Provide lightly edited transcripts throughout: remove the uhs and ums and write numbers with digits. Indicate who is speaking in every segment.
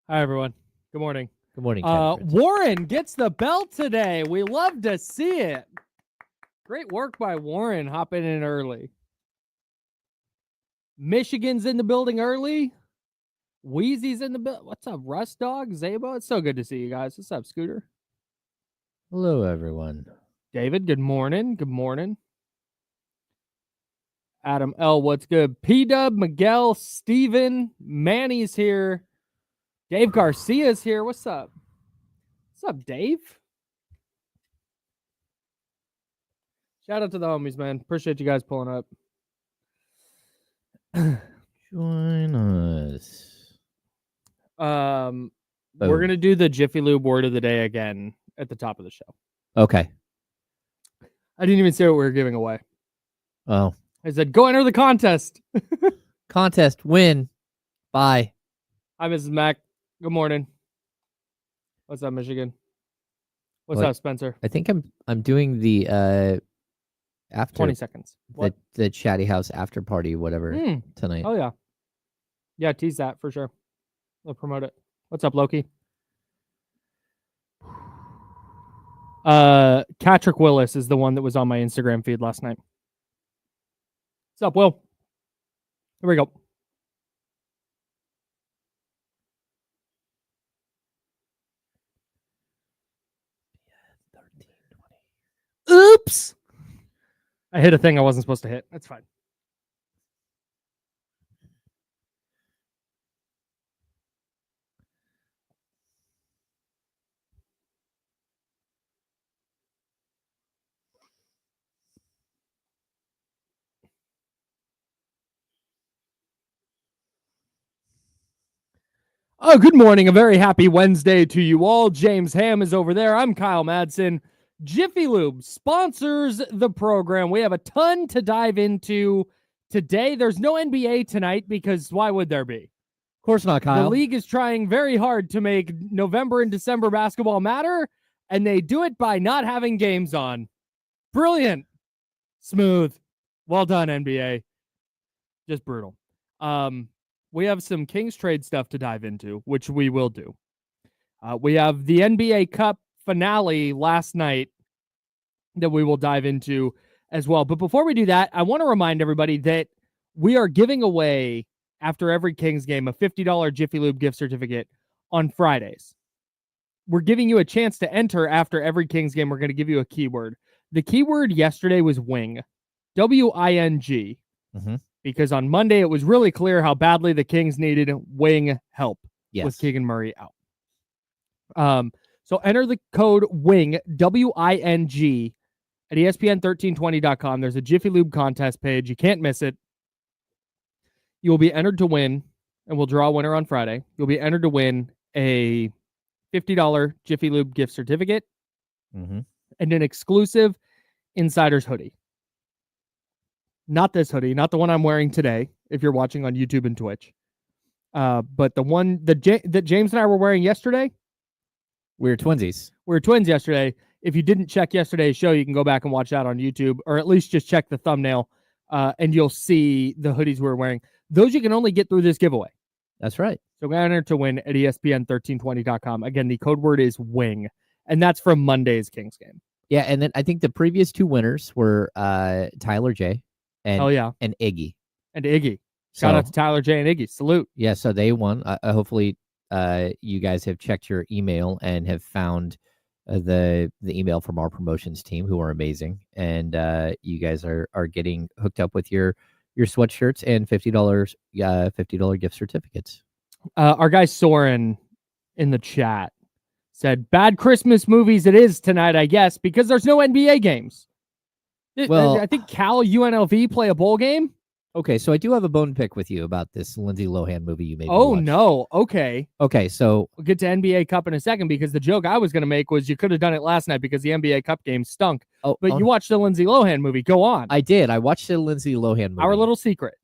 Speaker 1: Hi, everyone. Good morning.
Speaker 2: Good morning, Ken.
Speaker 1: Warren gets the belt today. We love to see it. Great work by Warren hopping in early. Michigan's in the building early. Wheezy's in the building. What's up, Rust Dog? Zabo? It's so good to see you guys. What's up, Scooter?
Speaker 2: Hello, everyone.
Speaker 1: David, good morning. Good morning. Adam L, what's good? P-Dub, Miguel, Steven, Manny's here. Dave Garcia's here. What's up? What's up, Dave? Shout out to the homies, man. Appreciate you guys pulling up.
Speaker 2: Join us.
Speaker 1: We're going to do the Jiffy Lube word of the day again at the top of the show.
Speaker 2: Okay.
Speaker 1: I didn't even say what we were giving away.
Speaker 2: Oh.
Speaker 1: I said, go enter the contest.
Speaker 2: Contest, win, bye.
Speaker 1: Hi, Mrs. Mack. Good morning. What's up, Michigan? What's up, Spencer?
Speaker 2: I think I'm doing the after
Speaker 1: 20 seconds. What?
Speaker 2: The Chatty House after party, whatever, tonight.
Speaker 1: Oh, yeah. Yeah, tease that for sure. We'll promote it. What's up, Loki? Catrick Willis is the one that was on my Instagram feed last night. What's up, Will? Here we go. Oops! I hit a thing I wasn't supposed to hit. That's fine. Oh, good morning. A very happy Wednesday to you all. James Ham is over there. I'm Kyle Madsen. Jiffy Lube sponsors the program. We have a ton to dive into today. There's no NBA tonight because why would there be?
Speaker 2: Of course not, Kyle.
Speaker 1: The league is trying very hard to make November and December basketball matter, and they do it by not having games on. Brilliant. Smooth. Well done, NBA. Just brutal. We have some Kings trade stuff to dive into, which we will do. We have the NBA Cup finale last night that we will dive into as well. But before we do that, I want to remind everybody that we are giving away, after every Kings game, a $50 Jiffy Lube gift certificate on Fridays. We're giving you a chance to enter after every Kings game. We're going to give you a keyword. The keyword yesterday was wing, W-I-N-G. Because on Monday, it was really clear how badly the Kings needed wing help with Keegan Murray out. So enter the code WING, W-I-N-G, at ESPN1320.com. There's a Jiffy Lube contest page. You can't miss it. You will be entered to win, and we'll draw a winner on Friday. You'll be entered to win a $50 Jiffy Lube gift certificate and an exclusive Insider's hoodie. Not this hoodie, not the one I'm wearing today, if you're watching on YouTube and Twitch. But the one that James and I were wearing yesterday.
Speaker 2: We were twinsies.
Speaker 1: We were twins yesterday. If you didn't check yesterday's show, you can go back and watch that on YouTube, or at least just check the thumbnail, and you'll see the hoodies we're wearing. Those you can only get through this giveaway.
Speaker 2: That's right.
Speaker 1: So go enter to win at ESPN1320.com. Again, the code word is WING, and that's from Monday's Kings game.
Speaker 2: Yeah, and then I think the previous two winners were Tyler J. and Iggy.
Speaker 1: And Iggy. Shout out to Tyler J. and Iggy. Salute.
Speaker 2: Yeah, so they won. Hopefully you guys have checked your email and have found the email from our promotions team, who are amazing. And you guys are getting hooked up with your sweatshirts and $50 gift certificates.
Speaker 1: Our guy Soren in the chat said, bad Christmas movies it is tonight, I guess, because there's no NBA games. Well, I think Cal UNLV play a bowl game.
Speaker 2: Okay, so I do have a bone pick with you about this Lindsay Lohan movie you made.
Speaker 1: Oh, no. Okay.
Speaker 2: Okay, so
Speaker 1: we'll get to NBA Cup in a second, because the joke I was going to make was you could have done it last night because the NBA Cup game stunk. But you watched the Lindsay Lohan movie. Go on.
Speaker 2: I did. I watched the Lindsay Lohan movie.
Speaker 1: Our little secret.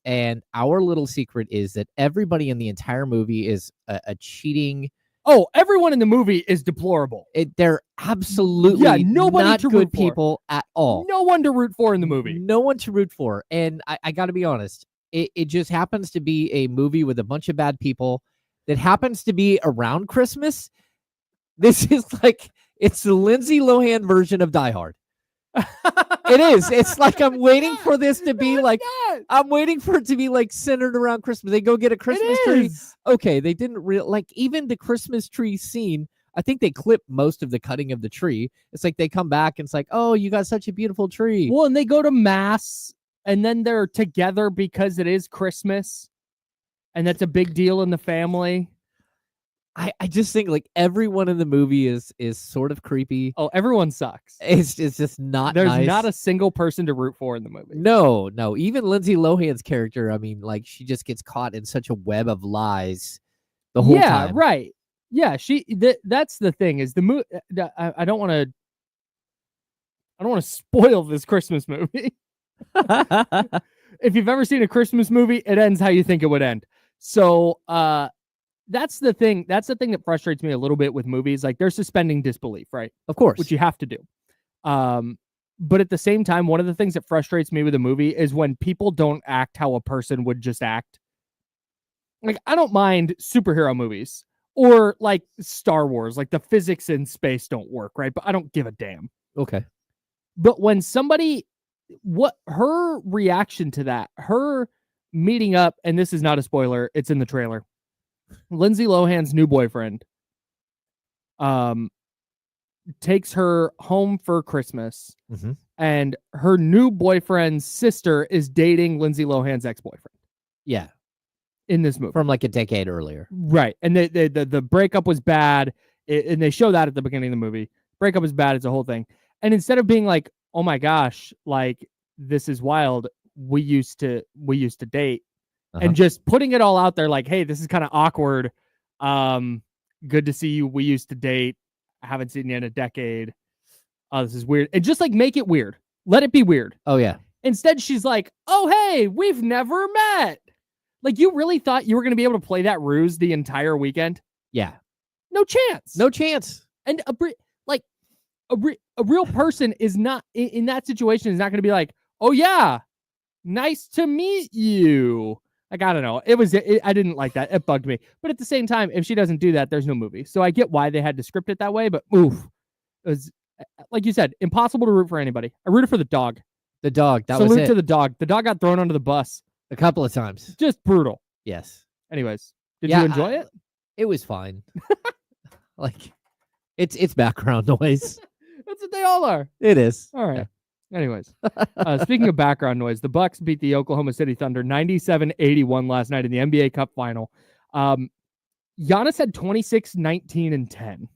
Speaker 2: And our little secret is that everybody in the entire movie is a cheating.
Speaker 1: Oh, everyone in the movie is deplorable.
Speaker 2: They're absolutely
Speaker 1: nobody
Speaker 2: not
Speaker 1: to
Speaker 2: good
Speaker 1: root
Speaker 2: people at all.
Speaker 1: No one to root for in the movie.
Speaker 2: No one to root for. And I got to be honest, it just happens to be a movie with a bunch of bad people that happens to be around Christmas, this is like, it's the Lindsay Lohan version of Die Hard. It is. It's like I'm waiting for this to be like, I'm waiting for it to be like centered around Christmas. They go get a Christmas tree. Okay, they didn't like even the Christmas tree scene. I think they clip most of the cutting of the tree. It's like they come back and it's like, oh, you got such a beautiful tree.
Speaker 1: Well, and they go to mass and then they're together because it is Christmas. And that's a big deal in the family.
Speaker 2: I just think like everyone in the movie is sort of creepy.
Speaker 1: Oh, everyone sucks.
Speaker 2: It's just not
Speaker 1: There's
Speaker 2: nice.
Speaker 1: not a single person to root for in the movie.
Speaker 2: No. Even Lindsay Lohan's character, I mean, like she just gets caught in such a web of lies the whole time.
Speaker 1: Yeah, right. Yeah, that's the thing is the movie. I don't want to spoil this Christmas movie. If you've ever seen a Christmas movie, it ends how you think it would end. So, that's the thing. That's the thing that frustrates me a little bit with movies. Like they're suspending disbelief, right?
Speaker 2: Of course,
Speaker 1: which you have to do. But at the same time, one of the things that frustrates me with a movie is when people don't act how a person would just act. Like I don't mind superhero movies or like Star Wars, like the physics in space don't work, right? But I don't give a damn.
Speaker 2: Okay.
Speaker 1: But when somebody, what her reaction to that, her meeting up, and this is not a spoiler, it's in the trailer. Lindsay Lohan's new boyfriend takes her home for Christmas, and her new boyfriend's sister is dating Lindsay Lohan's ex-boyfriend.
Speaker 2: Yeah.
Speaker 1: In this movie.
Speaker 2: From like a decade earlier.
Speaker 1: Right. And the breakup was bad, and they show that at the beginning of the movie. Breakup was bad, it's a whole thing. And instead of being like, oh my gosh, like, this is wild, we used to date, and just putting it all out there like, hey, this is kind of awkward. Good to see you. We used to date. I haven't seen you in a decade. Oh, this is weird. And just like make it weird. Let it be weird.
Speaker 2: Oh, yeah.
Speaker 1: Instead, she's like, oh, hey, we've never met. Like, you really thought you were going to be able to play that ruse the entire weekend?
Speaker 2: Yeah.
Speaker 1: No chance.
Speaker 2: No chance.
Speaker 1: And a real person is not in that situation is not going to be like, oh, yeah, nice to meet you. Like, I don't know. I didn't like that. It bugged me. But at the same time, if she doesn't do that, there's no movie. So I get why they had to script it that way. But oof, it was, like you said, impossible to root for anybody. I rooted for the dog.
Speaker 2: The dog. That
Speaker 1: Salute
Speaker 2: was it.
Speaker 1: to the dog. The dog got thrown under the bus
Speaker 2: a couple of times.
Speaker 1: Just brutal.
Speaker 2: Yes.
Speaker 1: Anyways, did you enjoy it?
Speaker 2: It was fine. Like, it's background noise.
Speaker 1: That's what they all are.
Speaker 2: It is.
Speaker 1: All right. Yeah. Anyways, speaking of background noise, the Bucks beat the Oklahoma City Thunder 97-81 last night in the NBA Cup final. Giannis had 26, 19, and 10.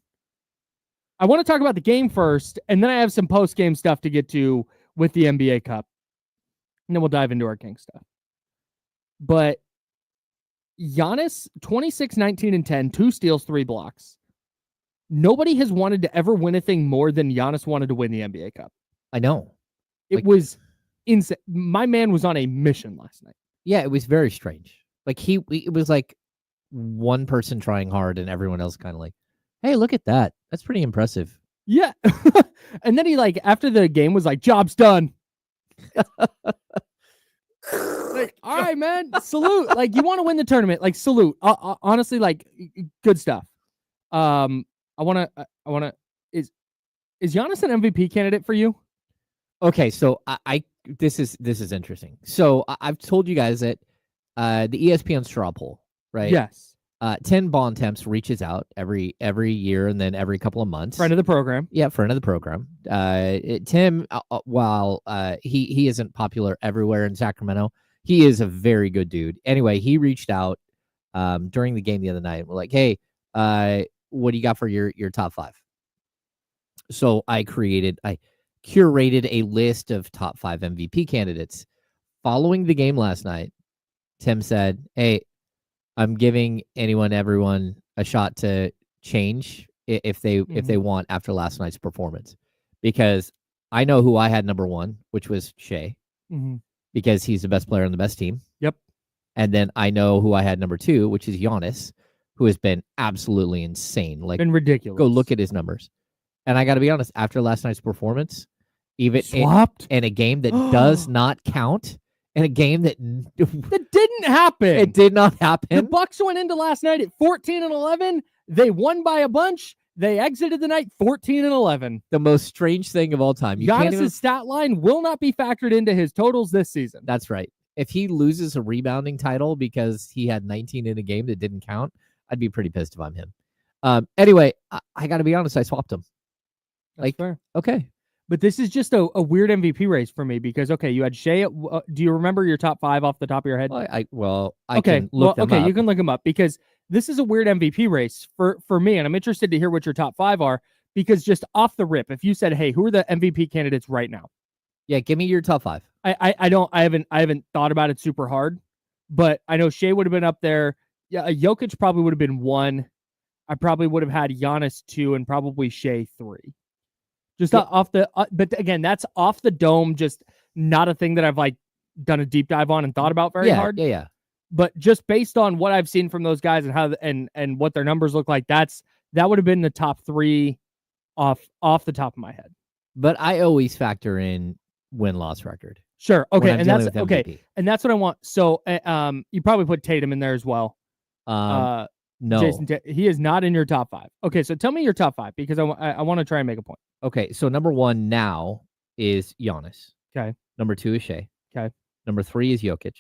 Speaker 1: I want to talk about the game first, and then I have some post-game stuff to get to with the NBA Cup. And then we'll dive into our King stuff. But Giannis, 26, 19, and 10, 2 steals, 3 blocks. Nobody has wanted to ever win a thing more than Giannis wanted to win the NBA Cup.
Speaker 2: I know.
Speaker 1: It was insane. My man was on a mission last night.
Speaker 2: Yeah, it was very strange. Like it was like one person trying hard and everyone else kind of like, hey, look at that. That's pretty impressive.
Speaker 1: Yeah. And then he like, after the game was like, job's done. Like, all right, man, salute. Like, you want to win the tournament, like, salute. Honestly, like, good stuff. I want to, is Giannis an MVP candidate for you?
Speaker 2: Okay, so this is interesting. So I've told you guys that the ESPN straw poll, right?
Speaker 1: Yes.
Speaker 2: 10 Bond Temps reaches out every year and then every couple of months.
Speaker 1: Friend of the program.
Speaker 2: Yeah, friend of the program. Tim, while he isn't popular everywhere in Sacramento, he is a very good dude. Anyway, he reached out during the game the other night. We're like, hey, what do you got for your top 5? So I curated a list of top 5 MVP candidates. Following the game last night, Tim said, hey, I'm giving everyone a shot to change if they want after last night's performance, because I know who I had number 1, which was Shea, because he's the best player on the best team.
Speaker 1: Yep.
Speaker 2: And then I know who I had number 2, which is Giannis, who has been absolutely insane. Like,
Speaker 1: been ridiculous.
Speaker 2: Go look at his numbers. And I got to be honest, after last night's performance, even in a game that does not count, in a game that
Speaker 1: That didn't happen.
Speaker 2: it did not happen.
Speaker 1: The Bucks went into last night at 14-11. They won by a bunch. They exited the night 14-11.
Speaker 2: The most strange thing of all time.
Speaker 1: Giannis's stat line will not be factored into his totals this season.
Speaker 2: That's right. If he loses a rebounding title because he had 19 in a game that didn't count, I'd be pretty pissed if I'm him. Anyway, I got to be honest. I swapped him.
Speaker 1: That's fair.
Speaker 2: Okay.
Speaker 1: But this is just a weird MVP race for me because, okay, you had Shea. Do you remember your top 5 off the top of your head?
Speaker 2: I can look them up.
Speaker 1: You can look them up because this is a weird MVP race for me, and I'm interested to hear what your top 5 are because just off the rip, if you said, "Hey, who are the MVP candidates right now?"
Speaker 2: Yeah, give me your top 5.
Speaker 1: I haven't thought about it super hard, but I know Shea would have been up there. Yeah, Jokic probably would have been 1. I probably would have had Giannis 2 and probably Shea 3. Just off the, but again, that's off the dome. Just not a thing that I've like done a deep dive on and thought about very hard.
Speaker 2: Yeah.
Speaker 1: But just based on what I've seen from those guys and how and what their numbers look like, that would have been the top 3 off the top of my head.
Speaker 2: But I always factor in win-loss record.
Speaker 1: Sure. Okay, and that's okay, and that's what I want. So, you probably put Tatum in there as well.
Speaker 2: No,
Speaker 1: Jason, he is not in your top 5. Okay, so tell me your top 5 because I want to try and make a point.
Speaker 2: Okay, so number 1 now is Giannis.
Speaker 1: Okay.
Speaker 2: Number 2 is Shea.
Speaker 1: Okay.
Speaker 2: Number 3 is Jokic.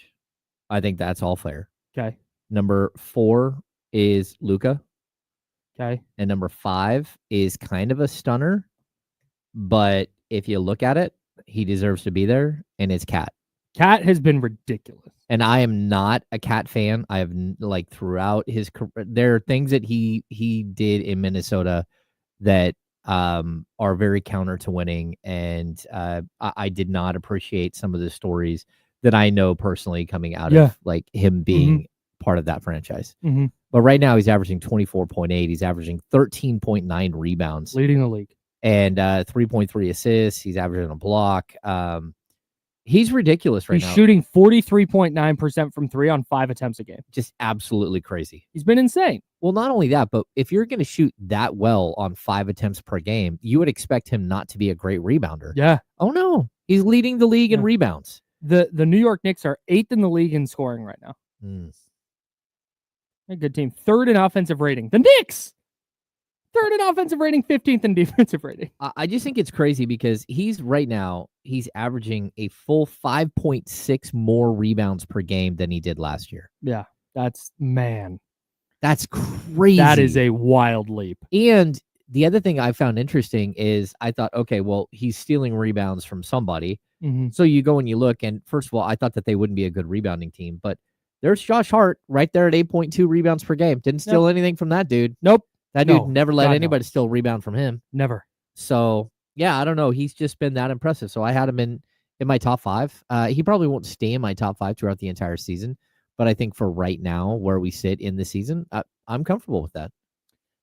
Speaker 2: I think that's all fair.
Speaker 1: Okay.
Speaker 2: Number 4 is Luka.
Speaker 1: Okay.
Speaker 2: And number 5 is kind of a stunner, but if you look at it, he deserves to be there, and it's Cat.
Speaker 1: Cat has been ridiculous.
Speaker 2: And I am not a Cat fan. I have like throughout his career, there are things that he did in Minnesota that are very counter to winning, and I did not appreciate some of the stories that I know personally coming out of like him being part of that franchise.
Speaker 1: Mm-hmm.
Speaker 2: But right now he's averaging 24.8. He's averaging 13.9 rebounds,
Speaker 1: leading the league,
Speaker 2: and 3.3 assists. He's averaging a block. He's ridiculous right now.
Speaker 1: He's shooting 43.9% from 3 on 5 attempts a game.
Speaker 2: Just absolutely crazy.
Speaker 1: He's been insane.
Speaker 2: Well, not only that, but if you're going to shoot that well on 5 attempts per game, you would expect him not to be a great rebounder.
Speaker 1: Yeah.
Speaker 2: Oh, no. He's leading the league in rebounds.
Speaker 1: The New York Knicks are 8th in the league in scoring right now. A good team. 3rd in offensive rating. The Knicks! 3rd in offensive rating, 15th in defensive rating.
Speaker 2: I just think it's crazy because he's averaging a full 5.6 more rebounds per game than he did last year.
Speaker 1: Yeah, that's crazy. That is a wild leap.
Speaker 2: And the other thing I found interesting is I thought, okay, well, he's stealing rebounds from somebody.
Speaker 1: Mm-hmm.
Speaker 2: So you go and you look, and first of all, I thought that they wouldn't be a good rebounding team, but there's Josh Hart right there at 8.2 rebounds per game. Didn't steal anything from that dude.
Speaker 1: Nope.
Speaker 2: That dude never let anybody steal rebound from him.
Speaker 1: Never.
Speaker 2: So, yeah, I don't know. He's just been that impressive. So I had him in my top 5. He probably won't stay in my top 5 throughout the entire season. But I think for right now, where we sit in the season, I'm comfortable with that.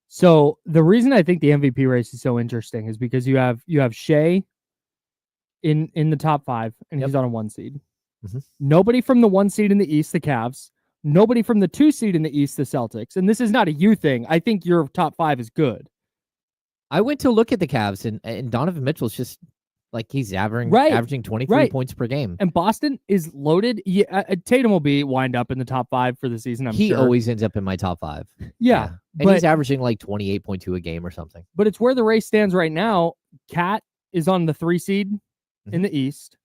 Speaker 1: So the reason I think the MVP race is so interesting is because you have Shea in the top 5, and he's on a 1 seed.
Speaker 2: Mm-hmm.
Speaker 1: Nobody from the 1 seed in the East, the Cavs. Nobody from the 2 seed in the East, the Celtics. And this is not a you thing. I think your top 5 is good.
Speaker 2: I went to look at the Cavs, and Donovan Mitchell's just like he's averaging 23 points per game.
Speaker 1: And Boston is loaded. Yeah, Tatum will wind up in the top 5 for the season.
Speaker 2: He always ends up in my top 5.
Speaker 1: Yeah.
Speaker 2: And he's averaging like 28.2 a game or something.
Speaker 1: But it's where the race stands right now. Cat is on the 3 seed in the East.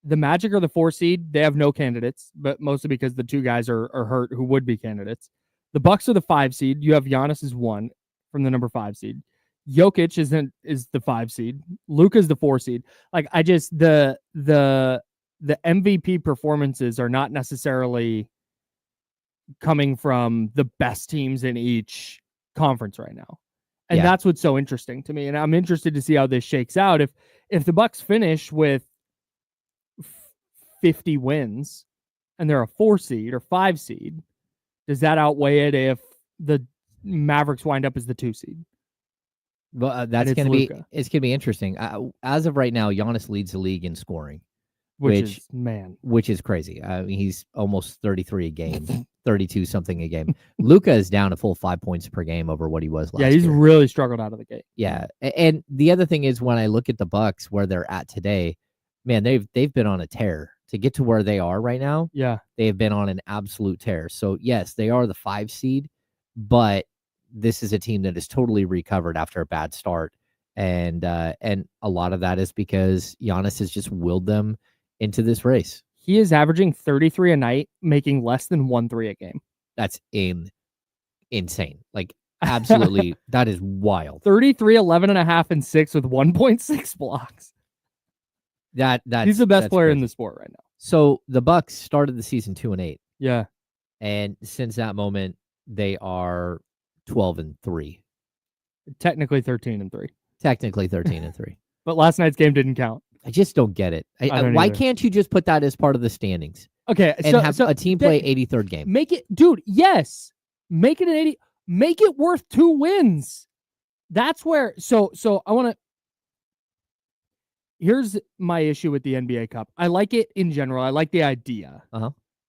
Speaker 1: The Magic are the 4 seed. They have no candidates, but mostly because the 2 guys are hurt who would be candidates. The Bucks are the 5 seed. You have Giannis as 1 from the number 5 seed. Jokic is the 5 seed. Luka's the 4 seed. Like I just the MVP performances are not necessarily coming from the best teams in each conference right now. And that's what's so interesting to me. And I'm interested to see how this shakes out. If the Bucks finish with 50 wins and they're a 4 seed or 5 seed, does that outweigh it if the Mavericks wind up as the 2 seed?
Speaker 2: Well, it's going to be interesting. As of right now, Giannis leads the league in scoring, which is crazy. I mean, he's almost 33 a game, 32 something a game. Luka is down a full 5 points per game over what he was last year.
Speaker 1: Yeah, he's really struggled out of the gate.
Speaker 2: Yeah, and the other thing is when I look at the Bucks where they're at today, man, they've been on a tear to get to where they are right now,
Speaker 1: Yeah.
Speaker 2: they have been on an absolute tear. So yes, they are the 5 seed, but this is a team that is totally recovered after a bad start. And a lot of that is because Giannis has just willed them into this race.
Speaker 1: He is averaging 33 a night, making less than 1 3 a game.
Speaker 2: That's insane. Like, absolutely, that is wild.
Speaker 1: 33, 11 and a half, and 6 with 1.6 blocks. He's the best player
Speaker 2: crazy
Speaker 1: in the sport right now.
Speaker 2: So the Bucks started the season 2-8.
Speaker 1: Yeah.
Speaker 2: And since that moment, they are 12-3.
Speaker 1: Technically 13-3.
Speaker 2: Technically 13-3.
Speaker 1: But last night's game didn't count.
Speaker 2: I just don't get it. Why can't you just put that as part of the standings?
Speaker 1: Okay,
Speaker 2: and have a team play 83rd game.
Speaker 1: Make it, dude. Yes, make it an 80. Make it worth 2 wins. That's where. So I want to. Here's my issue with the NBA Cup. I like it in general. I like the idea.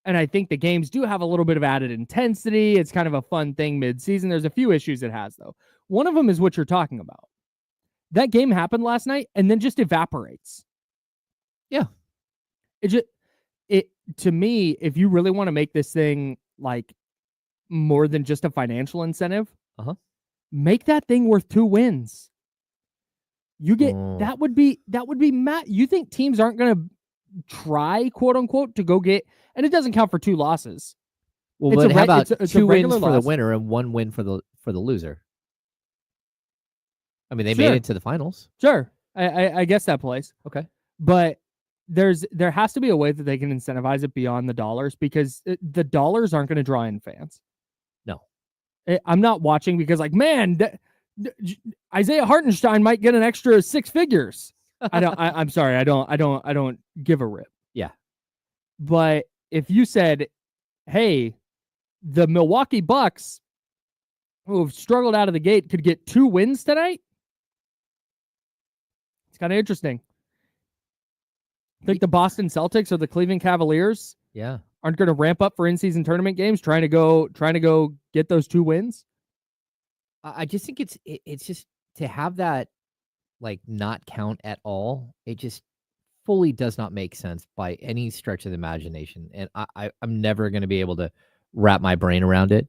Speaker 1: And I think the games do have a little bit of added intensity. It's kind of a fun thing mid-season. There's a few issues it has, though. One of them is what you're talking about. That game happened last night and then just evaporates.
Speaker 2: Yeah.
Speaker 1: It to me, if you really want to make this thing like more than just a financial incentive, make that thing worth 2 wins. You get that would be Matt. You think teams aren't going to try, quote unquote, to go get, and it doesn't count for 2 losses.
Speaker 2: Well, but how about 2 wins for the winner and 1 win for the loser? I mean, they made it to the finals.
Speaker 1: Sure. I guess that plays.
Speaker 2: Okay.
Speaker 1: But there has to be a way that they can incentivize it beyond the dollars, because the dollars aren't going to draw in fans.
Speaker 2: No.
Speaker 1: I'm not watching because, like, man, Isaiah Hartenstein might get an extra 6 figures. I'm sorry. I don't give a rip.
Speaker 2: Yeah.
Speaker 1: But if you said, hey, the Milwaukee Bucks, who have struggled out of the gate, could get 2 wins tonight, it's kind of interesting. I think the Boston Celtics or the Cleveland Cavaliers aren't going to ramp up for in-season tournament games, trying to go get those 2 wins.
Speaker 2: I just think it's just to have that like not count at all. It just fully does not make sense by any stretch of the imagination, and I'm never going to be able to wrap my brain around it.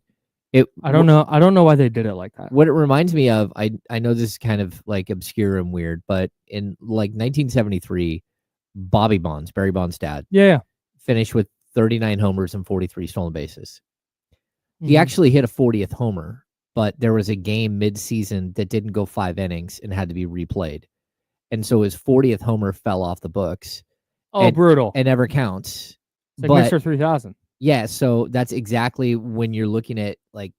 Speaker 2: I don't know why they did it like that. What it reminds me of, I know this is kind of like obscure and weird, but in like 1973, Barry Bonds' dad, finished with 39 homers and 43 stolen bases. He actually hit a 40th homer, but there was a game mid-season that didn't go 5 innings and had to be replayed. And so his 40th homer fell off the books.
Speaker 1: Oh, brutal.
Speaker 2: It never counts.
Speaker 1: It's like Mr. 3000.
Speaker 2: Yeah, so that's exactly when you're looking at, like,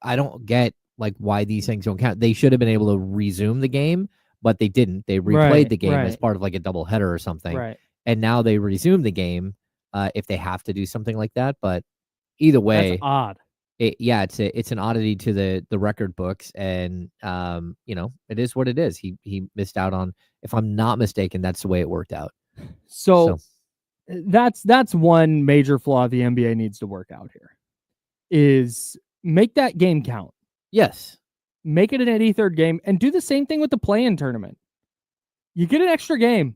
Speaker 2: I don't get, like, why these things don't count. They should have been able to resume the game, but they didn't. They replayed the game as part of, like, a doubleheader or something.
Speaker 1: Right.
Speaker 2: And now they resume the game if they have to do something like that. But either way,
Speaker 1: that's odd.
Speaker 2: It's an oddity to the record books, and it is what it is. He missed out on, if I'm not mistaken, that's the way it worked out.
Speaker 1: So that's one major flaw the NBA needs to work out here, is make that game count.
Speaker 2: Yes.
Speaker 1: Make it an 83rd game and do the same thing with the play-in tournament. You get an extra game.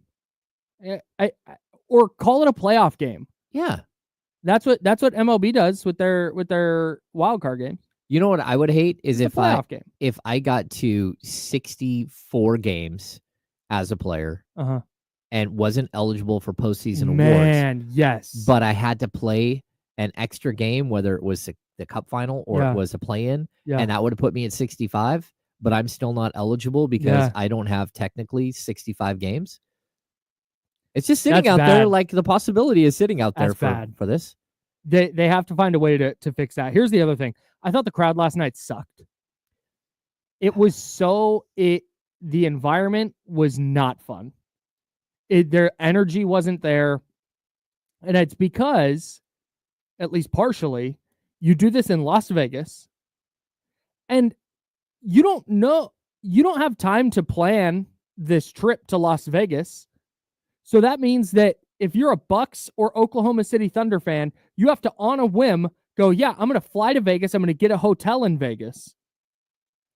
Speaker 1: Or call it a playoff game.
Speaker 2: Yeah.
Speaker 1: That's what MLB does with their wild card game.
Speaker 2: You know what I would hate is
Speaker 1: if
Speaker 2: I got to 64 games as a player and wasn't eligible for postseason awards.
Speaker 1: Man, yes.
Speaker 2: But I had to play an extra game, whether it was the cup final or it was a play-in, and that would have put me at 65, but I'm still not eligible because I don't have technically 65 games. It's just sitting out there, like the possibility is sitting out there for this.
Speaker 1: They have to find a way to fix that. Here's the other thing. I thought the crowd last night sucked. It was the environment was not fun. Their energy wasn't there. And it's because, at least partially, you do this in Las Vegas and you don't have time to plan this trip to Las Vegas. So that means that if you're a Bucks or Oklahoma City Thunder fan, you have to, on a whim, go, I'm going to fly to Vegas. I'm going to get a hotel in Vegas.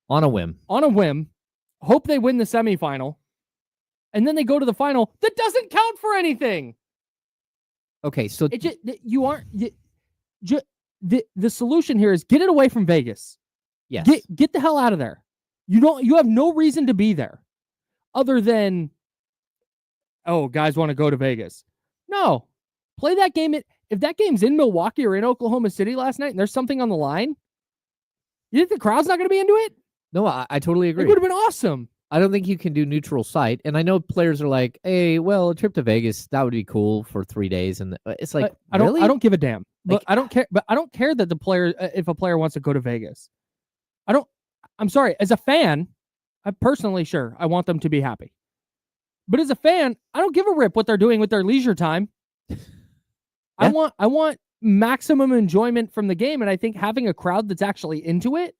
Speaker 2: On a whim.
Speaker 1: Hope they win the semifinal. And then they go to the final. That doesn't count for anything.
Speaker 2: Okay, so
Speaker 1: It just you aren't. The solution here is get it away from Vegas.
Speaker 2: yes,
Speaker 1: Get the hell out of there. You have no reason to be there, other than, oh, guys want to go to Vegas. No, play that game. If that game's in Milwaukee or in Oklahoma City last night and there's something on the line, you think the crowd's not going to be into it?
Speaker 2: no, I totally agree.
Speaker 1: It would have been awesome.
Speaker 2: I don't think you can do neutral site. And I know players are like, hey, well, a trip to Vegas, that would be cool for 3 days. And it's like,
Speaker 1: I
Speaker 2: really?
Speaker 1: don't give a damn.
Speaker 2: Like,
Speaker 1: But I don't care. But I don't care that the player, if a player wants to go to Vegas, I'm sorry. As a fan, I personally, sure, I want them to be happy. But as a fan, I don't give a rip what they're doing with their leisure time.
Speaker 2: Yeah.
Speaker 1: I want maximum enjoyment from the game, and I think having a crowd that's actually into it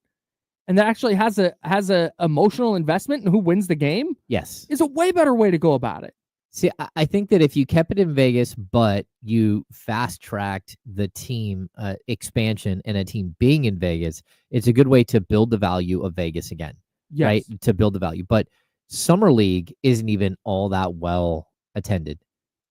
Speaker 1: and that actually has a emotional investment in who wins the game,
Speaker 2: yes,
Speaker 1: is a way better way to go about it.
Speaker 2: See, I think that if you kept it in Vegas, but you fast-tracked the team expansion and a team being in Vegas, it's a good way to build the value of Vegas again,
Speaker 1: Yes.
Speaker 2: right? To build the value. But Summer League isn't even all that well attended.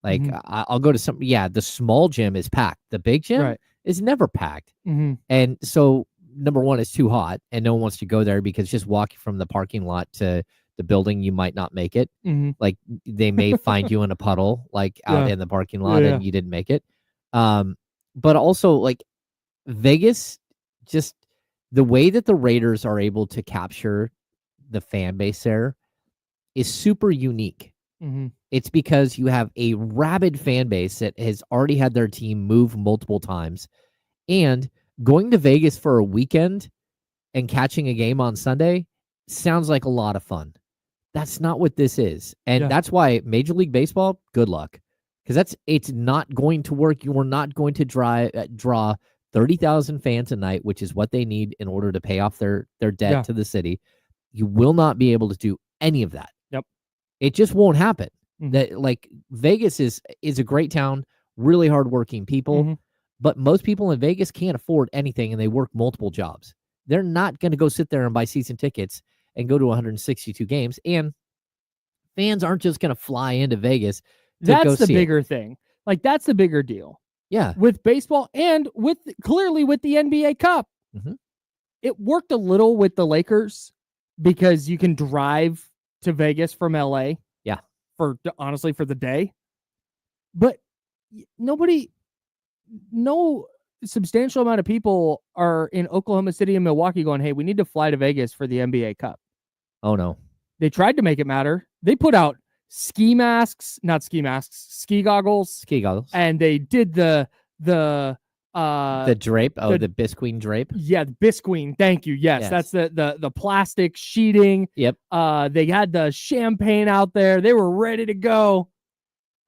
Speaker 2: Like, I'll go to some, the small gym is packed. The big gym is never packed. And so, number one, it's too hot, and no one wants to go there because just walking from the parking lot to the building, you might not make it. Like, they may find you in a puddle, like out in the parking lot, and you didn't make it. But also, like, Vegas, just the way that the Raiders are able to capture the fan base there is super unique. It's because you have a rabid fan base that has already had their team move multiple times, and going to Vegas for a weekend and catching a game on Sunday sounds like a lot of fun. That's not what this is. And that's why Major League Baseball, good luck. Because it's not going to work. You are not going to draw 30,000 fans a night, which is what they need in order to pay off their debt to the city. You will not be able to do any of that. It just won't happen. That, like, Vegas is a great town, really hardworking people, but most people in Vegas can't afford anything, and they work multiple jobs. They're not going to go sit there and buy season tickets and go to 162 games. And fans aren't just going to fly into Vegas.
Speaker 1: That's the bigger thing. Like, that's the bigger deal.
Speaker 2: Yeah.
Speaker 1: With baseball and clearly with the NBA Cup. It worked a little with the Lakers because you can drive to Vegas from LA. Yeah. Honestly, for the day. But no substantial amount of people are in Oklahoma City and Milwaukee going, hey, we need to fly to Vegas for the NBA Cup.
Speaker 2: Oh, no.
Speaker 1: They tried to make it matter. They put out ski goggles. And they did the
Speaker 2: drape. The Bisqueen drape.
Speaker 1: Yeah, the Bisqueen. Thank you. Yes, that's the plastic sheeting.
Speaker 2: Yep.
Speaker 1: They had the champagne out there. They were ready to go.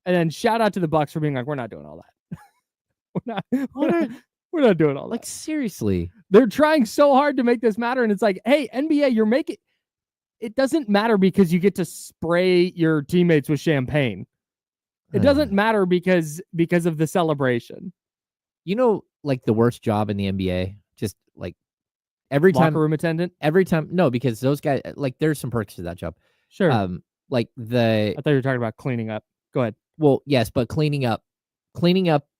Speaker 1: And then shout out to the Bucks for being like, we're not doing all that. We're not doing all that.
Speaker 2: Like, seriously.
Speaker 1: They're trying so hard to make this matter, and it's like, hey, NBA, it doesn't matter because you get to spray your teammates with champagne. It doesn't matter because of the celebration.
Speaker 2: You know, like, the worst job in the NBA, just like every time,
Speaker 1: locker room attendant.
Speaker 2: Every time, no, because those guys, like, there's some perks to that job.
Speaker 1: Sure.
Speaker 2: I thought you
Speaker 1: were talking about cleaning up. Go ahead.
Speaker 2: Well, yes, but cleaning up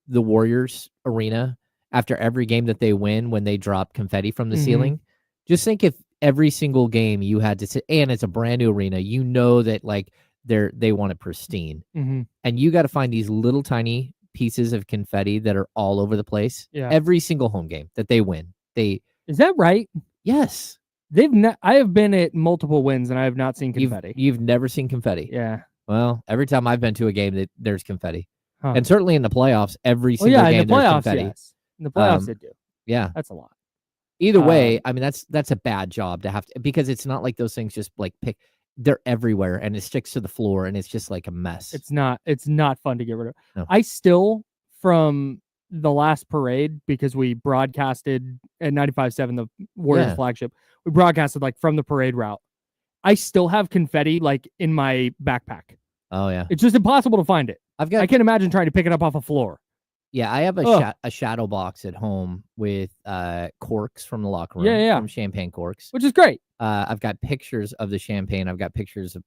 Speaker 2: the Warriors arena after every game that they win when they drop confetti from the ceiling. Just think if every single game you had to sit, and it's a brand new arena, you know that, like, they want it pristine, and you got to find these little tiny pieces of confetti that are all over the place. Every single home game that they win, is
Speaker 1: that right?
Speaker 2: Yes,
Speaker 1: I have been at multiple wins and I have not seen confetti.
Speaker 2: You've never seen confetti?
Speaker 1: Yeah.
Speaker 2: Well, every time I've been to a game, there's confetti, and certainly in the playoffs, every single game
Speaker 1: in the playoffs,
Speaker 2: there's confetti.
Speaker 1: Yes. In the playoffs, they do.
Speaker 2: Yeah,
Speaker 1: that's a lot.
Speaker 2: Either way, I mean, that's a bad job to have to, because it's not like those things just like they're everywhere and it sticks to the floor and it's just like a mess.
Speaker 1: It's not fun to get rid of.
Speaker 2: No.
Speaker 1: I still, from the last parade, because we broadcasted at 95.7, the Warriors flagship, we broadcasted like from the parade route. I still have confetti like in my backpack.
Speaker 2: Oh yeah.
Speaker 1: It's just impossible to find it.
Speaker 2: I
Speaker 1: can't imagine trying to pick it up off a floor.
Speaker 2: Yeah, I have a shadow box at home with corks from the locker room, from champagne corks,
Speaker 1: which is great.
Speaker 2: I've got pictures of the champagne. I've got pictures of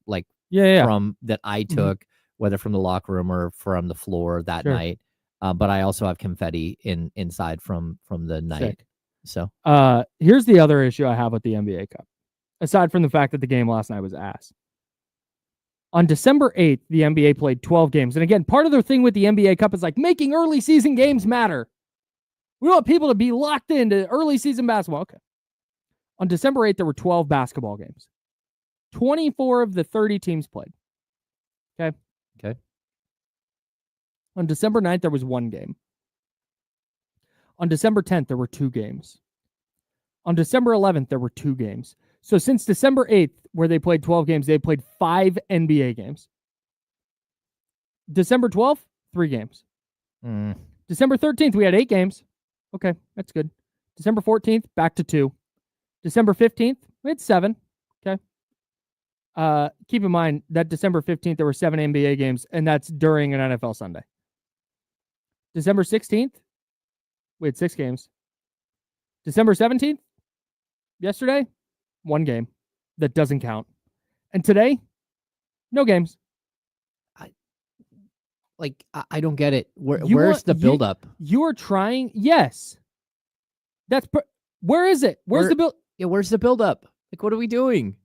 Speaker 2: from that I took, whether from the locker room or from the floor that night. But I also have confetti inside from the night.
Speaker 1: Sick.
Speaker 2: So
Speaker 1: here's the other issue I have with the NBA Cup. Aside from the fact that the game last night was ass. On December 8th, the NBA played 12 games. And again, part of their thing with the NBA Cup is like making early season games matter. We want people to be locked into early season basketball. Okay. On December 8th, there were 12 basketball games. 24 of the 30 teams played. Okay.
Speaker 2: Okay.
Speaker 1: On December 9th, there was one game. On December 10th, there were 2 games. On December 11th, there were 2 games. So since December 8th, where they played 12 games, they played 5 NBA games. December 12th, 3 games. December 13th, we had 8 games. Okay, that's good. December 14th, back to 2. December 15th, we had 7. Okay. Keep in mind that December 15th, there were 7 NBA games, and that's during an NFL Sunday. December 16th, we had 6 games. December 17th, yesterday, 1 game that doesn't count. And today, no games.
Speaker 2: I don't get it. Where's the buildup?
Speaker 1: You are trying. Yes. Where is it? Where's the build?
Speaker 2: Yeah, where's the buildup? Like, what are we doing?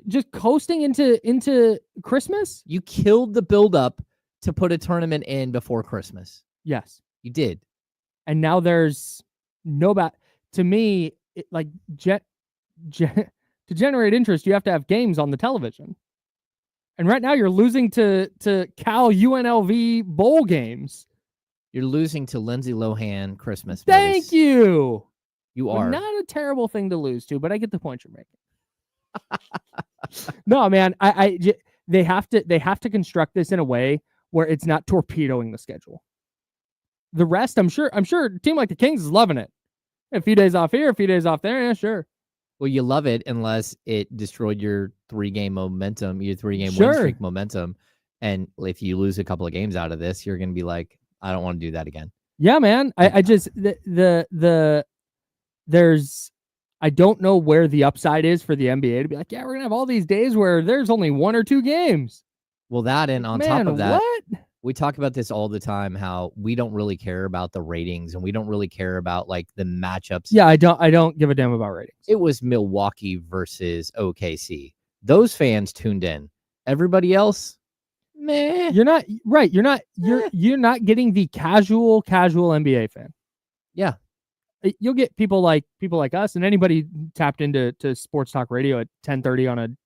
Speaker 1: Just coasting into Christmas?
Speaker 2: You killed the buildup to put a tournament in before Christmas.
Speaker 1: Yes.
Speaker 2: You did.
Speaker 1: And now there's no to me, to generate interest, you have to have games on the television. And right now you're losing to Cal UNLV bowl games.
Speaker 2: You're losing to Lindsay Lohan Christmas.
Speaker 1: Thank you.
Speaker 2: You are.
Speaker 1: Not a terrible thing to lose to, but I get the point you're making. No, man, they have to construct this in a way where it's not torpedoing the schedule. The rest, I'm sure a team like the Kings is loving it. A few days off here, a few days off there, yeah, sure.
Speaker 2: Well, you love it unless it destroyed your 3-game momentum, your 3-game win streak momentum. And if you lose a couple of games out of this, you're going to be like, I don't want to do that again.
Speaker 1: Yeah, man. I just I don't know where the upside is for the NBA to be like, yeah, we're gonna have all these days where there's only 1 or 2 games.
Speaker 2: Well, that and on top of that,
Speaker 1: what?
Speaker 2: We talk about this all the time, how we don't really care about the ratings and we don't really care about like the matchups.
Speaker 1: Yeah, I don't give a damn about ratings.
Speaker 2: It was Milwaukee versus OKC. Those fans tuned in. Everybody else, meh.
Speaker 1: You're not right. You're not getting the casual NBA fan.
Speaker 2: Yeah.
Speaker 1: You'll get people like us, and anybody tapped into sports talk radio at 10:30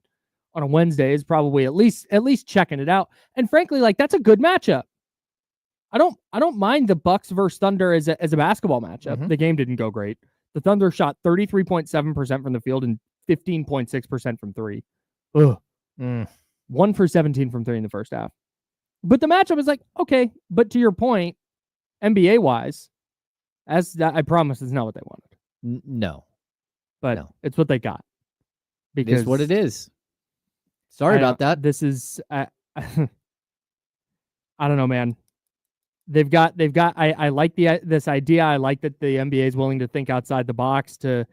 Speaker 1: on a Wednesday is probably at least checking it out. And frankly, like, that's a good matchup. I don't mind the Bucks versus Thunder as a basketball matchup.
Speaker 2: Mm-hmm.
Speaker 1: The game didn't go great. The Thunder shot 33.7% from the field and 15.6% from 3. Ugh. 1 for 17 from 3 in the first half. But the matchup is like, okay, but to your point, NBA wise, I promise it's not what they wanted.
Speaker 2: No.
Speaker 1: But
Speaker 2: no.
Speaker 1: It's what they got.
Speaker 2: Because it's what it is. Sorry about that.
Speaker 1: This is I don't know, man. They've got I like this idea. I like that the NBA is willing to think outside the box to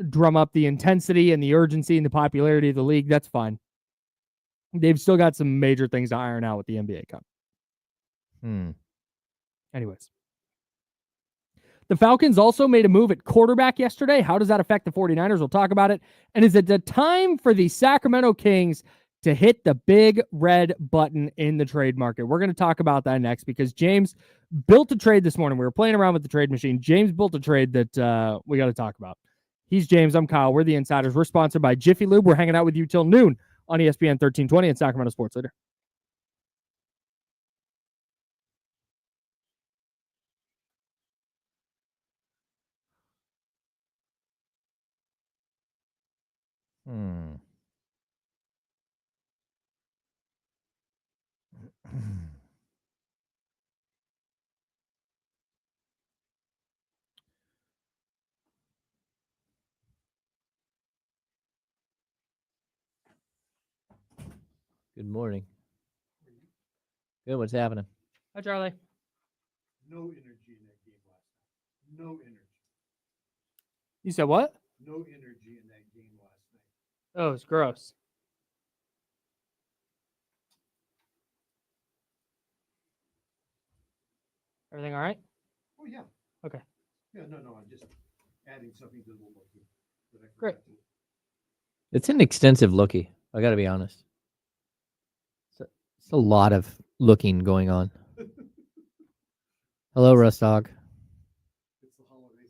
Speaker 1: drum up the intensity and the urgency and the popularity of the league. That's fine. They've still got some major things to iron out with the NBA Cup. Anyways. The Falcons also made a move at quarterback yesterday. How does that affect the 49ers? We'll talk about it. And is it the time for the Sacramento Kings to hit the big red button in the trade market? We're going to talk about that next because James built a trade this morning. We were playing around with the trade machine. James built a trade that we got to talk about. He's James. I'm Kyle. We're the Insiders. We're sponsored by Jiffy Lube. We're hanging out with you till noon on ESPN 1320 and Sacramento Sports Leader.
Speaker 2: Good morning. Good. What's happening?
Speaker 1: Hi, Charlie.
Speaker 3: No energy in that game last night. No energy.
Speaker 1: You said what?
Speaker 3: No energy in that game last night.
Speaker 1: Oh, it's gross. Everything all right?
Speaker 3: Oh, yeah.
Speaker 1: Okay.
Speaker 3: Yeah, no, I'm just adding something to the lookie that I
Speaker 1: Great.
Speaker 3: forgot to.
Speaker 2: It's an extensive lookie. I got to be honest. It's a lot of looking going on. Hello, Russ Dog.
Speaker 3: It's the holidays.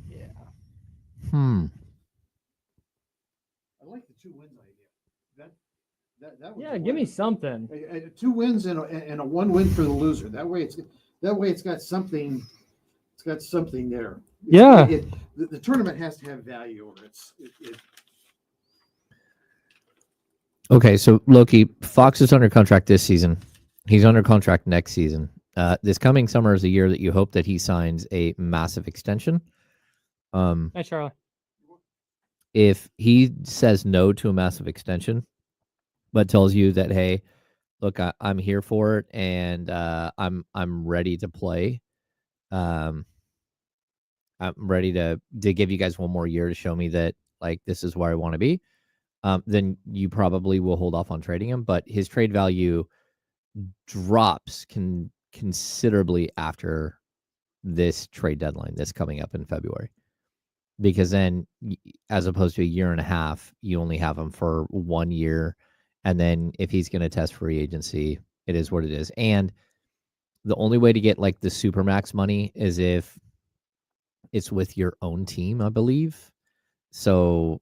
Speaker 1: Yeah.
Speaker 3: I like the 2 wins idea. That was
Speaker 1: Yeah, give me something.
Speaker 3: 2 wins and a 1 win for the loser. That way it's got something. It's got something there.
Speaker 1: Yeah.
Speaker 3: The tournament has to have value, or
Speaker 2: Okay, so Loki, Fox is under contract this season. He's under contract next season. This coming summer is a year that you hope that he signs a massive extension.
Speaker 1: Hi, Charlie.
Speaker 2: If he says no to a massive extension, but tells you that, hey, look, I'm here for it, and I'm ready to play. I'm ready to give you guys one more year to show me that like this is where I want to be. Then you probably will hold off on trading him, but his trade value drops considerably after this trade deadline that's coming up in February. Because then, as opposed to a year and a half, you only have him for 1 year. And then if he's going to test free agency, it is what it is. And the only way to get like the Supermax money is if it's with your own team, I believe. So,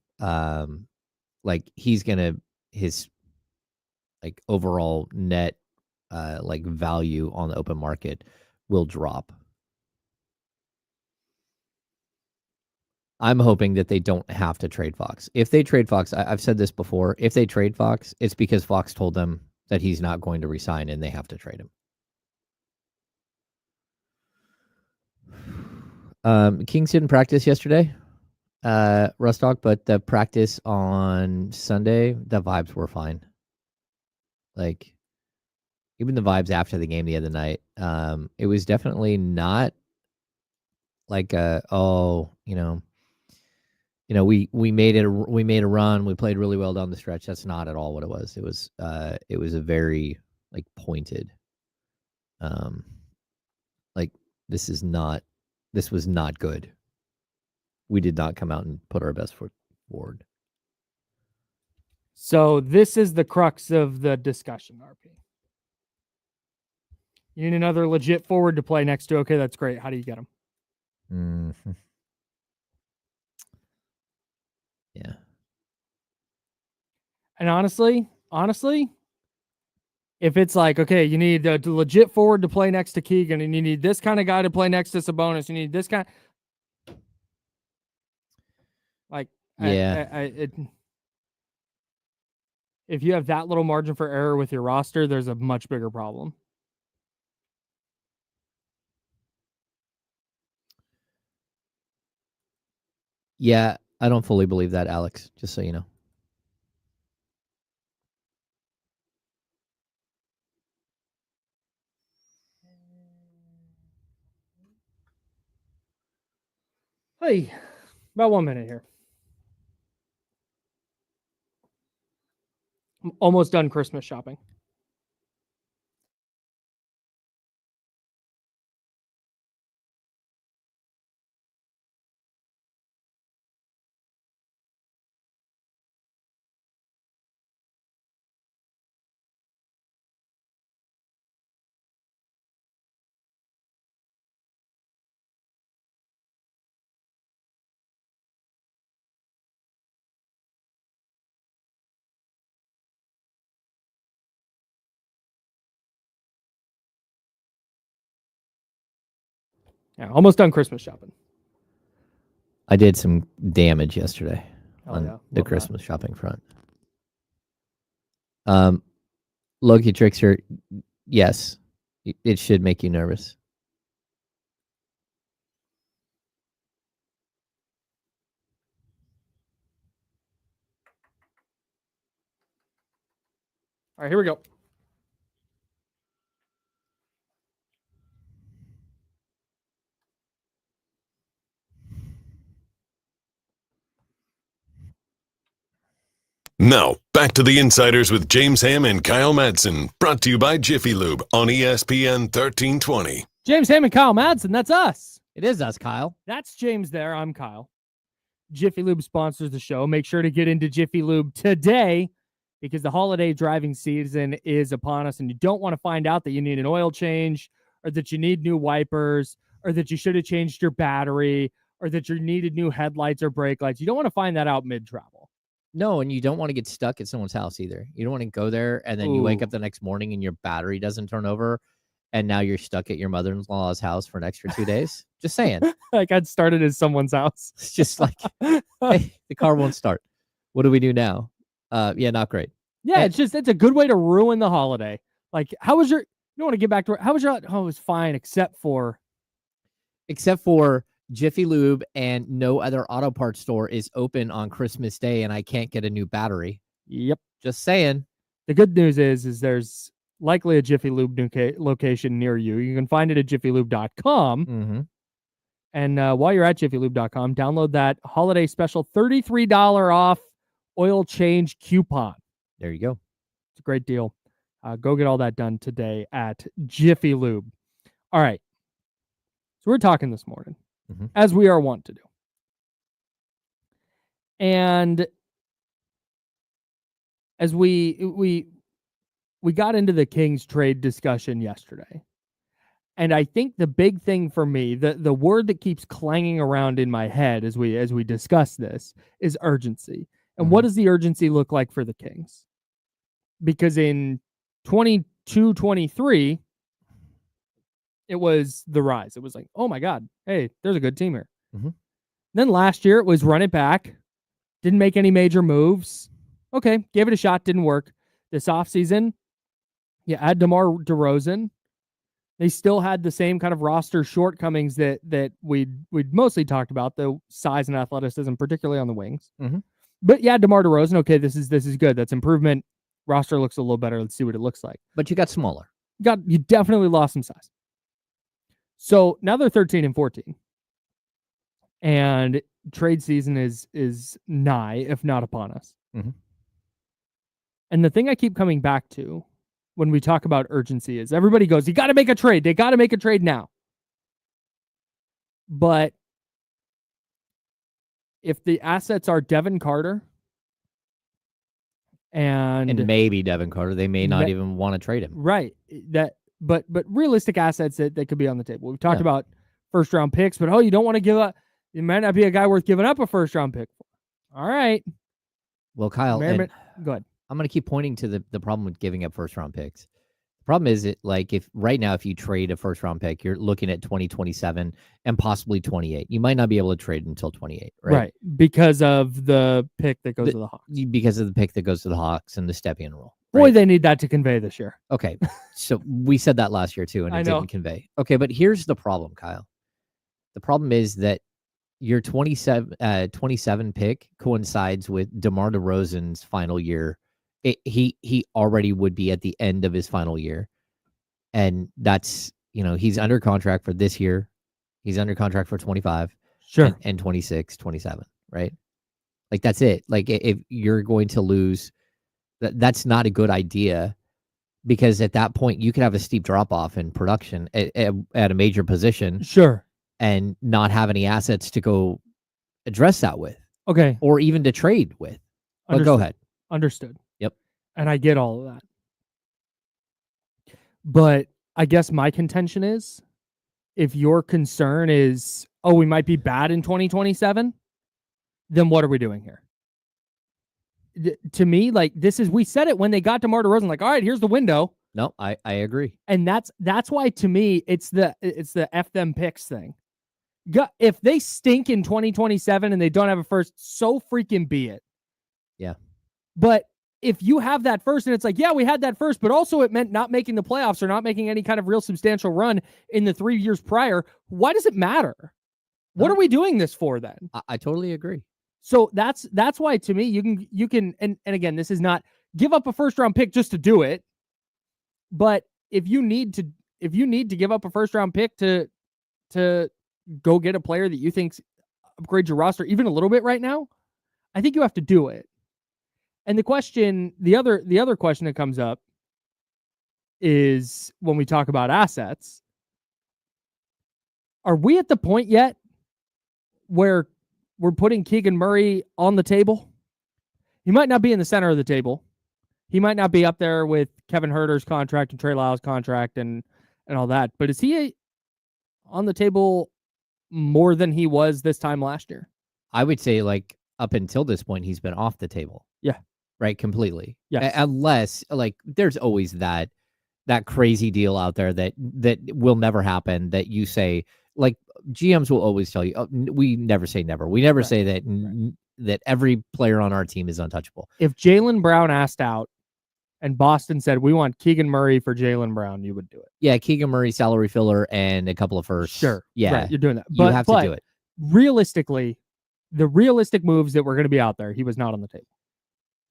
Speaker 2: like he's going to, his like overall net like value on the open market will drop. I'm hoping that they don't have to trade Fox. If they trade Fox, I've said this before, if they trade Fox, it's because Fox told them that he's not going to resign and they have to trade him. Kings didn't practice yesterday, Rustock, but the practice on Sunday, the vibes were fine. Like, even the vibes after the game the other night, it was definitely not like we made a run, we played really well down the stretch. That's not at all what it was. It was a very like pointed, like this was not good. We did not come out and put our best foot forward.
Speaker 1: So this is the crux of the discussion, RP. You need another legit forward to play next to. Okay, that's great. How do you get him?
Speaker 2: Mm-hmm. Yeah.
Speaker 1: And honestly, if it's like, okay, you need a legit forward to play next to Keegan, and you need this kind of guy to play next to Sabonis, you need this kind. Like,
Speaker 2: yeah.
Speaker 1: If you have that little margin for error with your roster, there's a much bigger problem.
Speaker 2: Yeah, I don't fully believe that, Alex, just so you know.
Speaker 1: Hey, about 1 minute here. I'm almost done Christmas shopping. Yeah, almost done Christmas shopping.
Speaker 2: I did some damage yesterday on
Speaker 1: yeah.
Speaker 2: the
Speaker 1: Love
Speaker 2: Christmas shopping front. Loki Trickster, yes, it should make you nervous.
Speaker 1: All right, here we go.
Speaker 4: Now, back to the Insiders with James Ham and Kyle Madsen, brought to you by Jiffy Lube on ESPN 1320.
Speaker 1: James Ham and Kyle Madsen, that's us.
Speaker 2: It is us, Kyle.
Speaker 1: That's James there. I'm Kyle. Jiffy Lube sponsors the show. Make sure to get into Jiffy Lube today because the holiday driving season is upon us, and you don't want to find out that you need an oil change or that you need new wipers or that you should have changed your battery or that you needed new headlights or brake lights. You don't want to find that out mid-travel.
Speaker 2: No, and you don't want to get stuck at someone's house either. You don't want to go there and then you wake up the next morning and your battery doesn't turn over and now you're stuck at your mother-in-law's house for an extra 2 days. Just saying.
Speaker 1: Like I'd started at someone's house.
Speaker 2: It's just like, hey, the car won't start. What do we do now? Yeah, not great.
Speaker 1: Yeah, it's a good way to ruin the holiday. Like, how was you don't want to get back to how was your, oh, it was fine, except for
Speaker 2: Jiffy Lube and no other auto parts store is open on Christmas Day and I can't get a new battery.
Speaker 1: Yep.
Speaker 2: Just saying.
Speaker 1: The good news is there's likely a Jiffy Lube location near you. You can find it at jiffylube.com.
Speaker 2: Mm-hmm.
Speaker 1: And while you're at jiffylube.com, download that holiday special $33 off oil change coupon.
Speaker 2: There you go.
Speaker 1: It's a great deal. Go get all that done today at Jiffy Lube. All right. So we're talking this morning, as we are wont to do. And as we got into the Kings trade discussion yesterday, and I think the big thing for me, the word that keeps clanging around in my head as we discuss this is urgency. And what does the urgency look like for the Kings? Because in 22-23, it was the rise. It was like, oh my God, hey, there's a good team here. Then last year it was run it back. Didn't make any major moves. Okay, gave it a shot, didn't work. This offseason, you add DeMar DeRozan. They still had the same kind of roster shortcomings that we'd mostly talked about, the size and athleticism, particularly on the wings. But yeah, DeMar DeRozan, okay, this is good. That's improvement. Roster looks a little better. Let's see what it looks like.
Speaker 2: But you got smaller.
Speaker 1: You definitely lost some size. So now they're 13-14. And trade season is nigh, if not upon us. And the thing I keep coming back to when we talk about urgency is everybody goes, you got to make a trade. They got to make a trade now. But if the assets are Devin Carter and
Speaker 2: maybe Devin Carter, they may not even want to trade him.
Speaker 1: Right. But realistic assets that could be on the table. We've talked about first round picks, but you don't want to give up. It might not be a guy worth giving up a first round pick for. All right.
Speaker 2: Well, Kyle,
Speaker 1: go ahead.
Speaker 2: I'm going to keep pointing to the problem with giving up first round picks. The problem is if right now, if you trade a first round pick, you're looking at 2027 and possibly 28. You might not be able to trade until 28, right?
Speaker 1: Right. Because of the pick that goes to the Hawks.
Speaker 2: Because of the pick that goes to the Hawks and the step-in rule.
Speaker 1: Boy,
Speaker 2: right?
Speaker 1: they need that to convey this year.
Speaker 2: Okay. So we said that last year too, and it didn't convey. Okay, but here's the problem, Kyle. The problem is that your 27 pick coincides with DeMar DeRozan's final year. He already would be at the end of his final year. And that's, he's under contract for this year. He's under contract for 25.
Speaker 1: Sure.
Speaker 2: And 26, 27, right? Like, that's it. Like, if you're going to lose, that's not a good idea, because at that point you could have a steep drop off in production at a major position.
Speaker 1: Sure.
Speaker 2: And not have any assets to go address that with.
Speaker 1: Okay.
Speaker 2: Or even to trade with. But go ahead.
Speaker 1: Understood.
Speaker 2: Yep.
Speaker 1: And I get all of that. But I guess my contention is, if your concern is, we might be bad in 2027, then what are we doing here? To me, like, we said it when they got DeMar DeRozan, like, all right, here's the window.
Speaker 2: No, I agree.
Speaker 1: And that's why, to me, it's the F them picks thing. If they stink in 2027 and they don't have a first, so freaking be it.
Speaker 2: Yeah.
Speaker 1: But if you have that first and it's like, yeah, we had that first, but also it meant not making the playoffs or not making any kind of real substantial run in the 3 years prior, why does it matter? What are we doing this for then?
Speaker 2: I totally agree.
Speaker 1: So that's why, to me, you can and again, this is not give up a first round pick just to do it. But if you need to give up a first round pick to go get a player that you think upgrades your roster even a little bit right now, I think you have to do it. And the other question that comes up is when we talk about assets, are we at the point yet where we're putting Keegan Murray on the table? He might not be in the center of the table. He might not be up there with Kevin Huerter's contract and Trey Lyles' contract and all that. But is he on the table more than he was this time last year?
Speaker 2: I would say, like, up until this point, he's been off the table.
Speaker 1: Yeah.
Speaker 2: Right? Completely.
Speaker 1: Yes.
Speaker 2: Unless, like, there's always that crazy deal out there that will never happen, that you say, like, GMs will always tell you, oh, we never say never. We never say that that every player on our team is untouchable.
Speaker 1: If Jaylen Brown asked out and Boston said, we want Keegan Murray for Jaylen Brown, you would do it.
Speaker 2: Yeah, Keegan Murray, salary filler, and a couple of firsts.
Speaker 1: Sure.
Speaker 2: Yeah.
Speaker 1: Right, you're doing that.
Speaker 2: You have to do it.
Speaker 1: Realistically, the realistic moves that were going to be out there, he was not on the table.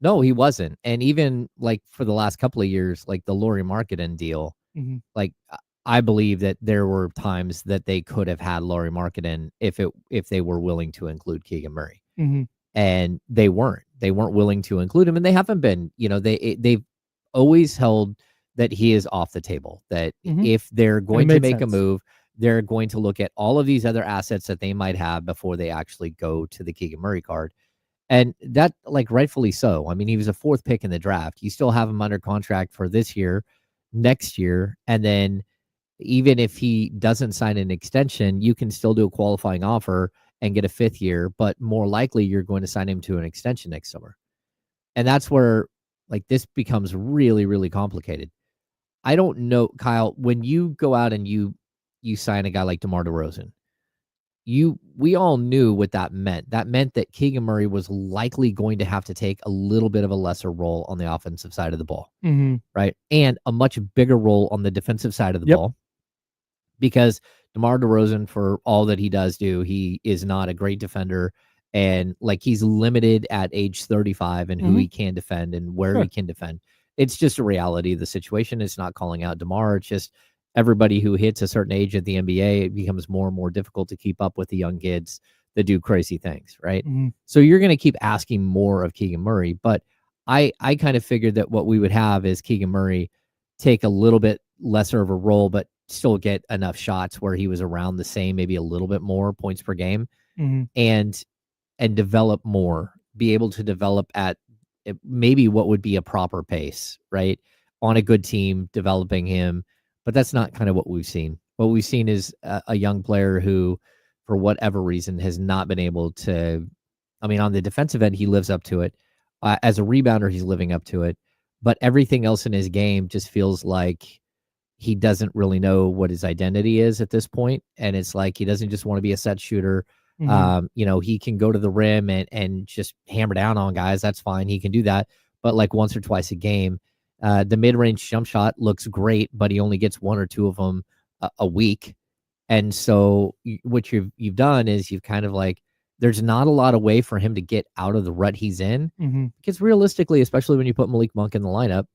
Speaker 2: No, he wasn't. And even, like, for the last couple of years, like the Lauri Markkanen deal, like, I believe that there were times that they could have had Lauri Markkanen if they were willing to include Keegan Murray. And they weren't. They weren't willing to include him, and they haven't been. You know, they've always held that he is off the table. That if they're going to make a move, they're going to look at all of these other assets that they might have before they actually go to the Keegan Murray card. And that, like, rightfully so. I mean, he was a 4th pick in the draft. You still have him under contract for this year, next year, and then even if he doesn't sign an extension, you can still do a qualifying offer and get a 5th year, but more likely you're going to sign him to an extension next summer. And that's where, like, this becomes really, really complicated. I don't know, Kyle, when you go out and you sign a guy like DeMar DeRozan, we all knew what that meant. That meant that Keegan Murray was likely going to have to take a little bit of a lesser role on the offensive side of the ball, right? And a much bigger role on the defensive side of the ball, because DeMar DeRozan, for all that he does do, he is not a great defender, and, like, he's limited at age 35 and who he can defend and where he can defend. It's just a reality of the situation. It's not calling out DeMar. It's just everybody who hits a certain age at the NBA, it becomes more and more difficult to keep up with the young kids that do crazy things, right? So you're going to keep asking more of Keegan Murray, but I kind of figured that what we would have is Keegan Murray take a little bit lesser of a role, but still get enough shots where he was around the same, maybe a little bit more points per game, and develop more, be able to develop at maybe what would be a proper pace, right? On a good team, developing him. But that's not kind of what we've seen. What we've seen is a young player who, for whatever reason, has not been able to, I mean, on the defensive end, he lives up to it. As a rebounder, he's living up to it. But everything else in his game just feels like he doesn't really know what his identity is at this point. And it's like he doesn't just want to be a set shooter. You know, he can go to the rim and just hammer down on guys. That's fine. He can do that. But, like, once or twice a game, the mid-range jump shot looks great, but he only gets 1 or 2 of them a week. And so what you've done is you've kind of, like, there's not a lot of way for him to get out of the rut he's in. Because realistically, especially when you put Malik Monk in the lineup,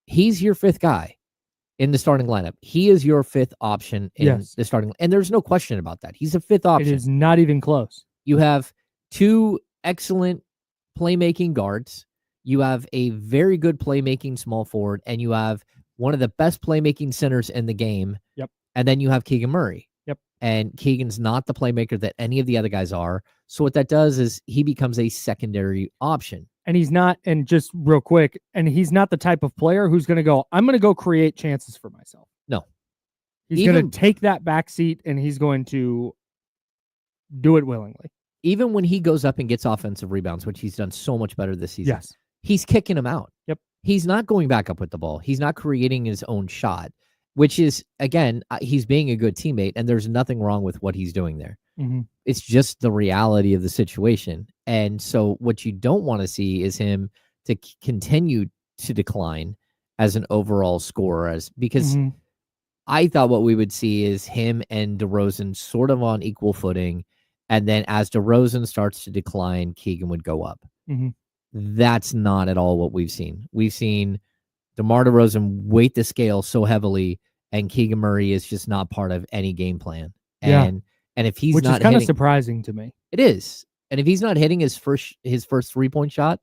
Speaker 2: he's your 5th guy in the starting lineup. He is your 5th option in the starting. And there's no question about that. He's a 5th option.
Speaker 1: It is not even close.
Speaker 2: You have 2 excellent playmaking guards. You have a very good playmaking small forward, and you have one of the best playmaking centers in the game. And then you have Keegan Murray. And Keegan's not the playmaker that any of the other guys are. So what that does is he becomes a secondary option.
Speaker 1: And he's not, and just real quick, and he's not the type of player who's going to go, I'm going to go create chances for myself.
Speaker 2: No.
Speaker 1: He's going to take that back seat, and he's going to do it willingly.
Speaker 2: Even when he goes up and gets offensive rebounds, which he's done so much better this season, he's kicking them out. He's not going back up with the ball. He's not creating his own shot, which is, again, he's being a good teammate, and there's nothing wrong with what he's doing there. It's just the reality of the situation. And so what you don't want to see is him to continue to decline as an overall scorer, because I thought what we would see is him and DeRozan sort of on equal footing. And then as DeRozan starts to decline, Keegan would go up. That's not at all what we've seen. We've seen DeMar DeRozan weight the scale so heavily, and Keegan Murray is just not part of any game plan. And if he's
Speaker 1: which
Speaker 2: not
Speaker 1: is kind of
Speaker 2: hitting,
Speaker 1: surprising to me.
Speaker 2: it is. And if he's not hitting his first 3-point shot,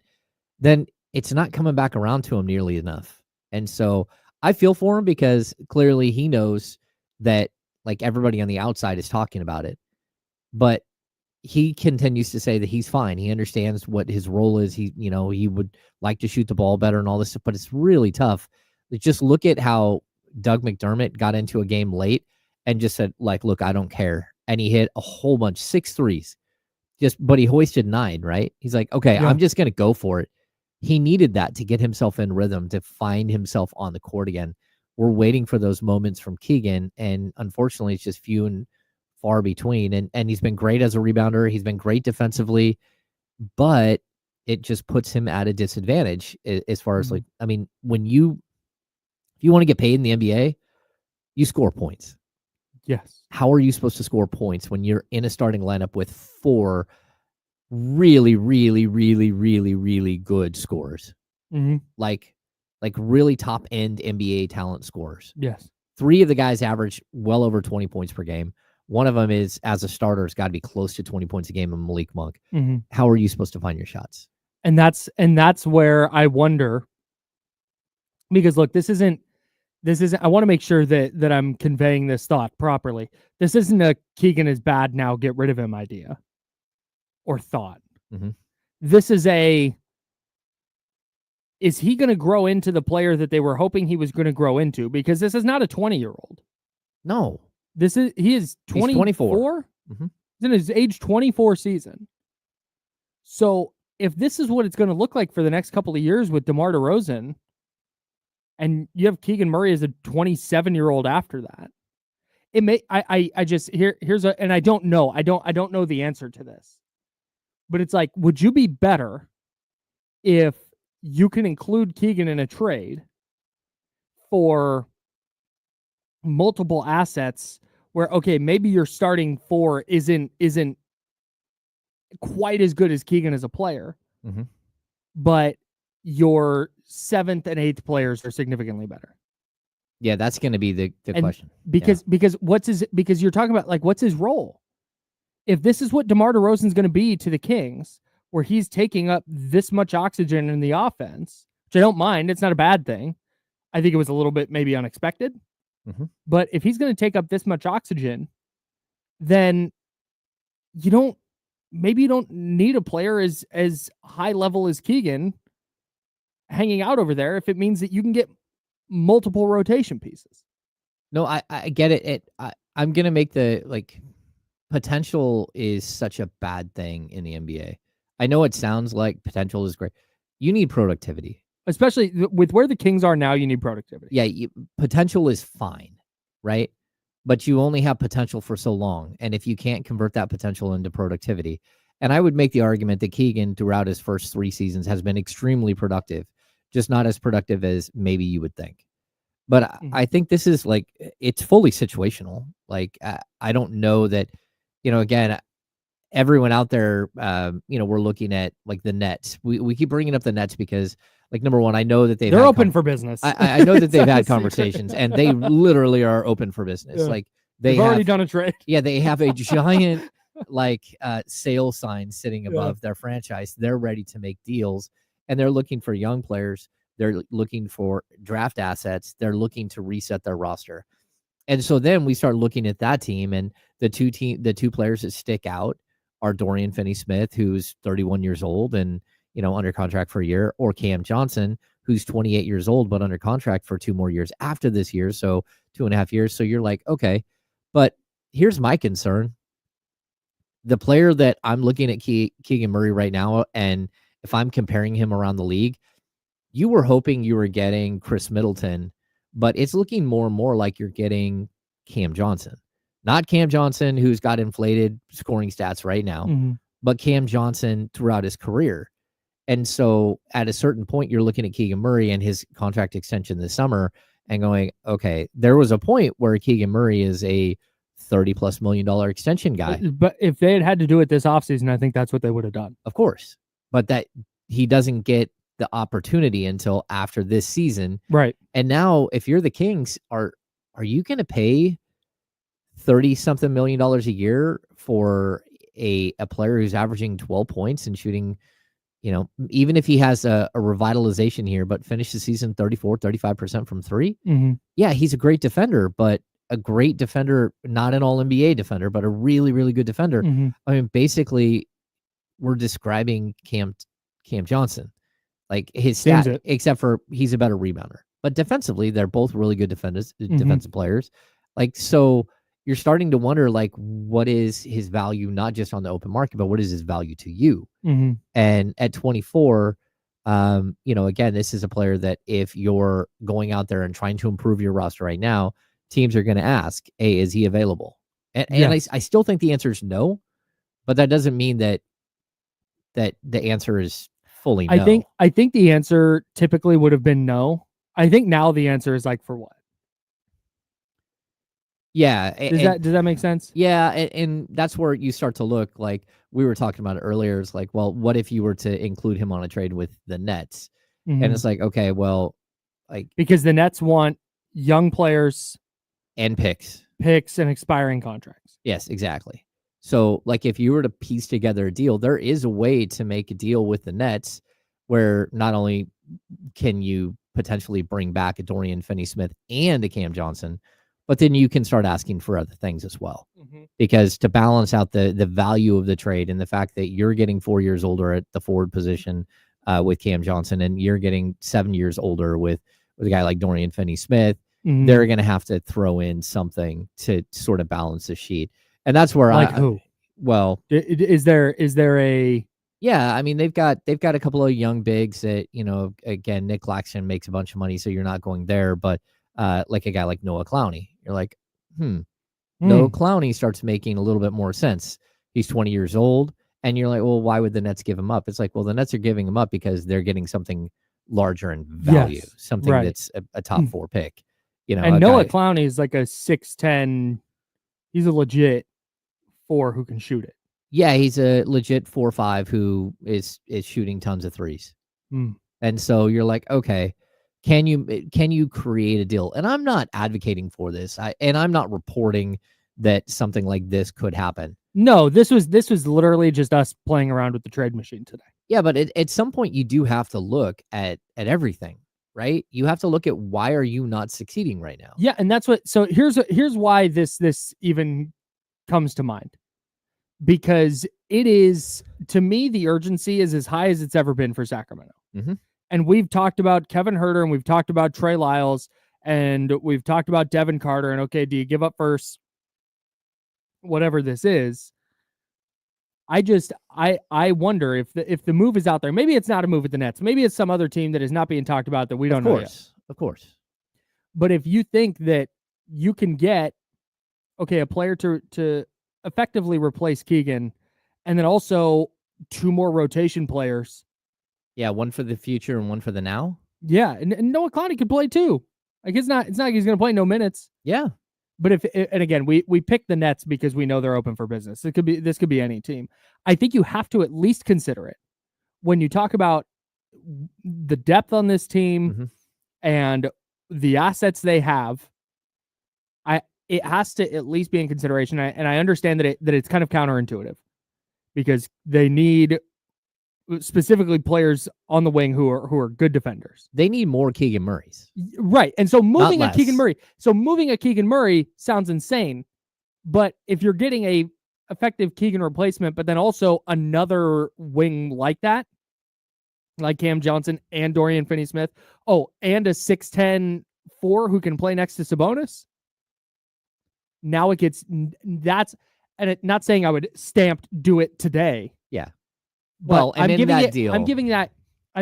Speaker 2: then it's not coming back around to him nearly enough. And so I feel for him because clearly he knows that like everybody on the outside is talking about it, but he continues to say that he's fine. He understands what his role is. He would like to shoot the ball better and all this stuff, but it's really tough. Just look at how Doug McDermott got into a game late and just said, like, look, I don't care. And he hit a whole bunch, 6 threes, but he hoisted 9, right? He's like, okay,
Speaker 1: Yeah.
Speaker 2: I'm just going to go for it. He needed that to get himself in rhythm, to find himself on the court again. We're waiting for those moments from Keegan, and unfortunately, it's just few and far between. And he's been great as a rebounder. He's been great defensively, but it just puts him at a disadvantage as far as, like, I mean, if you want to get paid in the NBA, you score points.
Speaker 1: Yes.
Speaker 2: How are you supposed to score points when you're in a starting lineup with 4 really, really, really, really, really good scorers?
Speaker 1: Mm-hmm.
Speaker 2: Like really top end NBA talent scorers.
Speaker 1: Yes.
Speaker 2: 3 of the guys average well over 20 points per game. One of them is, as a starter, has got to be close to 20 points a game, and Malik Monk.
Speaker 1: Mm-hmm.
Speaker 2: How are you supposed to find your shots?
Speaker 1: And that's where I wonder, because look, this isn't, I want to make sure that I'm conveying this thought properly. This isn't a Keegan is bad now, get rid of him idea or thought.
Speaker 2: Mm-hmm.
Speaker 1: This is is he going to grow into the player that they were hoping he was going to grow into? Because this is not a 20-year-old.
Speaker 2: No.
Speaker 1: He is 24.
Speaker 2: Mm-hmm.
Speaker 1: He's in his age 24 season. So if this is what it's going to look like for the next couple of years with DeMar DeRozan, and you have Keegan Murray as a 27-year-old after that, it may, I just, here's a, and I don't know the answer to this, but it's like, would you be better if you can include Keegan in a trade for multiple assets where, okay, maybe your starting 4 isn't quite as good as Keegan as a player,
Speaker 2: mm-hmm.
Speaker 1: but your 7th and 8th players are significantly better?
Speaker 2: Yeah, that's going to be the question.
Speaker 1: Because because you're talking about, like, what's his role? If this is what DeMar DeRozan's going to be to the Kings, where he's taking up this much oxygen in the offense, which I don't mind, it's not a bad thing. I think it was a little bit maybe unexpected.
Speaker 2: Mm-hmm.
Speaker 1: But if he's going to take up this much oxygen, then you don't need a player as high level as Keegan hanging out over there if it means that you can get multiple rotation pieces.
Speaker 2: No, I get it. I'm going to make the, like, potential is such a bad thing in the NBA. I know it sounds like potential is great. You need productivity.
Speaker 1: Especially with where the Kings are now, you need productivity.
Speaker 2: Yeah, potential is fine, right? But you only have potential for so long. And if you can't convert that potential into productivity, and I would make the argument that Keegan throughout his first 3 seasons has been extremely productive, just not as productive as maybe you would think. But I think this is, like, it's fully situational. Like, I don't know that, again, everyone out there, we're looking at, like, the Nets. We keep bringing up the Nets because, like, number one, I know that they're
Speaker 1: open for business.
Speaker 2: I know that they've had conversations, and they literally are open for business. Yeah. Like, they've
Speaker 1: already done a trade.
Speaker 2: Yeah, they have a giant sale sign sitting above their franchise. They're ready to make deals, and they're looking for young players. They're looking for draft assets. They're looking to reset their roster. And so then we start looking at that team, and the two players that stick out are Dorian Finney-Smith, who's 31 years old and, under contract for a year, or Cam Johnson, who's 28 years old, but under contract for 2 more years after this year. So 2.5 years. So you're like, okay, but here's my concern. The player that I'm looking at, Keegan Murray right now, and if I'm comparing him around the league, you were hoping you were getting Chris Middleton, but it's looking more and more like you're getting Cam Johnson. Not Cam Johnson, who's got inflated scoring stats right now, but Cam Johnson throughout his career. And so at a certain point, you're looking at Keegan Murray and his contract extension this summer and going, okay, there was a point where Keegan Murray is a $30+ million extension guy.
Speaker 1: But if they had to do it this offseason, I think that's what they would have done.
Speaker 2: Of course. But that he doesn't get the opportunity until after this season.
Speaker 1: Right.
Speaker 2: And now if you're the Kings, are you going to pay $30-something million a year for a player who's averaging 12 points and shooting, even if he has a revitalization here, but finish the season 35% from three, yeah, he's a great defender, but a great defender, not an all NBA defender, but a really, really good defender. I mean, basically, we're describing Cam Johnson, like his stat, except for he's a better rebounder. But defensively, they're both really good defensive players. Like, so you're starting to wonder, like, what is his value, not just on the open market, but what is his value to you? And at 24, again, this is a player that if you're going out there and trying to improve your roster right now, teams are going to ask, hey, is he available? And I still think the answer is no, but that doesn't mean that the answer is fully no.
Speaker 1: I think the answer typically would have been no. I think now the answer is like, for what?
Speaker 2: Yeah.
Speaker 1: Does that make sense?
Speaker 2: Yeah. And that's where you start to look, like we were talking about it earlier. It's like, well, what if you were to include him on a trade with the Nets? And it's like, okay, well, like,
Speaker 1: because the Nets want young players
Speaker 2: and picks
Speaker 1: and expiring contracts.
Speaker 2: Yes, exactly. So like, if you were to piece together a deal, there is a way to make a deal with the Nets where not only can you potentially bring back a Dorian Finney-Smith and a Cam Johnson, but then you can start asking for other things as well. Because to balance out the value of the trade and the fact that you're getting 4 years older at the forward position with Cam Johnson, and you're getting 7 years older with a guy like Dorian Finney-Smith, they're going to have to throw in something to sort of balance the sheet. And that's where
Speaker 1: who?
Speaker 2: Well,
Speaker 1: is there a...
Speaker 2: Yeah, I mean, they've got a couple of young bigs that, again, Nick Claxton makes a bunch of money, so you're not going there. But like a guy like Noah Clowney, you're like, Noah Clowney starts making a little bit more sense. He's 20 years old, and you're like, well, why would the Nets give him up? It's like, well, the Nets are giving him up because they're getting something larger in value, something that's a top 4 pick.
Speaker 1: And Noah Clowney is like a 6'10". He's a legit 4 who can shoot it.
Speaker 2: Yeah, he's a legit 4-5 who is shooting tons of threes. And so you're like, okay, can you create a deal? And I'm not advocating for this. I'm not reporting that something like this could happen.
Speaker 1: No, this was literally just us playing around with the trade machine today.
Speaker 2: Yeah, but at some point you do have to look at everything, right? You have to look at why are you not succeeding right now?
Speaker 1: Yeah, and that's what. So here's why this even comes to mind. Because it is, to me, the urgency is as high as it's ever been for Sacramento. And we've talked about Kevin Huerter, and we've talked about Trey Lyles, and we've talked about Devin Carter, and okay, do you give up first? Whatever this is. I wonder if the move is out there. Maybe it's not a move at the Nets. Maybe it's some other team that is not being talked about that we don't know yet.
Speaker 2: Of course.
Speaker 1: But if you think that you can get, okay, a player to effectively replace Keegan, and then also 2 more rotation players.
Speaker 2: Yeah, one for the future and one for the now.
Speaker 1: Yeah, and Noah Clowney could play too. Like, it's not like he's going to play no minutes.
Speaker 2: Yeah.
Speaker 1: But and again, we picked the Nets because we know they're open for business. This could be any team. I think you have to at least consider it when you talk about the depth on this team and the assets they have. It has to at least be in consideration. And I understand that it's kind of counterintuitive because they need specifically players on the wing who are good defenders.
Speaker 2: They need more Keegan Murrays.
Speaker 1: Right. And so moving a Keegan Murray sounds insane. But if you're getting a effective Keegan replacement, but then also another wing like that, like Cam Johnson and Dorian Finney-Smith, and a 6'10" 4 who can play next to Sabonis. Now it gets not saying I would do it today.
Speaker 2: Yeah. Well, and
Speaker 1: I'm giving
Speaker 2: deal.
Speaker 1: I'm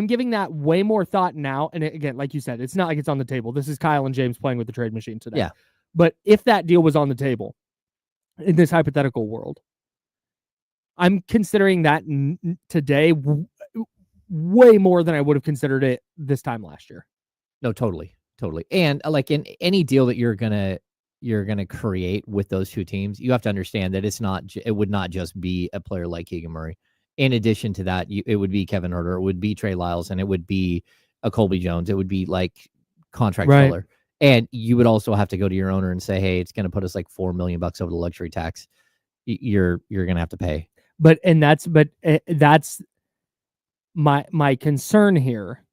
Speaker 1: giving that way more thought now. And again, like you said, it's not like it's on the table. This is Kyle and James playing with the trade machine today.
Speaker 2: Yeah.
Speaker 1: But if that deal was on the table in this hypothetical world, I'm considering that today way more than I would have considered it this time last year.
Speaker 2: No, totally. And like in any deal that you're gonna create with those 2 teams, you have to understand that it would not just be a player like Keegan Murray. In addition to that, it would be Kevin Huerter, it would be Trey Lyles, and it would be a Colby Jones. It would be like contract filler. And you would also have to go to your owner and say, hey, it's going to put us like $4 million over the luxury tax. You're going to have to pay.
Speaker 1: But that's my concern here,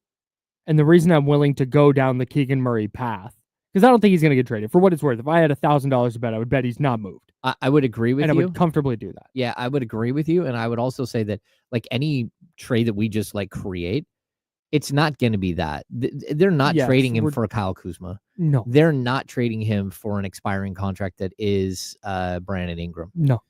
Speaker 1: and the reason I'm willing to go down the Keegan Murray path, because I don't think he's going to get traded. For what it's worth, if I had $1,000 to bet, I would bet he's not moved.
Speaker 2: I would agree with
Speaker 1: and
Speaker 2: you.
Speaker 1: I would comfortably do that.
Speaker 2: Yeah, I would agree with you. And I would also say that like any trade that we just like create, it's not going to be that. They're not trading him for Kyle Kuzma.
Speaker 1: No.
Speaker 2: They're not trading him for an expiring contract that is Brandon Ingram.
Speaker 1: No.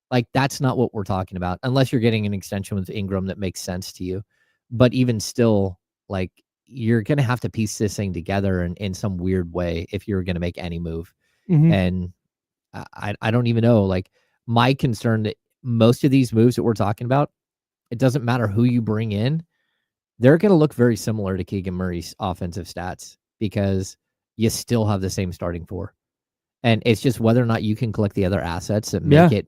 Speaker 2: Like, that's not what we're talking about, unless you're getting an extension with Ingram that makes sense to you. But even still, like, you're going to have to piece this thing together in some weird way if you're going to make any move.
Speaker 1: Mm-hmm.
Speaker 2: And I don't even know. Like, my concern that most of these moves that we're talking about, it doesn't matter who you bring in. They're going to look very similar to Keegan Murray's offensive stats because you still have the same starting four. And it's just whether or not you can collect the other assets that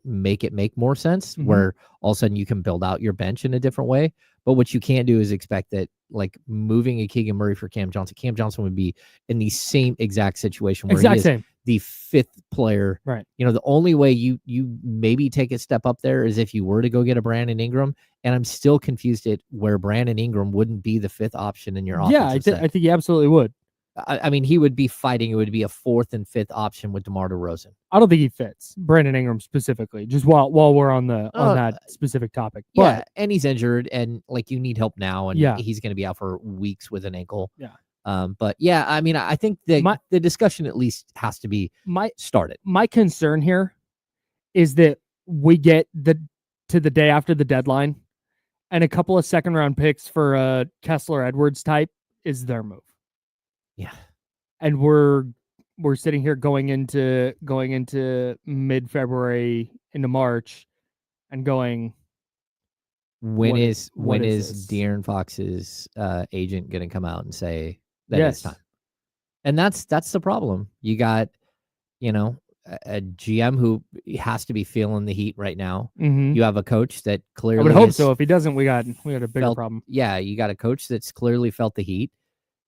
Speaker 2: make more sense, where all of a sudden you can build out your bench in a different way. But what you can't do is expect that, like, moving a Keegan Murray for Cam Johnson would be in the same exact situation where he is the fifth player.
Speaker 1: Right.
Speaker 2: You know, the only way you maybe take a step up there is if you were to go get a Brandon Ingram. And I'm still confused at where Brandon Ingram wouldn't be the fifth option in your offense.
Speaker 1: Yeah, I think he absolutely would.
Speaker 2: I mean, he would be fighting. It would be a fourth and fifth option with DeMar DeRozan.
Speaker 1: I don't think he fits Brandon Ingram specifically. Just while we're on that specific topic. But,
Speaker 2: yeah, and he's injured, and like you need help now, and he's going to be out for weeks with an ankle.
Speaker 1: Yeah.
Speaker 2: But yeah, I mean, I think the discussion at least has to be started.
Speaker 1: My concern here is that we get to the day after the deadline, and a couple of second round picks for a Kessler Edwards type is their move.
Speaker 2: Yeah.
Speaker 1: And we're sitting here going into mid-February into March and going,
Speaker 2: when is De'Aaron Fox's agent going to come out and say that it's time? And that's the problem. You got, a GM who has to be feeling the heat right now.
Speaker 1: Mm-hmm.
Speaker 2: You have a coach that clearly
Speaker 1: I would hope so. If he doesn't, we got a bigger problem.
Speaker 2: Yeah, you got a coach that's clearly felt the heat.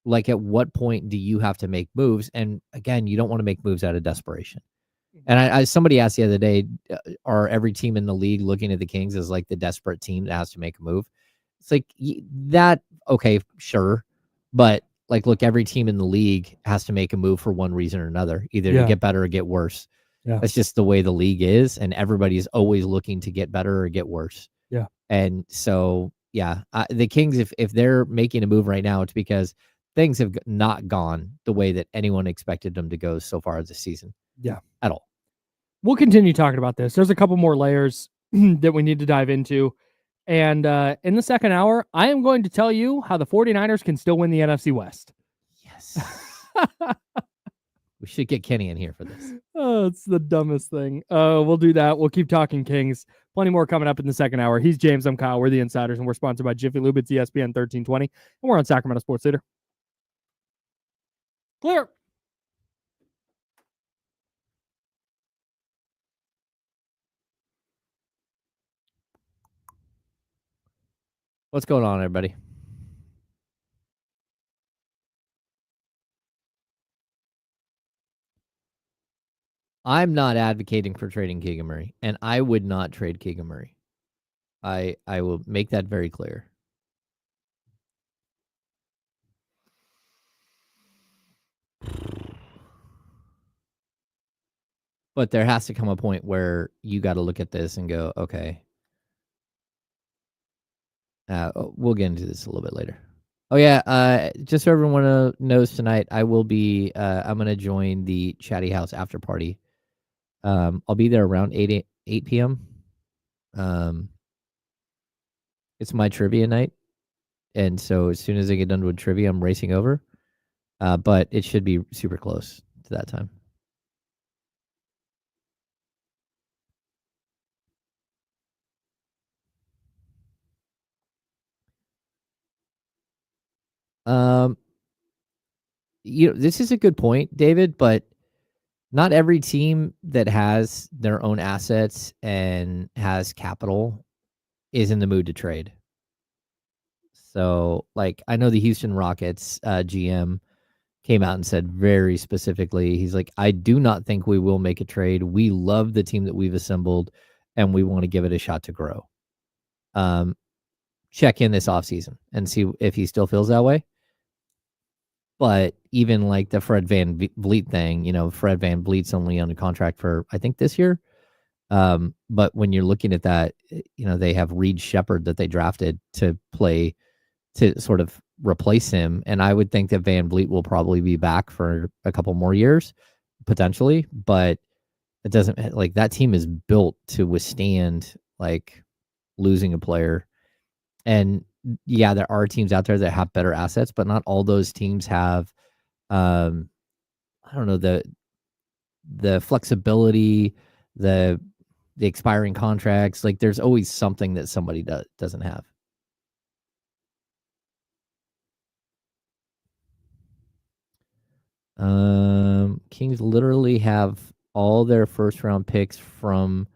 Speaker 2: Like, at what point do you have to make moves? And again, you don't want to make moves out of desperation. And somebody asked the other day, are every team in the league looking at the Kings as like the desperate team that has to make a move? It's like that. Okay, sure. But like, look, every team in the league has to make a move for one reason or another, either to get better or get worse.
Speaker 1: Yeah.
Speaker 2: That's just the way the league is. And everybody is always looking to get better or get worse.
Speaker 1: Yeah.
Speaker 2: And so, the Kings, if they're making a move right now, it's because things have not gone the way that anyone expected them to go so far this season.
Speaker 1: Yeah.
Speaker 2: At all.
Speaker 1: We'll continue talking about this. There's a couple more layers that we need to dive into. And in the second hour, I am going to tell you how the 49ers can still win the NFC West.
Speaker 2: Yes. We should get Kenny in here for this.
Speaker 1: Oh, it's the dumbest thing. We'll do that. We'll keep talking Kings. Plenty more coming up in the second hour. He's James. I'm Kyle. We're the Insiders, and we're sponsored by Jiffy Lube. It's ESPN 1320, and we're on Sacramento Sports Leader. Clear.
Speaker 2: What's going on, everybody? I'm not advocating for trading Keegan Murray, and I would not trade Keegan Murray. I will make that very clear. But there has to come a point where you got to look at this and go, okay. We'll get into this a little bit later. Oh, yeah. Just so everyone knows, tonight I will be, I'm going to join the Chatty House after party. I'll be there around 8 p.m. It's my trivia night. And so as soon as I get done with trivia, I'm racing over. But it should be super close to that time. This is a good point, David, but not every team that has their own assets and has capital is in the mood to trade. So, like, I know the Houston Rockets GM came out and said very specifically, he's like, I do not think we will make a trade. We love the team that we've assembled, and we want to give it a shot to grow. check in this offseason and see if he still feels that way. But even like the Fred VanVleet thing, Fred VanVleet's only on a contract for, I think, this year. But when you're looking at that, they have Reed Shepherd that they drafted to play to sort of replace him. And I would think that VanVleet will probably be back for a couple more years, potentially. But it doesn't, like, that team is built to withstand like losing a player. And yeah, there are teams out there that have better assets, but not all those teams have, I don't know, the flexibility, the expiring contracts. Like, there's always something that somebody doesn't have. Kings literally have all their first round picks from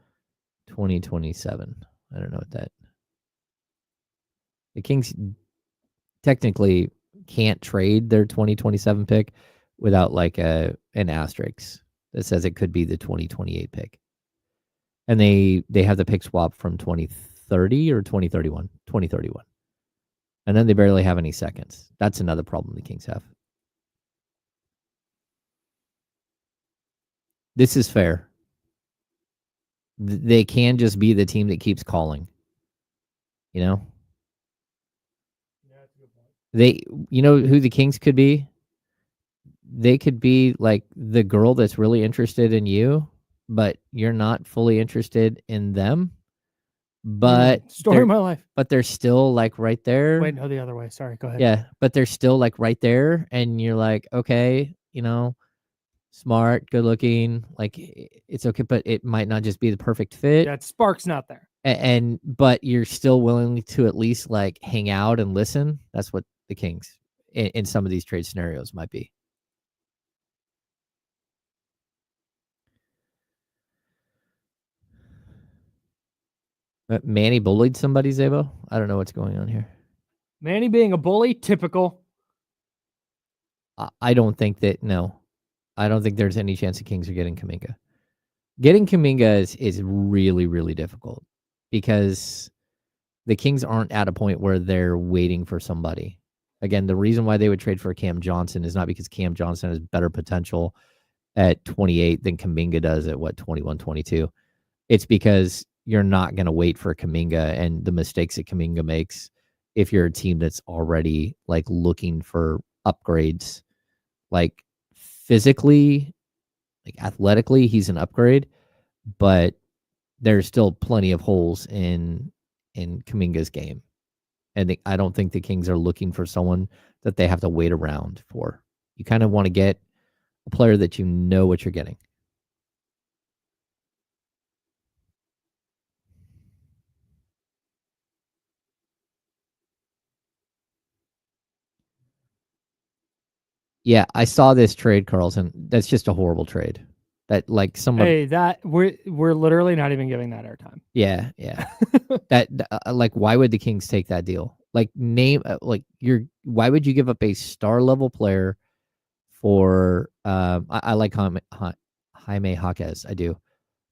Speaker 2: 2027. I don't know what that. The Kings technically can't trade their 2027 pick without like an asterisk that says it could be the 2028 pick. And they have the pick swap from 2030 or 2031. And then they barely have any seconds. That's another problem the Kings have. This is fair. They can just be the team that keeps calling. Yeah, that's a good point. You know who the Kings could be? They could be like the girl that's really interested in you, but you're not fully interested in them. But
Speaker 1: story of my life.
Speaker 2: But they're still like right there.
Speaker 1: Wait, no, the other way. Sorry, go ahead.
Speaker 2: Yeah, but they're still like right there, and you're like, okay, smart, good looking, like it's okay, but it might not just be the perfect fit.
Speaker 1: That spark's not there.
Speaker 2: But you're still willing to at least like hang out and listen. That's what the Kings in some of these trade scenarios might be. Manny bullied somebody, Zabo? I don't know what's going on here.
Speaker 1: Manny being a bully, typical.
Speaker 2: I don't think that, no. I don't think there's any chance the Kings are getting Kuminga. Getting Kuminga is really, really difficult because the Kings aren't at a point where they're waiting for somebody. Again, the reason why they would trade for Cam Johnson is not because Cam Johnson has better potential at 28 than Kuminga does at 21, 22. It's because you're not going to wait for Kuminga and the mistakes that Kuminga makes if you're a team that's already like looking for upgrades. Like physically, like athletically, he's an upgrade, but there's still plenty of holes in Kuminga's game. And I don't think the Kings are looking for someone that they have to wait around for. You kind of want to get a player that you know what you're getting. Yeah, I saw this trade, Carlson. That's just a horrible trade. That like somebody.
Speaker 1: Hey, that we're literally not even giving that airtime.
Speaker 2: Yeah. that like, why would the Kings take that deal? Like, why would you give up a star level player for? I like Jaime Jaquez. I do,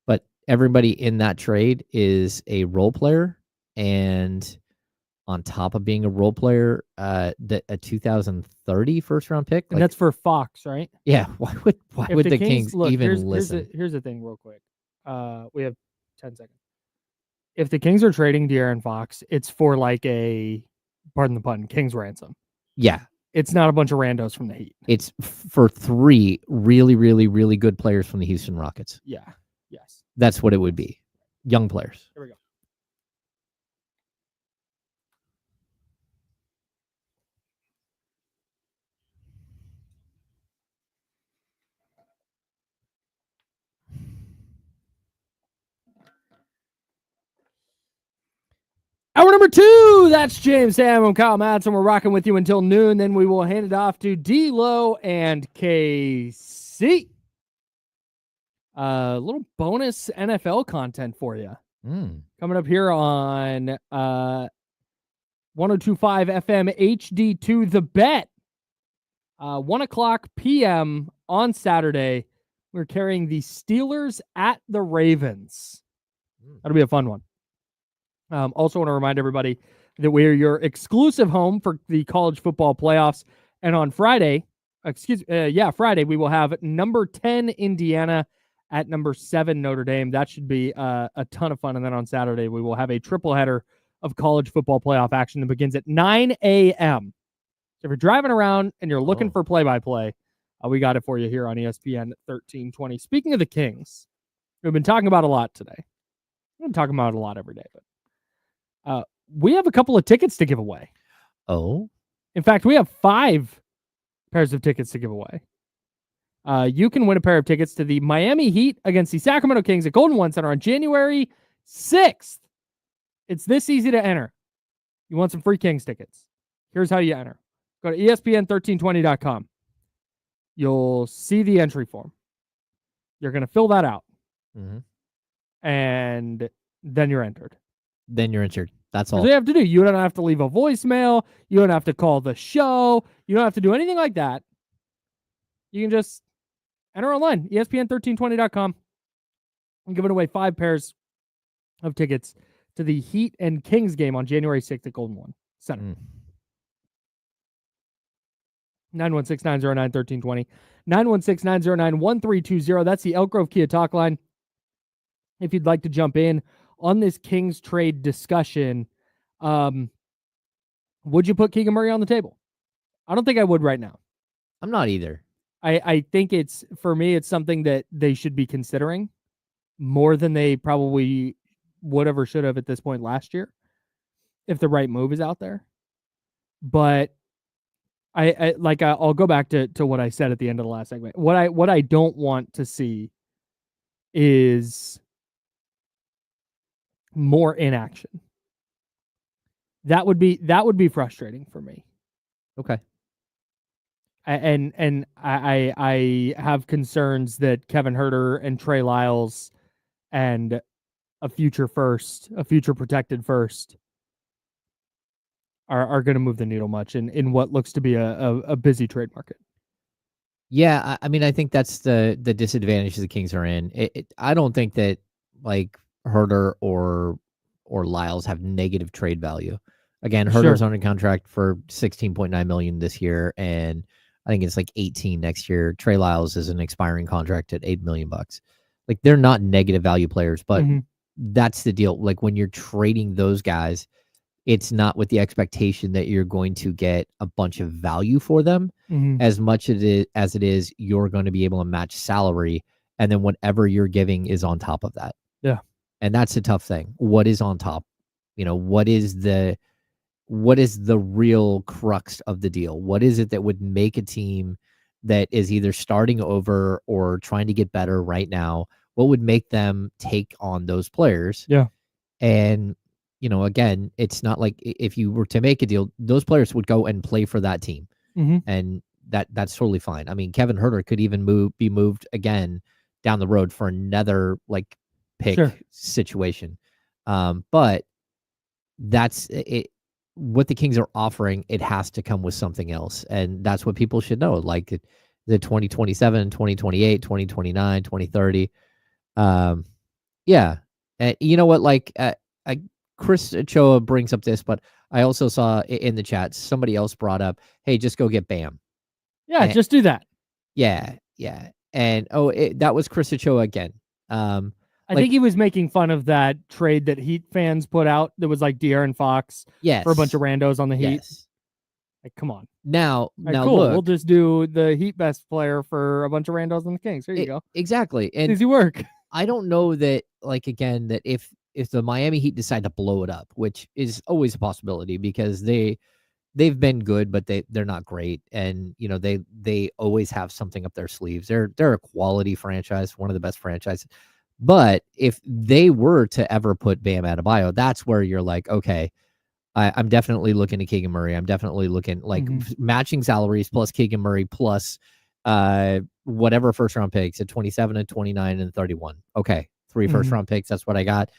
Speaker 2: but everybody in that trade is a role player, and on top of being a role player, a 2030 first round pick.
Speaker 1: And that's for Fox, right?
Speaker 2: Yeah. Why would the Kings even listen?
Speaker 1: Here's the thing real quick. We have 10 seconds. If the Kings are trading De'Aaron Fox, it's for like a, pardon the pun, Kings ransom.
Speaker 2: Yeah.
Speaker 1: It's not a bunch of randos from the Heat.
Speaker 2: It's for 3 really, really, really good players from the Houston Rockets.
Speaker 1: Yeah. Yes.
Speaker 2: That's what it would be. Young players.
Speaker 1: Here we go. Hour number 2, that's James Ham and Kyle Madsen. We're rocking with you until noon. Then we will hand it off to D-Lo and KC. A little bonus NFL content for you. Coming up here on 102.5 FM HD2 The Bet. 1 o'clock p.m. on Saturday. We're carrying the Steelers at the Ravens. That'll be a fun one. Also want to remind everybody, that we're your exclusive home for the college football playoffs. And on Friday, Friday, we will have number 10 Indiana at number 7 Notre Dame. That should be a ton of fun. And then on Saturday, we will have a triple header of college football playoff action that begins at 9 a.m. So if you're driving around and you're looking for play-by-play, we got it for you here on ESPN 1320. Speaking of the Kings, we've been talking about a lot today. We've been talking about it a lot every day, but we have a couple of tickets to give away.
Speaker 2: Oh,
Speaker 1: in fact, we have 5 pairs of tickets to give away. You can win a pair of tickets to the Miami Heat against the Sacramento Kings at Golden One Center on January 6th. It's this easy to enter. You want some free Kings tickets? Here's how you enter. Go to ESPN1320.com. You'll see the entry form. You're going to fill that out. And then you're entered. That's all.
Speaker 2: That's all
Speaker 1: you have to do. You don't have to leave a voicemail. You don't have to call the show. You don't have to do anything like that. You can just enter online, ESPN1320.com. I'm giving away 5 pairs of tickets to the Heat and Kings game on January 6th at Golden One Center. 916-909-1320. 916-909-1320. That's the Elk Grove Kia talk line. If you'd like to jump in on this Kings trade discussion, would you put Keegan Murray on the table? I don't think I would right now.
Speaker 2: I'm not either.
Speaker 1: I think for me, it's something that they should be considering more than they probably would have or should have at this point last year, if the right move is out there. But I'll go back to what I said at the end of the last segment. What I don't want to see is more inaction. That would be frustrating for me.
Speaker 2: Okay.
Speaker 1: And I have concerns that Kevin Huerter and Trey Lyles and a future protected first are going to move the needle much in what looks to be a busy trade market.
Speaker 2: Yeah, I mean, I think that's the disadvantage the Kings are in. I don't think that like Huerter or Lyles have negative trade value. Again, Herter's under contract for $16.9 million this year, and I think it's like 18 next year. Trey Lyles is an expiring contract at $8 million. Like, they're not negative value players, but that's the deal. Like, when you're trading those guys, it's not with the expectation that you're going to get a bunch of value for them as much as it is you're going to be able to match salary, and then whatever you're giving is on top of that.
Speaker 1: Yeah.
Speaker 2: And that's a tough thing. What is on top? What is the real crux of the deal? What is it that would make a team that is either starting over or trying to get better right now? What would make them take on those players?
Speaker 1: Yeah.
Speaker 2: And, again, it's not like if you were to make a deal, those players would go and play for that team. And that's totally fine. I mean, Kevin Huerter could even be moved again down the road for another pick situation. But that's it. What the Kings are offering, it has to come with something else. And that's what people should know. Like the 2027, 2028, 2029, 2030. Yeah. And you know what? Chris Ochoa brings up this, but I also saw in the chat, somebody else brought up, hey, just go get Bam.
Speaker 1: Yeah, just do that.
Speaker 2: Yeah. Yeah. And, that was Chris Ochoa again.
Speaker 1: I think he was making fun of that trade that Heat fans put out that was like De'Aaron Fox for a bunch of randos on the Heat.
Speaker 2: Yes.
Speaker 1: Like, come on.
Speaker 2: Now,
Speaker 1: cool.
Speaker 2: Look,
Speaker 1: we'll just do the Heat best player for a bunch of randos on the Kings. There you go.
Speaker 2: Exactly. And
Speaker 1: easy work.
Speaker 2: I don't know that, again, that if the Miami Heat decide to blow it up, which is always a possibility because they've been good, but they're not great. And, they always have something up their sleeves. They're a quality franchise, one of the best franchises. But if they were to ever put Bam Adebayo, that's where you're like, okay, I'm definitely looking at Keegan Murray. I'm definitely looking matching salaries plus Keegan Murray plus whatever first round picks at 27 and 29 and 31. Okay, 3 first round picks. That's what I got.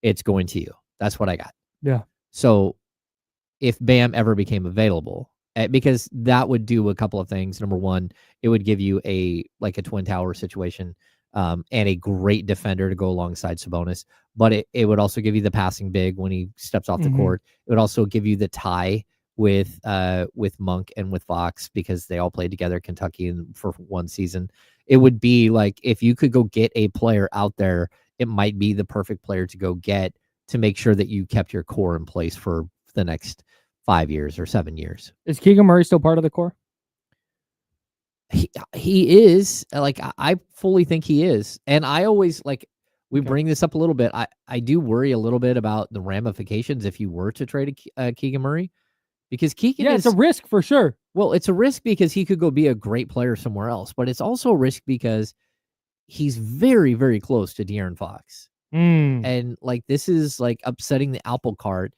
Speaker 2: It's going to you. That's what I got.
Speaker 1: Yeah.
Speaker 2: So if Bam ever became available, because that would do a couple of things. Number one, it would give you a Twin Tower situation. and a great defender to go alongside Sabonis. But it would also give you the passing big when he steps off the court. It would also give you the tie with Monk and with Fox, because they all played together at Kentucky for one season. It would be like, if you could go get a player out there, it might be the perfect player to go get to make sure that you kept your core in place for the next 5 years or 7 years.
Speaker 1: Is Keegan Murray still part of the core?
Speaker 2: He is. Like, I fully think he is. And I always, like, we bring this up a little bit. I do worry a little bit about the ramifications if you were to trade Keegan Murray, because Keegan
Speaker 1: it's a risk for sure.
Speaker 2: Well, it's a risk because he could go be a great player somewhere else, but it's also a risk because he's very, very close to De'Aaron Fox. And like, this is like upsetting the apple cart.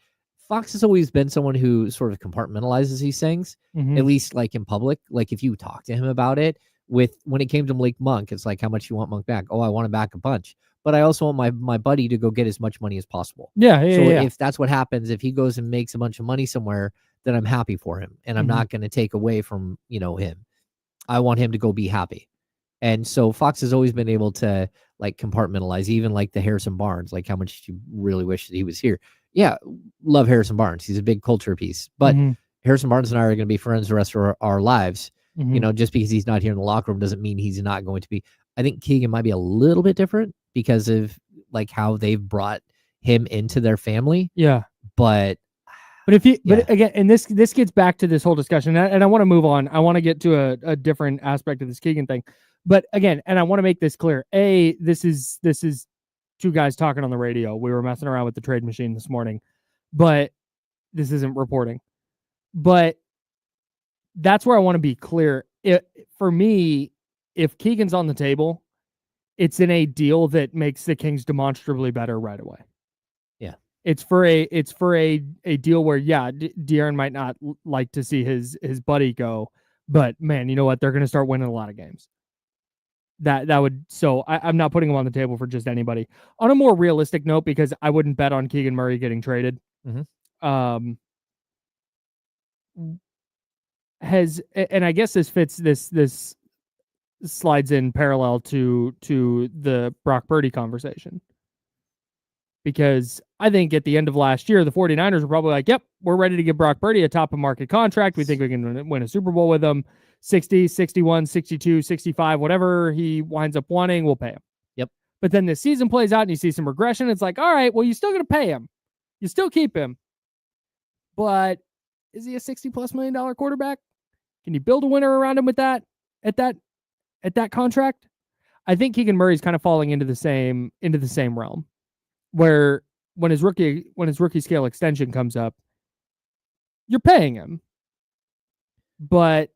Speaker 2: Fox has always been someone who sort of compartmentalizes these things, at least like in public. Like, if you talk to him about it, when it came to Malik Monk, it's like, how much you want Monk back? Oh, I want him back a bunch, but I also want my buddy to go get as much money as possible. If that's what happens, if he goes and makes a bunch of money somewhere, then I'm happy for him, and I'm not going to take away from, him. I want him to go be happy. And so Fox has always been able to like compartmentalize, even like the Harrison Barnes, like how much you really wish that he was here. Yeah, love Harrison Barnes. He's a big culture piece. But Harrison Barnes and I are going to be friends the rest of our lives. Just because he's not here in the locker room doesn't mean he's not going to be. I think Keegan might be a little bit different because of like how they've brought him into their family.
Speaker 1: Yeah.
Speaker 2: But
Speaker 1: again, and this gets back to this whole discussion, and I want to move on. I want to get to a different aspect of this Keegan thing. But again, and I want to make this clear. This is two guys talking on the radio. We were messing around with the trade machine this morning, but this isn't reporting. But that's where I want to be clear. For me, if Keegan's on the table, it's in a deal that makes the Kings demonstrably better right away.
Speaker 2: Yeah.
Speaker 1: It's for a deal where, De'Aaron might not like to see his buddy go, but man, you know what? They're going to start winning a lot of games. I'm not putting him on the table for just anybody. On a more realistic note, because I wouldn't bet on Keegan Murray getting traded. And I guess this fits this slides in parallel to the Brock Purdy conversation, because I think at the end of last year, the 49ers were probably like, yep, we're ready to give Brock Purdy a top of market contract. We think we can win a Super Bowl with him. 60, 61, 62, 65, whatever he winds up wanting, we'll pay him.
Speaker 2: Yep.
Speaker 1: But then this season plays out and you see some regression. It's like, all right, well, you're still going to pay him. You still keep him. But is he a $60+ million quarterback? Can you build a winner around him with that at that contract? I think Keegan Murray is kind of falling into the same realm, where when his rookie scale extension comes up, you're paying him. But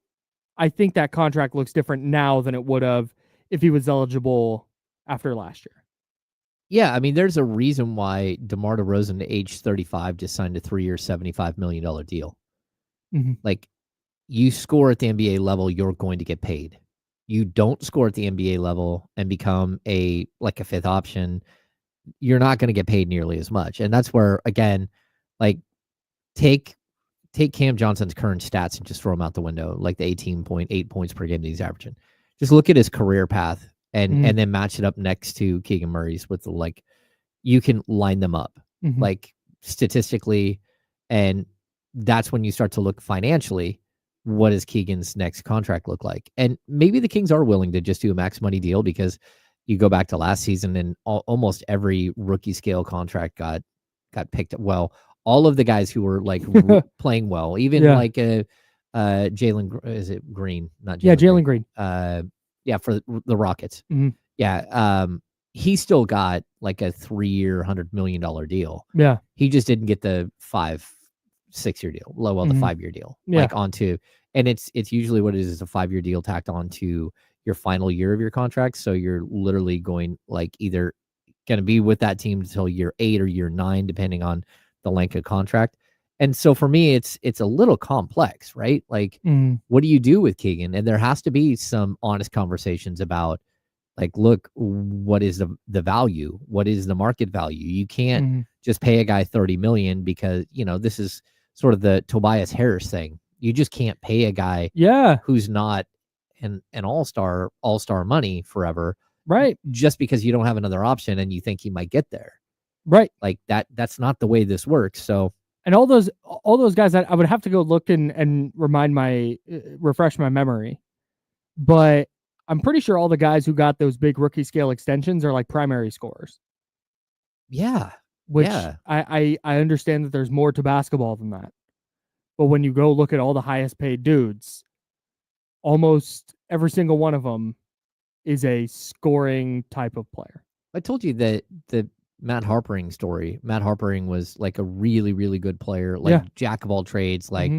Speaker 1: I think that contract looks different now than it would have if he was eligible after last year.
Speaker 2: Yeah, I mean, there's a reason why DeMar DeRozan, at age 35, just signed a 3-year, $75 million deal. Like, you score at the NBA level, you're going to get paid. You don't score at the NBA level and become a fifth option, you're not going to get paid nearly as much. And that's where, again, like, take Cam Johnson's current stats and just throw him out the window, like the 18.8 points per game that he's averaging. Just look at his career path and then match it up next to Keegan Murray's with you can line them up like statistically. And that's when you start to look financially, what does Keegan's next contract look like? And maybe the Kings are willing to just do a max money deal, because you go back to last season and almost every rookie scale contract got picked up. Well, all of the guys who were like playing well, even like Jalen, is it Green? Not Jalen.
Speaker 1: Yeah, Jalen Green.
Speaker 2: For the Rockets. He still got like a 3-year, $100 million deal. Yeah, he just didn't get the 5-6-year deal. The 5-year deal. Like onto, and it's usually what it is a 5-year deal tacked onto your final year of your contract. So you're literally going like either going to be with that team until year 8 or year 9, depending on the length of contract. And so for me, it's a little complex, right? Like, what do you do with Keegan? And there has to be some honest conversations about, like, look, what is the value? What is the market value? You can't just pay a guy $30 million because, this is sort of the Tobias Harris thing. You just can't pay a guy who's not an all-star money forever,
Speaker 1: Right.
Speaker 2: just because you don't have another option and you think he might get there.
Speaker 1: Right.
Speaker 2: Like that's not the way this works. So,
Speaker 1: and all those guys, I would have to go look and refresh my memory, but I'm pretty sure all the guys who got those big rookie scale extensions are like primary scorers.
Speaker 2: yeah.
Speaker 1: Which
Speaker 2: Yeah.
Speaker 1: I understand that there's more to basketball than that. But when you go look at all the highest paid dudes, almost every single one of them is a scoring type of player.
Speaker 2: I told you that the Matt Harpering story. Matt Harpering was like a really, really good player, like jack of all trades, like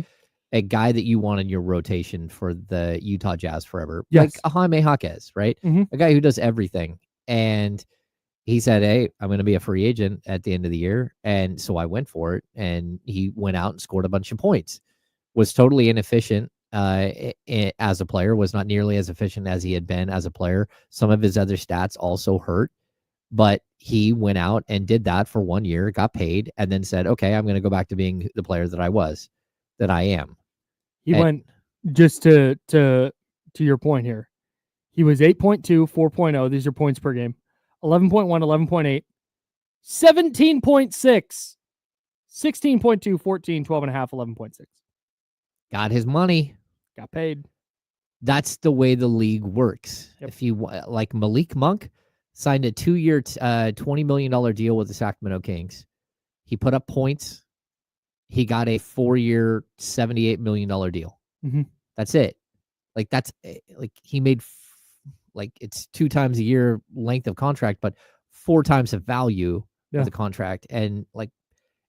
Speaker 2: a guy that you want in your rotation for the Utah Jazz forever.
Speaker 1: Yes.
Speaker 2: Like Jaime Jaquez, right? A guy who does everything. And he said, hey, I'm going to be a free agent at the end of the year. And so I went for it. And he went out and scored a bunch of points. Was totally inefficient as a player, was not nearly as efficient as he had been as a player. Some of his other stats also hurt. But he went out and did that for 1 year, got paid, and then said, okay, I'm going to go back to being the player that I am.
Speaker 1: He went, just to your point here, he was 8.2, 4.0. These are points per game. 11.1, 11.8, 17.6, 16.2, 14, 12.5, 11.6.
Speaker 2: Got his money.
Speaker 1: Got paid.
Speaker 2: That's the way the league works.
Speaker 1: Yep.
Speaker 2: If you like Malik Monk signed a 2-year, $20 million deal with the Sacramento Kings. He put up points. He got a 4-year, $78 million deal. That's it. Like that's like he made like it's 2 times a year length of contract, but 4 times the value of the contract. And like,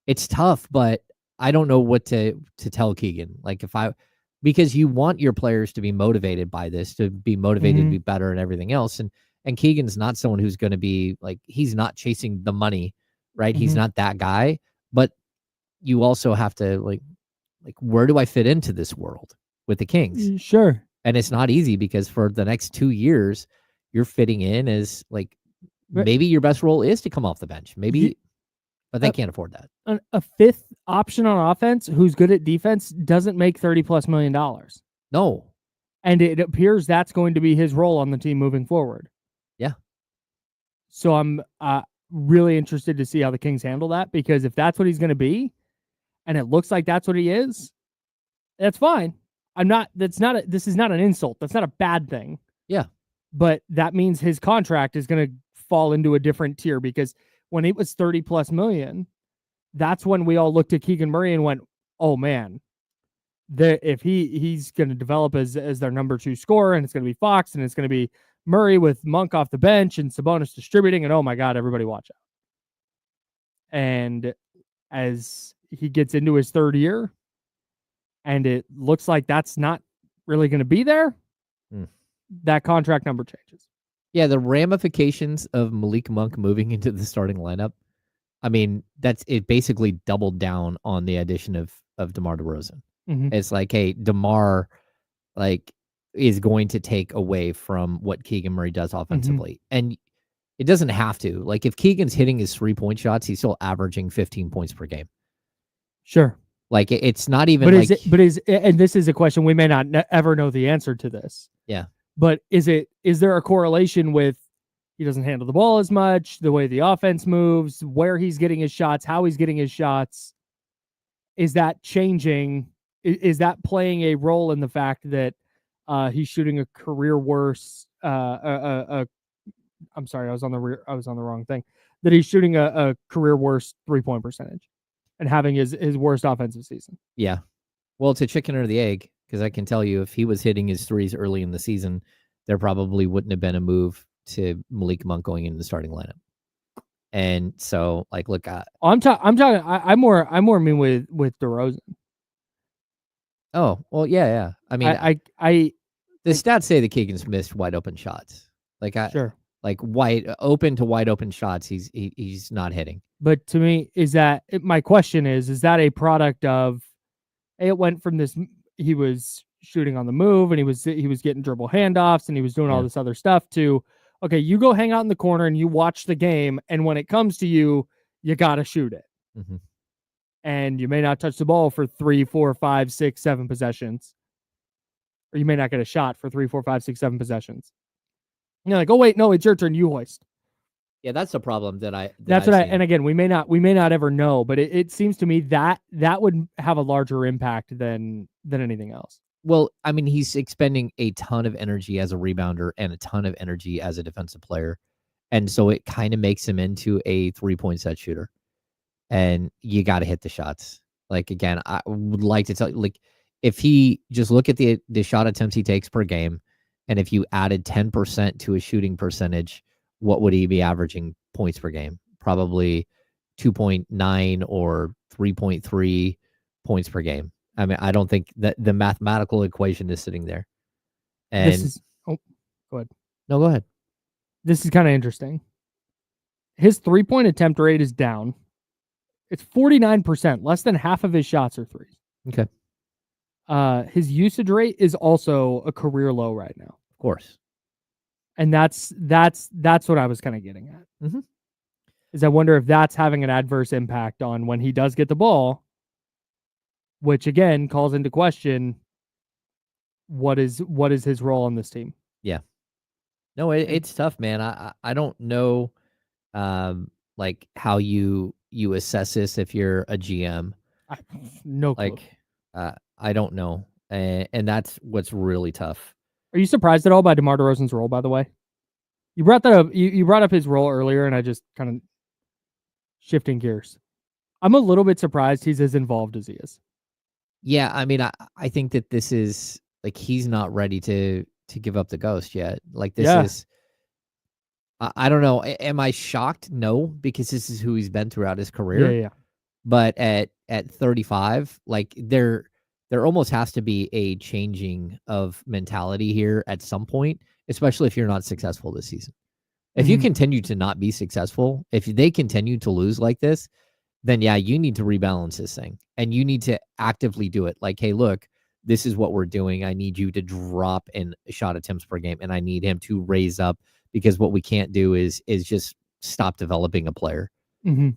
Speaker 2: it's tough, but I don't know what to tell Keegan. Like because you want your players to be motivated by this, to be motivated to be better and everything else. And Keegan's not someone who's going to be like, he's not chasing the money, right? He's not that guy, but you also have to like, where do I fit into this world with the Kings?
Speaker 1: Sure.
Speaker 2: And it's not easy because for the next 2 years, you're fitting in as like, maybe your best role is to come off the bench. Maybe, but they can't afford that.
Speaker 1: A fifth option on offense who's good at defense doesn't make $30+ million.
Speaker 2: No.
Speaker 1: And it appears that's going to be his role on the team moving forward.
Speaker 2: Yeah. So
Speaker 1: I'm really interested to see how the Kings handle that, because if that's what he's going to be, and it looks like that's what he is, that's fine. This is not an insult. That's not a bad thing.
Speaker 2: Yeah.
Speaker 1: But that means his contract is going to fall into a different tier, because when it was $30+ million, that's when we all looked at Keegan Murray and went, oh man, if he's going to develop as their number 2 scorer, and it's going to be Fox, and it's going to be Murray with Monk off the bench and Sabonis distributing, and oh my God, everybody watch out. And as he gets into his 3rd year, and it looks like that's not really going to be there, that contract number changes.
Speaker 2: Yeah, the ramifications of Malik Monk moving into the starting lineup, I mean, it basically doubled down on the addition of DeMar DeRozan. It's like, hey, DeMar is going to take away from what Keegan Murray does offensively. And it doesn't have to. Like, if Keegan's hitting his 3-point shots, he's still averaging 15 points per game.
Speaker 1: Sure.
Speaker 2: Like, it's not even
Speaker 1: and this is a question we may not ever know the answer to this.
Speaker 2: Yeah.
Speaker 1: But is there a correlation with he doesn't handle the ball as much, the way the offense moves, where he's getting his shots, how he's getting his shots? Is that changing? Is that playing a role in the fact that he's shooting a career worst? I'm sorry, I was on the wrong thing. That he's shooting a career worst 3-point percentage and having his worst offensive season.
Speaker 2: Yeah. Well, it's a chicken or the egg, because I can tell you if he was hitting his threes early in the season, there probably wouldn't have been a move to Malik Monk going into the starting lineup. And so, like, look,
Speaker 1: I'm more mean with DeRozan.
Speaker 2: Oh, well, yeah. I mean, the stats say that Keegan's missed wide open shots.
Speaker 1: Sure.
Speaker 2: Like wide open shots, he's not hitting.
Speaker 1: But to me, my question is that a product of, hey, it went from this, he was shooting on the move and he was getting dribble handoffs and he was doing all this other stuff, to, okay, you go hang out in the corner and you watch the game, and when it comes to you, you got to shoot it. And you may not touch the ball for 3, 4, 5, 6, 7 possessions. Or you may not get a shot for 3, 4, 5, 6, 7 possessions. And you're like, oh wait, no, it's your turn. You hoist.
Speaker 2: Yeah, that's the problem that
Speaker 1: That's
Speaker 2: I've
Speaker 1: what I.
Speaker 2: seen.
Speaker 1: And again, we may not ever know, but it seems to me that would have a larger impact than anything else.
Speaker 2: Well, I mean, he's expending a ton of energy as a rebounder and a ton of energy as a defensive player. And so it kind of makes him into a 3-point set shooter. And you got to hit the shots. Like, again, I would like to tell you, like, if he just look at the shot attempts he takes per game, and if you added 10% to his shooting percentage, what would he be averaging points per game? Probably 2.9 or 3.3 points per game. I mean, I don't think that the mathematical equation is sitting there. And
Speaker 1: This is go ahead.
Speaker 2: No, go ahead.
Speaker 1: This is kind of interesting. His 3-point attempt rate is down. It's 49%. Less than half of his shots are threes.
Speaker 2: Okay.
Speaker 1: His usage rate is also a career low right now.
Speaker 2: Of course.
Speaker 1: And that's what I was kind of getting at.
Speaker 2: Mm-hmm.
Speaker 1: Is I wonder if that's having an adverse impact on when he does get the ball, which again calls into question what is his role on this team.
Speaker 2: Yeah. No, it's tough, man. I don't know like how you assess this if you're a GM.
Speaker 1: No clue.
Speaker 2: Like I don't know. And that's what's really tough.
Speaker 1: Are you surprised at all by DeMar DeRozan's role, by the way? You brought that up. You brought up his role earlier, and I just kind of shifting gears. I'm a little bit surprised he's as involved as he is.
Speaker 2: Yeah, I mean, I think that this is like he's not ready to give up the ghost yet. Like this is, I don't know. Am I shocked? No, because this is who he's been throughout his career.
Speaker 1: Yeah.
Speaker 2: But at 35, like there almost has to be a changing of mentality here at some point, especially if you're not successful this season. If you continue to not be successful, if they continue to lose like this, then yeah, you need to rebalance this thing and you need to actively do it. Like, hey, look, this is what we're doing. I need you to drop in shot attempts per game and I need him to raise up, because what we can't do is just stop developing a player.
Speaker 1: Mm-hmm.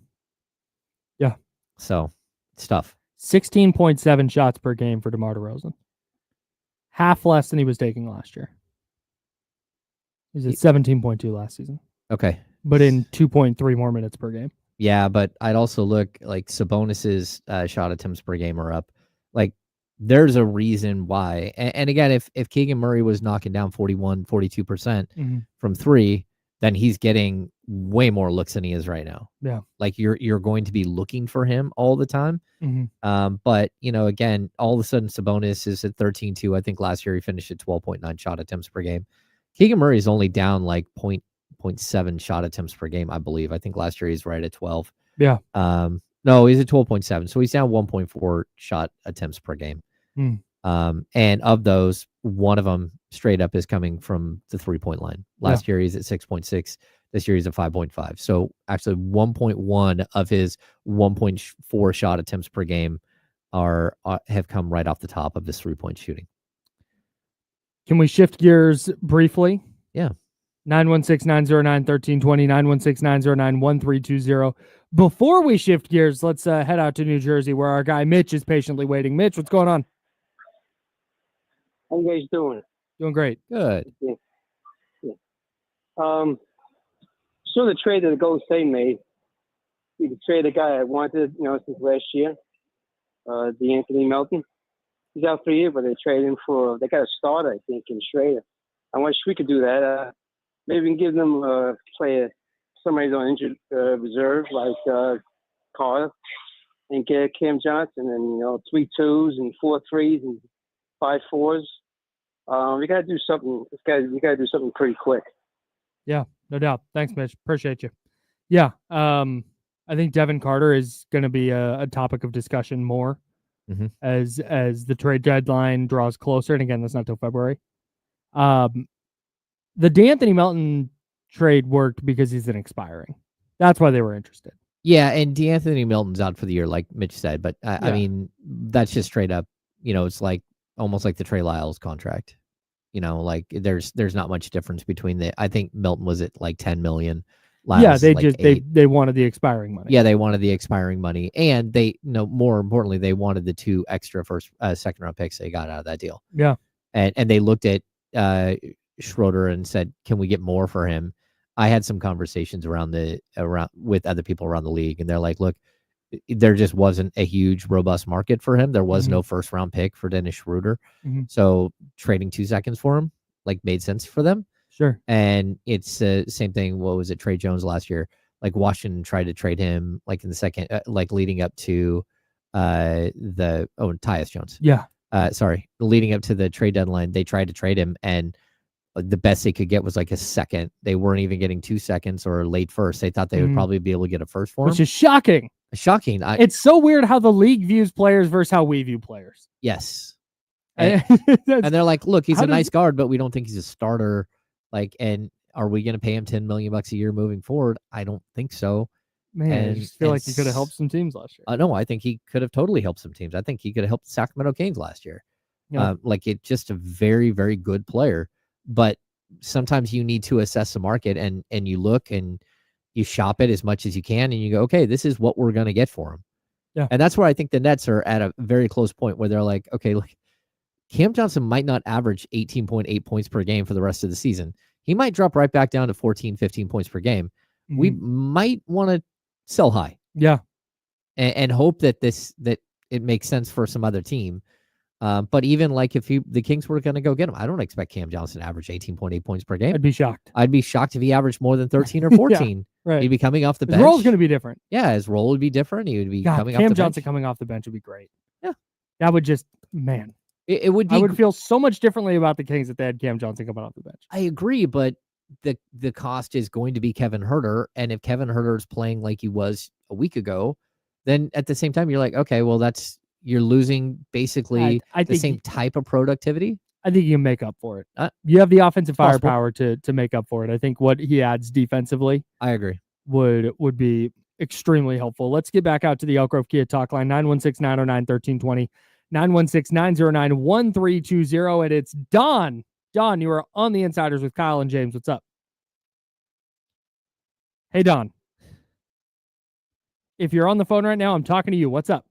Speaker 1: Yeah.
Speaker 2: So it's tough.
Speaker 1: 16.7 shots per game for DeMar DeRozan. Half less than he was taking last year. He's at 17.2 last season.
Speaker 2: Okay.
Speaker 1: But in 2.3 more minutes per game.
Speaker 2: Yeah, but I'd also look like Sabonis's shot attempts per game are up. Like there's a reason why. And again, if Keegan Murray was knocking down 42% from three, then he's getting way more looks than he is right now.
Speaker 1: Yeah.
Speaker 2: Like you're going to be looking for him all the time. But you know, again, all of a sudden Sabonis is at 13.2. I think last year he finished at 12.9 shot attempts per game. Keegan Murray is only down like 0.7 shot attempts per game, I believe. I think last year he's right at 12.
Speaker 1: Yeah.
Speaker 2: No, he's at 12.7. So he's down 1.4 shot attempts per game. And of those, one of them straight up is coming from the 3-point line. Last year he's at 6.6. This year he's at 5.5. So actually 1.1 of his 1.4 shot attempts per game have come right off the top of this 3-point shooting.
Speaker 1: Can we shift gears briefly?
Speaker 2: Yeah.
Speaker 1: 916-909-1320, 916-909-1320. Before we shift gears, let's head out to New Jersey where our guy Mitch is patiently waiting. Mitch, what's going on?
Speaker 5: How you guys doing?
Speaker 1: Doing great.
Speaker 2: Good.
Speaker 5: Yeah. So the trade that the Golden State made, you could trade a guy I wanted, since last year, D'Anthony Melton. He's out for a year, but they traded him they got a starter, I think, in Schrader. I wish we could do that. Maybe we can give them a player, somebody's on injured reserve, like Carter, and get Cam Johnson, and 3 2s and 4 3s and 5 4s. We got to do something. We got to do something pretty quick.
Speaker 1: Yeah, no doubt. Thanks, Mitch. Appreciate you. Yeah, I think Devin Carter is going to be a topic of discussion more as the trade deadline draws closer. And again, that's not till February. The D'Anthony Melton trade worked because he's an expiring. That's why they were interested.
Speaker 2: Yeah, and D'Anthony Melton's out for the year, like Mitch said. But I mean, that's just straight up. It's like almost like the Trey Lyles contract. Like there's not much difference between I think Melton was at like 10 million.
Speaker 1: Lyles they wanted the expiring money.
Speaker 2: Yeah, they wanted the expiring money, and more importantly, they wanted the 2 extra second round picks they got out of that deal.
Speaker 1: Yeah,
Speaker 2: and they looked at Schroeder and said, "Can we get more for him?" I had some conversations around with other people around the league, and they're like, "Look, there just wasn't a huge, robust market for him. There was no first round pick for Dennis Schroeder, so trading 2 seconds for him made sense for them."
Speaker 1: Sure.
Speaker 2: And it's the same thing. What was it? Trey Jones last year. Washington tried to trade him in the second, leading up to Tyus Jones.
Speaker 1: Yeah.
Speaker 2: Leading up to the trade deadline, they tried to trade him, and the best they could get was a second. They weren't even getting 2 seconds or a late first. They thought they would probably be able to get a first for him.
Speaker 1: Which is shocking.
Speaker 2: Shocking.
Speaker 1: It's so weird how the league views players versus how we view players.
Speaker 2: Yes. And they're like, look, he's a nice guard, but we don't think he's a starter. And are we going to pay him $10 million a year moving forward? I don't think so.
Speaker 1: Man, I just feel like he could have helped some teams last year.
Speaker 2: No, I think he could have totally helped some teams. I think he could have helped the Sacramento Kings last year.
Speaker 1: Yeah.
Speaker 2: It's just a very, very good player. But sometimes you need to assess the market and you look and you shop it as much as you can and you go, okay, this is what we're going to get for him.
Speaker 1: Yeah.
Speaker 2: And that's where I think the Nets are at a very close point where they're like, okay, look, Cam Johnson might not average 18.8 points per game for the rest of the season. He might drop right back down to 14, 15 points per game. We might want to sell high.
Speaker 1: Yeah.
Speaker 2: And hope that it makes sense for some other team. But even if the Kings were going to go get him, I don't expect Cam Johnson to average 18.8 points per game.
Speaker 1: I'd be shocked.
Speaker 2: I'd be shocked if he averaged more than 13 or 14.
Speaker 1: Yeah, right.
Speaker 2: He'd be coming off the bench.
Speaker 1: His role's going to be different.
Speaker 2: Yeah, his role would be different. He would be coming off the bench.
Speaker 1: Cam Johnson coming off the bench would be great.
Speaker 2: Yeah.
Speaker 1: That would just, man.
Speaker 2: It would be.
Speaker 1: I would feel so much differently about the Kings if they had Cam Johnson coming off the bench.
Speaker 2: I agree, but the cost is going to be Kevin Huerter. And if Kevin Huerter is playing like he was a week ago, then at the same time, you're like, okay, well, you're losing basically the same type of productivity.
Speaker 1: I think you can make up for it. You have the offensive firepower to make up for it. I think what he adds defensively,
Speaker 2: I agree,
Speaker 1: would be extremely helpful. Let's get back out to the Elk Grove Kia talk line, 916-909-1320, 916-909-1320, and it's Don. Don, you are on the Insiders with Kyle and James. What's up? Hey, Don. If you're on the phone right now, I'm talking to you. What's up?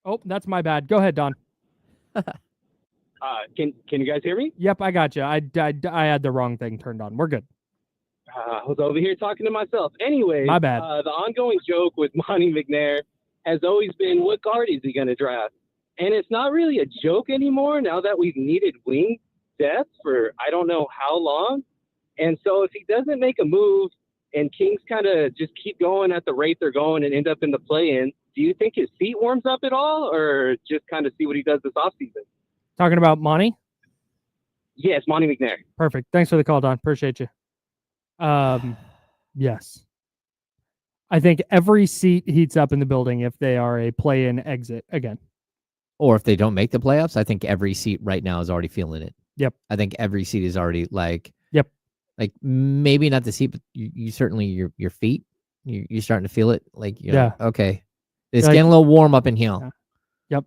Speaker 1: Oh, that's my bad. Go ahead, Don.
Speaker 6: Can you guys hear me?
Speaker 1: Yep, I got you. I had the wrong thing turned on. We're good.
Speaker 6: I was over here talking to myself. Anyway,
Speaker 1: my bad.
Speaker 6: The ongoing joke with Monty McNair has always been, what guard is he going to draft? And it's not really a joke anymore now that we've needed wing depth for I don't know how long. And so if he doesn't make a move and Kings kind of just keep going at the rate they're going and end up in the play-in, do you think his feet warms up at all or just kind of see what he does this offseason?
Speaker 1: Talking about Monty?
Speaker 6: Yes, Monty McNair.
Speaker 1: Perfect. Thanks for the call, Don. Appreciate you. Yes. I think every seat heats up in the building if they are a play-in exit again.
Speaker 2: Or if they don't make the playoffs, I think every seat right now is already feeling it.
Speaker 1: Yep.
Speaker 2: I think every seat is already
Speaker 1: yep.
Speaker 2: Maybe not the seat, but you certainly your feet, you're starting to feel it. Okay, it's getting a little warm up in here.
Speaker 1: Yeah. Yep.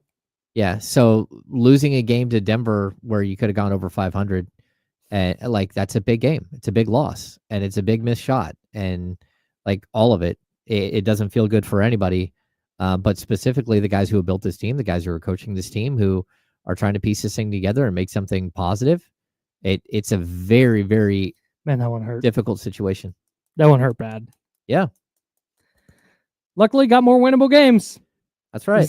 Speaker 2: Yeah. So losing a game to Denver where you could have gone over 500, and that's a big game. It's a big loss, and it's a big missed shot, and all of it, it doesn't feel good for anybody. But specifically the guys who have built this team, the guys who are coaching this team, who are trying to piece this thing together and make something positive. It's a very, very
Speaker 1: that one hurt.
Speaker 2: Difficult situation.
Speaker 1: That one hurt bad.
Speaker 2: Yeah.
Speaker 1: Luckily, got more winnable games.
Speaker 2: That's right.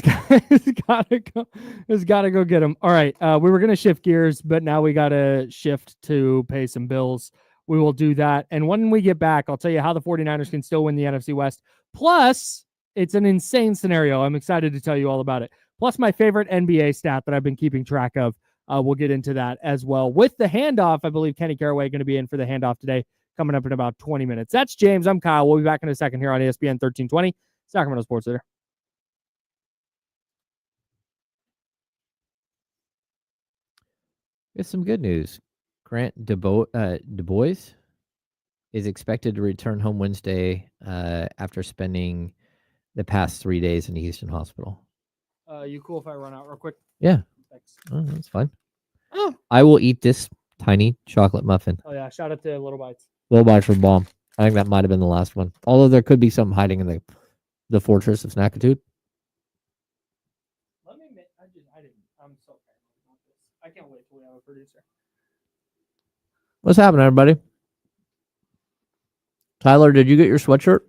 Speaker 1: He's got to go get them. All right. We were going to shift gears, but now we got to shift to pay some bills. We will do that. And when we get back, I'll tell you how the 49ers can still win the NFC West. Plus, it's an insane scenario. I'm excited to tell you all about it. Plus, my favorite NBA stat that I've been keeping track of. We'll get into that as well. With the handoff, I believe Kenny Caraway going to be in for the handoff today, coming up in about 20 minutes. That's James. I'm Kyle. We'll be back in a second here on ESPN 1320, Sacramento Sports Leader.
Speaker 2: Here's some good news. Grant DuBois is expected to return home Wednesday after spending the past 3 days in the Houston hospital.
Speaker 1: You cool if I run out real quick?
Speaker 2: Yeah.
Speaker 1: Thanks.
Speaker 2: Oh, that's fine. Oh. I will eat this tiny chocolate muffin.
Speaker 1: Oh, yeah. Shout out to Little Bites.
Speaker 2: Little Bites for Bomb. I think that might have been the last one. Although there could be something hiding in the fortress of Snackitude.
Speaker 1: I'm so excited about this. I can't wait till we have a producer.
Speaker 2: What's happening, everybody? Tyler, did you get your sweatshirt?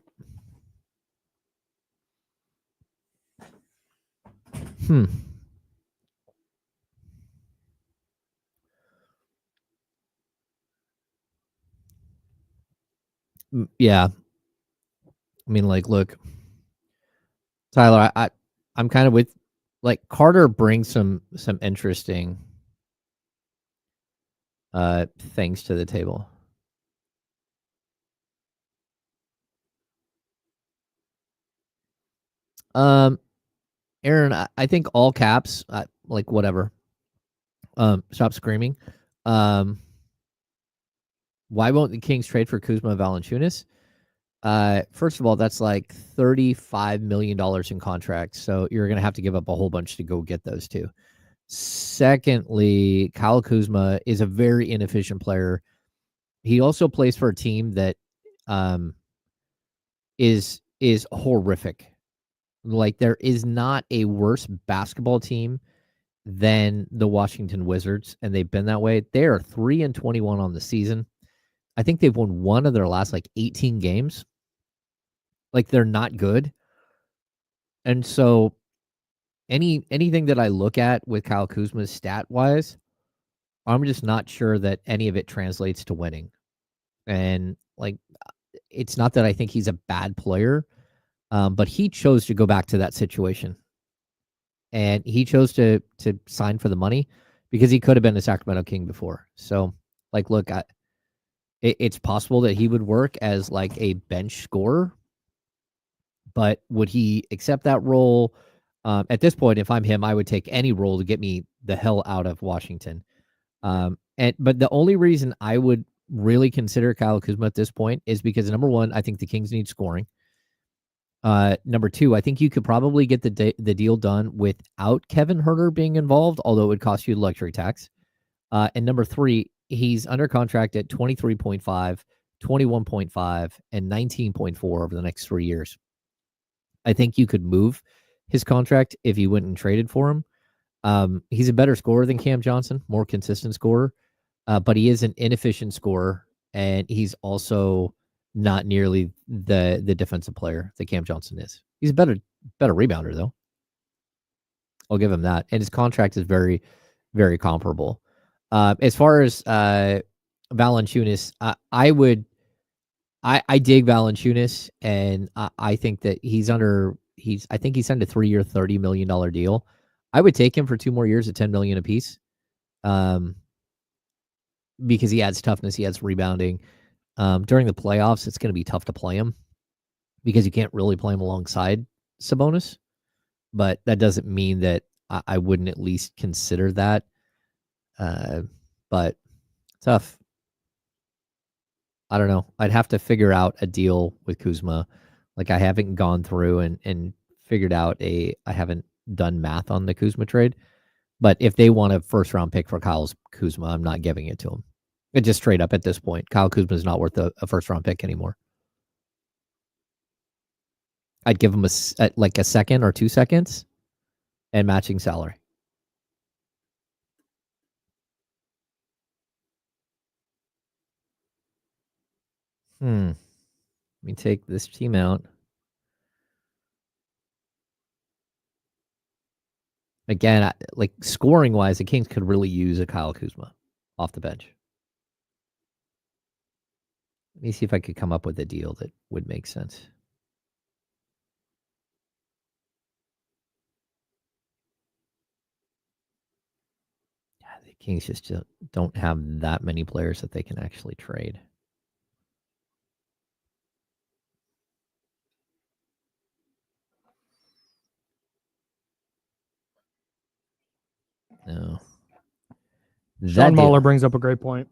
Speaker 2: Yeah. I mean, like, look, Tyler, I'm kind of with, like, Carter brings some interesting things to the table. Aaron, I think all caps, like, whatever. Stop screaming. Why won't the Kings trade for Kuzma and Valanciunas? First of all, that's like $35 million in contracts, so you're going to have to give up a whole bunch to go get those two. Secondly, Kyle Kuzma is a very inefficient player. He also plays for a team that is horrific. Like, there is not a worse basketball team than the Washington Wizards, and they've been that way. They are 3-21 on the season. I think they've won one of their last 18 games. Like, they're not good. And so anything that I look at with Kyle Kuzma's stat-wise, I'm just not sure that any of it translates to winning. And, it's not that I think he's a bad player, but he chose to go back to that situation. And he chose to sign for the money because he could have been a Sacramento King before. So, look, it's possible that he would work as a bench scorer, but would he accept that role? At this point, if I'm him, I would take any role to get me the hell out of Washington. But the only reason I would really consider Kyle Kuzma at this point is because, number one, I think the Kings need scoring. Number two, I think you could probably get the deal done without Kevin Huerter being involved, although it would cost you the luxury tax. And number three, he's under contract at 23.5, 21.5, and 19.4 over the next 3 years. I think you could move his contract if you went and traded for him. He's a better scorer than Cam Johnson, more consistent scorer, but he is an inefficient scorer, and he's also not nearly the defensive player that Cam Johnson is. He's a better rebounder, though. I'll give him that. And his contract is very, very comparable. As far as Valanciunas, I dig Valanciunas, and I think that I think he signed a 3-year, $30 million deal. I would take him for 2 more years at $10 million apiece. Because he adds toughness, he adds rebounding. During the playoffs, it's going to be tough to play him because you can't really play him alongside Sabonis. But that doesn't mean that I wouldn't at least consider that. But tough. I don't know. I'd have to figure out a deal with Kuzma. I haven't gone through and figured out I haven't done math on the Kuzma trade. But if they want a first-round pick for Kyle Kuzma, I'm not giving it to him. It just straight up at this point. Kyle Kuzma is not worth a first-round pick anymore. I'd give him a second or 2 seconds and matching salary. Let me take this team out. Again, scoring-wise, the Kings could really use a Kyle Kuzma off the bench. Let me see if I could come up with a deal that would make sense. Yeah, the Kings just don't have that many players that they can actually trade. No.
Speaker 1: Sean Mahler brings up a great point.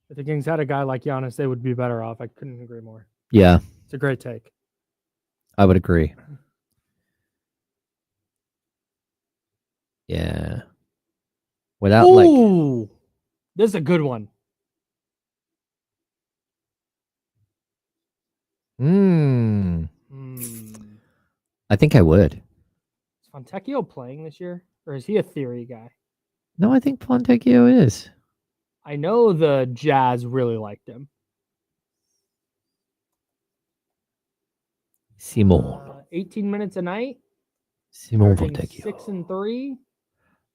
Speaker 1: If the Kings had a guy like Giannis, they would be better off. I couldn't agree more.
Speaker 2: Yeah.
Speaker 1: It's a great take.
Speaker 2: I would agree. Yeah. Without
Speaker 1: this is a good one.
Speaker 2: I think I would.
Speaker 1: Is Fontecchio playing this year? Or is he a theory guy?
Speaker 2: No, I think Fontecchio is.
Speaker 1: I know the Jazz really liked him.
Speaker 2: Simone.
Speaker 1: 18 minutes a night.
Speaker 2: Simone
Speaker 1: averaging
Speaker 2: Fontecchio.
Speaker 1: 6 and 3.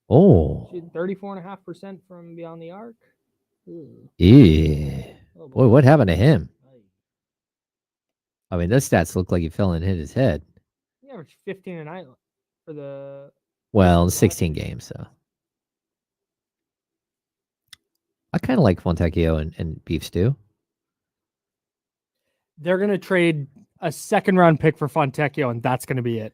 Speaker 2: Oh.
Speaker 1: Shooting 34.5% from beyond the arc. Ooh.
Speaker 2: Yeah.
Speaker 1: Oh,
Speaker 2: Boy, what happened to him? I mean, those stats look like he fell and hit his head.
Speaker 1: He averaged 15 a night for the.
Speaker 2: Well, 16 games, so. I kind of like Fontecchio and beef stew.
Speaker 1: They're going to trade a 2nd-round pick for Fontecchio, and that's going to be it.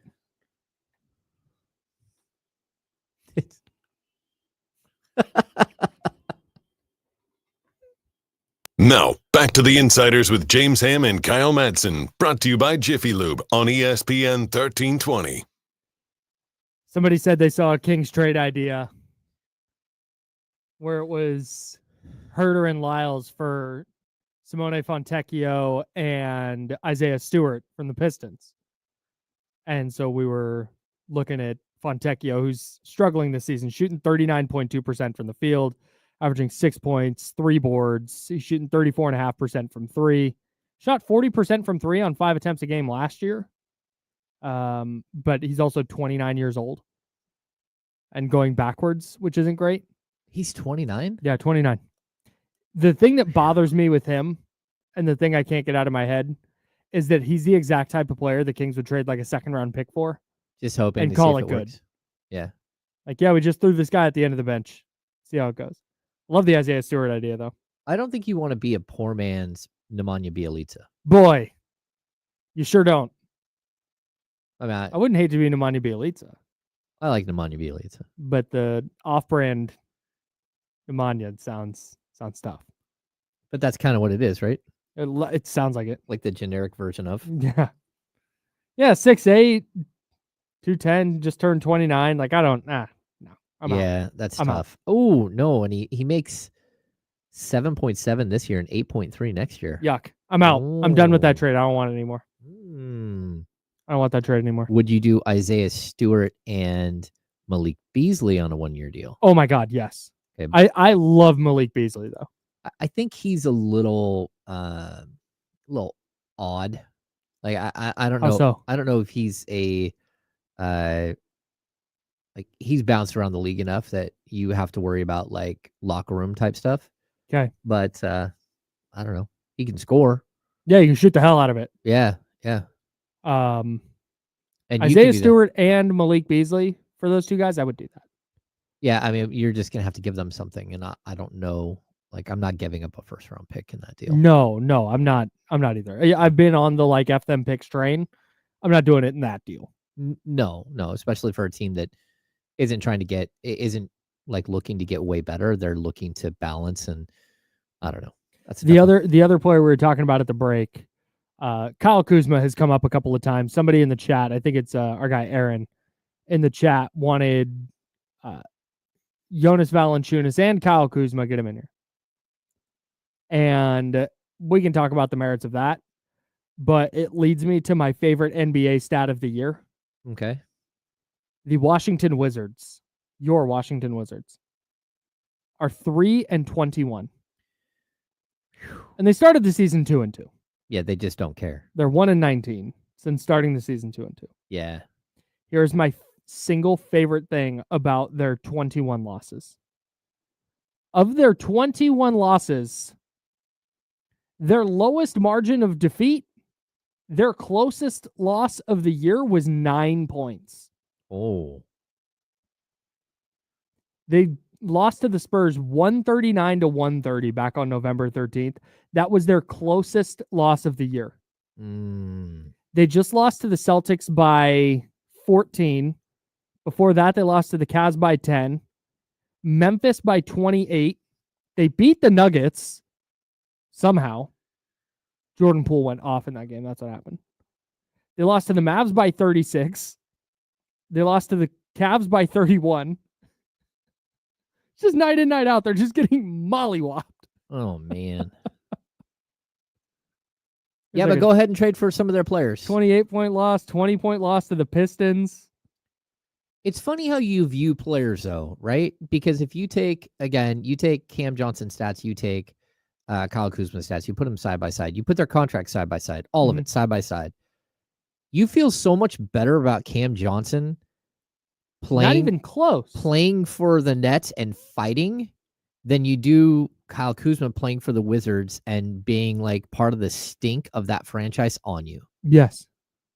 Speaker 4: Now, back to the Insiders with James Ham and Kyle Madsen, brought to you by Jiffy Lube on ESPN 1320.
Speaker 1: Somebody said they saw a Kings trade idea where it was Herter and Lyles for Simone Fontecchio and Isaiah Stewart from the Pistons. And so we were looking at Fontecchio, who's struggling this season, shooting 39.2% from the field, averaging 6 points, 3 boards. He's shooting 34.5% from 3. Shot 40% from 3 on 5 attempts a game last year. But he's also 29 years old and going backwards, which isn't great.
Speaker 2: He's 29?
Speaker 1: Yeah, 29. The thing that bothers me with him, and the thing I can't get out of my head, is that he's the exact type of player the Kings would trade like a 2nd-round pick for.
Speaker 2: Just hoping
Speaker 1: And
Speaker 2: to
Speaker 1: call
Speaker 2: see if
Speaker 1: it good.
Speaker 2: works. Yeah.
Speaker 1: Like, yeah, we just threw this guy at the end of the bench. See how it goes. Love the Isaiah Stewart idea, though.
Speaker 2: I don't think you want to be a poor man's Nemanja Bjelica.
Speaker 1: Boy, you sure don't.
Speaker 2: I mean,
Speaker 1: I wouldn't hate to be Nemanja Bjelica,
Speaker 2: I like Nemanja Bjelica.
Speaker 1: but the off-brand Nemanja sounds tough.
Speaker 2: But that's kind of what it is, right?
Speaker 1: It sounds like it.
Speaker 2: Like the generic version of.
Speaker 1: Yeah. Yeah, 6'8", 210, just turned 29. Like, I don't, no. I'm out.
Speaker 2: Yeah, that's
Speaker 1: I'm
Speaker 2: tough. Oh, no. And he makes 7.7 this year and 8.3 next year.
Speaker 1: Yuck. I'm out. I'm done with that
Speaker 2: Oh.
Speaker 1: trade. I don't want it anymore. I don't want that trade anymore.
Speaker 2: Would you do Isaiah Stewart and Malik Beasley on a 1-year deal?
Speaker 1: Oh, my God, yes.
Speaker 2: Okay.
Speaker 1: I love Malik Beasley, though.
Speaker 2: I think he's a little odd. Like I don't know.
Speaker 1: How so?
Speaker 2: I don't know if he's a like he's bounced around the league enough that you have to worry about like locker room type stuff.
Speaker 1: Okay.
Speaker 2: But I don't know. He can score.
Speaker 1: Yeah, you can shoot the hell out of it.
Speaker 2: Yeah.
Speaker 1: And
Speaker 2: And you can
Speaker 1: Isaiah
Speaker 2: do that.
Speaker 1: Stewart and Malik Beasley, for those two guys, I would do that.
Speaker 2: Yeah, I mean, you're just gonna have to give them something, and I don't know. Like, I'm not giving up a 1st-round pick in that deal.
Speaker 1: No, I'm not either. I've been on the like F them picks train. I'm not doing it in that deal.
Speaker 2: No, especially for a team that isn't like looking to get way better. They're looking to balance, and I don't know. That's
Speaker 1: The other player we were talking about at the break, Kyle Kuzma has come up a couple of times. Somebody in the chat, I think it's our guy Aaron, in the chat wanted Jonas Valanciunas and Kyle Kuzma. Get him in here, and we can talk about the merits of that. But it leads me to my favorite NBA stat of the year.
Speaker 2: Okay.
Speaker 1: The Washington Wizards, your Washington Wizards, are 3-21. And they started the season 2-2.
Speaker 2: Yeah, they just don't care.
Speaker 1: They're 1-19 since starting the season 2-2.
Speaker 2: Yeah.
Speaker 1: Here's my single favorite thing about their 21 losses. Of their 21 losses, their lowest margin of defeat, their closest loss of the year was 9 points.
Speaker 2: Oh.
Speaker 1: They lost to the Spurs 139-130 back on November 13th. That was their closest loss of the year. They just lost to the Celtics by 14. Before that, they lost to the Cavs by 10. Memphis by 28. They beat the Nuggets somehow. Jordan Poole went off in that game. That's what happened. They lost to the Mavs by 36. They lost to the Cavs by 31. It's just night in, night out. They're just getting mollywopped.
Speaker 2: Oh, man. Yeah, but go ahead and trade for some of their players.
Speaker 1: 28-point loss, 20-point loss to the Pistons.
Speaker 2: It's funny how you view players, though, right? Because if you take Cam Johnson stats, you take Kyle Kuzma stats, you put them side by side, you put their contracts side by side, all of it side by side. You feel so much better about Cam Johnson
Speaker 1: Not even close.
Speaker 2: playing for the Nets and fighting than you do Kyle Kuzma playing for the Wizards and being like part of the stink of that franchise on you.
Speaker 1: Yes.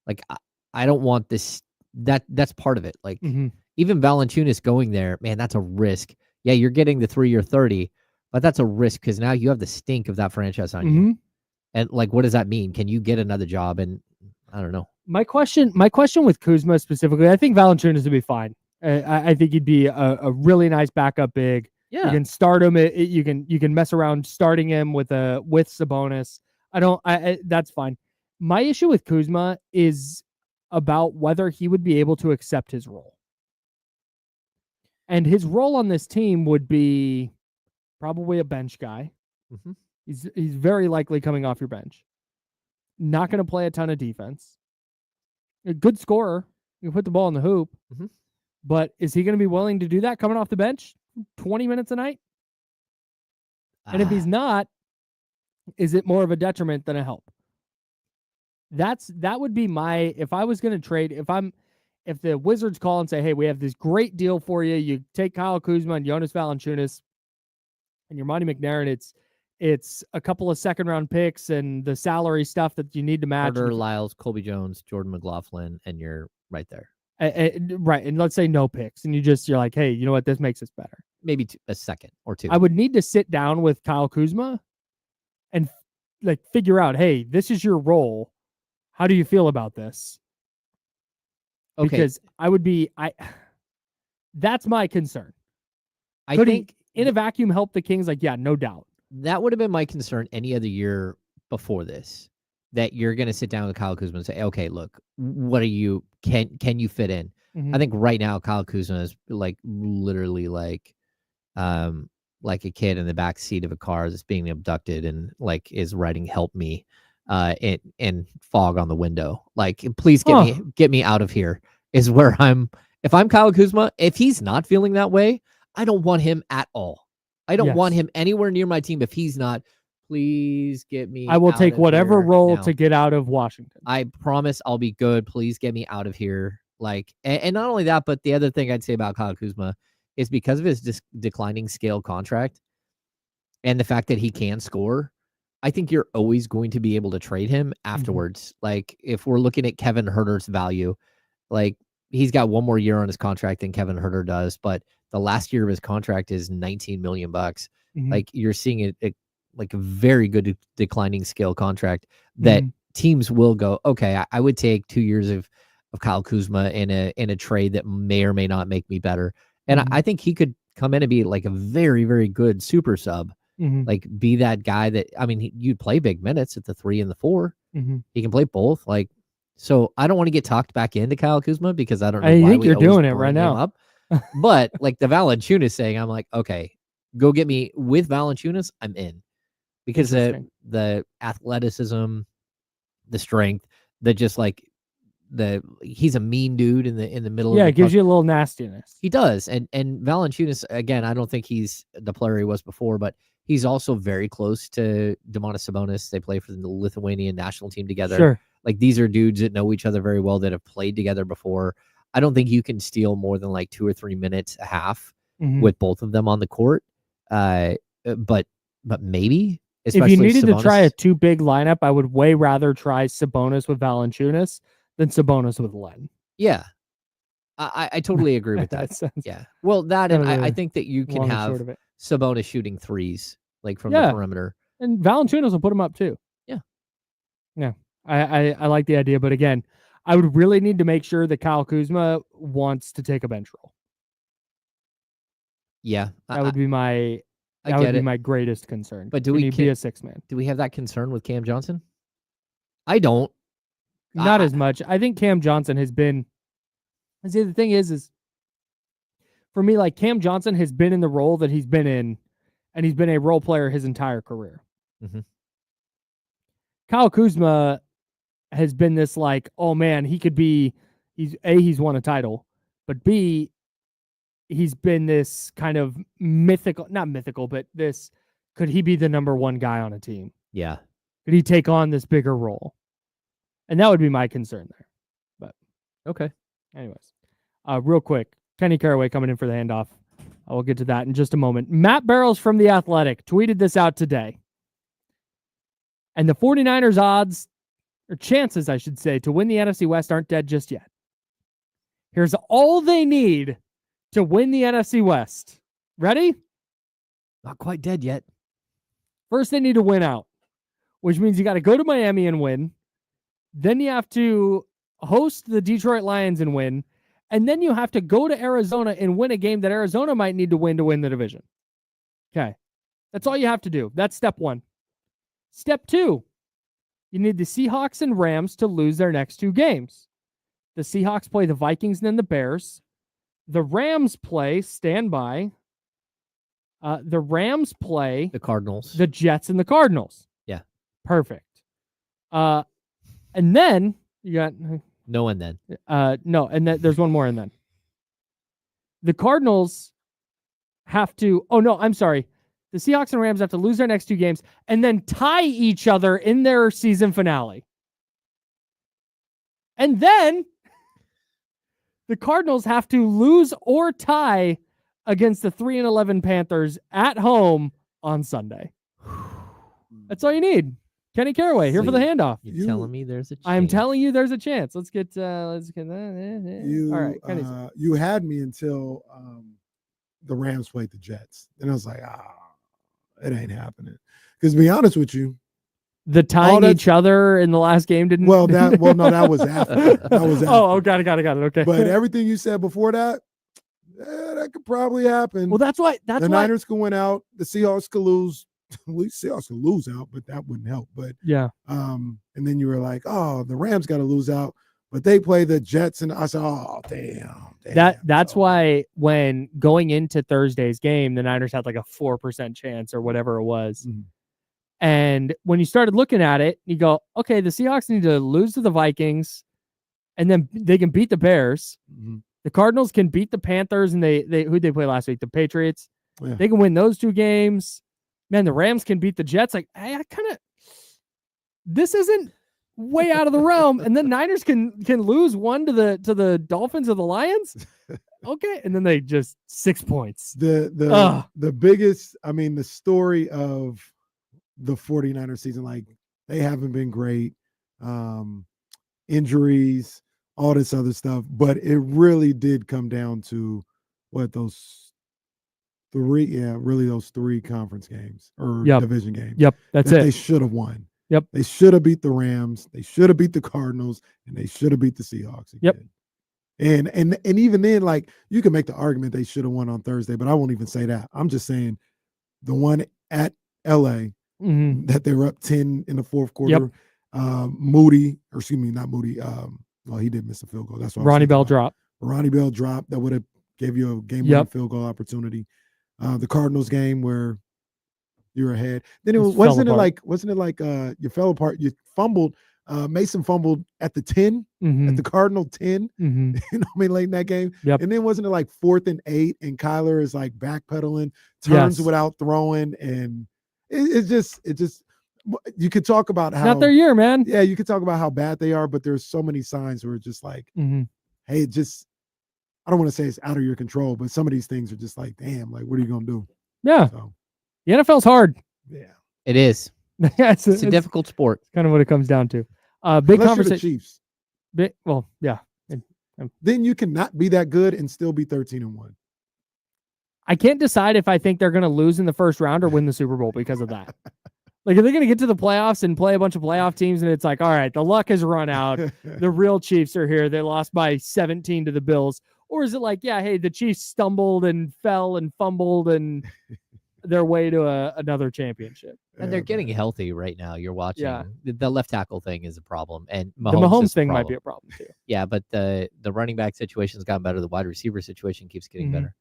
Speaker 2: Like I don't want this. That's part of it. Like
Speaker 1: Mm-hmm.
Speaker 2: even Valanciunas going there, man, that's a risk. Yeah, you're getting the 3-year $30, but that's a risk because now you have the stink of that franchise on you. And like, what does that mean? Can you get another job? And I don't know.
Speaker 1: My question with Kuzma specifically, I think Valanciunas would be fine. I think he'd be a really nice backup big.
Speaker 2: Yeah,
Speaker 1: You can start him. You can mess around starting him with Sabonis. That's fine. My issue with Kuzma is about whether he would be able to accept his role. And his role on this team would be probably a bench guy.
Speaker 2: Mhm.
Speaker 1: He's very likely coming off your bench. Not going to play a ton of defense. A good scorer. You can put the ball in the hoop.
Speaker 2: Mhm.
Speaker 1: But is he going to be willing to do that coming off the bench 20 minutes a night? And if he's not, is it more of a detriment than a help? That would be my, if I was going to trade, if the Wizards call and say, hey, we have this great deal for you. You take Kyle Kuzma and Jonas Valanciunas and your Monty McNair, and it's a couple of second-round picks and the salary stuff that you need to match.
Speaker 2: Carter Lyles, Colby Jones, Jordan McLaughlin, and you're right there.
Speaker 1: Right, and let's say no picks, and you're like, hey, you know what? This makes us better.
Speaker 2: Maybe a second or two.
Speaker 1: I would need to sit down with Kyle Kuzma and like figure out, hey, this is your role. How do you feel about this?
Speaker 2: Okay.
Speaker 1: Because that's my concern.
Speaker 2: I
Speaker 1: Could
Speaker 2: think
Speaker 1: he, in a vacuum, help the Kings? Like, yeah, no doubt.
Speaker 2: that would have been my concern any other year before this, that you're going to sit down with Kyle Kuzma and say, okay, look, what are you, can you fit in?
Speaker 1: Mhm.
Speaker 2: I think right now Kyle Kuzma is like literally like a kid in the back seat of a car that's being abducted and like is writing "help me" in fog on the window. Like, please get me out of here is where I'm. If I'm Kyle Kuzma, if he's not feeling that way, I don't want him at all. I don't want him anywhere near my team if he's not. Please get me.
Speaker 1: I will take whatever role
Speaker 2: now.
Speaker 1: to get out of Washington.
Speaker 2: I promise I'll be good. Please get me out of here. Like, and not only that, but the other thing I'd say about Kyle Kuzma is because of his declining scale contract and the fact that he can score, I think you're always going to be able to trade him afterwards. Like, if we're looking at Kevin Huerter's value, like he's got one more year on his contract than Kevin Huerter does, but the last year of his contract is $19 million. Like, you're seeing like a very good declining scale contract that teams will go, okay, I would take 2 years of Kyle Kuzma in a trade that may or may not make me better. And I think he could come in and be like a very, very good super sub. Like, be that guy that, I mean, you'd play big minutes at the 3 and the 4. He can play both. Like, so I don't want to get talked back into Kyle Kuzma because I don't know.
Speaker 1: I think you're doing it right now.
Speaker 2: But like the Valanciunas saying, I'm like, okay, go get me with Valanciunas. I'm in because the athleticism, the strength, the just like he's a mean dude in the middle.
Speaker 1: Yeah, it gives you a little nastiness.
Speaker 2: He does, and Valanciunas, again, I don't think he's the player he was before, but he's also very close to Domantas Sabonis. They play for the Lithuanian national team together.
Speaker 1: Sure.
Speaker 2: Like, these are dudes that know each other very well, that have played together before. I don't think you can steal more than like 2 or 3 minutes a half with both of them on the court. But maybe, especially
Speaker 1: if you needed
Speaker 2: Sabonis,
Speaker 1: to try a 2 big lineup, I would way rather try Sabonis with Valanciunas than Sabonis with Len.
Speaker 2: Yeah. I totally agree with that. Yeah. Well, that, and I think that you can have Sabonis shooting threes, like from the perimeter.
Speaker 1: And Valanciunas will put him up too.
Speaker 2: Yeah.
Speaker 1: Yeah. I like the idea, but again, I would really need to make sure that Kyle Kuzma wants to take a bench role.
Speaker 2: Yeah.
Speaker 1: That would be my my greatest concern.
Speaker 2: But do we
Speaker 1: be a 6-man?
Speaker 2: Do we have that concern with Cam Johnson? I don't.
Speaker 1: Not as much. I think Cam Johnson has been. See, the thing is for me, like, Cam Johnson has been in the role that he's been in, and he's been a role player his entire career. Kyle Kuzma has been this like, oh man, he could be. He's won a title, but B, he's been this kind of mythical, not mythical, but this, could he be the number one guy on a team?
Speaker 2: Yeah.
Speaker 1: Could he take on this bigger role? And that would be my concern there. But
Speaker 2: Okay.
Speaker 1: anyways, real quick, Kenny Caraway coming in for the handoff. I will get to that in just a moment. Matt Barrows from The Athletic tweeted this out today. And the 49ers odds, or chances, I should say, to win the NFC West aren't dead just yet. Here's all they need to win the NFC West. Ready?
Speaker 2: Not quite dead yet.
Speaker 1: First, they need to win out, which means you got to go to Miami and win. Then you have to host the Detroit Lions and win. And then you have to go to Arizona and win a game that Arizona might need to win the division. Okay. That's all you have to do. That's step one. Step two, you need the Seahawks and Rams to lose their next two games. The Seahawks play the Vikings and then the Bears. The Rams play, stand by. The Rams play
Speaker 2: The Cardinals.
Speaker 1: the Jets and the Cardinals.
Speaker 2: Yeah.
Speaker 1: Perfect. And then you got
Speaker 2: No and then.
Speaker 1: no, and then there's one more and then. The Cardinals have to, oh no, I'm sorry. The Seahawks and Rams have to lose their next two games and then tie each other in their season finale. And then the Cardinals have to lose or tie against the 3-11 Panthers at home on Sunday. That's all you need. Kenny Caraway here for the handoff.
Speaker 2: You're telling me there's a chance.
Speaker 1: I'm telling you there's a chance. Let's get all right. Kenny's
Speaker 7: You had me until the Rams played the Jets. Then I was like, it ain't happening. Because to be honest with you,
Speaker 1: the tying each other in the last game didn't.
Speaker 7: no, that was after. That was after.
Speaker 1: Oh, got it. Okay.
Speaker 7: But everything you said before that, that could probably happen.
Speaker 1: Well, that's why
Speaker 7: the Niners could win out. The Seahawks could lose. Well, the Seahawks could lose out, but that wouldn't help. But
Speaker 1: yeah.
Speaker 7: And then you were like, oh, the Rams got to lose out, but they play the Jets, and I said, oh, damn.
Speaker 1: That's why when going into Thursday's game, the Niners had like a 4% chance or whatever it was.
Speaker 7: Mm-hmm.
Speaker 1: And when you started looking at it, you go, okay, the Seahawks need to lose to the Vikings, and then they can beat the Bears.
Speaker 7: Mm-hmm.
Speaker 1: The Cardinals can beat the Panthers, and who'd they play last week? The Patriots.
Speaker 7: Yeah.
Speaker 1: They can win those two games. Man, the Rams can beat the Jets. Like, hey, this isn't way out of the realm. And then Niners can lose one to the Dolphins or the Lions. Okay. And then they just 6 points.
Speaker 7: The biggest, the story of the 49ers season, like, they haven't been great. Injuries, all this other stuff. But it really did come down to those three conference games or division games.
Speaker 1: Yep, that's it.
Speaker 7: They should have won.
Speaker 1: Yep.
Speaker 7: They should have beat the Rams. They should have beat the Cardinals, and they should have beat the Seahawks again. Yep. And even then, like, you can make the argument they should have won on Thursday, but I won't even say that. I'm just saying the one at LA that they were up 10 in the fourth quarter. Yep. Not Moody. Well, he did miss a field goal. That's what
Speaker 1: Ronnie Bell drop.
Speaker 7: Ronnie Bell drop that would have gave you a game-winning field goal opportunity. The Cardinals game where you're ahead. Then wasn't it like you fell apart? You fumbled. Mason fumbled at the 10, at the Cardinal 10. Late in that game.
Speaker 1: Yep.
Speaker 7: And then wasn't it like 4th and 8, and Kyler is like backpedaling, turns without throwing, and it just you could talk about how
Speaker 1: not their year, man.
Speaker 7: Yeah, you could talk about how bad they are, but there's so many signs where it's just like, hey, I don't want to say it's out of your control, but some of these things are just like, damn, like, what are you going to do?
Speaker 1: Yeah.
Speaker 7: So,
Speaker 1: the NFL's hard.
Speaker 7: Yeah.
Speaker 2: It is. It's a difficult sport.
Speaker 1: It's kind of what it comes down to. Big conversation.
Speaker 7: Chiefs.
Speaker 1: Yeah.
Speaker 7: Then you cannot be that good and still be 13-1.
Speaker 1: I can't decide if I think they're going to lose in the first round or win the Super Bowl because of that. Like, are they going to get to the playoffs and play a bunch of playoff teams and it's like, all right, the luck has run out. The real Chiefs are here. They lost by 17 to the Bills. Or is it like, yeah, hey, the Chiefs stumbled and fell and fumbled and their way to another championship?
Speaker 2: And they're getting healthy right now. You're watching.
Speaker 1: Yeah.
Speaker 2: The left tackle thing is a problem. And
Speaker 1: the Mahomes thing might be a problem too.
Speaker 2: Yeah, but the running back situation's gotten better. The wide receiver situation keeps getting better.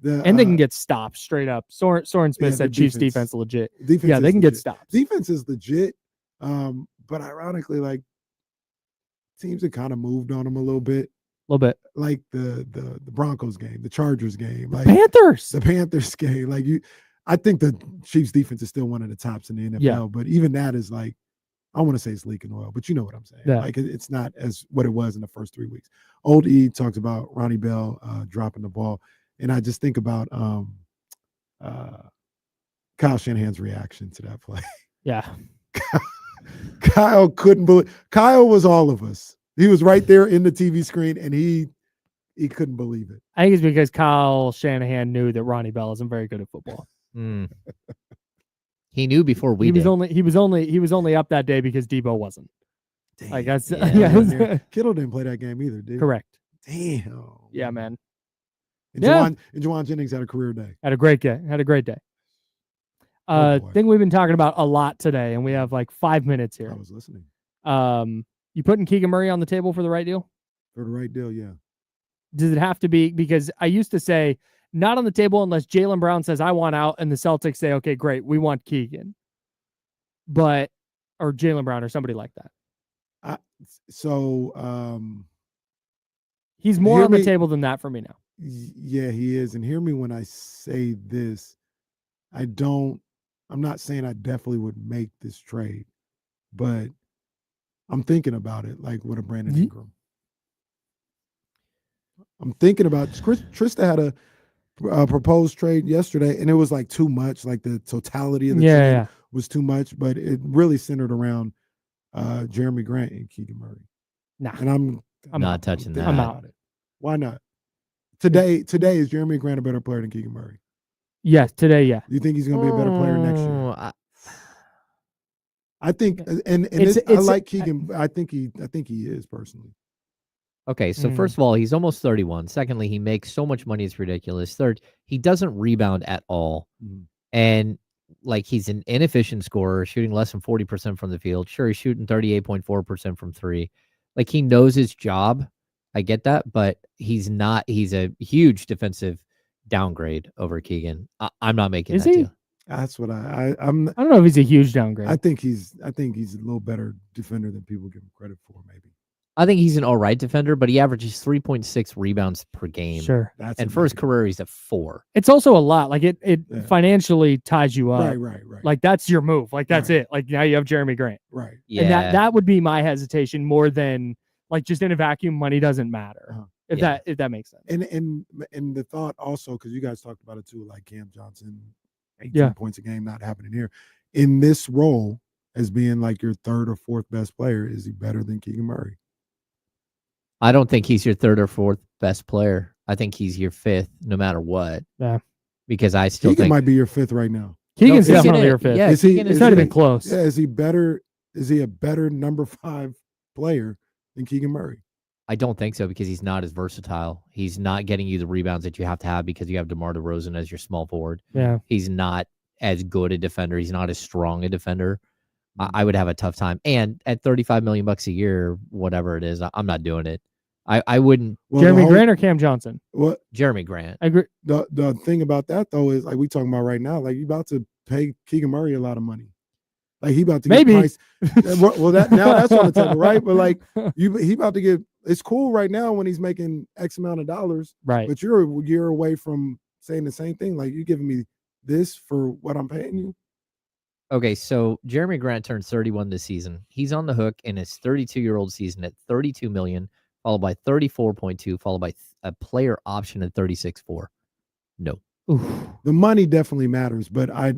Speaker 1: And they can get stopped straight up. Soren Smith said Chiefs defense legit. They can get stopped.
Speaker 7: Defense is legit. But ironically, like, teams have kind of moved on them a little bit.
Speaker 1: A little bit.
Speaker 7: like the Broncos game, the Chargers game, like
Speaker 1: Panthers.
Speaker 7: the Panthers game. Like I think the Chiefs defense is still one of the tops in the NFL,
Speaker 1: Yeah.
Speaker 7: but even that is like, I want to say it's leaking oil, but you know what I'm saying.
Speaker 1: Yeah.
Speaker 7: Like it's not as what it was in the first 3 weeks. Old E talks about Ronnie Bell dropping the ball, and I just think about Kyle Shanahan's reaction to that play.
Speaker 1: Yeah.
Speaker 7: Kyle couldn't believe. Kyle was all of us. He was right there in the TV screen, and he couldn't believe it.
Speaker 1: I think it's because Kyle Shanahan knew that Ronnie Bell isn't very good at football.
Speaker 2: He knew before we
Speaker 1: He
Speaker 2: did.
Speaker 1: was only up that day because Debo wasn't.
Speaker 7: Damn.
Speaker 1: Like that's
Speaker 2: Yeah.
Speaker 7: Kittle didn't play that game either, did he?
Speaker 1: correct.
Speaker 7: Damn.
Speaker 1: Yeah, man.
Speaker 7: And
Speaker 1: Yeah.
Speaker 7: Juwan Jennings had a career day.
Speaker 1: Had a great day.
Speaker 7: Oh, boy.
Speaker 1: Thing we've been talking about a lot today, and we have like 5 minutes
Speaker 7: I
Speaker 1: here.
Speaker 7: was listening.
Speaker 1: You putting Keegan Murray on the table for the right deal?
Speaker 7: For the right deal, yeah.
Speaker 1: Does it have to be? Because I used to say not on the table unless Jaylen Brown says I want out, and the Celtics say, okay, great, we want Keegan, or Jaylen Brown or somebody like that. He's more
Speaker 7: Hear
Speaker 1: on the
Speaker 7: me-
Speaker 1: table than that for me now.
Speaker 7: Yeah, he is. And hear me when I say this. I'm not saying I definitely would make this trade, but I'm thinking about it like with a Brandon Ingram. I'm thinking about Trista had a proposed trade yesterday, and it was like too much. Like the totality of the trade was too much, but it really centered around Jeremy Grant and Keegan Murray.
Speaker 1: Nah,
Speaker 7: And I'm
Speaker 2: not touching that.
Speaker 7: thinking
Speaker 1: I'm
Speaker 7: about it. Why not? Today is Jeremy Grant a better player than Keegan Murray?
Speaker 1: Yes, today, yeah.
Speaker 7: Do you think he's going to be a better player next year? I think, and
Speaker 1: It's-
Speaker 7: I
Speaker 1: it's-
Speaker 7: like Keegan. I think he is personally.
Speaker 2: Okay, so first of all, he's almost 31. Secondly, he makes so much money, it's ridiculous. Third, he doesn't rebound at all. And like he's an inefficient scorer, shooting less than 40% from the field. Sure, he's shooting 38.4% from three. Like he knows his job. I get that, but he's a huge defensive downgrade over Keegan. I'm not making
Speaker 1: Is
Speaker 2: that
Speaker 1: he?
Speaker 2: deal.
Speaker 7: That's what I'm.
Speaker 1: I don't know if he's a huge downgrade.
Speaker 7: I think he's a little better defender than people give him credit for. Maybe.
Speaker 2: I think he's an all right defender, but he averages 3.6 rebounds per game.
Speaker 1: Sure.
Speaker 2: And for his career, he's at 4.
Speaker 1: It's also a lot. Like it
Speaker 7: Yeah.
Speaker 1: financially ties you up.
Speaker 7: Right.
Speaker 1: Like that's your move. Like that's
Speaker 7: Right.
Speaker 1: it. Like now you have Jeremy Grant.
Speaker 7: Right.
Speaker 2: Yeah.
Speaker 1: And that would be my hesitation more than like just in a vacuum, money doesn't matter.
Speaker 7: Uh-huh.
Speaker 1: If that makes sense.
Speaker 7: And the thought also, because you guys talked about it too, like Cam Johnson, 18 points a game not happening here. In this role as being like your third or fourth best player, is he better than Keegan Murray?
Speaker 2: I don't think he's your third or fourth best player. I think he's your fifth, no matter what.
Speaker 1: Yeah.
Speaker 2: Because I still
Speaker 7: Keegan
Speaker 2: think
Speaker 7: might be your fifth right now.
Speaker 1: Keegan's
Speaker 2: No,
Speaker 1: definitely
Speaker 2: Keegan
Speaker 1: your
Speaker 2: is-
Speaker 1: fifth.
Speaker 2: yeah,
Speaker 7: Is he?
Speaker 2: Keegan
Speaker 1: It's
Speaker 2: is
Speaker 1: not
Speaker 2: your
Speaker 1: even
Speaker 2: fifth.
Speaker 1: close.
Speaker 7: Yeah, is he better? Is he a better number 5 player than Keegan Murray?
Speaker 2: I don't think so because he's not as versatile. He's not getting you the rebounds that you have to have because you have DeMar DeRozan as your small forward.
Speaker 1: Yeah.
Speaker 2: He's not as good a defender. He's not as strong a defender. I would have a tough time. And at $35 million a year, whatever it is, I'm not doing it. I wouldn't.
Speaker 7: Well,
Speaker 1: Jeremy Grant or Cam Johnson?
Speaker 7: What
Speaker 2: Jeremy Grant.
Speaker 1: I agree.
Speaker 7: the thing about that though is like we talking about right now, like you about to pay Keegan Murray a lot of money. Like he about to
Speaker 1: Maybe.
Speaker 7: get priced. Well, that's on the table, right? But like he about to get. It's cool right now when he's making X amount of dollars,
Speaker 1: Right.
Speaker 7: but you're a year away from saying the same thing. Like you giving me this for what I'm paying you.
Speaker 2: Okay, so Jeremy Grant turned 31 this season. He's on the hook in his 32-year-old season at $32 million, followed by 34.2, followed by a player option at 36.4. No.
Speaker 1: Oof.
Speaker 7: The money definitely matters, but I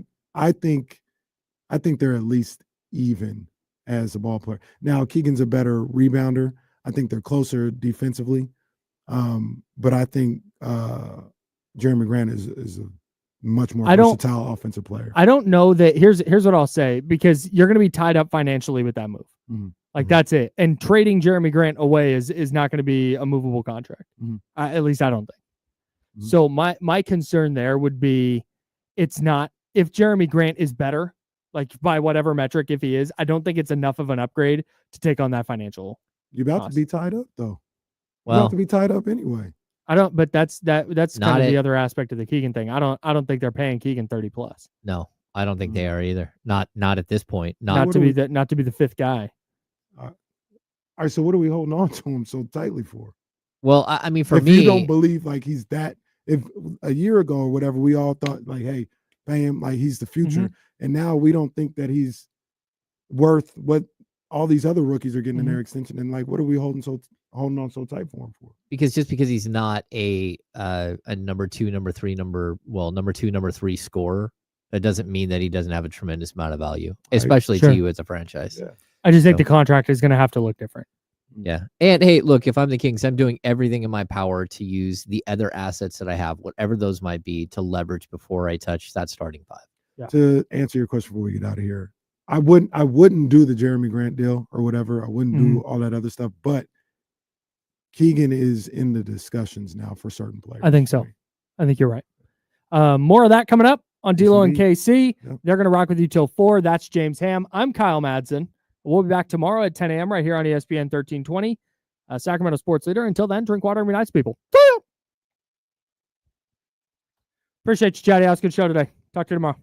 Speaker 7: think they're at least even as a ball player. Now Keegan's a better rebounder. I think they're closer defensively, but I think Jeremy Grant is a much more versatile offensive player.
Speaker 1: I don't know that. Here's what I'll say, because you're going to be tied up financially with that move.
Speaker 7: Mhm.
Speaker 1: Like that's it. And trading Jeremy Grant away is not going to be a movable contract.
Speaker 7: Mhm.
Speaker 1: At least I don't think.
Speaker 7: Mhm.
Speaker 1: So my concern there would be, it's not, if Jeremy Grant is better, like by whatever metric, if he is, I don't think it's enough of an upgrade to take on that financial.
Speaker 7: You're about
Speaker 1: cost.
Speaker 7: to be tied up though. You're
Speaker 2: Well,
Speaker 7: about to be tied up anyway.
Speaker 1: I don't, but that's
Speaker 2: Not
Speaker 1: kind of
Speaker 2: it.
Speaker 1: the other aspect of the Keegan thing. I don't think they're paying Keegan 30 plus.
Speaker 2: no, I don't think they are either. Not at this point.
Speaker 1: Not
Speaker 7: what
Speaker 1: to
Speaker 7: do
Speaker 1: be
Speaker 7: we-
Speaker 1: not to be the fifth guy.
Speaker 7: All right, so what are we holding on to him so tightly for?
Speaker 2: Well, I mean, for
Speaker 7: if
Speaker 2: me,
Speaker 7: you don't believe like he's that, if a year ago or whatever, we all thought like, hey, pay him like he's the future, and now we don't think that he's worth what all these other rookies are getting in their extension. And like, what are we holding on so tight for him for?
Speaker 2: because he's not a number two, number three scorer, that doesn't mean that he doesn't have a tremendous amount of value, especially to you as a franchise.
Speaker 7: Yeah.
Speaker 1: I just think the contract is going to have to look different.
Speaker 2: Yeah. And hey, look, if I'm the Kings, I'm doing everything in my power to use the other assets that I have, whatever those might be, to leverage before I touch that starting five.
Speaker 1: Yeah.
Speaker 7: To answer your question before we get out of here, I wouldn't do the Jeremy Grant deal or whatever. I wouldn't do all that other stuff, but Keegan is in the discussions now for certain players.
Speaker 1: I think so. I think you're right. More of that coming up on D'Lo and KC.
Speaker 7: Yep.
Speaker 1: They're going to rock with you till 4. That's James Ham. I'm Kyle Madsen. We'll be back tomorrow at 10 a.m. right here on ESPN 1320. Sacramento Sports Leader. Until then, drink water and be nice, people. See ya! Appreciate you, Chatty House. Good show today. Talk to you tomorrow.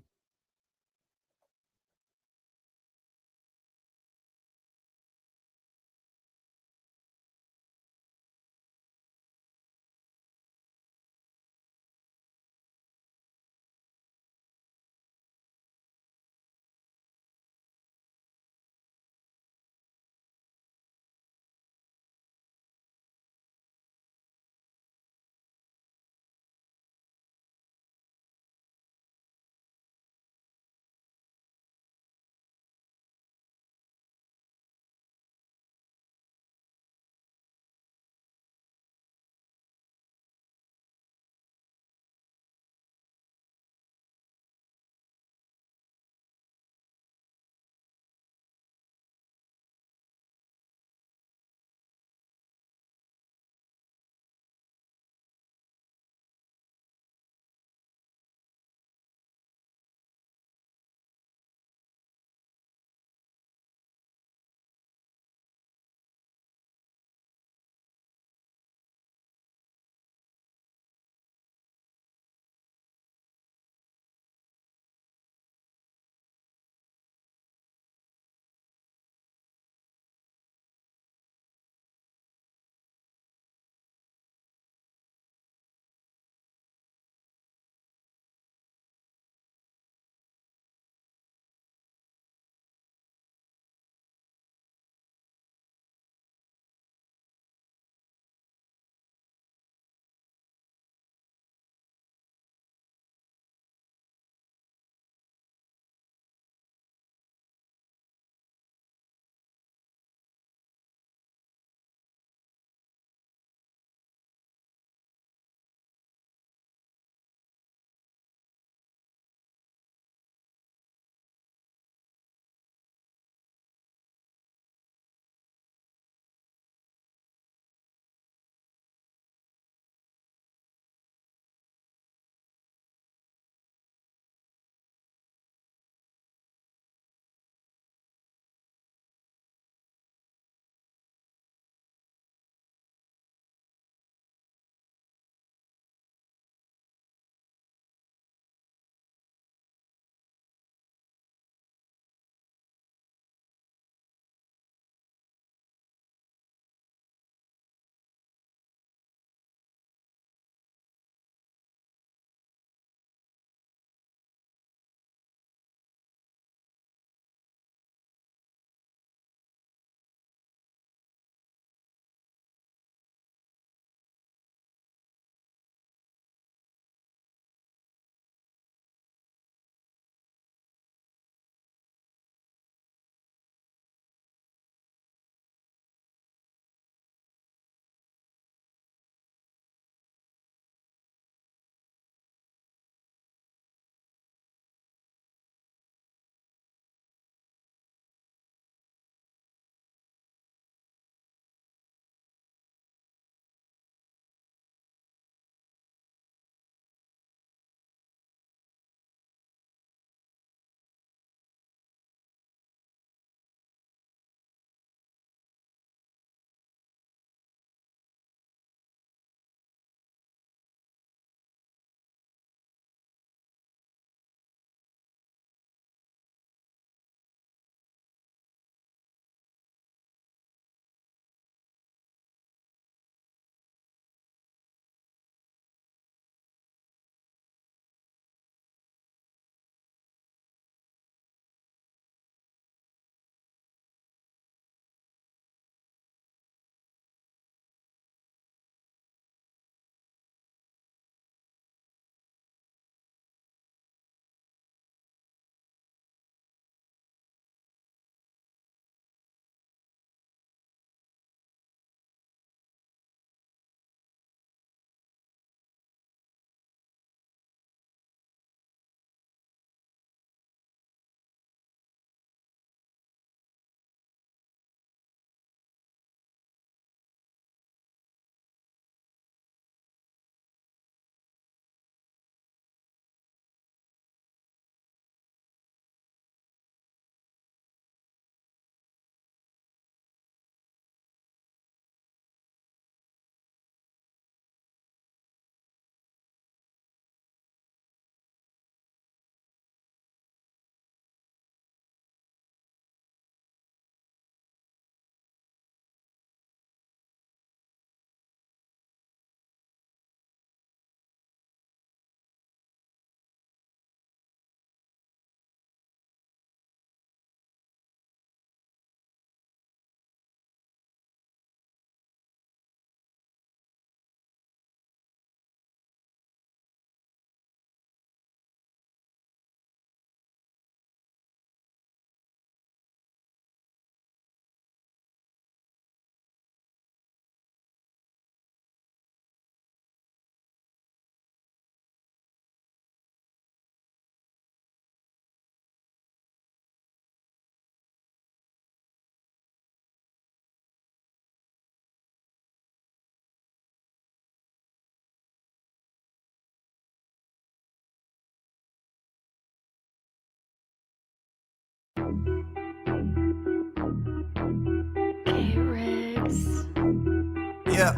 Speaker 8: Yeah.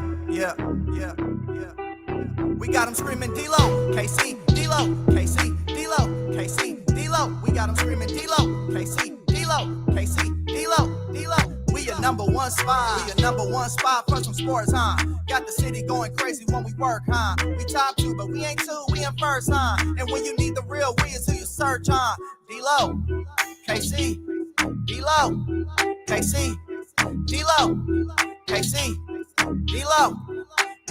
Speaker 8: We got them screaming D-Lo, KC, D-Lo, KC, D-Lo, KC, D-Lo. We got them screaming D-Lo, KC, D-Lo, KC, D-Lo, D-Lo. We your number one spot. We your number one spot for some sports, huh? Got the city going crazy when we work, huh? We top 2, but we ain't 2, we in first, huh? And when you need the real, we is who you search, huh? D-Lo, KC, D-Lo, KC, D-Lo, KC, D-Lo.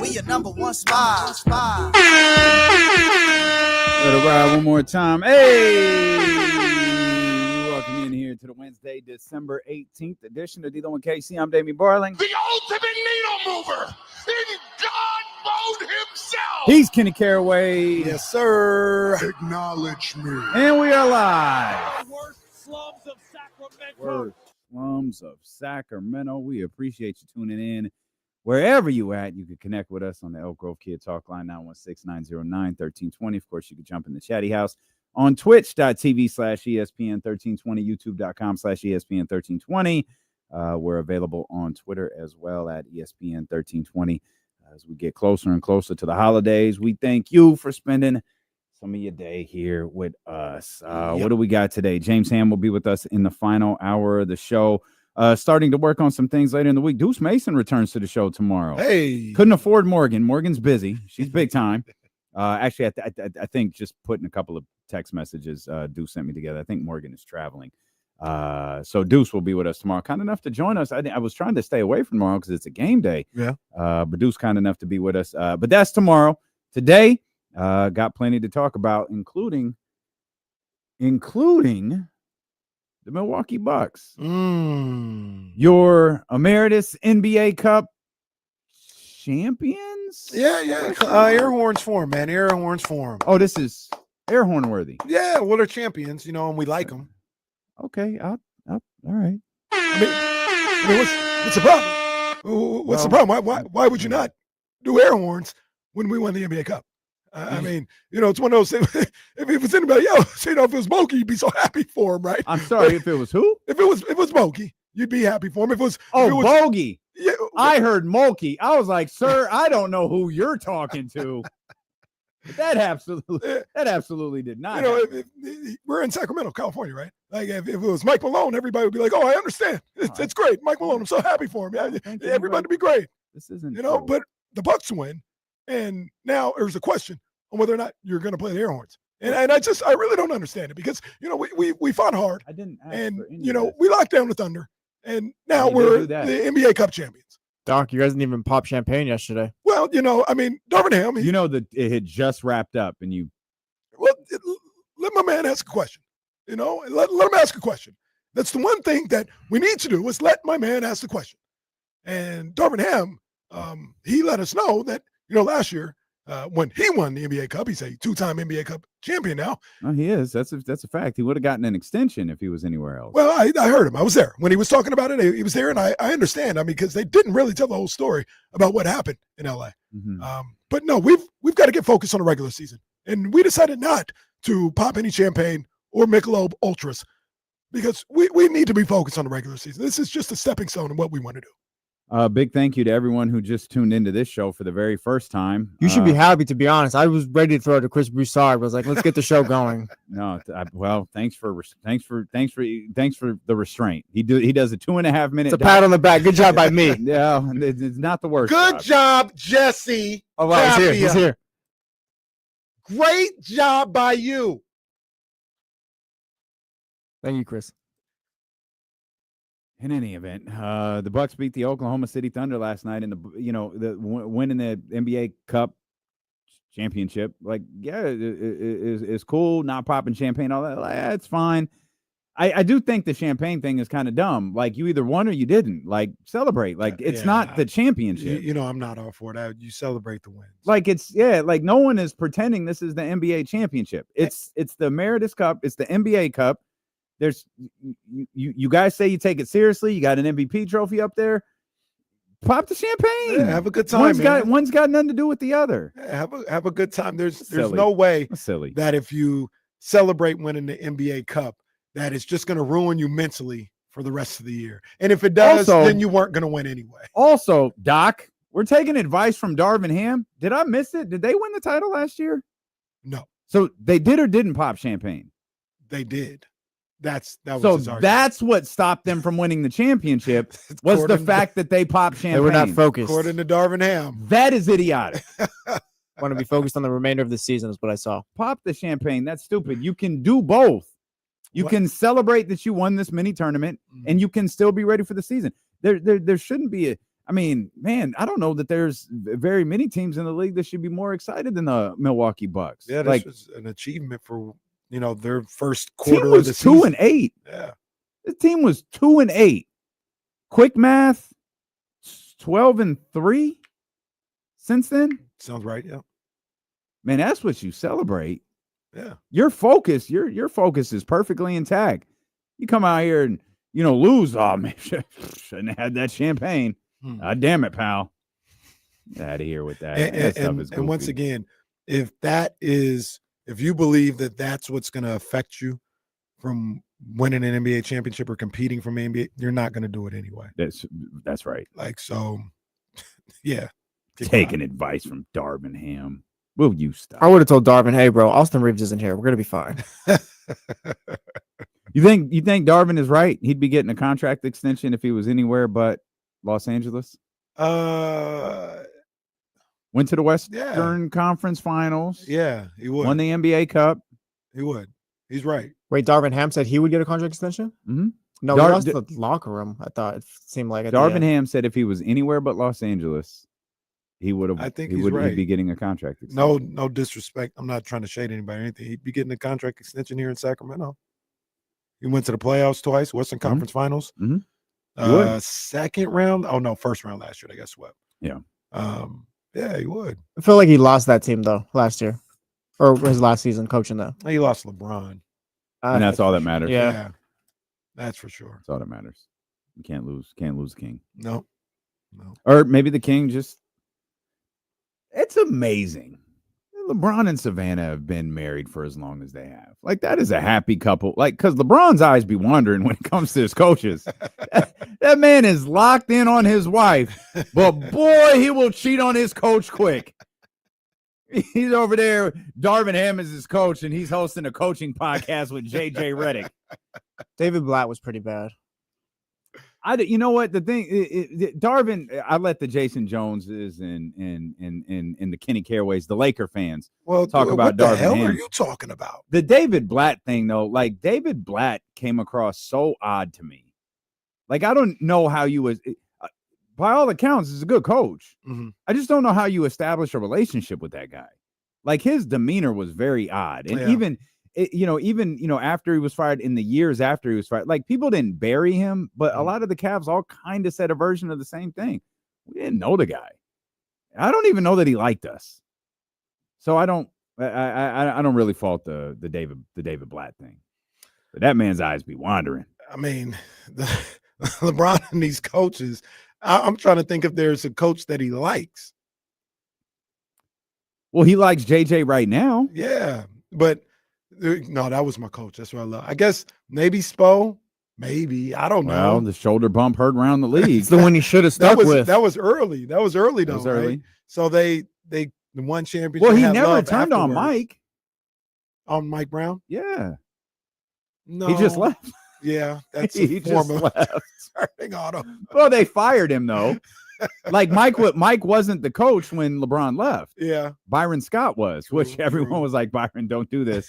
Speaker 8: We your number one spot.
Speaker 9: Let it ride one more time. Hey! Welcome in here to the Wednesday, December 18th edition of D-Lo and KC. I'm Damien Barling.
Speaker 10: The ultimate needle mover in God mode himself.
Speaker 9: He's Kenny Caraway.
Speaker 7: Yes, sir.
Speaker 10: Acknowledge me.
Speaker 9: And we are live.
Speaker 1: Worst slums of Sacramento.
Speaker 9: Worst slums of Sacramento. We appreciate you tuning in. Wherever you at, you can connect with us on the Elk Grove Kid Talk line, 916-909-1320. Of course, you can jump in the chatty house on twitch.tv/ESPN1320, youtube.com/ESPN1320. We're available on Twitter as well at ESPN1320. As we get closer and closer to the holidays, we thank you for spending some of your day here with us. What do we got today? James Ham will be with us in the final hour of the show. Starting to work on some things later in the week. Deuce Mason returns to the show tomorrow.
Speaker 7: Hey,
Speaker 9: couldn't afford Morgan. Morgan's busy. She's big time. Actually, I think just putting a couple of text messages Deuce sent me together. I think Morgan is traveling. So Deuce will be with us tomorrow. Kind enough to join us. I was trying to stay away from tomorrow because it's a game day.
Speaker 7: Yeah.
Speaker 9: But Deuce kind enough to be with us. But that's tomorrow. Today, got plenty to talk about, including the Milwaukee Bucks. Your Emeritus NBA Cup champions?
Speaker 7: Yeah. Air horns for 'em, man. Air horns for 'em.
Speaker 9: Oh, this is air horn worthy.
Speaker 7: Yeah, well, they're champions, and we like them.
Speaker 9: Okay, all right.
Speaker 7: I mean, what's the problem? What's the problem? Why would you not do air horns when we won the NBA Cup? I mean, it's one of those things. If it was anybody else, if it was Moki, you'd be so happy for him, right?
Speaker 9: I'm sorry, if it was who?
Speaker 7: If it was Moki, you'd be happy for him.
Speaker 9: Bogey.
Speaker 7: Yeah,
Speaker 9: I heard Moki. I was like, sir, I don't know who you're talking to. That absolutely did not.
Speaker 7: We're in Sacramento, California, right? Like if it was Mike Malone, everybody would be like, "Oh, I understand. It's great, Mike Malone. I'm so happy for him. Yeah, everybody would be great."
Speaker 9: This isn't,
Speaker 7: but the Bucks win, and now there's a question on whether or not you're going to play the air horns. And I really don't understand it because we fought hard.
Speaker 9: I didn't ask
Speaker 7: and
Speaker 9: for any
Speaker 7: we locked down the Thunder, and now we're the NBA Cup champions.
Speaker 11: Doc, you guys didn't even pop champagne yesterday.
Speaker 7: Well, I mean, Darvin Ham.
Speaker 9: that it had just wrapped up, and you.
Speaker 7: Well, let my man ask a question. Let him ask a question. That's the one thing that we need to do is let my man ask the question. And Darvin Ham, he let us know that last year when he won the NBA Cup, he's a 2-time NBA Cup champion now.
Speaker 9: Oh, he is. That's a fact. He would have gotten an extension if he was anywher else.
Speaker 7: Well, I heard him. I was there when he was talking about it. He was there, and I understand. I mean, because they didn't really tell the whole story about what happened in LA.
Speaker 9: Mm-hmm.
Speaker 7: But no, we've got to get focused on the regular season, and we decided not to pop any champagne or Michelob Ultras because we need to be focused on the regular season. This is just a stepping stone in what we want to do.
Speaker 9: Big thank you to everyone who just tuned into this show for the very first time.
Speaker 11: You should be happy, to be honest. I was ready to throw it to Chris Broussard. I was like, let's get the show going.
Speaker 9: No, well, thanks for the restraint. He does a 2.5 minute.
Speaker 11: It's a pat on the back. Good job by me.
Speaker 9: Yeah, it's not the worst.
Speaker 7: Good job, Jesse.
Speaker 11: Oh, wow, he's here.
Speaker 7: Great job by you.
Speaker 11: Thank you, Chris.
Speaker 9: In any event, the Bucks beat the Oklahoma City Thunder last night, and winning the NBA Cup championship. Like, yeah, it's cool. Not popping champagne, all that. Like, yeah, it's fine. I do think the champagne thing is kind of dumb. Like, you either won or you didn't. Like, celebrate. Like, it's not the championship.
Speaker 7: I'm not all for that. You celebrate the wins.
Speaker 9: Like, like no one is pretending this is the NBA championship. It's the Emeritus Cup. It's the NBA Cup. There's you guys say you take it seriously. You got an MVP trophy up there. Pop the champagne.
Speaker 7: Yeah, have a good time.
Speaker 9: One's got nothing to do with the other.
Speaker 7: Yeah, have a good time. There's no way that if you celebrate winning the NBA Cup, that it's just going to ruin you mentally for the rest of the year. And if it does, then you weren't going to win anyway.
Speaker 9: Also, Doc, We're taking advice from Darvin Ham. Did I miss it? Did they win the title last year?
Speaker 7: No,
Speaker 9: So they did or didn't pop champagne?
Speaker 7: they did. That was
Speaker 9: So
Speaker 7: his argument.
Speaker 9: that's what stopped them from winning the championship was the
Speaker 7: According to-
Speaker 9: fact that they popped champagne.
Speaker 11: They were not focused.
Speaker 7: According to Darvin Ham.
Speaker 9: That is idiotic.
Speaker 11: Want to be focused on the remainder of the season is what I saw.
Speaker 9: Pop the champagne. That's stupid. You can do both. You
Speaker 7: What?
Speaker 9: can celebrate that you won this mini tournament, and you can still be ready for the season. There shouldn't be a. I mean, man, I don't know that there's very many teams in the league that should be more excited than the Milwaukee Bucks.
Speaker 7: Yeah, this
Speaker 9: like
Speaker 7: was an achievement for their first
Speaker 9: team
Speaker 7: quarter of
Speaker 9: was
Speaker 7: the season.
Speaker 9: 2-8.
Speaker 7: Yeah,
Speaker 9: The team was 2-8. Quick math, 12-3 since then.
Speaker 7: sounds right. Yeah,
Speaker 9: Man, that's what you celebrate.
Speaker 7: yeah.
Speaker 9: Your focus is perfectly intact. You come out here and lose. Oh man, shouldn't have had that champagne. Damn it, pal. Get out of here with that. That stuff is
Speaker 7: And once
Speaker 9: goofy.
Speaker 7: again, if you believe that that's what's going to affect you from winning an NBA championship or competing from NBA, you're not going to do it anyway.
Speaker 9: That's right.
Speaker 7: Like, so, yeah.
Speaker 9: Taking advice from Darvin Ham. Will you stop?
Speaker 11: I would have told Darvin, hey, bro, Austin Reeves isn't here. We're going to be fine.
Speaker 9: You think Darvin is right? He'd be getting a contract extension if he was anywhere but Los Angeles. Went to the Western Conference Finals.
Speaker 7: Yeah, he would.
Speaker 9: Won the NBA Cup.
Speaker 7: He would. He's right.
Speaker 11: Wait, Darvin Ham said he would get a contract extension?
Speaker 9: Mm-hmm.
Speaker 11: No, he lost the locker room. I thought it seemed like
Speaker 9: Darvin Ham said if he was anywhere but Los Angeles, he would have.
Speaker 7: I think
Speaker 9: he'd be getting a contract extension.
Speaker 7: No disrespect. I'm not trying to shade anybody or anything. He'd be getting a contract extension here in Sacramento. He went to the playoffs twice, Western Conference Finals.
Speaker 9: Mm-hmm.
Speaker 7: Second round. Oh no, first round last year. They got swept.
Speaker 9: Yeah.
Speaker 7: Yeah, he would.
Speaker 11: I feel like he lost that team though last year, or his last season coaching them.
Speaker 7: He lost LeBron.
Speaker 9: And that's all that matters.
Speaker 11: Yeah.
Speaker 7: That's for sure.
Speaker 9: That's all that matters. You can't lose the king.
Speaker 7: No.
Speaker 9: Or maybe the king just. It's amazing. LeBron and Savannah have been married for as long as they have. Like, that is a happy couple. Like, because LeBron's eyes be wandering when it comes to his coaches. That man is locked in on his wife, but boy, he will cheat on his coach quick. He's over there. Darvin Ham is his coach, and he's hosting a coaching podcast with JJ Redick.
Speaker 11: David Blatt was pretty bad.
Speaker 9: You know what the thing? Darvin, I let the Jason Joneses and the Kenny Caraways, the Laker fans, talk about
Speaker 7: what the
Speaker 9: Darvin
Speaker 7: hell
Speaker 9: Ham.
Speaker 7: are you talking about?
Speaker 9: The David Blatt thing, though, like David Blatt came across so odd to me. Like, I don't know how you was. By all accounts, is a good coach.
Speaker 7: Mm-hmm.
Speaker 9: I just don't know how you establish a relationship with that guy. Like, his demeanor was very odd, and even after he was fired, in the years after he was fired, like, people didn't bury him, but a lot of the Cavs all kind of said a version of the same thing. We didn't know the guy. I don't even know that he liked us. So I don't really fault the David Blatt thing. But that man's eyes be wandering.
Speaker 7: I mean, LeBron and these coaches. I'm trying to think if there's a coach that he likes.
Speaker 9: Well, he likes JJ right now.
Speaker 7: Yeah, but no, that was my coach. That's what I love. I guess maybe Spo. Maybe. I don't know.
Speaker 9: Well, the shoulder bump heard around the league.
Speaker 11: It's the one he should have stuck with.
Speaker 7: That was early. That was early though.
Speaker 9: That was early.
Speaker 7: Right? So they won championship.
Speaker 9: Well, he
Speaker 7: had
Speaker 9: never
Speaker 7: love
Speaker 9: turned on
Speaker 7: afterwards.
Speaker 9: Mike.
Speaker 7: On Mike Brown?
Speaker 9: Yeah.
Speaker 7: No.
Speaker 9: He just left.
Speaker 7: Yeah, that's
Speaker 9: He
Speaker 7: a form
Speaker 9: just
Speaker 7: of
Speaker 9: left.
Speaker 7: turning on him.
Speaker 9: Well, they fired him though. Like Mike wasn't the coach when LeBron left.
Speaker 7: Yeah.
Speaker 9: Byron Scott was, which
Speaker 7: True,
Speaker 9: everyone
Speaker 7: true.
Speaker 9: was like, Byron, don't do this.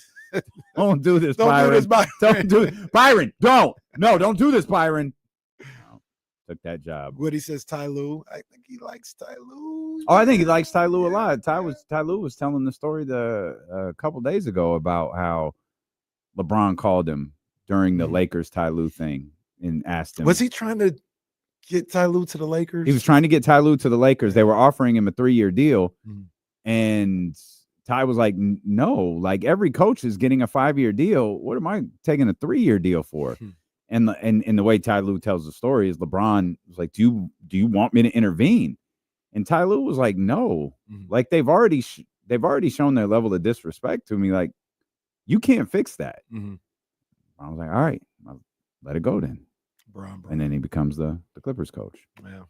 Speaker 9: Don't do this,
Speaker 7: Don't
Speaker 9: Byron.
Speaker 7: do this, Byron.
Speaker 9: Don't do it. Byron, don't. No, don't do this, Byron. No, took that job.
Speaker 7: What he says, Ty Lue. I think he likes Ty Lue.
Speaker 9: Oh, I think he likes Ty Lue a lot. Ty Lue was telling the story a couple days ago about how LeBron called him during the Lakers Ty Lue thing and asked him.
Speaker 7: Was he trying to get Ty Lue to the Lakers?
Speaker 9: He was trying to get Ty Lue to the Lakers. They were offering him a 3-year deal, and Ty was like, "No, like every coach is getting a 5-year deal. What am I taking a 3-year deal for?" And the way Ty Lue tells the story is LeBron was like, "Do you want me to intervene?" And Ty Lue was like, "No, like they've already shown their level of disrespect to me. Like, you can't fix that." I was like, "All right, I'll let it go then."
Speaker 7: Bron.
Speaker 9: And then he becomes the Clippers coach.
Speaker 7: Yeah.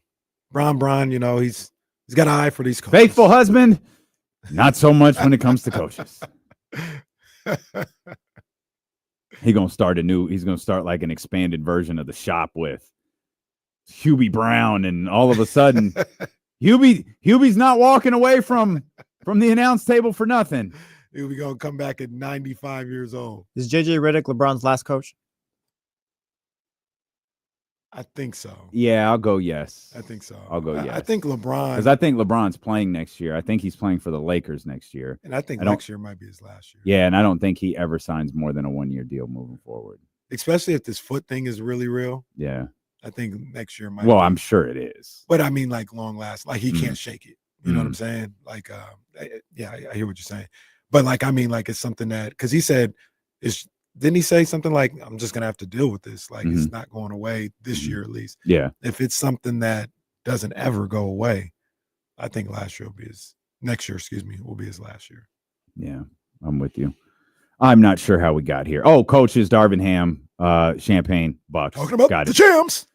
Speaker 7: Bron, he's He's got an eye for these coaches.
Speaker 9: Faithful husband, not so much when it comes to coaches. He's gonna start like an expanded version of The Shop with Hubie Brown, and all of a sudden Hubie's not walking away from the announce table for nothing.
Speaker 7: Hubie gonna come back at 95 years old.
Speaker 11: Is JJ Redick LeBron's last coach?
Speaker 7: I think so.
Speaker 9: Yeah, I'll go yes.
Speaker 7: I think so.
Speaker 9: I'll go yes.
Speaker 7: I think LeBron,
Speaker 9: because I think LeBron's playing next year. I think he's playing for the Lakers next year.
Speaker 7: And I think next year might be his last year.
Speaker 9: Yeah, and I don't think he ever signs more than a 1-year deal moving forward.
Speaker 7: Especially if this foot thing is really real.
Speaker 9: Yeah.
Speaker 7: I think next year might
Speaker 9: Well,
Speaker 7: be.
Speaker 9: I'm sure it is.
Speaker 7: But I mean, like long last, like he can't shake it. You know what I'm
Speaker 9: Mhm.
Speaker 7: saying? Like, yeah, I hear what you're saying. But like, I mean, like it's something that, because he said, didn't he say something like, I'm just gonna have to deal with this? Like it's not going away this year at least.
Speaker 9: Yeah.
Speaker 7: If it's something that doesn't ever go away, I think next year, will be his last year.
Speaker 9: Yeah, I'm with you. I'm not sure how we got here. Oh, coaches, Darvin Ham, Champagne, Bucks.
Speaker 7: Talking about the champs.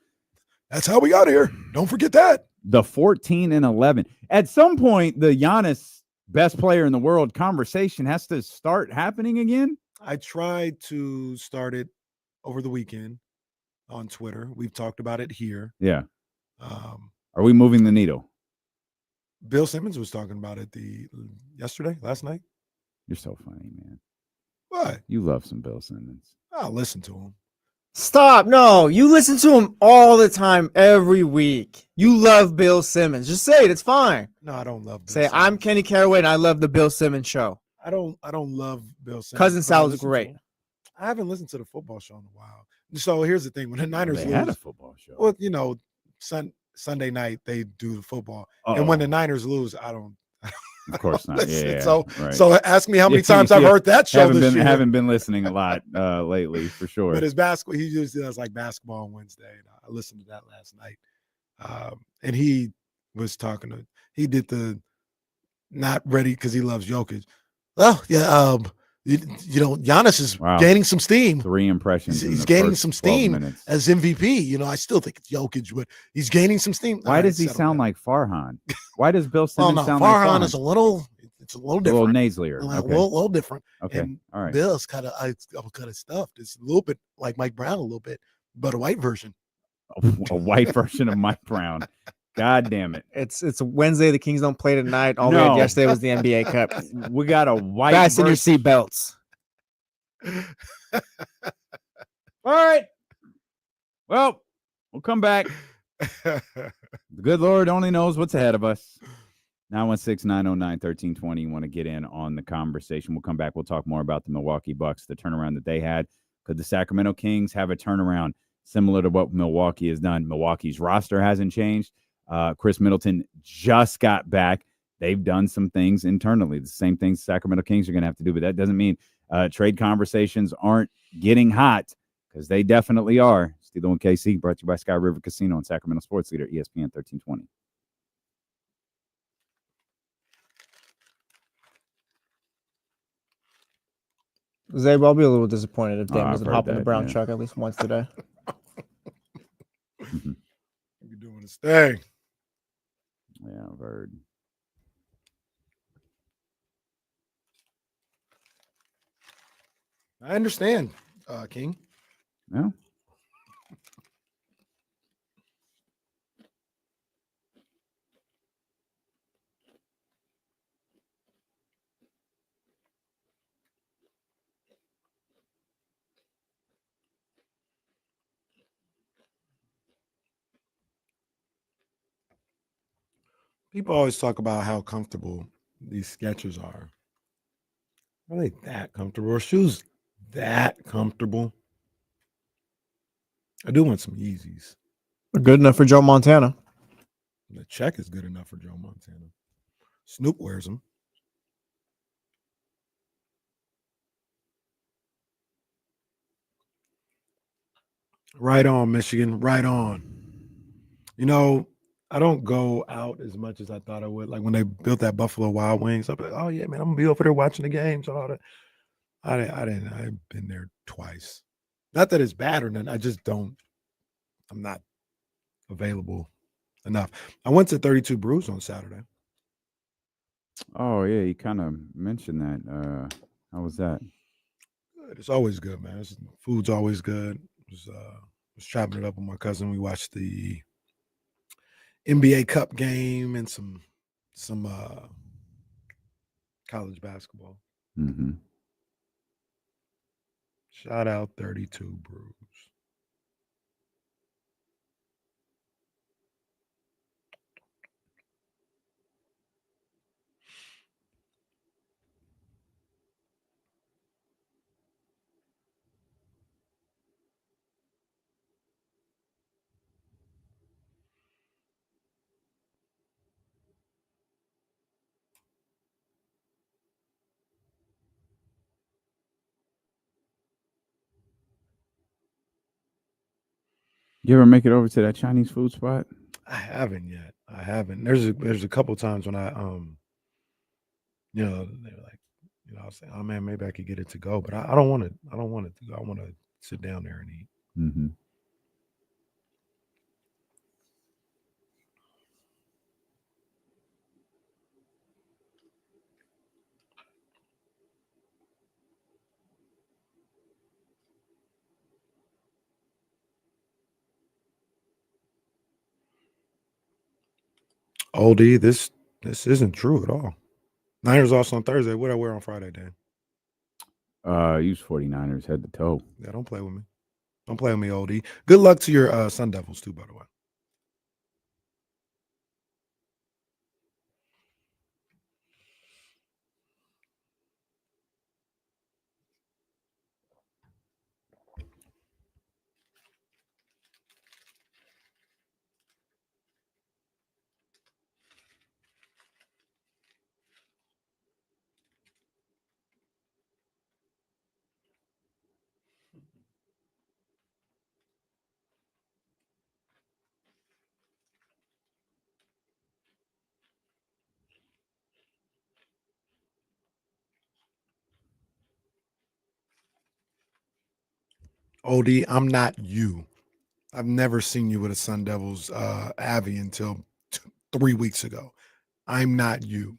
Speaker 7: That's how we got here. Don't forget that.
Speaker 9: The 14-11. At some point, the Giannis best player in the world conversation has to start happening again.
Speaker 7: I tried to start it over the weekend on Twitter. We've talked about it here.
Speaker 9: Yeah. Are we moving the needle?
Speaker 7: Bill Simmons was talking about it last night.
Speaker 9: You're so funny, man.
Speaker 7: What?
Speaker 9: You love some Bill Simmons.
Speaker 7: I'll listen to him.
Speaker 11: Stop. No, you listen to him all the time, every week. You love Bill Simmons. Just say it. It's fine.
Speaker 7: No, I don't love Bill
Speaker 11: Say,
Speaker 7: Simmons.
Speaker 11: I'm Kenny Caraway, and I love the Bill Simmons show.
Speaker 7: I don't love Bill Simmons.
Speaker 11: Cousin
Speaker 7: but I
Speaker 11: Sal's
Speaker 7: listen to
Speaker 11: great.
Speaker 7: him. I haven't listened to the football show in a while. So here's the thing: when the Niners
Speaker 9: They had a
Speaker 7: lose,
Speaker 9: football show.
Speaker 7: well, you know, Sunday night they do the football, and when the Niners lose, I don't.
Speaker 9: Of course not.
Speaker 7: listen.
Speaker 9: Yeah.
Speaker 7: So
Speaker 9: right.
Speaker 7: so ask me how many times I've heard that show this year.
Speaker 9: Haven't been listening a lot lately, for sure.
Speaker 7: But his basketball, he usually does like basketball on Wednesday. And I listened to that last night. And he was he did the not ready because he loves Jokic. Well, yeah, you know, Giannis is gaining some steam.
Speaker 9: 3 impressions.
Speaker 7: He's gaining some steam
Speaker 9: minutes.
Speaker 7: as MVP. You know, I still think it's Jokic, but he's gaining some steam.
Speaker 9: Why does he sound like Farhan? Why does Bill Simmons sound like
Speaker 7: Farhan?
Speaker 9: Farhan?
Speaker 7: Is a little different.
Speaker 9: A little nasalier.
Speaker 7: A
Speaker 9: Okay.
Speaker 7: little different.
Speaker 9: Okay.
Speaker 7: And
Speaker 9: all right.
Speaker 7: Bill's kind of stuffed. It's a little bit like Mike Brown, a little bit, but a white version.
Speaker 9: A white version of Mike Brown. God damn it.
Speaker 11: It's Wednesday. The Kings don't play tonight. All we had yesterday was the NBA Cup.
Speaker 9: We got a white
Speaker 11: Fasten your seatbelts.
Speaker 9: All right. Well, we'll come back. The good Lord only knows what's ahead of us. 916-909-1320. You want to get in on the conversation. We'll come back. We'll talk more about the Milwaukee Bucks, the turnaround that they had. Could the Sacramento Kings have a turnaround similar to what Milwaukee has done? Milwaukee's roster hasn't changed. Chris Middleton just got back. They've done some things internally. The same things Sacramento Kings are going to have to do, but that doesn't mean trade conversations aren't getting hot, because they definitely are. Steelo and KC, brought to you by Sky River Casino and Sacramento Sports Leader, ESPN 1320.
Speaker 11: Zabe, I'll be a little disappointed if Dame
Speaker 9: I've
Speaker 11: doesn't
Speaker 9: heard
Speaker 11: hop in the
Speaker 9: that,
Speaker 11: brown
Speaker 9: yeah.
Speaker 11: truck at least once today.
Speaker 7: You're doing his thing.
Speaker 9: Yeah, I've heard.
Speaker 7: I understand, King.
Speaker 9: No.
Speaker 7: People always talk about how comfortable these Skechers are. Are they that comfortable? Are shoes that comfortable? I do want some Yeezys.
Speaker 11: They're good enough for Joe Montana.
Speaker 7: The check is good enough for Joe Montana. Snoop wears them. Right on, Michigan. Right on. You know, I don't go out as much as I thought I would. Like when they built that Buffalo Wild Wings, I'm like, oh yeah, man, I'm gonna be over there watching the games. All that. I've been there twice. Not that it's bad or nothing. I just don't. I'm not available enough. I went to 32 Brews on Saturday.
Speaker 9: Oh yeah, you kind of mentioned that. How was that?
Speaker 7: It's always good, man. Food's always good. Was chopping it up with my cousin. We watched the NBA Cup game and some college basketball.
Speaker 9: Mm-hmm.
Speaker 7: Shout out 32 Brews.
Speaker 9: You ever make it over to that Chinese food spot?
Speaker 7: I haven't yet. I haven't. There's a couple times when I they were like, I was saying, oh man, maybe I could get it to go, but I don't want it. I don't want it to go. I want to sit down there and eat.
Speaker 9: Mm-hmm.
Speaker 7: Oldie, this isn't true at all. Niners also on Thursday. What I wear on Friday, Dan?
Speaker 9: Use 49ers head to toe.
Speaker 7: Yeah, don't play with me. Don't play with me, Oldie. Good luck to your Sun Devils too, by the way. Oldie, I'm not you. I've never seen you with a Sun Devils Avi until 3 weeks ago. I'm not you.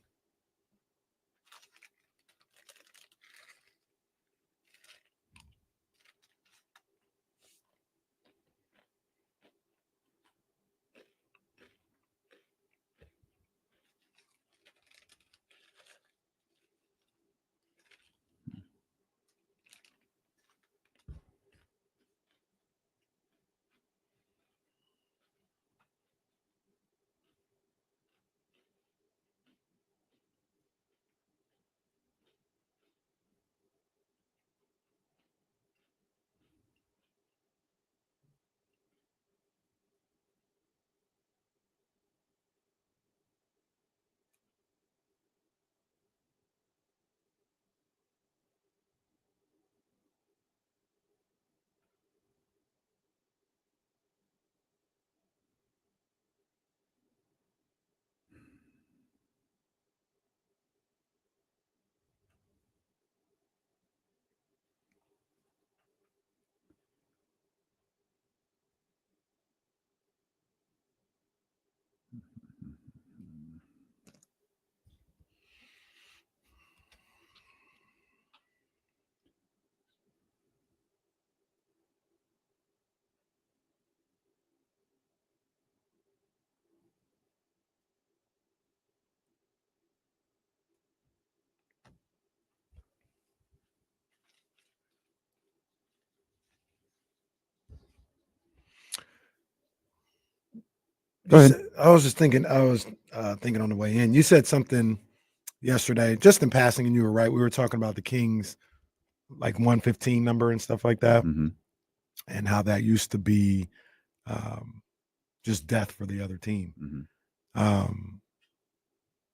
Speaker 7: I was just thinking. I was thinking on the way in. You said something yesterday, just in passing, and you were right. We were talking about the Kings, like 115 number and stuff like that,
Speaker 9: Mm-hmm.
Speaker 7: and how that used to be just death for the other team.
Speaker 9: Mm-hmm.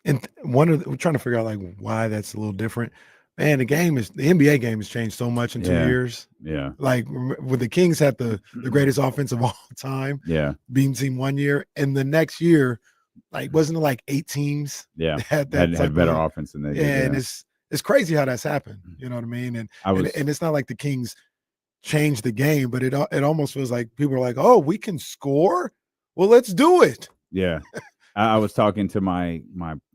Speaker 7: And we're trying to figure out like why that's a little different. Man, the NBA game has changed so much in 2 years.
Speaker 9: Yeah.
Speaker 7: Like when the Kings had the greatest offense of all time, beating team 1 year, and the next year, like wasn't it like 8 teams?
Speaker 9: Yeah,
Speaker 7: had
Speaker 9: better offense than they did.
Speaker 7: Yeah, and it's crazy how that's happened. You know what I mean? And it's not like the Kings changed the game, but it almost feels like people are like, oh, we can score. Well, let's do it.
Speaker 9: Yeah. I was talking to my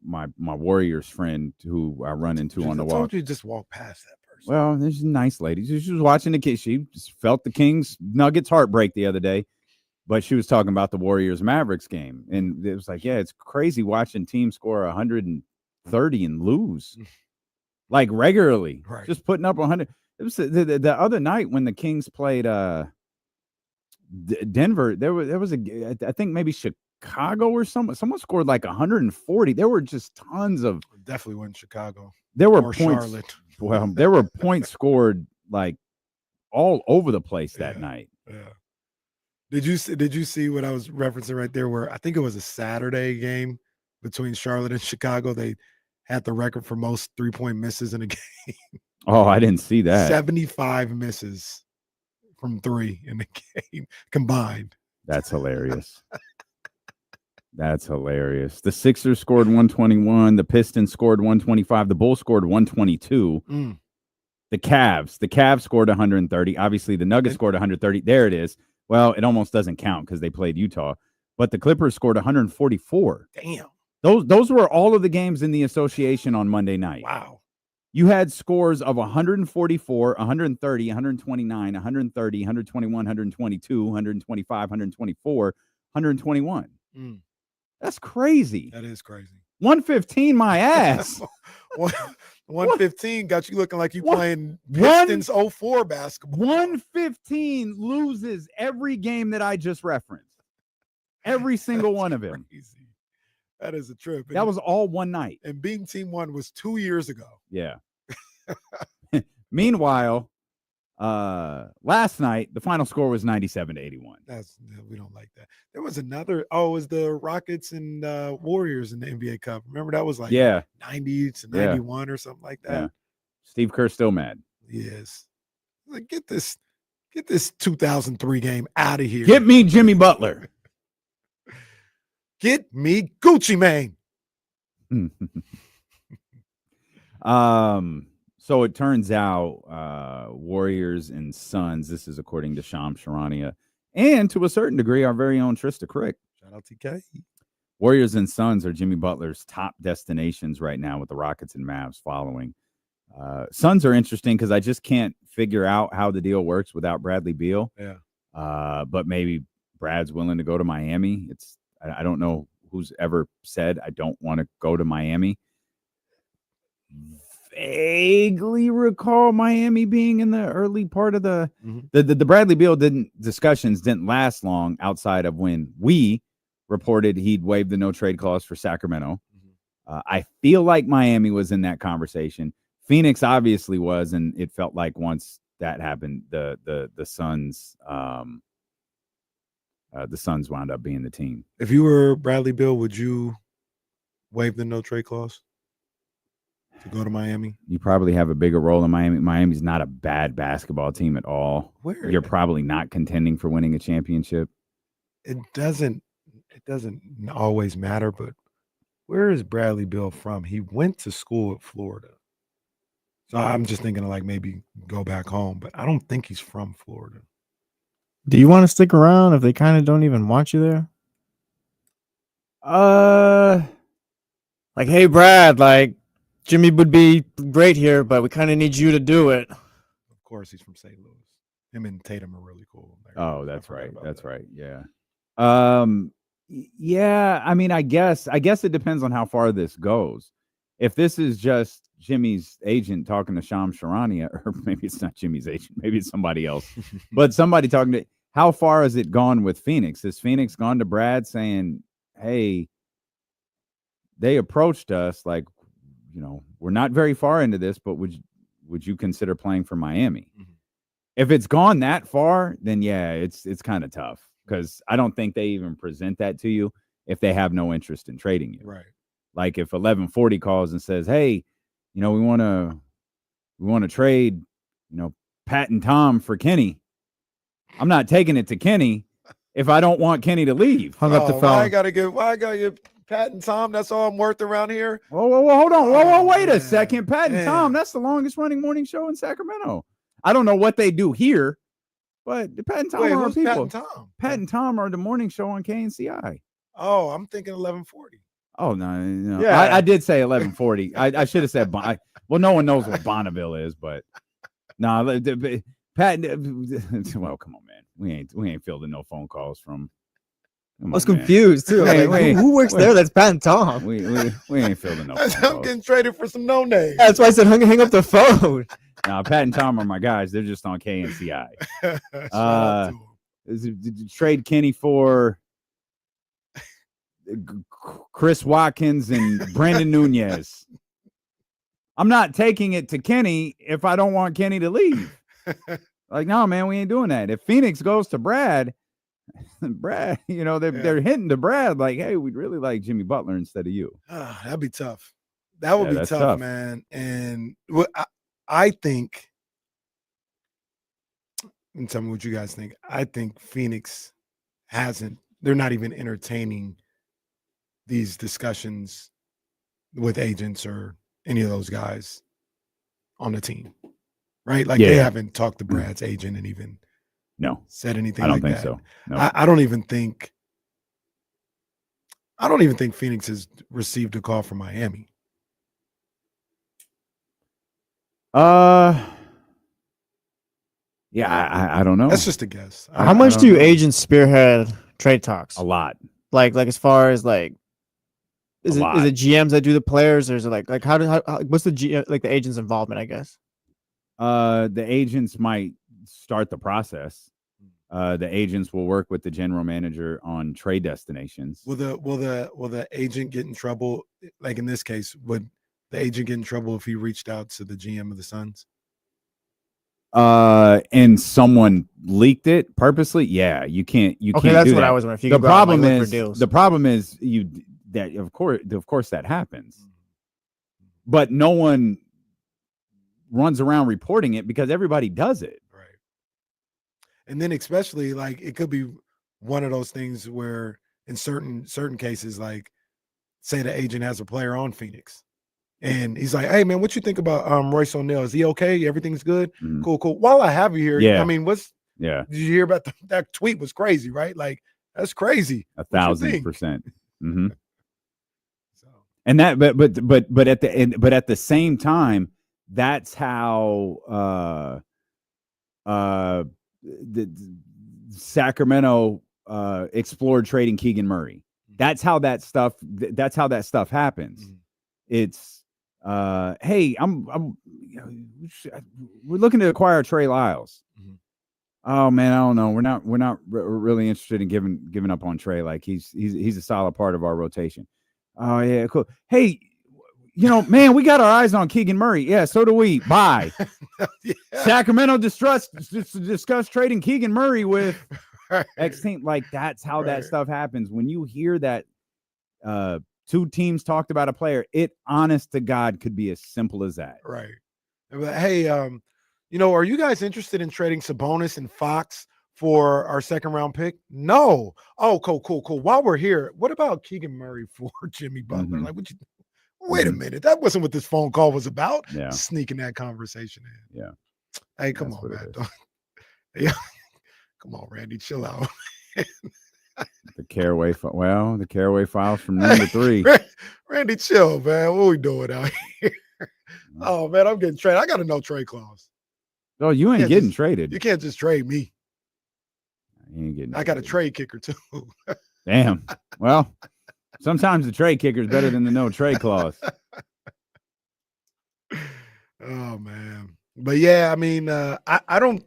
Speaker 9: Warriors friend who I run into on the
Speaker 7: I
Speaker 9: walk.
Speaker 7: told you just walk past that person.
Speaker 9: Well, there's a nice lady. She was watching the kids. She just felt the Kings Nuggets heartbreak the other day, but she was talking about the Warriors Mavericks game, and it was like, yeah, it's crazy watching teams score 130 and lose, like regularly,
Speaker 7: Right.
Speaker 9: just putting up 100. It was the other night when the Kings played Denver. There was I think maybe Chicago or someone scored like 140. There were just tons of.
Speaker 7: Definitely wasn't Chicago.
Speaker 9: There were
Speaker 7: Or
Speaker 9: points.
Speaker 7: Charlotte.
Speaker 9: Well, there were points scored like all over the place that night.
Speaker 7: Yeah. Did you see what I was referencing right there? Where I think it was a Saturday game between Charlotte and Chicago. They had the record for most 3-point misses in a game.
Speaker 9: Oh, I didn't see that.
Speaker 7: 75 misses from 3 in the game combined.
Speaker 9: That's hilarious. That's hilarious. The Sixers scored 121. The Pistons scored 125. The Bulls scored 122. The Cavs scored 130. Obviously, the Nuggets scored 130. There it is. Well, it almost doesn't count because they played Utah. But the Clippers scored 144.
Speaker 7: Damn.
Speaker 9: Those were all of the games in the association on Monday night.
Speaker 7: Wow.
Speaker 9: You had scores of 144, 130, 129, 130, 121, 122, 125, 124, 121. That's crazy.
Speaker 7: That is crazy.
Speaker 9: 115, my ass.
Speaker 7: 115 got you looking like you playing Pistons 04 basketball.
Speaker 9: 115 loses every game that I just referenced. Every single one of them.
Speaker 7: Crazy. That is a trip.
Speaker 9: That was all one night.
Speaker 7: And beating Team 1 was 2 years ago.
Speaker 9: Yeah. Meanwhile, last night, the final score was 97-81.
Speaker 7: We don't like that. There was another, it was the Rockets and Warriors in the NBA Cup. Remember that was like 90 to 91 or something like that.
Speaker 9: Yeah. Steve Kerr still mad.
Speaker 7: Yes. Like, get this 2003 game out of here.
Speaker 9: Get me Jimmy Butler.
Speaker 7: Get me Gucci Mane.
Speaker 9: So it turns out Warriors and Suns, this is according to Shams Charania, and to a certain degree, our very own Trista Crick.
Speaker 7: Shout out TK.
Speaker 9: Warriors and Suns are Jimmy Butler's top destinations right now, with the Rockets and Mavs following. Suns are interesting because I just can't figure out how the deal works without Bradley Beal.
Speaker 7: Yeah.
Speaker 9: But maybe Brad's willing to go to Miami. I don't know who's ever said I don't want to go to Miami. Vaguely recall Miami being in the early part of the Bradley Beal discussions didn't last long outside of when we reported he'd waived the no trade clause for Sacramento. I feel like Miami was in that conversation. Phoenix obviously was, and it felt like once that happened, the Suns wound up being the team.
Speaker 7: If you were Bradley Beal, would you waive the no trade clause to go to Miami?
Speaker 9: You probably have a bigger role in Miami. Miami's not a bad basketball team at all. You're probably not contending for winning a championship.
Speaker 7: It doesn't always matter, but where is Bradley Beal from? He went to school at Florida. So I'm just thinking of like maybe go back home, but I don't think he's from Florida.
Speaker 11: Do you want to stick around if they kind of don't even want you there? Like, hey, Brad, like, Jimmy would be great here, but we kind of need you to do it.
Speaker 7: Of course, he's from St. Louis. Him and Tatum are really cool.
Speaker 9: Oh, that's right. That's right. Yeah. Yeah. I mean, I guess it depends on how far this goes. If this is just Jimmy's agent talking to Shams Charania, or maybe it's not Jimmy's agent, maybe it's somebody else, but somebody talking to, how far has it gone with Phoenix? Has Phoenix gone to Brad saying, hey, they approached us like, we're not very far into this, but would you consider playing for Miami? If it's gone that far, then yeah, it's kind of tough, because I don't think they even present that to you if they have no interest in trading you.
Speaker 7: Right.
Speaker 9: Like if 1140 calls and says, hey, we want to trade, Pat and Tom for Kenny. I'm not taking it to Kenny if I don't want Kenny to leave.
Speaker 11: Hung up the phone.
Speaker 7: Why I gotta get Pat and Tom? That's all I'm worth around here.
Speaker 9: Whoa, hold on. Whoa, wait a second. Pat and Tom, that's the longest running morning show in Sacramento. I don't know what they do here, but Pat and Tom are our people.
Speaker 7: Pat and Tom?
Speaker 9: Pat and Tom are the morning show on KNCI.
Speaker 7: Oh, I'm thinking 11:40.
Speaker 9: Oh no.
Speaker 11: Yeah.
Speaker 9: I did say 11:40. I should have said well, no one knows what Bonneville is, but no, Pat. Well, come on, man. We ain't fielding no phone calls from.
Speaker 11: I was confused too. Who works there? That's Pat and Tom.
Speaker 9: We ain't fielding no phone
Speaker 7: I'm
Speaker 9: calls.
Speaker 7: getting traded for some no names.
Speaker 11: That's why I said hang up the phone.
Speaker 9: Now, Pat and Tom are my guys. They're just on KNCI.
Speaker 7: Shout out to 'em.
Speaker 9: Did you trade Kenny for Chris Watkins and Brandon Nunez? I'm not taking it to Kenny if I don't want Kenny to leave. Like, no, man, we ain't doing that. If Phoenix goes to Brad, they're hinting to Brad like, hey, we'd really like Jimmy Butler instead of you.
Speaker 7: That'd be tough. That would be
Speaker 9: that's
Speaker 7: tough,
Speaker 9: tough.
Speaker 7: man. And I think, and tell me what you guys think. I think Phoenix they're not even entertaining these discussions with agents or any of those guys on the team, right? Like they haven't talked to Brad's agent and even said anything.
Speaker 9: I don't
Speaker 7: like
Speaker 9: think
Speaker 7: that.
Speaker 9: so. No.
Speaker 7: I don't even think Phoenix has received a call from Miami.
Speaker 9: Yeah, I don't know.
Speaker 7: That's just a guess.
Speaker 11: How much do agents spearhead trade talks?
Speaker 9: A lot.
Speaker 11: Like as far as like, is it GMs that do the players, or is it like what's the agent's involvement? I guess.
Speaker 9: The agents might start the process. The agents will work with the general manager on trade destinations.
Speaker 7: Will the agent get in trouble? Like in this case, would the agent get in trouble if he reached out to the GM of the Suns?
Speaker 9: And someone leaked it purposely. Yeah, you can't.
Speaker 11: Okay, that's what I was wondering.
Speaker 9: The problem is of course that happens, but no one runs around reporting it because everybody does it.
Speaker 7: Right. And then especially like it could be one of those things where in certain cases, like say the agent has a player on Phoenix and he's like, hey man, what you think about Royce O'Neal? Is he okay? Everything's good?
Speaker 9: Mm-hmm.
Speaker 7: Cool. While I have you here, I mean, did you hear about that tweet was crazy, right? Like that's crazy.
Speaker 9: 1,000%. Mm-hmm. And that, but at the same time, that's how the Sacramento explored trading Keegan Murray. That's how that stuff happens. Mm-hmm. It's hey, we're looking to acquire Trey Lyles. Mm-hmm. Oh man, I don't know. We're not really interested in giving up on Trey. Like he's a solid part of our rotation. Oh yeah, cool. Hey, man, we got our eyes on Keegan Murray. Yeah, so do we. Bye. Sacramento discuss trading Keegan Murray with X team. Like that's how that stuff happens. When you hear that two teams talked about a player, it honest to God could be as simple as that.
Speaker 7: Right. Hey, are you guys interested in trading Sabonis and Fox for our second round pick? No. Oh, cool. While we're here, what about Keegan Murray for Jimmy Butler? Mm-hmm. Like, wait a minute. That wasn't what this phone call was about. Yeah. Sneaking that conversation in.
Speaker 9: Yeah.
Speaker 7: Hey, come on, man. Yeah. Come on, Randy. Chill out.
Speaker 9: The Caraway files from number 3.
Speaker 7: Randy, chill, man. What we doing out here? Oh, man, I'm getting traded. I got a no trade clause.
Speaker 9: Oh, you ain't getting traded.
Speaker 7: You can't just trade me.
Speaker 9: You ain't getting.
Speaker 7: I got a trade kicker too.
Speaker 9: Damn. Well, sometimes the trade kicker is better than the no trade clause.
Speaker 7: Oh man, but yeah, I mean, I don't.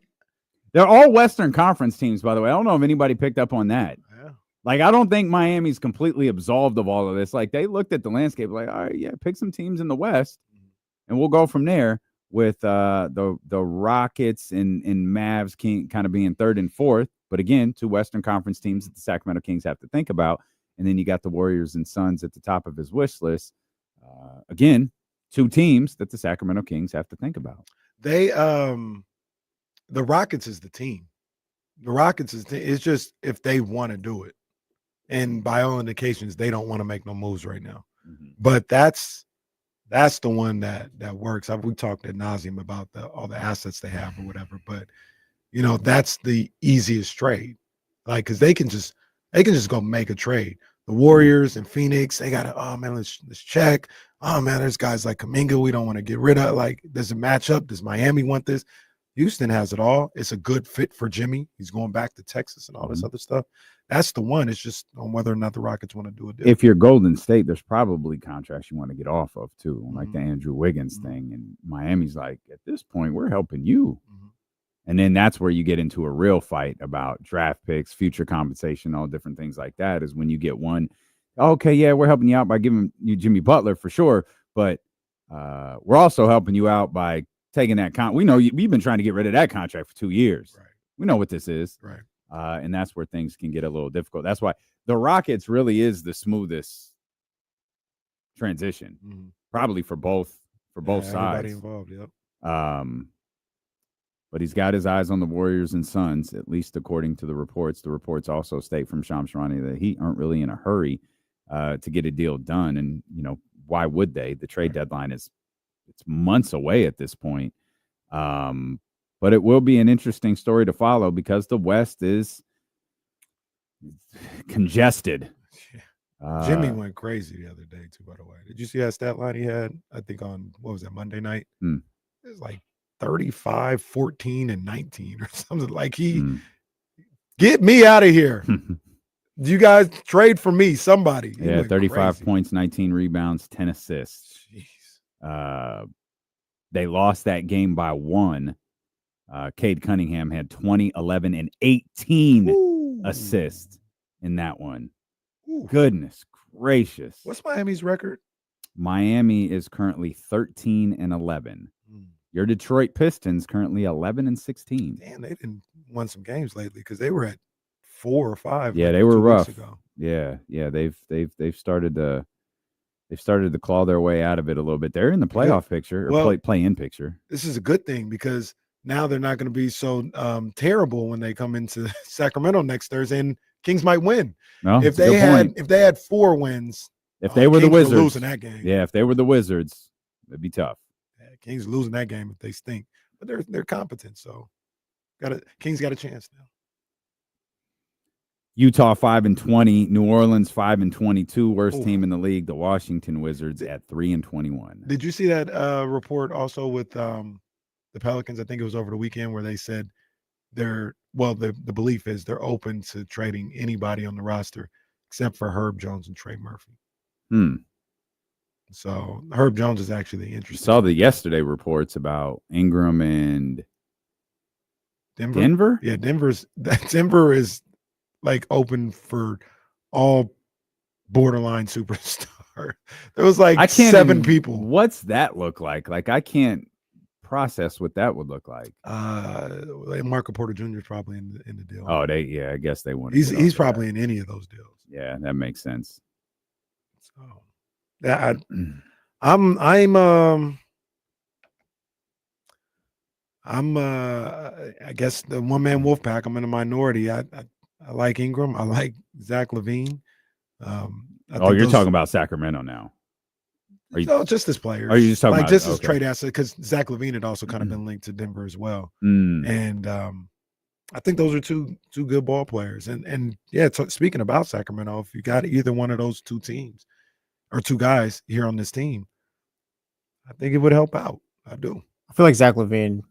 Speaker 9: They're all Western Conference teams, by the way. I don't know if anybody picked up on that.
Speaker 7: Yeah.
Speaker 9: Like, I don't think Miami's completely absolved of all of this. Like, they looked at the landscape, like, all right, yeah, pick some teams in the West, and we'll go from there. With the Rockets and Mavs kind of being 3rd and 4th. But again, 2 Western Conference teams that the Sacramento Kings have to think about. And then you got the Warriors and Suns at the top of his wish list. Again, 2 teams that the Sacramento Kings have to think about.
Speaker 7: They the Rockets is the team. The Rockets it's just if they want to do it. And by all indications, they don't want to make no moves right now. Mm-hmm. But that's the one that works. We talked ad nauseum about all the assets they have or whatever, but that's the easiest trade. Like, because they can just go make a trade. the Warriors and Phoenix, they got to, oh man, let's check. Oh man, there's guys like Kuminga we don't want to get rid of. Like, does it match up? Does Miami want this? Houston has it all. It's a good fit for Jimmy. He's going back to Texas and all this other stuff. That's the one. It's just on whether or not the Rockets want to do it.
Speaker 9: If you're Golden State, there's probably contracts you want to get off of too, like the Andrew Wiggins thing. And Miami's like, at this point, we're helping you. And then that's where you get into a real fight about draft picks, future compensation, all different things like that, is when you get one, okay, yeah, we're helping you out by giving you Jimmy Butler for sure, but we're also helping you out by taking that we know we've been trying to get rid of that contract for 2 years.
Speaker 7: Right.
Speaker 9: We know what this is.
Speaker 7: Right.
Speaker 9: And that's where things can get a little difficult. That's why the Rockets really is the smoothest transition, probably for both sides.
Speaker 7: Everybody involved, yep.
Speaker 9: But he's got his eyes on the Warriors and Suns, at least according to the reports. The reports also state from Shams Charania that he aren't really in a hurry to get a deal done. And, why would they? The trade deadline it's months away at this point. But it will be an interesting story to follow because the West is congested.
Speaker 7: Jimmy went crazy the other day, too, by the way. Did you see that stat line he had? I think on, what was that, Monday night? It was like 35, 14, and 19 or something. Like get me out of here. You guys trade for me, somebody.
Speaker 9: Yeah, 35 points, 19 rebounds, 10 assists.
Speaker 7: Jeez.
Speaker 9: They lost that game by 1. Cade Cunningham had 20, 11, and 18 assists in that one.
Speaker 7: Ooh.
Speaker 9: Goodness gracious.
Speaker 7: What's Miami's record?
Speaker 9: Miami is currently 13 and 11. Your Detroit Pistons currently 11 and 16.
Speaker 7: Damn, they didn't won some games lately because they were at 4 or 5.
Speaker 9: Yeah,
Speaker 7: like
Speaker 9: they were
Speaker 7: 2
Speaker 9: rough.
Speaker 7: weeks ago.
Speaker 9: Yeah, they've started to claw their way out of it a little bit. They're in the playoff picture or play-in picture.
Speaker 7: This is a good thing because now they're not going to be so terrible when they come into Sacramento next Thursday, and Kings might win.
Speaker 9: No,
Speaker 7: if they had 4 wins,
Speaker 9: if they were the
Speaker 7: Kings
Speaker 9: Wizards
Speaker 7: losing that game.
Speaker 9: Yeah, if they were the Wizards, it'd be tough.
Speaker 7: Yeah, Kings losing that game if they stink, but they're competent, so Kings got a chance now.
Speaker 9: Utah 5-20, New Orleans 5-22, worst team in the league. The Washington Wizards at 3-21.
Speaker 7: Did you see that report also with the Pelicans? I think it was over the weekend where they said the belief is they're open to trading anybody on the roster except for Herb Jones and Trey Murphy. So Herb Jones is actually interesting.
Speaker 9: Saw the yesterday reports about Ingram and Denver.
Speaker 7: Yeah, Denver is like open for all borderline superstar. There was like 7 people.
Speaker 9: What's that look like? Like I can't process what that would look like.
Speaker 7: Marco Porter Jr. is probably in the deal.
Speaker 9: Oh, I guess they want.
Speaker 7: He's probably in any of those deals.
Speaker 9: Yeah, that makes sense.
Speaker 7: So yeah, I'm I guess the one-man wolf pack. I'm in a minority. I like Ingram. I like Zach LaVine.
Speaker 9: You're talking about Sacramento now.
Speaker 7: Just as players.
Speaker 9: Are you just talking
Speaker 7: like
Speaker 9: about
Speaker 7: just as trade asset? Because Zach LaVine had also kind of been linked to Denver as well. And I think those are two good ball players. And yeah, speaking about Sacramento, if you got either one of those 2 teams or 2 guys here on this team, I think it would help out. I do.
Speaker 11: I feel like Zach LaVine,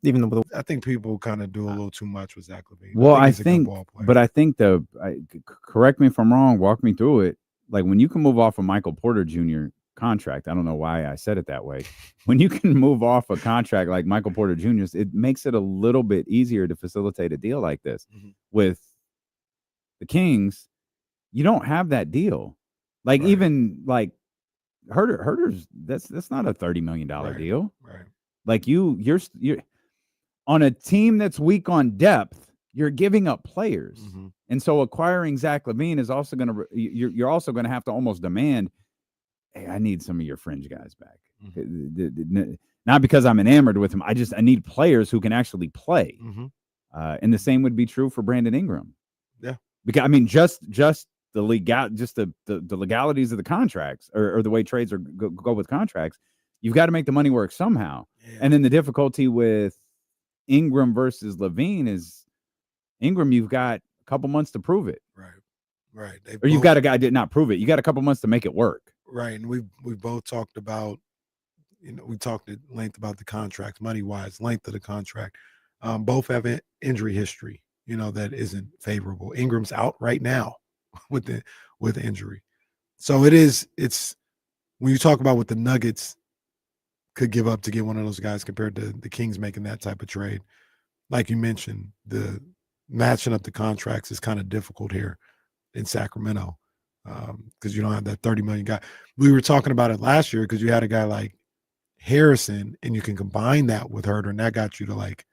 Speaker 11: even though
Speaker 7: I think people kind of do a little too much with Zach LaVine.
Speaker 9: Well, I think correct me if I'm wrong, walk me through it. Like when you can move off a Michael Porter Jr. contract, I don't know why I said it that way. When you can move off a contract like Michael Porter Jr.'s, it makes it a little bit easier to facilitate a deal like this. With the Kings, you don't have that deal. Like even like Herter's that's not a $30 million deal.
Speaker 7: Right.
Speaker 9: Like you're on a team that's weak on depth, you're giving up players. And so acquiring Zach LaVine is also going to, you're also going to have to almost demand, hey, I need some of your fringe guys back. Not because I'm enamored with him. I need players who can actually play. And the same would be true for Brandon Ingram.
Speaker 7: Yeah.
Speaker 9: Because I mean, just the legalities of the contracts or the way trades go with contracts, you've got to make the money work somehow. Yeah. And then the difficulty with Ingram versus LaVine is Ingram, you've got a couple months to prove it.
Speaker 7: Right. Right.
Speaker 9: Or you've got a guy did not prove it. You got a couple months to make it work.
Speaker 7: Right. And we've both talked about, we talked at length about the contracts, money-wise, length of the contract. Both have an injury history, that isn't favorable. Ingram's out right now with injury. So it's when you talk about what the Nuggets could give up to get one of those guys compared to the Kings making that type of trade. Like you mentioned, the matching up the contracts is kind of difficult here in Sacramento because you don't have that 30 million guy. We were talking about it last year because you had a guy like Harrison and you can combine that with Herter and that got you to like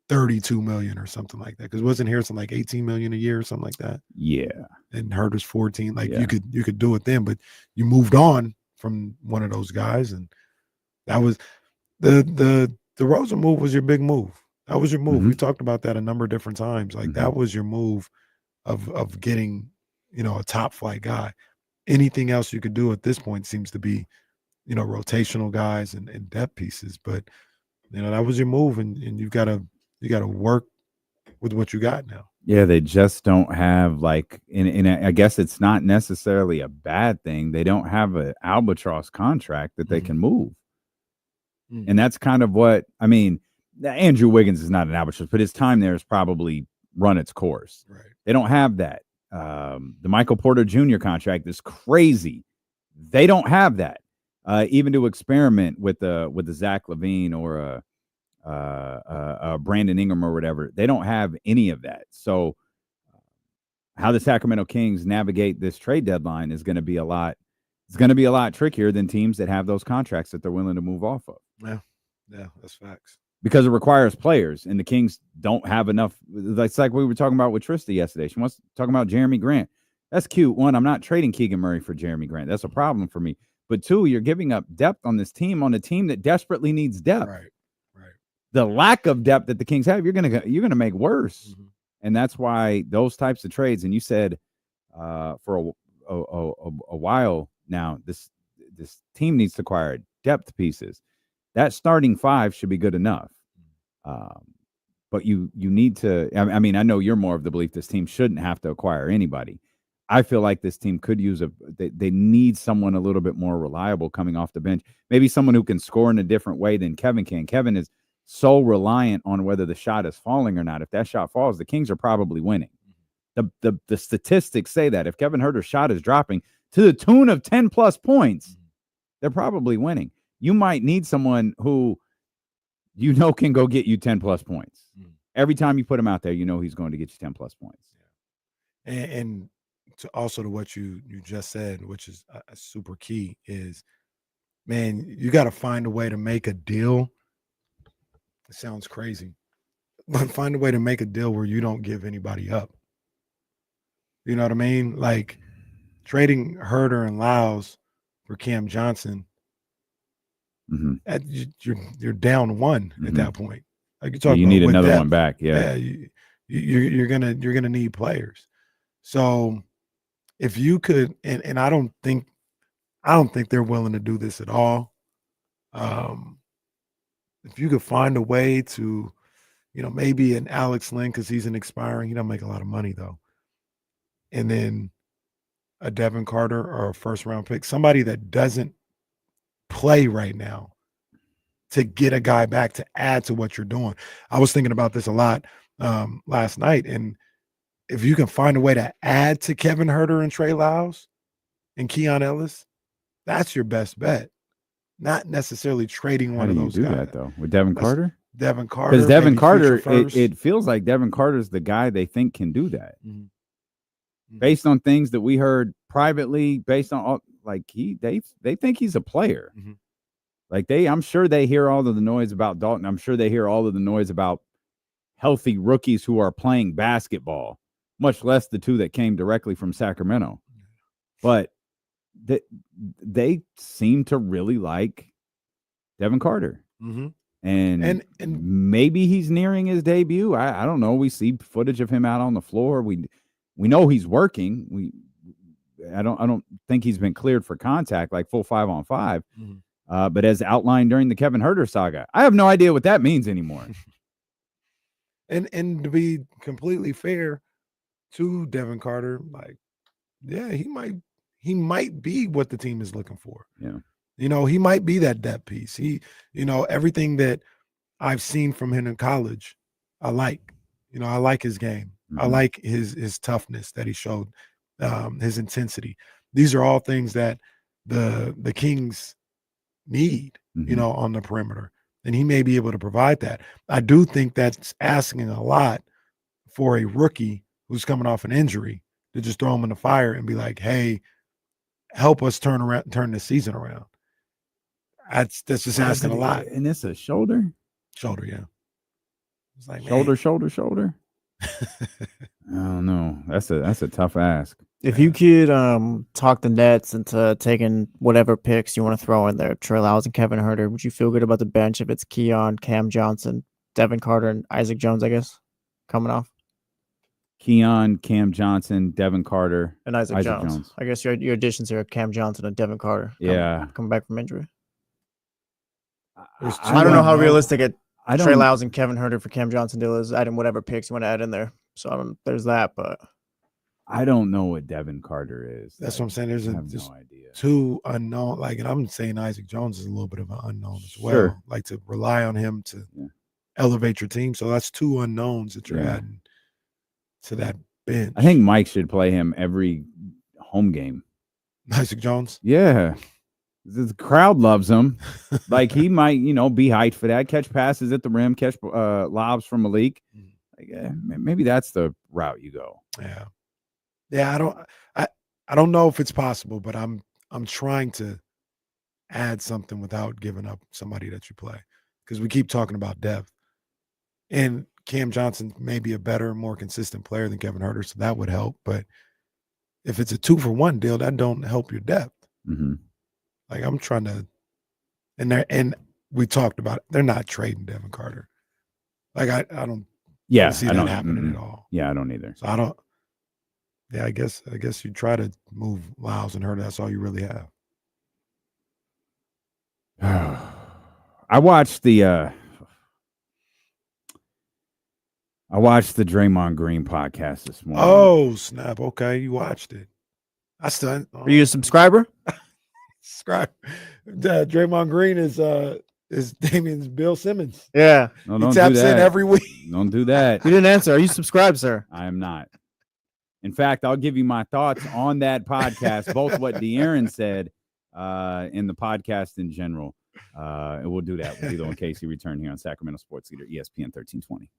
Speaker 7: 32 million or something like that. Because wasn't Harrison like 18 million a year or something like that?
Speaker 9: Yeah.
Speaker 7: And Herter's 14. Like you could do it then, but you moved on from one of those guys, and that was the DeRozan move was your big move. That was your move. We talked about that a number of different times. Like that was your move of getting, a top flight guy. Anything else you could do at this point seems to be, rotational guys and depth pieces. But that was your move, and you gotta work with what you got now.
Speaker 9: Yeah, they just don't have and I guess it's not necessarily a bad thing. They don't have an albatross contract that they can move. And that's kind of what, Andrew Wiggins is not an albatross, but his time there has probably run its course.
Speaker 7: Right.
Speaker 9: They don't have that. The Michael Porter Jr. contract is crazy. They don't have that. Even to experiment with the Zach LaVine or Brandon Ingram or whatever, they don't have any of that. So how the Sacramento Kings navigate this trade deadline is going to be a lot. It's going to be a lot trickier than teams that have those contracts that they're willing to move off of.
Speaker 7: Yeah, that's facts.
Speaker 9: Because it requires players, and the Kings don't have enough. It's like we were talking about with Trista yesterday. She wants to talk about Jeremy Grant. That's cute. One, I'm not trading Keegan Murray for Jeremy Grant. That's a problem for me. But two, you're giving up depth on this team, on a team that desperately needs depth.
Speaker 7: Right.
Speaker 9: The lack of depth that the Kings have, you're gonna make worse, and that's why those types of trades. And you said for a while now, this team needs to acquire depth pieces. That starting five should be good enough, but you need to. I know you're more of the belief this team shouldn't have to acquire anybody. I feel like this team could use they need someone a little bit more reliable coming off the bench. Maybe someone who can score in a different way than Kevin can. Kevin is so reliant on whether the shot is falling or not. If that shot falls, the Kings are probably winning. The statistics say that if Kevin Huerter's shot is dropping to the tune of 10 plus points, they're probably winning. You might need someone who can go get you 10 plus points. Every time you put him out there, he's going to get you 10 plus points.
Speaker 7: And also to what you just said, which is a super key, is, man, you got to find a way to make a deal. It sounds crazy, but find a way to make a deal where you don't give anybody up. You know what I mean? Like trading Huerter and Lyles for Cam Johnson. You're down one at that point. Like you're talking,
Speaker 9: you need another one back. Yeah,
Speaker 7: you're gonna need players. So if you could, and I don't think they're willing to do this at all. If you could find a way to, maybe an Alex Len, because he's an expiring, he don't make a lot of money though. And then a Devin Carter or a first round pick, somebody that doesn't play right now, to get a guy back to add to what you're doing. I was thinking about this a lot last night. And if you can find a way to add to Kevin Huerter and Trey Lyles and Keon Ellis, that's your best bet. Not necessarily trading one of those guys.
Speaker 9: How do you do that, though, with Devin Carter?
Speaker 7: Devin Carter.
Speaker 9: Because Devin Carter, it feels like Devin Carter's the guy they think can do that. Based on things that we heard privately, based on all, they think he's a player. I'm sure they hear all of the noise about Dalton. I'm sure they hear all of the noise about healthy rookies who are playing basketball, much less the two that came directly from Sacramento. But they seem to really like Devin Carter. And maybe he's nearing his debut. I don't know. We see footage of him out on the floor. We know he's working. I don't think he's been cleared for contact, like full 5-on-5. But as outlined during the Kevin Huerter saga, I have no idea what that means anymore.
Speaker 7: And to be completely fair, to Devin Carter, like, yeah, he might be what the team is looking for.
Speaker 9: Yeah.
Speaker 7: He might be that depth piece. Everything that I've seen from him in college, I like. I like his game. I like his toughness that he showed, his intensity. These are all things that the Kings need, on the perimeter. And he may be able to provide that. I do think that's asking a lot for a rookie who's coming off an injury to just throw him in the fire and be like, hey, help us turn the season around. That's just asking a lot.
Speaker 9: And it's a shoulder?
Speaker 7: Shoulder, yeah. It's like,
Speaker 9: shoulder. I don't know. That's a tough ask.
Speaker 11: If you could talk the Nets into taking whatever picks you want to throw in there, Trey Lyles and Kevin Huerter, would you feel good about the bench if it's Keon, Cam Johnson, Devin Carter, and Isaac Jones, I guess, coming off?
Speaker 9: Keon, Cam Johnson, Devin Carter,
Speaker 11: and Isaac Jones. I guess your additions here are Cam Johnson and Devin Carter. Coming back from injury. I don't know how realistic Trey Lyles and Kevin Huerter for Cam Johnson deal is. Adding whatever picks you want to add in there. So there's that, but
Speaker 9: I don't know what Devin Carter is.
Speaker 7: That's what I'm saying. There's
Speaker 9: no idea.
Speaker 7: Two unknown. Like, and I'm saying Isaac Jones is a little bit of an unknown as well.
Speaker 9: Sure.
Speaker 7: Like, to rely on him to elevate your team. So that's two unknowns that you're adding to that bench.
Speaker 9: I think Mike should play him every home game.
Speaker 7: Isaac Jones?
Speaker 9: Yeah. The crowd loves him. Like, he might, be hyped for that. Catch passes at the rim, catch lobs from Malik. Like, maybe that's the route you go.
Speaker 7: Yeah. Yeah, I don't know if it's possible, but I'm trying to add something without giving up somebody that you play, because we keep talking about depth. And Cam Johnson may be a better, more consistent player than Kevin Huerter, so that would help. But if it's a 2-for-1 deal, that don't help your depth. Like, I'm trying to, and we talked about it, they're not trading Devin Carter. Like, I don't see that happening at all.
Speaker 9: Yeah, I don't either.
Speaker 7: So I don't. Yeah, I guess you try to move Lyles and Huerter. That's all you really have.
Speaker 9: I watched the Draymond Green podcast this morning.
Speaker 7: Oh, snap. Okay, you watched it. I still.
Speaker 11: Are you a subscriber?
Speaker 7: Subscribe. Draymond Green is Damian's Bill Simmons.
Speaker 11: Yeah.
Speaker 9: No,
Speaker 7: he taps in every week.
Speaker 9: Don't do that.
Speaker 11: You didn't answer. Are you subscribed, sir?
Speaker 9: I am not. In fact, I'll give you my thoughts on that podcast, both what De'Aaron said in the podcast in general. And we'll do that with D'Lo and Casey return here on Sacramento Sports Leader, ESPN 1320.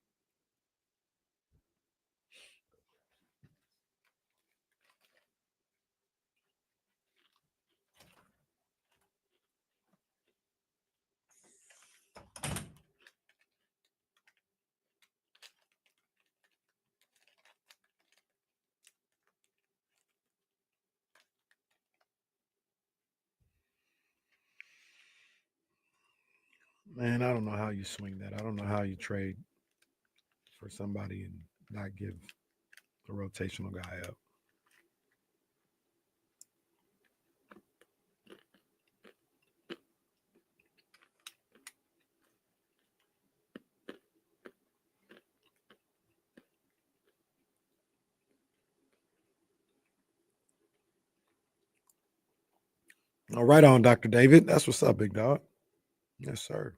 Speaker 7: Man, I don't know how you swing that. I don't know how you trade for somebody and not give the rotational guy up. All right on, Dr. David. That's what's up, big dog. Yes, sir.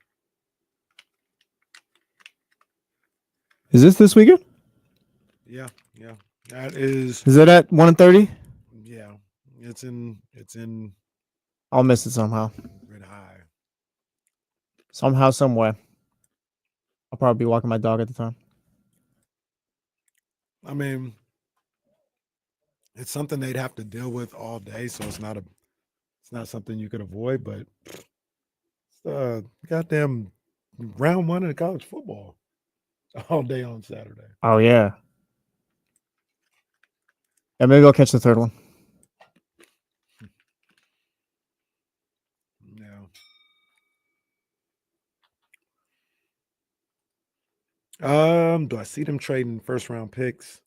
Speaker 11: Is this weekend?
Speaker 7: Yeah. That is.
Speaker 11: Is it at 1:30?
Speaker 7: Yeah, it's in.
Speaker 11: I'll miss it somehow.
Speaker 7: Red high.
Speaker 11: Somehow, some way. I'll probably be walking my dog at the time.
Speaker 7: I mean, it's something they'd have to deal with all day, so it's not something you could avoid. But it's goddamn round one of college football all day on Saturday.
Speaker 11: Oh yeah. Yeah, maybe I'll catch the third one.
Speaker 7: Yeah. Do I see them trading first round picks?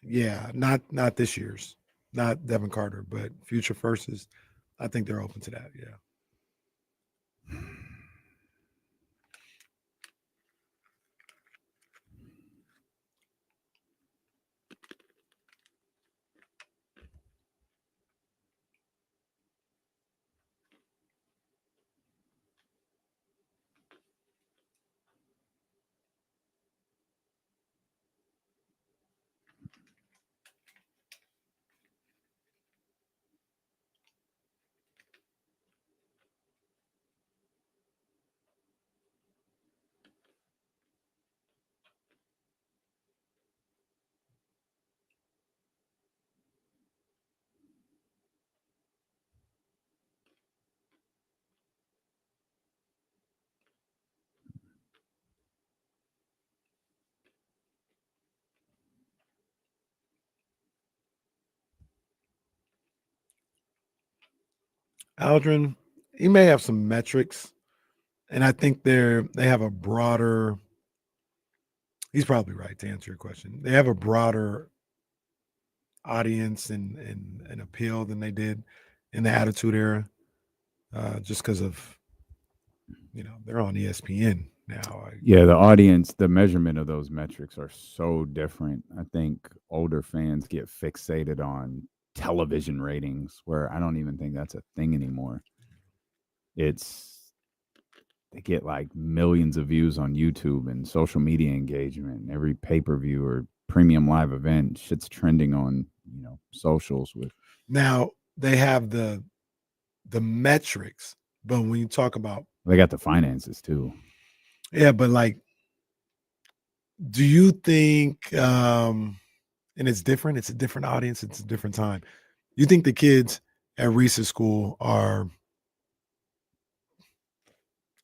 Speaker 7: Yeah, not this year's, not Devin Carter, but future firsts. I think they're open to that. Yeah. Aldrin, he may have some metrics, and I think they have a broader. He's probably right to answer your question. They have a broader audience and appeal than they did in the Attitude Era, just because of they're on ESPN now.
Speaker 9: Yeah, the audience, the measurement of those metrics are so different. I think older fans get fixated on television ratings, where I don't even think that's a thing anymore. They get like millions of views on YouTube and social media engagement. Every pay-per-view or premium live event, shit's trending on socials. With
Speaker 7: now they have the metrics, but when you talk about,
Speaker 9: they got the finances too.
Speaker 7: Yeah, but like, do you think? And it's different. It's a different audience. It's a different time. You think the kids at Reese's school are?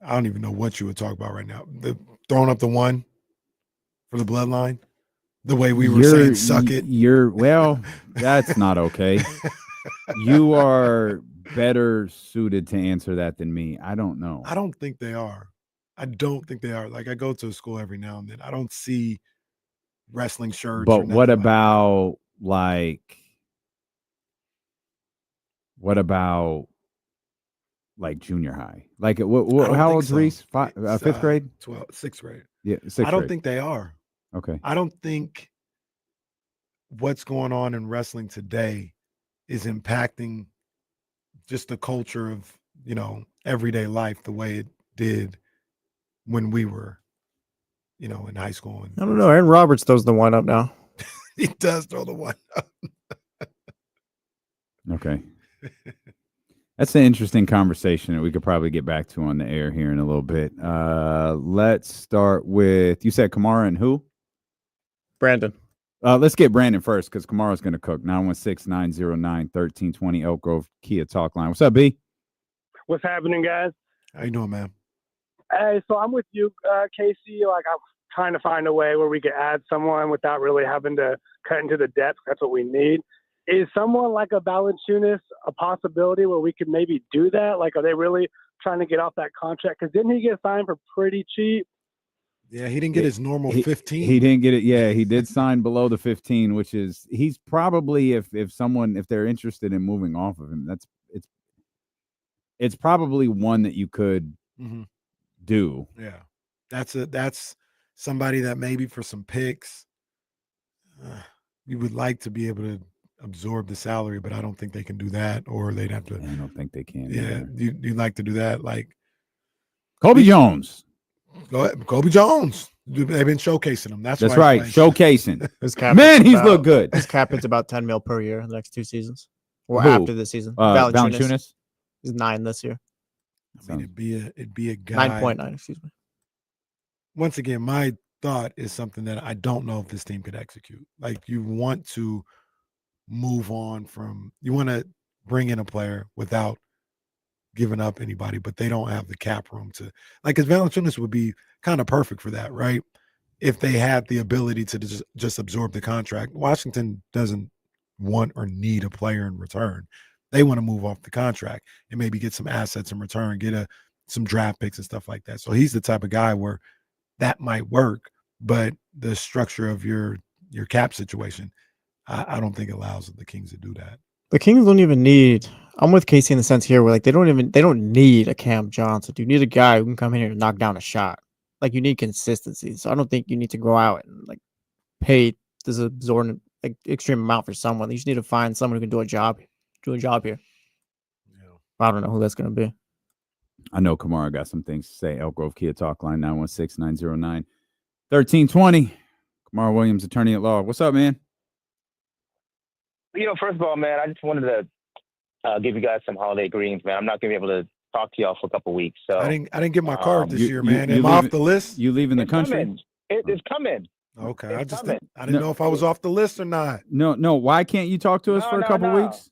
Speaker 7: I don't even know what you would talk about right now. Throwing up the one for the bloodline, the way we were saying, suck it.
Speaker 9: Well, that's not okay. You are better suited to answer that than me. I don't know.
Speaker 7: I don't think they are. Like, I go to a school every now and then. I don't see wrestling shirts.
Speaker 9: But what about junior high? Like, how old's Reese? Fifth grade?
Speaker 7: 6th grade.
Speaker 9: Yeah, 6th grade.
Speaker 7: I don't think they are.
Speaker 9: Okay.
Speaker 7: I don't think what's going on in wrestling today is impacting just the culture of, everyday life the way it did when we were, in high school.
Speaker 11: I don't know. Aaron Roberts throws the one up now.
Speaker 7: He does throw the one up.
Speaker 9: Okay. That's an interesting conversation that we could probably get back to on the air here in a little bit. Let's start with, you said Kamara and who?
Speaker 11: Brandon.
Speaker 9: Let's get Brandon first, because Kamara's going to cook. 916-909-1320 Elk Grove Kia Talk Line. What's up, B?
Speaker 12: What's happening, guys?
Speaker 7: How you doing, man?
Speaker 12: Hey, so I'm with you, Casey. Like, I'm trying to find a way where we could add someone without really having to cut into the depth. That's what we need. Is someone like a Valanciunas a possibility where we could maybe do that? Like, are they really trying to get off that contract? Because didn't he get signed for pretty cheap?
Speaker 7: Yeah, he didn't get his normal 15.
Speaker 9: He didn't get it. Yeah, he did sign below the 15, which is, he's probably, if they're interested in moving off of him, it's probably one that you could do.
Speaker 7: Yeah, that's somebody that maybe for some picks, you would like to be able to absorb the salary, but I don't think they can do that, or they'd have to.
Speaker 9: I don't think they can.
Speaker 7: Yeah, you'd like to do that, like
Speaker 9: Kobe Jones.
Speaker 7: Go ahead, Kobe Jones. They've been showcasing him. That's
Speaker 9: right, showcasing.
Speaker 11: Man,
Speaker 9: he's looked good.
Speaker 11: His cap is about $10 million per year in the next 2 seasons, or
Speaker 9: Who?
Speaker 11: after this season.
Speaker 9: Valanciunas.
Speaker 11: He's 9 this year.
Speaker 7: I mean, it'd be a guy.
Speaker 11: 9.9, excuse me.
Speaker 7: Once again, my thought is something that I don't know if this team could execute. Like, you want to move on from, you want to bring in a player without giving up anybody, but they don't have the cap room to, like, because Valanciunas would be kind of perfect for that, right? If they had the ability to just absorb the contract. Washington doesn't want or need a player in return. They want to move off the contract and maybe get some assets in return, get some draft picks and stuff like that. So he's the type of guy where that might work, but the structure of your cap situation, I don't think allows the Kings to do that.
Speaker 11: The Kings don't even need. I'm with Casey in the sense here where, like, they don't need a Cam Johnson. You need a guy who can come in here and knock down a shot. Like, you need consistency. So I don't think you need to go out and like pay this exorbitant, like, extreme amount for someone. You just need to find someone who can do a job here. Yeah. I don't know who that's going to be.
Speaker 9: I know Kamara got some things to say. Elk Grove Kia Talk Line, 916-909-1320. Kamara Williams, attorney at law. What's up, man?
Speaker 13: First of all, man, I just wanted to give you guys some holiday greetings, man. I'm not going to be able to talk to y'all for a couple weeks. So
Speaker 7: I didn't get my card this year, man. Am I off the list?
Speaker 9: You leaving the country?
Speaker 13: Coming. It's coming.
Speaker 7: Okay, I didn't know if I was off the list or not.
Speaker 9: No. Why can't you talk to us for a couple weeks?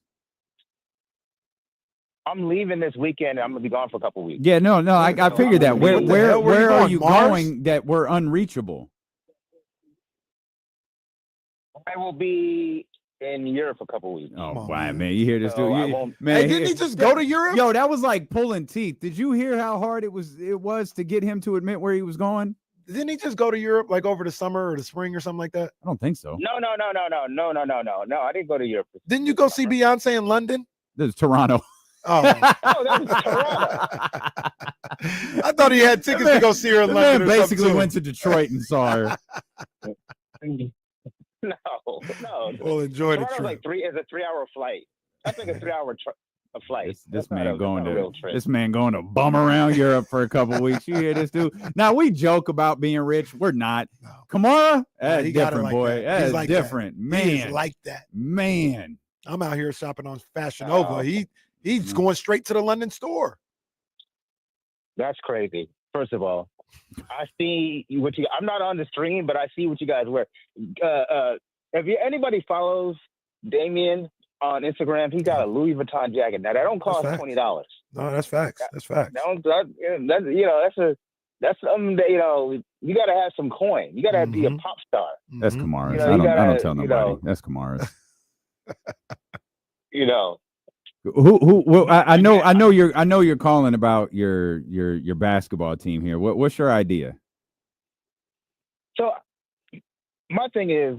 Speaker 13: I'm leaving this weekend. I'm gonna be gone for a couple weeks.
Speaker 9: Yeah, no. I figured that. Where are you going that we're unreachable?
Speaker 13: I will be in Europe a couple weeks.
Speaker 9: Oh, wow, man. You hear this
Speaker 13: So I
Speaker 9: dude?
Speaker 13: won't-
Speaker 9: Man,
Speaker 7: Hey, didn't he just go to Europe?
Speaker 9: Yo, that was like pulling teeth. Did you hear how hard it was to get him to admit where he was going?
Speaker 7: Didn't he just go to Europe like over the summer or the spring or something like that?
Speaker 9: I don't think so.
Speaker 13: No. I didn't go to Europe.
Speaker 7: Didn't you go see Beyonce in London?
Speaker 9: This is Toronto.
Speaker 7: Oh,
Speaker 13: Oh, that was Toronto.
Speaker 7: I thought he had tickets to go see her in
Speaker 9: The
Speaker 7: London.
Speaker 9: man
Speaker 7: or something,
Speaker 9: basically
Speaker 7: too.
Speaker 9: went to Detroit and saw her.
Speaker 13: No.
Speaker 7: Well, enjoy the
Speaker 13: Toronto's
Speaker 7: trip.
Speaker 13: like it's a 3-hour flight. That's like a 3-hour flight.
Speaker 9: This
Speaker 13: That's not
Speaker 9: man
Speaker 13: a
Speaker 9: going
Speaker 13: real
Speaker 9: to
Speaker 13: trip.
Speaker 9: this man going to bum around Europe for a couple weeks. You hear this dude? Now we joke about being rich. We're not.
Speaker 7: No. No,
Speaker 9: Kamara, that's
Speaker 7: he got it
Speaker 9: different,
Speaker 7: like
Speaker 9: boy.
Speaker 7: that.
Speaker 9: That's
Speaker 7: He's like
Speaker 9: different,
Speaker 7: that. He is
Speaker 9: man.
Speaker 7: like that.
Speaker 9: Man.
Speaker 7: I'm out here shopping on Fashion Nova.
Speaker 13: Oh.
Speaker 7: He's going straight to the London store.
Speaker 13: That's crazy. First of all, I see what you. I'm not on the stream, but I see what you guys wear. If anybody follows Damien on Instagram, he got a Louis Vuitton jacket. Now that don't cost
Speaker 7: facts.
Speaker 13: $20.
Speaker 7: No, that's facts. That's facts.
Speaker 13: That's something that you got to have some coin. You got to be a pop star.
Speaker 9: That's
Speaker 7: Mhm.
Speaker 9: Kamara's.
Speaker 13: You know,
Speaker 9: I don't tell
Speaker 13: you
Speaker 9: nobody.
Speaker 13: know.
Speaker 9: That's Kamara's. I know you're calling about your basketball team here. What's your idea?
Speaker 13: So my thing is,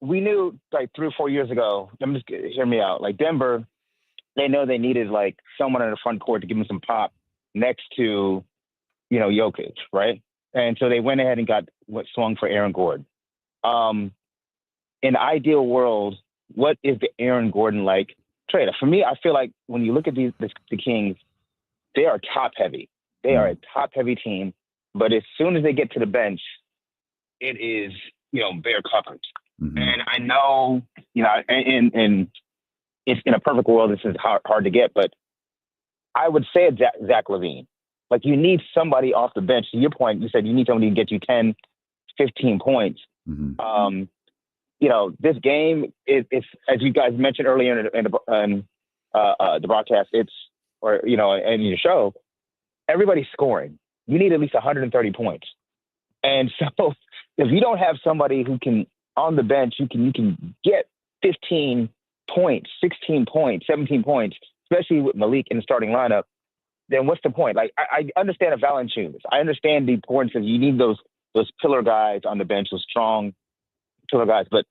Speaker 13: we knew like 3 or 4 years ago. Hear me out. Like Denver, they know they needed like someone in the front court to give them some pop next to, Jokic, right? And so they went ahead and swung for Aaron Gordon. In the ideal world, what is the Aaron Gordon like trade? For me, I feel like when you look at the Kings, they are top heavy. They are a top heavy team, but as soon as they get to the bench, it is bare coverage.
Speaker 9: Mm-hmm.
Speaker 13: And I know and it's in a perfect world, this is hard to get, but I would say it's Zach LaVine. Like you need somebody off the bench. To your point, you said you need somebody to get you 10, 15 points.
Speaker 9: Mm-hmm.
Speaker 13: This game is as you guys mentioned earlier in the broadcast, in your show, everybody's scoring. You need at least 130 points. And so if you don't have somebody who can on the bench, you can get 15 points, 16 points, 17 points, especially with Malik in the starting lineup, then what's the point? Like I understand a Valanciunas. I understand the importance of you need those pillar guys on the bench, those strong pillar guys, but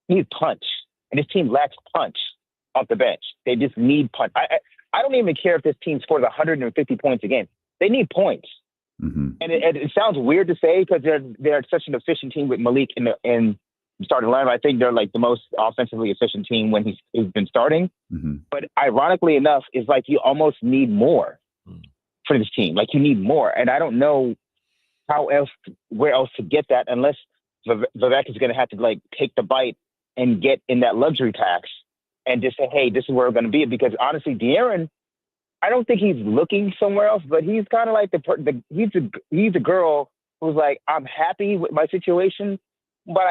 Speaker 13: you need punch. And this team lacks punch off the bench. They just need punch. I don't even care if this team scores 150 points a game. They need points.
Speaker 9: Mm-hmm.
Speaker 13: And it sounds weird to say because they're such an efficient team with Malik in the starting lineup. I think they're like the most offensively efficient team when he's been starting.
Speaker 9: Mm-hmm.
Speaker 13: But ironically enough, it's like you almost need more for this team. Like you need more. And I don't know where else to get that unless Vivek is going to have to like take the bite and get in that luxury tax and just say, hey, this is where we're going to be. Because honestly, De'Aaron, I don't think he's looking somewhere else, but he's kind of like he's a girl who's like, I'm happy with my situation, but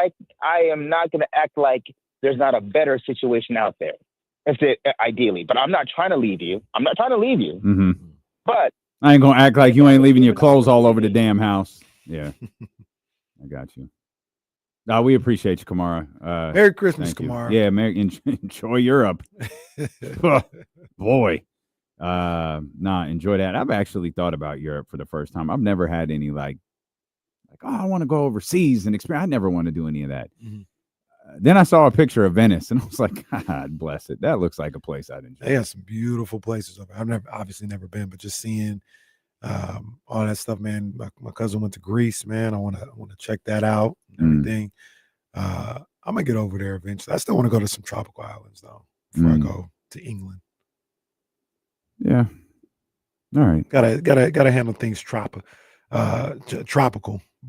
Speaker 13: I am not going to act like there's not a better situation out there. That's it, ideally. But I'm not trying to leave you.
Speaker 9: Mm-hmm.
Speaker 13: But
Speaker 9: I ain't gonna act like you ain't leaving your clothes all over the damn house. Yeah, I got you. We appreciate you, Kamara.
Speaker 7: Merry Christmas,
Speaker 9: thank you.
Speaker 7: Kamara.
Speaker 9: Yeah, enjoy Europe. Boy. Enjoy that. I've actually thought about Europe for the first time. I've never had any like I want to go overseas and experience. I never want to do any of that.
Speaker 7: Mm-hmm.
Speaker 9: Then I saw a picture of Venice and I was like, God bless it. That looks like a place I'd enjoy.
Speaker 7: They have some beautiful places over. I've obviously never been, but just seeing all that stuff, man. My cousin went to Greece, man. I want to check that out and everything. I'm gonna get over there eventually. I still want to go to some tropical islands though before I go to England.
Speaker 9: Yeah. All right.
Speaker 7: Gotta handle things tropical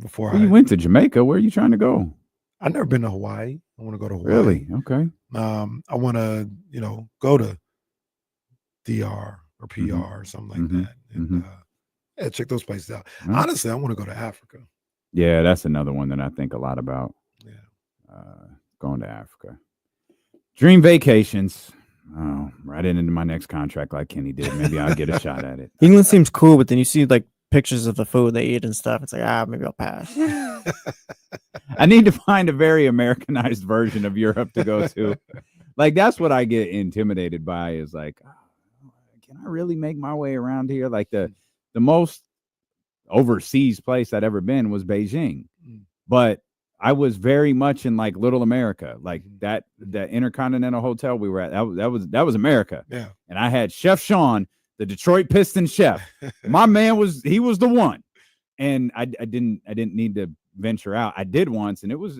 Speaker 7: before
Speaker 9: You went to Jamaica. Where are you trying to go?
Speaker 7: I've never been to Hawaii. I want to go to Hawaii.
Speaker 9: Really? Okay.
Speaker 7: I want to, go to DR or PR or something like that. And check those places out. Honestly, I want to go to Africa.
Speaker 9: Yeah, that's another one that I think a lot about.
Speaker 7: Yeah.
Speaker 9: Going to Africa. Dream vacations. Oh, right into my next contract like Kenny did. Maybe I'll get a shot at it.
Speaker 11: England seems cool, but then you see like pictures of the food they eat and stuff. It's like, maybe I'll pass.
Speaker 9: I need to find a very Americanized version of Europe to go to. Like, that's what I get intimidated by is like, can I really make my way around here? Like the most overseas place I'd ever been was Beijing, but I was very much in like Little America, like that Intercontinental Hotel we were at. That was America.
Speaker 7: Yeah.
Speaker 9: And I had Chef Sean, the Detroit Pistons chef. My man was the one. And I didn't need to venture out. I did once, and it was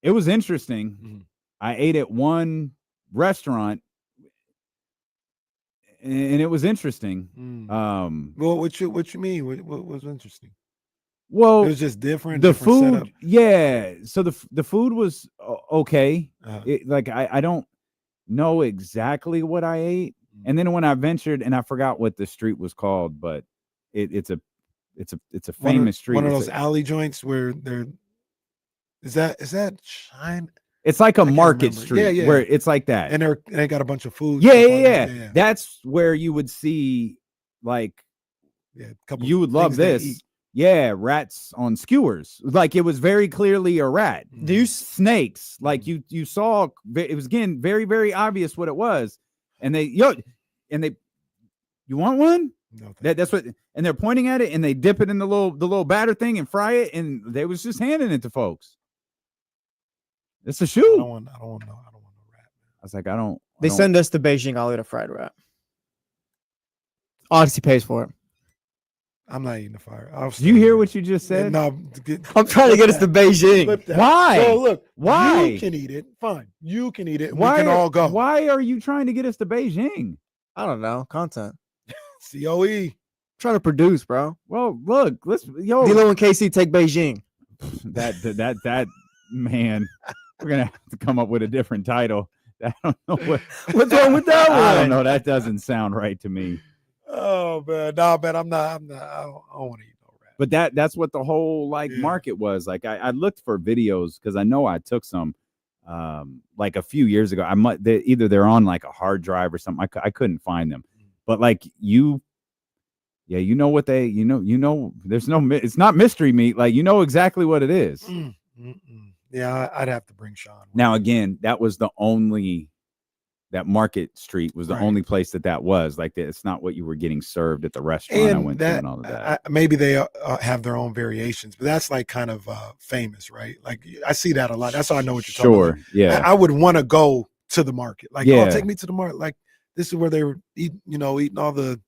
Speaker 9: interesting.
Speaker 7: Mm-hmm.
Speaker 9: I ate at one restaurant, and it was interesting.
Speaker 7: Well, what you mean? What was interesting?
Speaker 9: Well,
Speaker 7: it was just different.
Speaker 9: The
Speaker 7: different
Speaker 9: food,
Speaker 7: setup.
Speaker 9: yeah. So the food was okay. Like I don't know exactly what I ate, and then when I ventured, and I forgot what the street was called, but it's a famous street.
Speaker 7: One of those alley joints where is that China?
Speaker 9: It's like a market street,
Speaker 7: yeah.
Speaker 9: where it's like that,
Speaker 7: and they got a bunch of food.
Speaker 9: Yeah. That's where you would see like, you would love this. Yeah, rats on skewers. Like, it was very clearly a rat. Snakes. Like you saw, it was again very, very obvious what it was. And you want one?
Speaker 7: No,
Speaker 9: that's what, and they're pointing at it, and they dip it in the little batter thing and fry it, and they was just handing it to folks. It's a shoe.
Speaker 7: I don't want no rat.
Speaker 9: I was like, I don't.
Speaker 11: They send us to Beijing. I'll eat a fried rat. Odyssey pays for it.
Speaker 7: I'm not eating the fire.
Speaker 9: Do you hear what you just said?
Speaker 7: No,
Speaker 11: I'm trying to get us to Beijing.
Speaker 9: Why?
Speaker 7: So look,
Speaker 9: why?
Speaker 7: You can eat it. Fine. You can eat it.
Speaker 9: Why
Speaker 7: we can all go.
Speaker 9: Why are you trying to get us to Beijing?
Speaker 11: I don't know. Content.
Speaker 7: COE.
Speaker 11: Trying to produce, bro.
Speaker 9: Well, look,
Speaker 11: D'Lo and KC take Beijing.
Speaker 9: That man, we're gonna have to come up with a different title. I don't know
Speaker 11: what's wrong with that one.
Speaker 9: I don't know. That doesn't sound right to me.
Speaker 7: Oh man, no, man, I'm not. I don't want to eat no rat.
Speaker 9: But that's what the whole market was. Like, I looked for videos because I know I took some like a few years ago. Either they're on like a hard drive or something. I couldn't find them. But like you know what they there's no, it's not mystery meat. Like, you know exactly what it is.
Speaker 7: Yeah, I'd have to bring Sean.
Speaker 9: Now again, that was that Market Street was the only place that was like that. It's not what you were getting served at the restaurant I went to and all of that.
Speaker 7: Maybe they have their own variations, but that's like kind of famous, right? Like, I see that a lot. That's how I know what you're talking about.
Speaker 9: Yeah.
Speaker 7: I would want to go to the market. Like, take me to the market. Like, this is where they were eating all the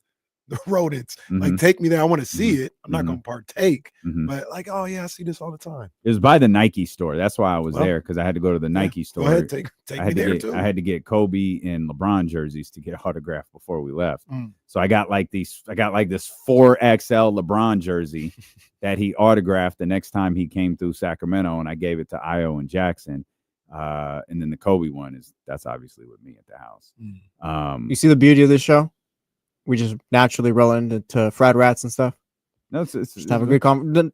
Speaker 7: rodents. Like, take me there. I want to see it. I'm not going to partake, but like, oh yeah, I see this all the time.
Speaker 9: It was by the Nike store. That's why I was there, because I had to go to the Nike store.
Speaker 7: Go ahead, take me there too.
Speaker 9: I had to get Kobe and LeBron jerseys to get autographed before we left. So I got like this 4XL LeBron jersey that he autographed the next time he came through Sacramento, and I gave it to Io and Jackson. And then the Kobe one that's obviously with me at the house.
Speaker 11: You see the beauty of this show? We just naturally roll into fried rats and stuff.
Speaker 9: No,
Speaker 11: just have a good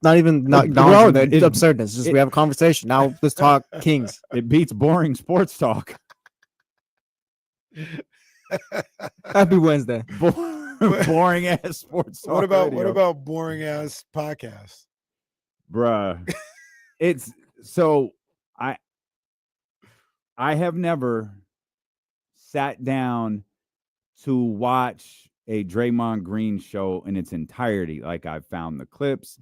Speaker 11: not acknowledging the absurdness. Just we have a conversation. Now let's talk Kings.
Speaker 9: It beats boring sports talk.
Speaker 11: Happy Wednesday.
Speaker 9: Boring ass sports talk.
Speaker 7: What about boring ass podcasts?
Speaker 9: Bruh. It's so I have never sat down to watch a Draymond Green show in its entirety. Like, I've found the clips.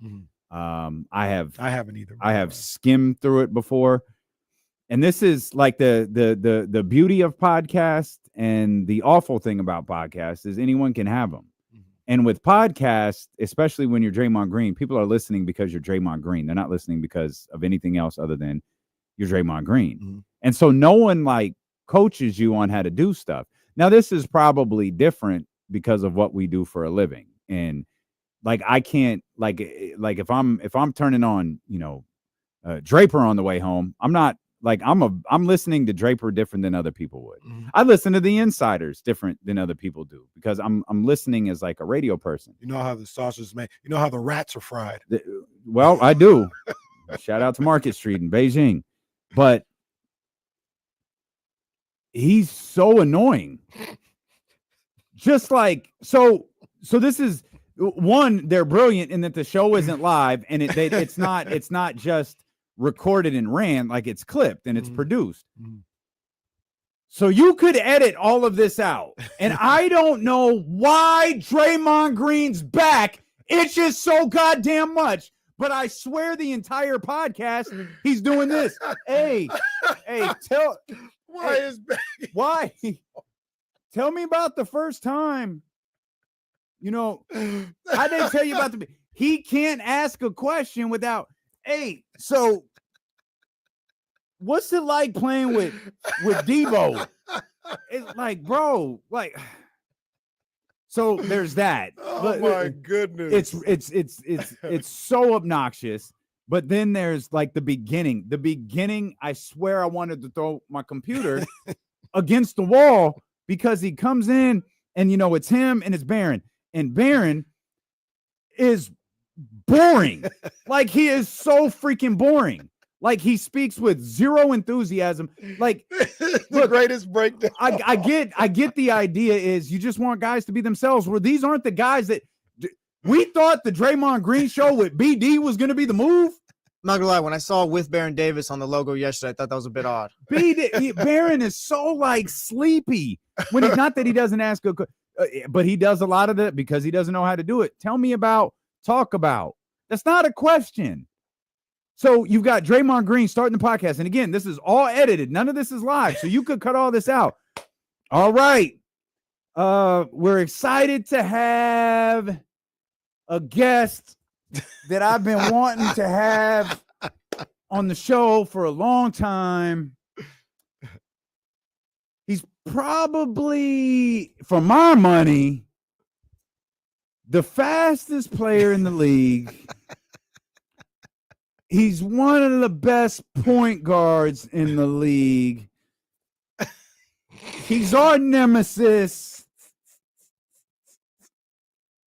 Speaker 9: I haven't either. I have skimmed through it before. And this is like the beauty of podcasts, and the awful thing about podcasts is anyone can have them. And with podcasts, especially when you're Draymond Green, people are listening because you're Draymond Green. They're not listening because of anything else other than you're Draymond Green. And so no one like coaches you on how to do stuff. Now, this is probably different because of what we do for a living. And like, I can't like if I'm turning on, Draper on the way home, I'm not like, I'm listening to Draper different than other people would. I listen to the insiders different than other people do, because I'm listening as like a radio person.
Speaker 7: You know how the sausage is made. You know how the rats are fried.
Speaker 9: Well, I do. Shout out to Market Street in Beijing. But he's so annoying. Just like, so this is one, they're brilliant in that the show isn't live and it's not just recorded and ran, like it's clipped and it's produced. So you could edit all of this out. And I don't know why Draymond Green's back itches so goddamn much, but I swear the entire podcast he's doing this. Hey, tell
Speaker 10: Why is back?
Speaker 9: why? Tell me about the first time. You know, I didn't tell you about he can't ask a question without, hey, so what's it like playing with Debo? It's like, bro, like, so there's that.
Speaker 10: Oh my goodness.
Speaker 9: It's so obnoxious. But then there's like the beginning. The beginning, I swear I wanted to throw my computer against the wall because he comes in and, you know, it's him and it's Barron. And Barron is boring. Like, he is so freaking boring. Like, he speaks with zero enthusiasm. Like,
Speaker 10: the greatest breakdown.
Speaker 9: I get the idea is you just want guys to be themselves. Where these aren't the guys that we thought the Draymond Green show with BD was going to be the move.
Speaker 11: I'm not gonna lie, when I saw with Baron Davis on the logo yesterday, I thought that was a bit odd.
Speaker 9: Barron is so like sleepy when he's not that he doesn't ask a, but he does a lot of that because he doesn't know how to do it. Tell me about, talk about. That's not a question. So you've got Draymond Green starting the podcast, and again, this is all edited. None of this is live, so you could cut all this out. All right, we're excited to have a guest that I've been wanting to have on the show for a long time. He's probably, for my money, the fastest player in the league. He's one of the best point guards in the league. He's our nemesis.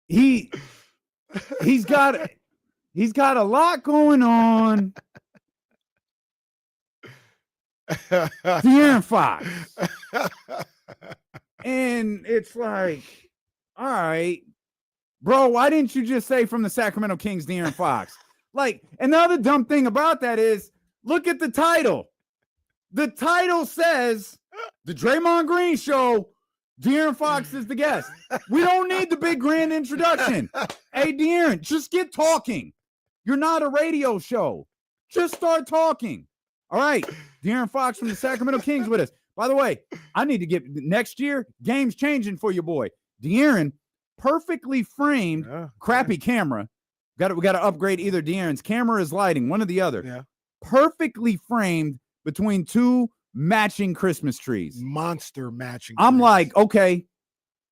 Speaker 9: He's got a lot going on. De'Aaron Fox. And it's like, all right, bro, why didn't you just say from the Sacramento Kings, De'Aaron Fox? Like, and the other dumb thing about that is, look at the title. The title says, The Draymond Green Show, De'Aaron Fox is the guest. We don't need the big grand introduction. Hey, De'Aaron, just get talking. You're not a radio show. Just start talking. All right. De'Aaron Fox from the Sacramento Kings with us. By the way, I need to get next year, game's changing for your boy. De'Aaron, perfectly framed, crappy camera. We got to upgrade either De'Aaron's camera or his lighting, one or the other.
Speaker 10: Yeah.
Speaker 9: Perfectly framed between two matching Christmas trees.
Speaker 10: Monster matching.
Speaker 9: I'm
Speaker 10: trees.
Speaker 9: like, okay,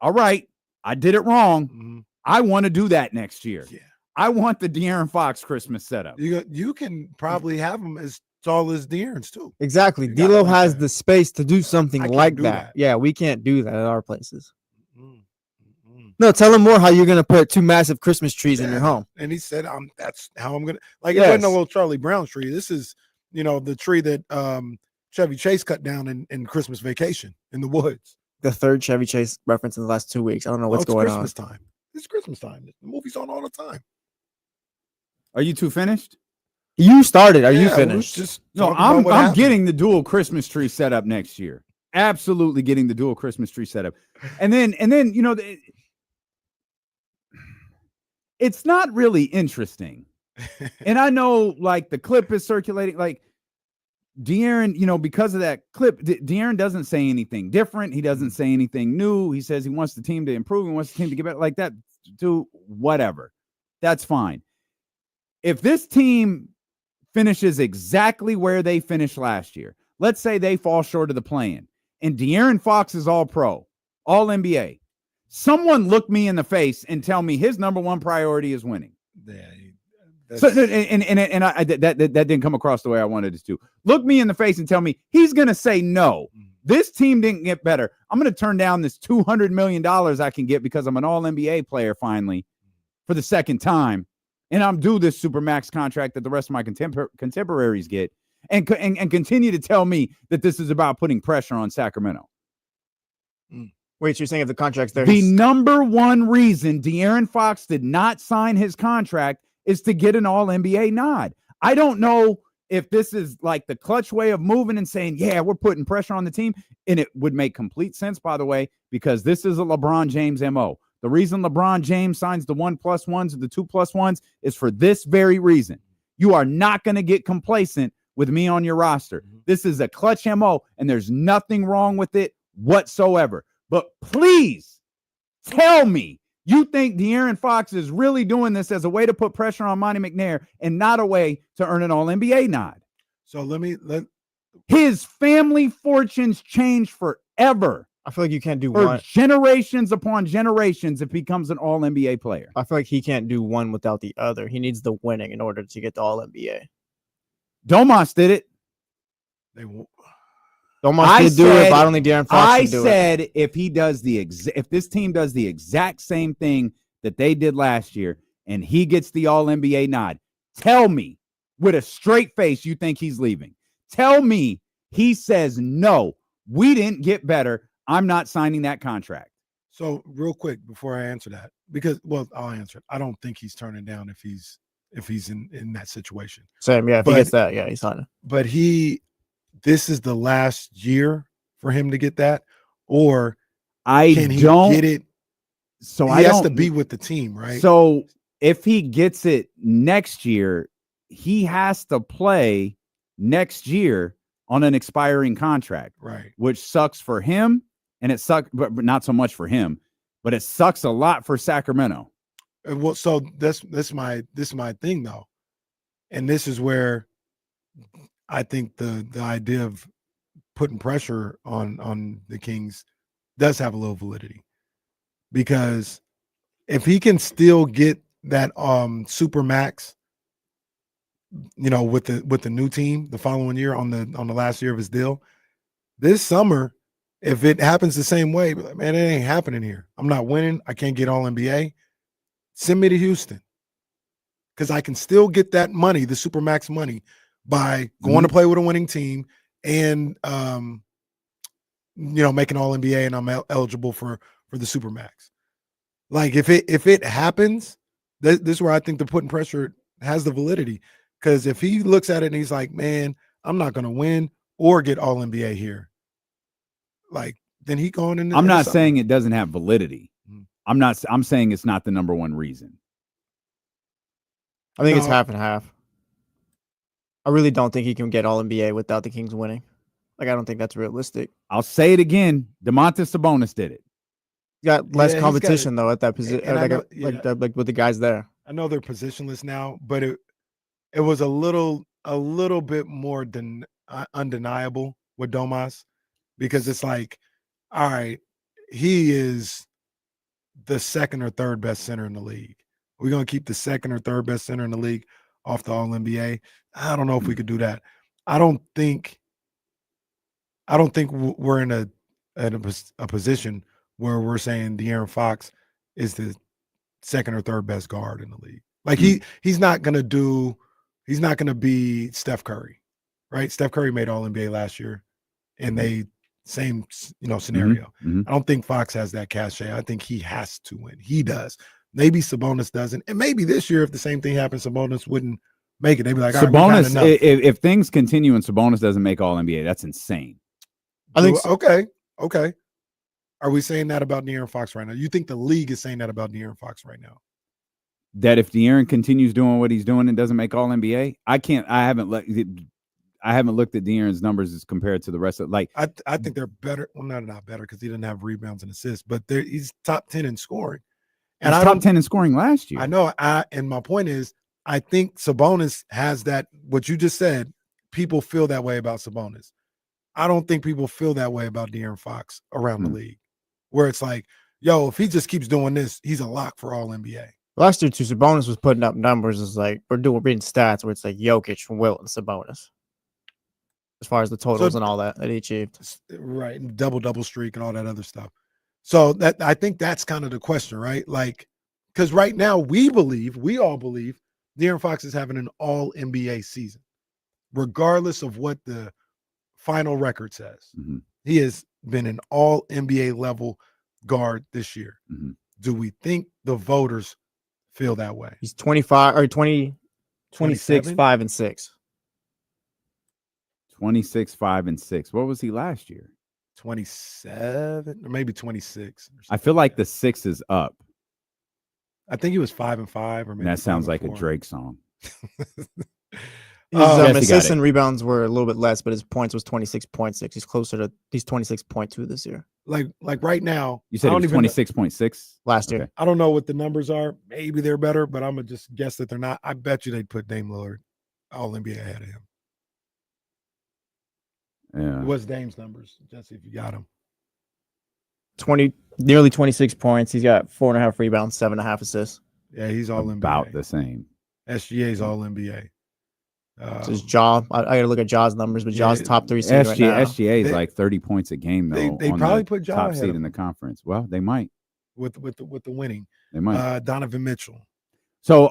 Speaker 9: all right, I did it wrong.
Speaker 10: Mm-hmm.
Speaker 9: I want to do that next year.
Speaker 10: Yeah.
Speaker 9: I want the De'Aaron Fox Christmas setup.
Speaker 10: You can probably have them as tall as De'Aaron's too.
Speaker 11: Exactly. D'Lo has the space to do something like that. Yeah, we can't do that at our places. No, tell him more how you're going to put two massive Christmas trees in your home.
Speaker 10: And he said, that's how I'm going to, like, it wasn't a little Charlie Brown tree. This is, the tree that Chevy Chase cut down in Christmas Vacation in the woods.
Speaker 11: The third Chevy Chase reference in the last 2 weeks. I don't know what's going on.
Speaker 10: It's Christmas time. It's Christmas time. The movie's on all the time.
Speaker 9: Are you two finished?
Speaker 11: You started. Are you finished?
Speaker 9: No, I'm getting the dual Christmas tree set up next year. Absolutely getting the dual Christmas tree set up. And then it's not really interesting. And I know, like, the clip is circulating, like, De'Aaron, because of that clip, De'Aaron doesn't say anything different. He doesn't say anything new. He says he wants the team to improve. He wants the team to get better, like that, to whatever. That's fine. If this team finishes exactly where they finished last year, let's say they fall short of the play-in, and De'Aaron Fox is all pro, all NBA, someone look me in the face and tell me his number one priority is winning.
Speaker 10: Yeah.
Speaker 9: So that didn't come across the way I wanted it to. Look me in the face and tell me he's going to say no. This team didn't get better. I'm going to turn down this $200 million I can get because I'm an all NBA player finally for the second time. And I'm due this Supermax contract that the rest of my contemporaries get and continue to tell me that this is about putting pressure on Sacramento.
Speaker 11: Wait, you're saying if the contract's there,
Speaker 9: The number one reason De'Aaron Fox did not sign his contract is to get an All-NBA nod. I don't know if this is like the clutch way of moving and saying, yeah, we're putting pressure on the team. And it would make complete sense, by the way, because this is a LeBron James MO. The reason LeBron James signs the 1+1s or the 2+1s is for this very reason. You are not going to get complacent with me on your roster. This is a clutch MO, and there's nothing wrong with it whatsoever. But please tell me you think De'Aaron Fox is really doing this as a way to put pressure on Monty McNair and not a way to earn an All-NBA nod.
Speaker 10: So
Speaker 9: his family fortunes change forever.
Speaker 11: I feel like you can't do
Speaker 9: for
Speaker 11: one.
Speaker 9: generations upon generations. It becomes an All-NBA player.
Speaker 11: I feel like he can't do one without the other. He needs the winning in order to get the All-NBA.
Speaker 9: Domas did it.
Speaker 11: Domas did do it, but I don't think De'Aaron Fox can do it.
Speaker 9: I said if he does if this team does the exact same thing that they did last year and he gets the All-NBA nod, tell me with a straight face you think he's leaving. Tell me he says, no, we didn't get better. I'm not signing that contract.
Speaker 10: So real quick before I answer that, because I'll answer it. I don't think he's turning down if he's in that situation.
Speaker 11: Same, yeah. If he gets that, yeah, he's signing.
Speaker 10: But this is the last year for him to get that, or can he get it?
Speaker 9: So
Speaker 10: he has to be with the team, right?
Speaker 9: So if he gets it next year, he has to play next year on an expiring contract,
Speaker 10: right? Which
Speaker 9: sucks for him, and it sucks, but not so much for him. But it sucks a lot for Sacramento.
Speaker 10: Well, so this is my thing though, and this is where I think the idea of putting pressure on the Kings does have a little validity, because if he can still get that super max, with the new team the following year on the last year of his deal, this summer, if it happens the same way, man, it ain't happening here. I'm not winning. I can't get All-NBA. Send me to Houston, because I can still get that money, the super max money, by going to play with a winning team and making All-NBA, and I'm eligible for the super max. Like if it happens, this is where I think the putting pressure has the validity. Because if he looks at it and he's like, man, I'm not going to win or get All-NBA here, like, then he going in.
Speaker 9: I'm not saying it doesn't have validity. I'm saying it's not the number one reason.
Speaker 11: I think it's half and half. I really don't think he can get All-NBA without the Kings winning. Like, I don't think that's realistic.
Speaker 9: I'll say it again. Domantas Sabonis did it.
Speaker 11: He got less competition though at that position, like with the guys there.
Speaker 10: I know they're positionless now, but it was a little bit more than undeniable with Domas, because it's like, all right, he is the second or third best center in the league. We're going to keep the second or third best center in the league off the All-NBA. I don't know if we could do that. I don't think we're in a position where we're saying De'Aaron Fox is the second or third best guard in the league. Like he's not going to be Steph Curry, right? Steph Curry made All-NBA last year, and they same scenario. I don't think Fox has that cachet. I think he has to win. He does. Maybe Sabonis doesn't, and maybe this year, if the same thing happens, Sabonis wouldn't make it. They'd be like,
Speaker 9: Sabonis. If things continue and Sabonis doesn't make All-NBA, that's insane.
Speaker 10: I think so. Okay. Are we saying that about De'Aaron Fox right now? You think the league is saying that about De'Aaron Fox right now?
Speaker 9: That if De'Aaron continues doing what he's doing and doesn't make All-NBA, I haven't looked at De'Aaron's numbers as compared to the rest of
Speaker 10: I think they're better. Well, not better, because he didn't have rebounds and assists, but he's top 10 in scoring.
Speaker 9: And he's top 10 in scoring last year.
Speaker 10: I know. And my point is, I think Sabonis has that. What you just said, people feel that way about Sabonis. I don't think people feel that way about De'Aaron Fox around the league, where it's like, yo, if he just keeps doing this, he's a lock for All-NBA.
Speaker 11: Last year, too, Sabonis was putting up numbers. It's like we're reading stats where it's like Jokic, Wilt, and Sabonis, as far as the totals and all that he achieved.
Speaker 10: Right, and double streak and all that other stuff. So that I think that's kind of the question, right? Like, because right now we all believe De'Aaron Fox is having an All-NBA season, regardless of what the final record says. He has been an All-NBA level guard this year.
Speaker 9: Mm-hmm.
Speaker 10: Do we think the voters feel that way?
Speaker 11: He's 25 or 20, 26, 5 and 6.
Speaker 9: 26, 5 and 6. What was he last year?
Speaker 10: 27 or maybe 26.
Speaker 9: I feel like the 6 is up.
Speaker 10: I think he was 5 and 5, or maybe
Speaker 9: that sounds like
Speaker 10: 4.
Speaker 9: a Drake song.
Speaker 11: His assists and rebounds were a little bit less, but his points was 26.6. He's closer to 26.2 this year.
Speaker 10: Like right now,
Speaker 9: you said it was 26.6
Speaker 11: last year.
Speaker 10: I don't know what the numbers are. Maybe they're better, but I'm gonna just guess that they're not. I bet you they'd put Dame Lillard all NBA ahead of him.
Speaker 9: Yeah.
Speaker 10: What's Dame's numbers, Jesse? If you got him,
Speaker 11: nearly 26 points. He's got 4.5 rebounds, 7.5 assists.
Speaker 10: Yeah, he's all NBA.
Speaker 9: About the same.
Speaker 10: SGA's all NBA.
Speaker 11: So his Ja, I got to look at Ja's numbers, but Ja's top 3 seed right now.
Speaker 9: SGA is like 30 points a game though.
Speaker 10: They probably put Ja
Speaker 9: top
Speaker 10: ahead
Speaker 9: seed
Speaker 10: of
Speaker 9: in the
Speaker 10: him.
Speaker 9: conference. Well, they might
Speaker 10: with the winning.
Speaker 9: They might.
Speaker 10: Donovan Mitchell.
Speaker 9: So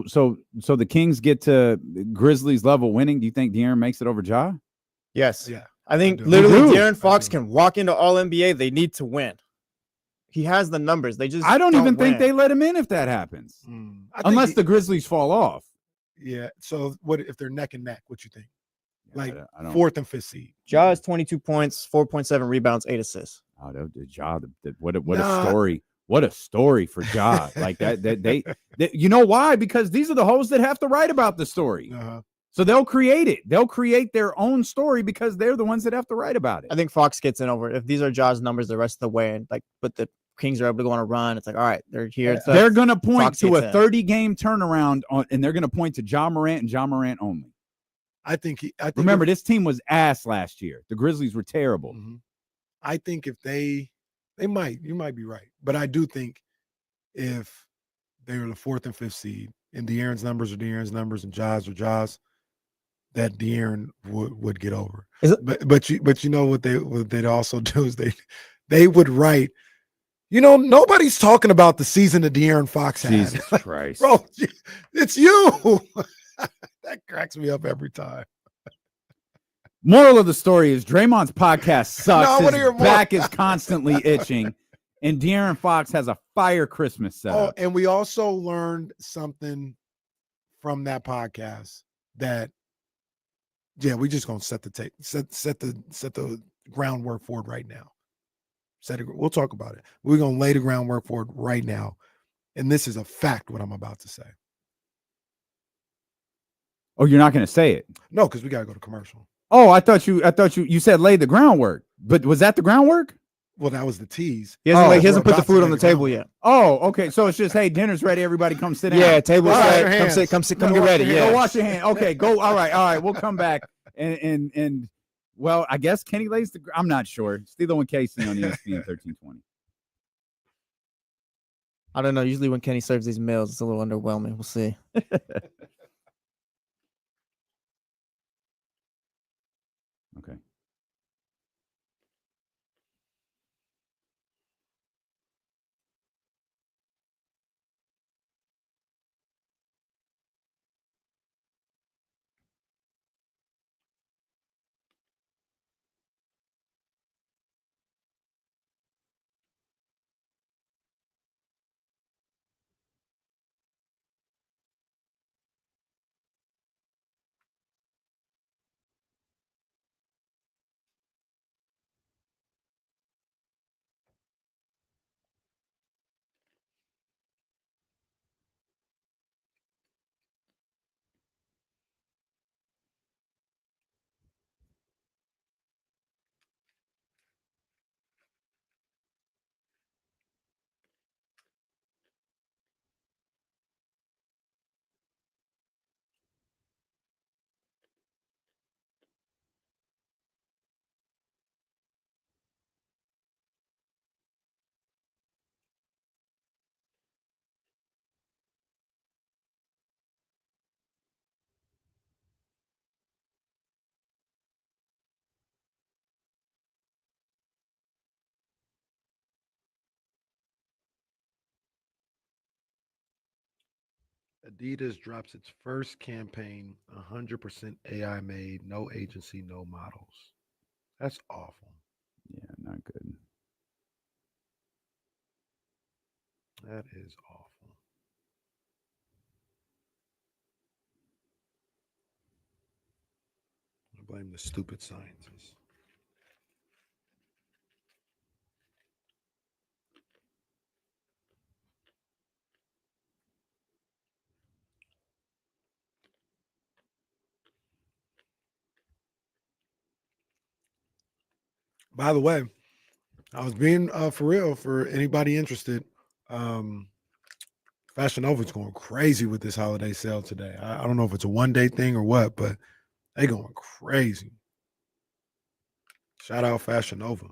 Speaker 9: so the Kings get to Grizzlies level winning. Do you think De'Aaron makes it over Ja?
Speaker 11: Yes.
Speaker 10: Yeah.
Speaker 11: I think literally De'Aaron Fox can walk into All NBA. They need to win. He has the numbers. They just
Speaker 9: I don't even think
Speaker 11: win.
Speaker 9: they let him in if that happens. Unless the Grizzlies fall off.
Speaker 10: Yeah. So what if they're neck and neck? What you think? Like
Speaker 9: I don't,
Speaker 10: 4th and 5th seed.
Speaker 11: Ja is 22 points, 4.7 rebounds, 8 assists.
Speaker 9: Oh, the Ja, what a story. What a story for Ja. Like that they you know why? Because these are the hosts that have to write about the story. So they'll create it. They'll create their own story because they're the ones that have to write about it.
Speaker 11: I think Fox gets in over it. If these are Ja's numbers the rest of the way, and but the Kings are able to go on a run, it's like, all right, they're here.
Speaker 9: They're going to point
Speaker 11: Fox
Speaker 9: to a
Speaker 11: gets in.
Speaker 9: 30-game turnaround and they're going to point to Ja Morant and Ja Morant only.
Speaker 10: I think
Speaker 9: remember, this team was ass last year. The Grizzlies were terrible.
Speaker 10: Mm-hmm. I think if you might be right, but I do think if they were the 4th and 5th seed and De'Aaron's numbers are De'Aaron's numbers and Ja's are Ja's, that De'Aaron would get over. But you know what they'd also do is they would write. You know, nobody's talking about the season that De'Aaron Fox had.
Speaker 9: Jesus Christ,
Speaker 10: bro, it's you. That cracks me up every time.
Speaker 9: Moral of the story is Draymond's podcast sucks.
Speaker 10: No,
Speaker 9: His back is constantly itching, and De'Aaron Fox has a fire Christmas setup.
Speaker 10: Oh, and we also learned something from that podcast that, yeah, we just gonna set the groundwork for it right now. We'll talk about it. We're gonna lay the groundwork for it right now, and this is a fact. What I'm about to say.
Speaker 9: Oh, you're not going to say it?
Speaker 10: No, because we got to go to commercial.
Speaker 9: Oh, I thought you said lay the groundwork, but was that the groundwork?
Speaker 10: Well, that was the tease.
Speaker 11: He hasn't put the food on the table yet.
Speaker 9: Oh, okay. So it's just, hey, dinner's ready. Everybody come sit down.
Speaker 11: Yeah, table's
Speaker 9: ready.
Speaker 11: Right, come get ready. Yeah,
Speaker 9: go wash your hand. Okay, go. All right. We'll come back and well, I guess Kenny lays the. I'm not sure. Steelo and Casey on ESPN 1320.
Speaker 11: I don't know. Usually when Kenny serves these meals, it's a little underwhelming. We'll see.
Speaker 9: Okay.
Speaker 10: Adidas drops its first campaign, 100% AI made, no agency, no models. That's awful.
Speaker 9: Yeah, not good.
Speaker 10: That is awful. I blame the stupid scientists. By the way, I was being for real for anybody interested. Fashion Nova's going crazy with this holiday sale today. I don't know if it's a one-day thing or what, but they going crazy. Shout out Fashion Nova.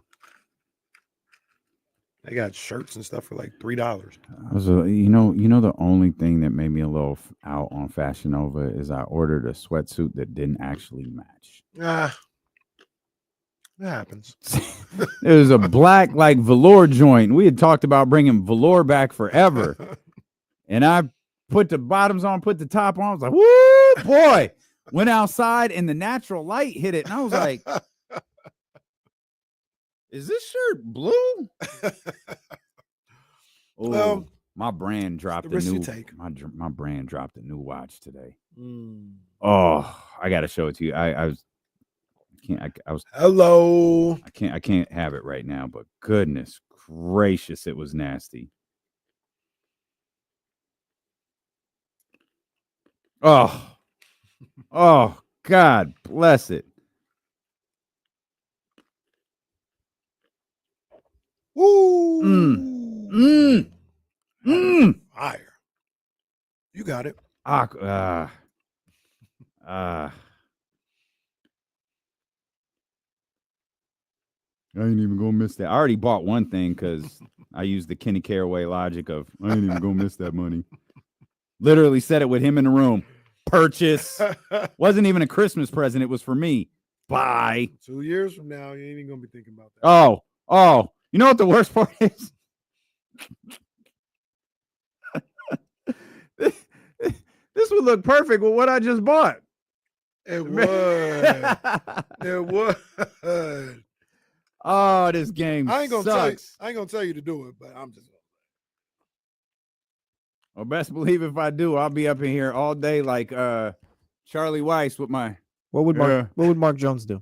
Speaker 10: They got shirts and stuff for like $3.
Speaker 9: You know, the only thing that made me a little out on Fashion Nova is I ordered a sweatsuit that didn't actually match.
Speaker 10: That happens.
Speaker 9: It was a black like velour joint. We had talked about bringing velour back forever. And I put the bottoms on, put the top on. I was like, woo, boy. Went outside and the natural light hit it. And I was like, is this shirt blue? Oh, my brand dropped a new my brand dropped a new watch today. Oh, I gotta show it to you. I was
Speaker 10: hello.
Speaker 9: I can't have it right now, but goodness gracious, it was nasty. Oh, God bless it.
Speaker 10: Woo! Fire. You got it.
Speaker 9: I ain't even gonna miss that. I already bought one thing because I used the Kenny Caraway logic of I ain't even gonna miss that money. Literally said it with him in the room. Purchase. Wasn't even a Christmas present. It was for me. Bye.
Speaker 10: 2 years from now, you ain't even gonna be thinking about that.
Speaker 9: Oh. You know what the worst part is? This would look perfect with what I just bought.
Speaker 10: It would. It would.
Speaker 9: Oh, this game
Speaker 10: I ain't gonna
Speaker 9: sucks.
Speaker 10: tell you to do it, but I'm just.
Speaker 9: Well, best believe if I do, I'll be up in here all day like Charlie Weiss with my.
Speaker 11: What would Mark Jones do?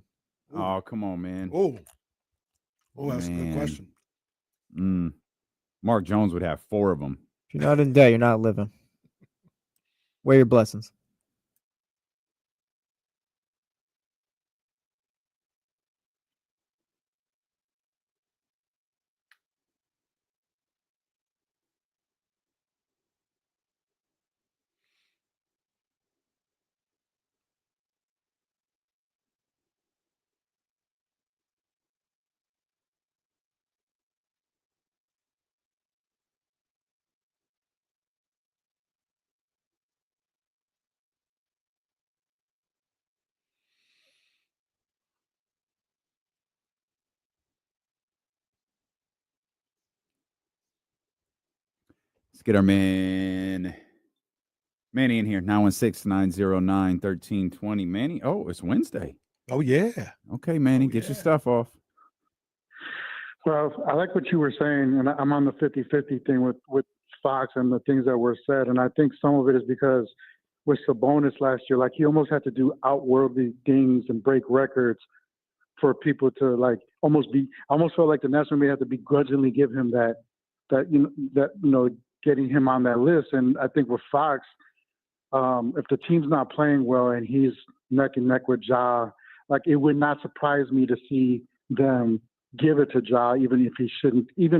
Speaker 9: Oh, come on, man.
Speaker 10: Oh, that's a good question.
Speaker 9: Mark Jones would have 4 of them.
Speaker 11: If you're not in debt, you're not living. Weigh your blessings.
Speaker 9: Let's get our Manny in here. 916-909-1320. Manny, it's Wednesday.
Speaker 10: Oh, yeah.
Speaker 9: Okay, Manny, get your stuff off.
Speaker 14: Well, I like what you were saying, and I'm on the 50-50 thing with Fox and the things that were said, and I think some of it is because with Sabonis last year, like he almost had to do outworldly things and break records for people to like I almost felt like the National Media had to begrudgingly give him that getting him on that list. And I think with Fox, if the team's not playing well and he's neck and neck with Ja, like it would not surprise me to see them give it to Ja, even if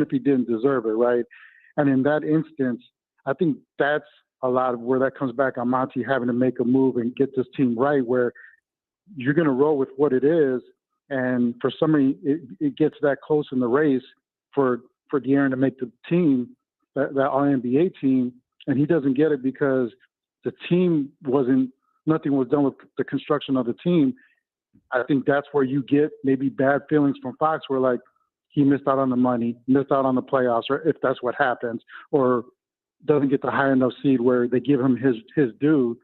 Speaker 14: he didn't deserve it, right? And in that instance, I think that's a lot of where that comes back on Monty having to make a move and get this team right, where you're going to roll with what it is. And for somebody, it gets that close in the race for De'Aaron to make the team, that All-NBA team, and he doesn't get it because the team nothing was done with the construction of the team. I think that's where you get maybe bad feelings from Fox, where like he missed out on the money, missed out on the playoffs, or if that's what happens, or doesn't get the high enough seed where they give him his due.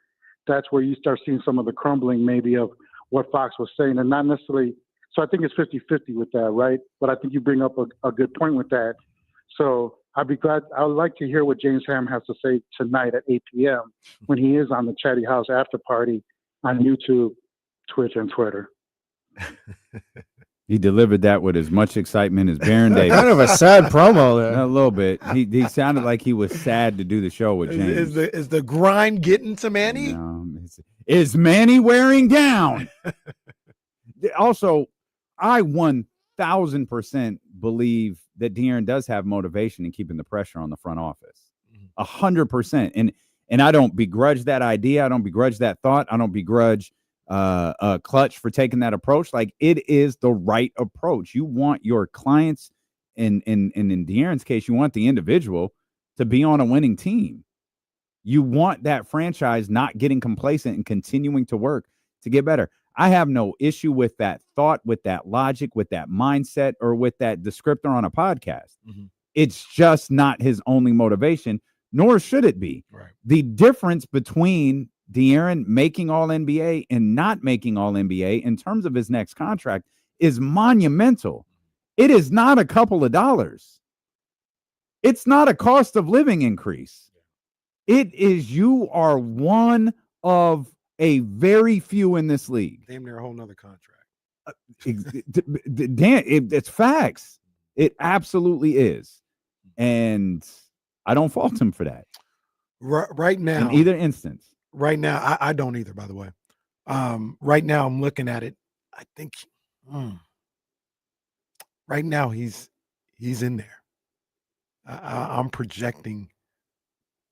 Speaker 14: That's where you start seeing some of the crumbling maybe of what Fox was saying, and not necessarily. So I think it's 50-50 with that, right? But I think you bring up a good point with that. So I'd be glad. I would like to hear what James Ham has to say tonight at 8 p.m. when he is on the Chatty House after party on YouTube, Twitch, and Twitter.
Speaker 9: He delivered that with as much excitement as Baron Davis.
Speaker 11: Kind of a sad promo there.
Speaker 9: A little bit. He sounded like he was sad to do the show with James.
Speaker 10: Is the grind getting to Manny?
Speaker 9: Is Manny wearing down? Also, I 1,000% believe that De'Aaron does have motivation in keeping the pressure on the front office. 100%. And I don't begrudge that idea. I don't begrudge that thought. I don't begrudge Clutch for taking that approach. Like, it is the right approach. You want your clients, and in De'Aaron's case, you want the individual to be on a winning team. You want that franchise not getting complacent and continuing to work to get better. I have no issue with that thought, with that logic, with that mindset, or with that descriptor on a podcast. It's just not his only motivation, nor should it be.
Speaker 10: Right.
Speaker 9: The difference between De'Aaron making All-NBA and not making All-NBA in terms of his next contract is monumental. It is not a couple of dollars. It's not a cost of living increase. It is, you are one of a very few in this league.
Speaker 10: Damn near a whole nother contract.
Speaker 9: It's facts. It absolutely is. And I don't fault him for that.
Speaker 10: Right now.
Speaker 9: In either instance.
Speaker 10: Right now, I don't either, by the way. Right now, I'm looking at it. I think right now he's in there. I'm projecting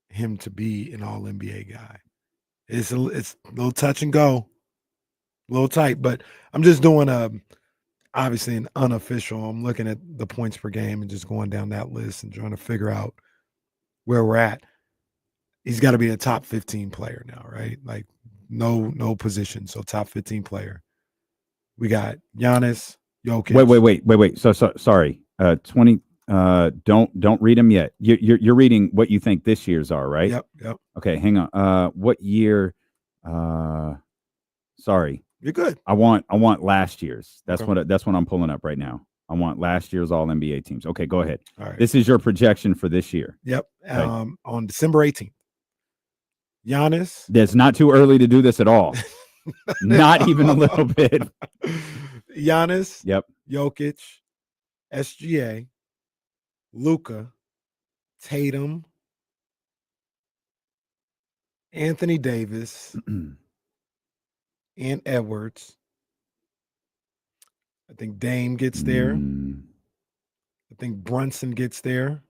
Speaker 10: him to be an All-NBA guy. It's a little touch and go, a little tight, but I'm just doing obviously an unofficial. I'm looking at the points per game and just going down that list and trying to figure out where we're at. He's got to be a top 15 player now, right? Like no position, so top 15 player. We got Giannis, Jokic.
Speaker 9: Wait. So sorry. 20. Don't read them yet. You're reading what you think this year's are, right?
Speaker 10: Yep.
Speaker 9: Okay, hang on. What year? Sorry,
Speaker 10: you're good.
Speaker 9: I want last year's. That's
Speaker 10: Okay.
Speaker 9: what I'm pulling up right now. I want last year's All NBA teams. Okay, go ahead.
Speaker 10: All right.
Speaker 9: This is your projection for this year.
Speaker 10: Yep.
Speaker 9: Okay.
Speaker 10: On December 18th, Giannis.
Speaker 9: It's not too early to do this at all. Not even a little bit.
Speaker 10: Giannis.
Speaker 9: Yep.
Speaker 10: Jokic, SGA, Luka, Tatum, Anthony Davis, and Edwards. I think Dame gets there. I think Brunson gets there.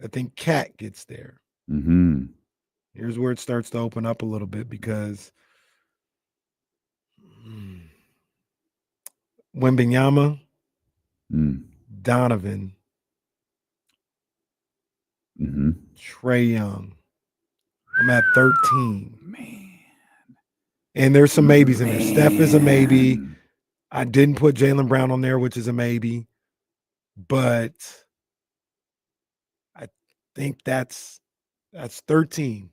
Speaker 10: I think Cat gets there. Here's where it starts to open up a little bit because Wembanyama, Donovan, Trae Young. I'm at 13. Man. And there's some maybes in there. Steph is a maybe. I didn't put Jaylen Brown on there, which is a maybe. But I think that's 13.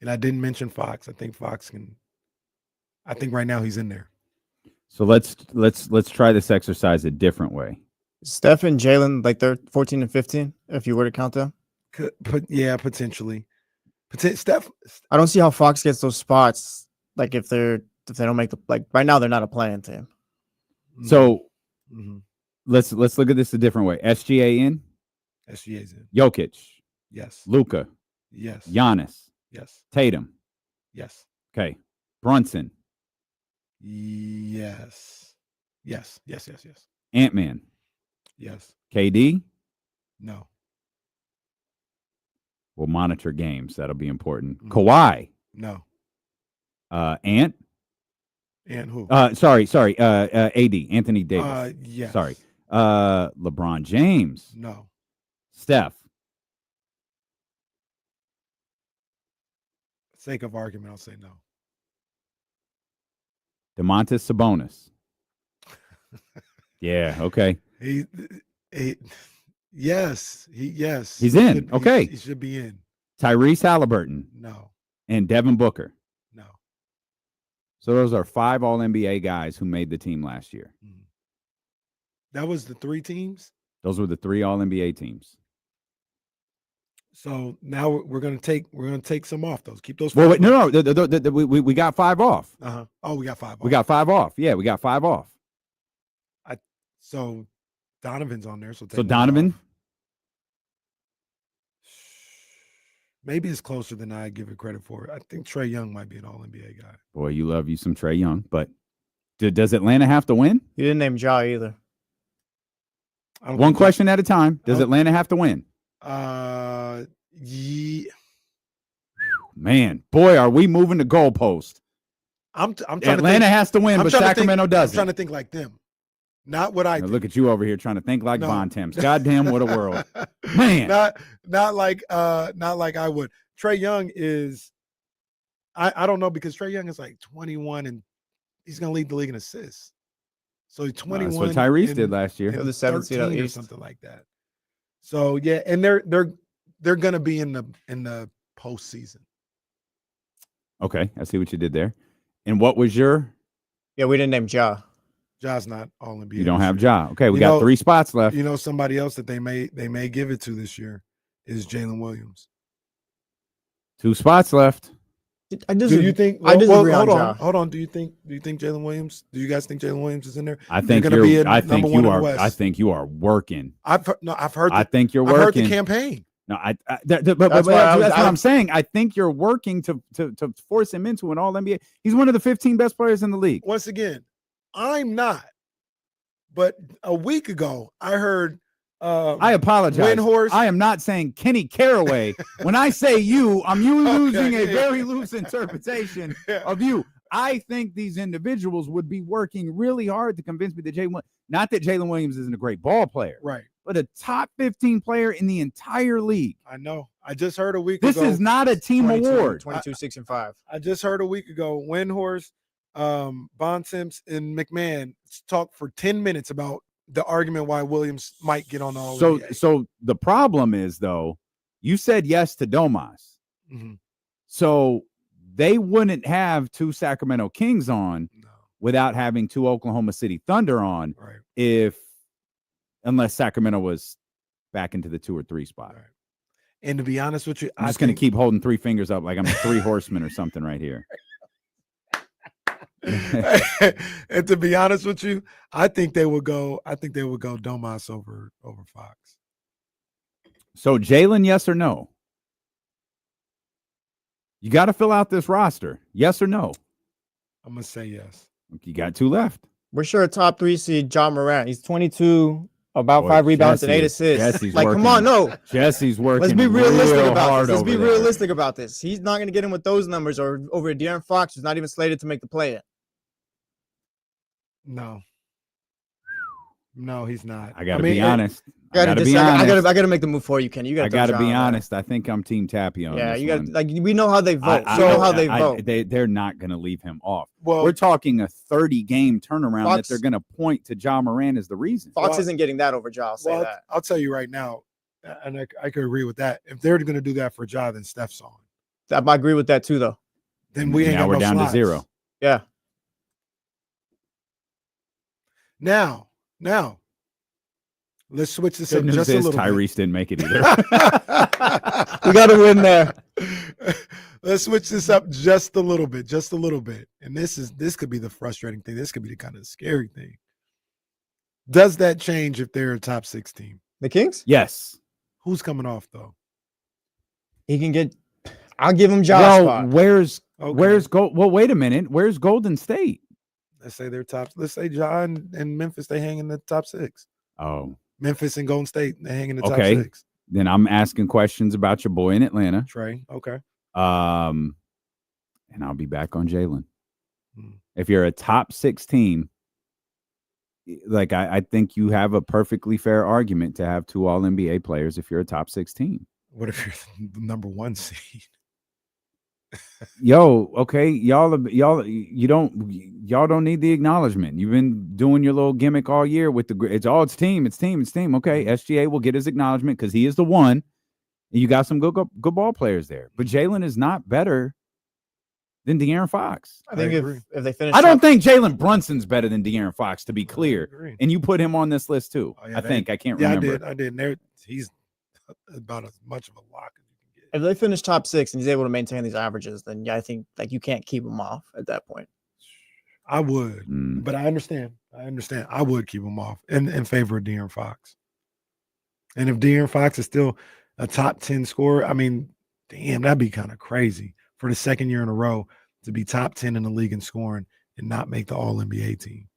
Speaker 10: And I didn't mention Fox. I think right now he's in there.
Speaker 9: So let's try this exercise a different way.
Speaker 11: Steph and Jalen, like they're 14 and 15, if you were to count them.
Speaker 10: Potentially. Steph.
Speaker 11: I don't see how Fox gets those spots. Like if they don't make right now, they're not a playing team.
Speaker 9: So let's look at this a different way. SGA in.
Speaker 10: SGA's in.
Speaker 9: Jokic.
Speaker 10: Yes.
Speaker 9: Luka.
Speaker 10: Yes.
Speaker 9: Giannis.
Speaker 10: Yes.
Speaker 9: Tatum.
Speaker 10: Yes.
Speaker 9: Okay. Brunson.
Speaker 10: Yes.
Speaker 9: Ant-Man.
Speaker 10: Yes.
Speaker 9: KD.
Speaker 10: No.
Speaker 9: We'll monitor games. That'll be important. Kawhi.
Speaker 10: No.
Speaker 9: Ant.
Speaker 10: Ant who?
Speaker 9: Sorry. AD. Anthony Davis.
Speaker 10: Yes.
Speaker 9: Sorry. LeBron James.
Speaker 10: No.
Speaker 9: Steph.
Speaker 10: Sake of argument, I'll say no.
Speaker 9: DeMontis Sabonis. Yeah. Okay.
Speaker 10: Yes.
Speaker 9: He's in. Okay.
Speaker 10: He should be in.
Speaker 9: Tyrese Halliburton.
Speaker 10: No.
Speaker 9: And Devin Booker.
Speaker 10: No.
Speaker 9: So those are 5 All-NBA guys who made the team last year.
Speaker 10: That was the 3 teams?
Speaker 9: Those were the 3 All-NBA teams.
Speaker 10: So now we're gonna take some off those. Keep those.
Speaker 9: Well,
Speaker 10: five
Speaker 9: wait,
Speaker 10: off.
Speaker 9: no. We got 5 off.
Speaker 10: Oh, we got 5 off.
Speaker 9: We got 5 off. Yeah, we got 5 off.
Speaker 10: So Donovan's on there. So
Speaker 9: Donovan.
Speaker 10: off. Maybe it's closer than I give it credit for. I think Trae Young might be an All-NBA guy.
Speaker 9: Boy, you love you some Trae Young, but does Atlanta have to win?
Speaker 11: You didn't name Ja either.
Speaker 9: One question at a time. Does Atlanta have to win?
Speaker 10: Yeah.
Speaker 9: Man, boy, are we moving the goalpost.
Speaker 10: I'm trying
Speaker 9: Atlanta has to win, but Sacramento doesn't.
Speaker 10: I'm trying to think like them. Not what I think.
Speaker 9: Look at you over here trying to think like Bontemps. Goddamn, what a world. Man.
Speaker 10: Not like I would. Trae Young is I don't know, because Trae Young is like 21 and he's gonna lead the league in assists. So he's 21.
Speaker 9: That's what Tyrese did last year.
Speaker 11: The 7th seed out
Speaker 10: or
Speaker 11: East.
Speaker 10: something like that. So yeah, and they're gonna be in the postseason.
Speaker 9: Okay, I see what you did there. And what was your?
Speaker 11: Yeah, we didn't name Ja.
Speaker 10: Ja's not All-NBA.
Speaker 9: You don't have Ja. Okay, we got 3 spots left.
Speaker 10: You know, somebody else that they may give it to this year is Jalen Williams.
Speaker 9: 2 spots left.
Speaker 10: Do you think?
Speaker 11: I disagree on Ja.
Speaker 10: Hold on. Do you think Jalen Williams? Do you guys think Jalen Williams is in there?
Speaker 9: I think
Speaker 10: going to be
Speaker 9: I think
Speaker 10: number one
Speaker 9: you
Speaker 10: in the
Speaker 9: are.
Speaker 10: West?
Speaker 9: I think you are working.
Speaker 10: I've heard.
Speaker 9: I think you're
Speaker 10: I've
Speaker 9: working.
Speaker 10: heard the campaign.
Speaker 9: No, that's what I'm saying. I think you're working to force him into an All-NBA. He's one of the 15 best players in the league.
Speaker 10: Once again, I'm not. But a week ago, I heard.
Speaker 9: I apologize.
Speaker 10: Windhorse.
Speaker 9: I am not saying Kenny Caraway. When I say you, I'm using a very loose interpretation of you. I think these individuals would be working really hard to convince me that not that Jalen Williams isn't a great ball player,
Speaker 10: right?
Speaker 9: But a top 15 player in the entire league.
Speaker 10: I know. I just heard a week ago.
Speaker 9: This is not a team award.
Speaker 11: 22, 6, and 5.
Speaker 10: I just heard a week ago. Windhorse, Bontemps, and McMahon talked for 10 minutes about the argument why Williams might get on the All-NBA.
Speaker 9: So the problem is, though, you said yes to Domas.
Speaker 10: Mm-hmm.
Speaker 9: So they wouldn't have 2 Sacramento Kings on without having 2 Oklahoma City Thunder on, unless Sacramento was back into the 2 or 3 spot.
Speaker 10: Right. And to be honest with you,
Speaker 9: I'm just going to keep holding 3 fingers up like I'm a 3 horsemen or something right here.
Speaker 10: And to be honest with you, I think they would go Domas over Fox.
Speaker 9: So Jalen, yes or no? You got to fill out this roster. Yes or no?
Speaker 10: I'm gonna say yes.
Speaker 9: You got 2 left.
Speaker 11: We're sure a top 3 seed, John Morant. He's 22, about 5 rebounds and 8 assists.
Speaker 9: Jesse's
Speaker 11: like,
Speaker 9: working.
Speaker 11: Come on, no.
Speaker 9: Jesse's working.
Speaker 11: Let's be realistic about this.
Speaker 9: Let's
Speaker 11: be realistic about this. He's not going to get in with those numbers or over De'Aaron Fox, who's not even slated to make the play-in.
Speaker 10: No, he's not.
Speaker 9: I got to be honest.
Speaker 11: I got to make the move for you, Kenny. You
Speaker 9: got to be honest. I think I'm Team Tappy on this.
Speaker 11: Yeah, you got we know how they vote. Vote.
Speaker 9: They're not going to leave him off.
Speaker 10: Well,
Speaker 9: we're talking a 30-game turnaround that they're going to point to Ja Morant as the reason.
Speaker 11: Fox isn't getting that over Ja. I'll say that.
Speaker 10: I'll tell you right now, and I could agree with that. If they're going to do that for Ja, then Steph's on.
Speaker 11: I agree with that too, though.
Speaker 10: Then we ain't
Speaker 9: now
Speaker 10: got
Speaker 9: we're
Speaker 10: no
Speaker 9: down
Speaker 10: slots.
Speaker 9: to 0.
Speaker 11: Yeah.
Speaker 10: Now, let's switch this
Speaker 9: Good
Speaker 10: up
Speaker 9: news
Speaker 10: just a
Speaker 9: is
Speaker 10: little
Speaker 9: Tyrese didn't make it either.
Speaker 11: We got to win there.
Speaker 10: Let's switch this up just a little bit. And this could be the frustrating thing. This could be the kind of scary thing. Does that change if they're a top 6 team?
Speaker 11: The Kings?
Speaker 9: Yes.
Speaker 10: Who's coming off though?
Speaker 11: He can get. I'll give him Ja.
Speaker 9: Well, where's Gold? Well, wait a minute. Where's Golden State?
Speaker 10: Let's say they're top. Let's say Ja and Memphis. They hang in the top 6.
Speaker 9: Oh,
Speaker 10: Memphis and Golden State. They hang in the top 6.
Speaker 9: Then I'm asking questions about your boy in Atlanta,
Speaker 10: Trae. Okay.
Speaker 9: And I'll be back on Jalen. If you're a top 6 team, like I think you have a perfectly fair argument to have 2 All-NBA players if you're a top 6 team.
Speaker 10: What if you're the number 1 seed?
Speaker 9: Y'all don't need the acknowledgement. You've been doing your little gimmick all year with it's team. Okay, SGA will get his acknowledgement because he is the one. You got some good ball players there, but Jalen is not better than De'Aaron Fox.
Speaker 11: I think if they finish,
Speaker 9: I don't think Jalen Brunson's better than De'Aaron Fox, to be clear. And you put him on this list too.
Speaker 10: Oh, yeah,
Speaker 9: I can't remember.
Speaker 10: I did. He's about as much of a lock as you can get.
Speaker 11: If they finish top 6 and he's able to maintain these averages, then yeah, I think like you can't keep him off at that point.
Speaker 10: I would, but I understand. I would keep him off in favor of De'Aaron Fox. And if De'Aaron Fox is still a top 10 scorer, I mean, damn, that'd be kind of crazy for the second year in a row to be top 10 in the league in scoring and not make the All-NBA team.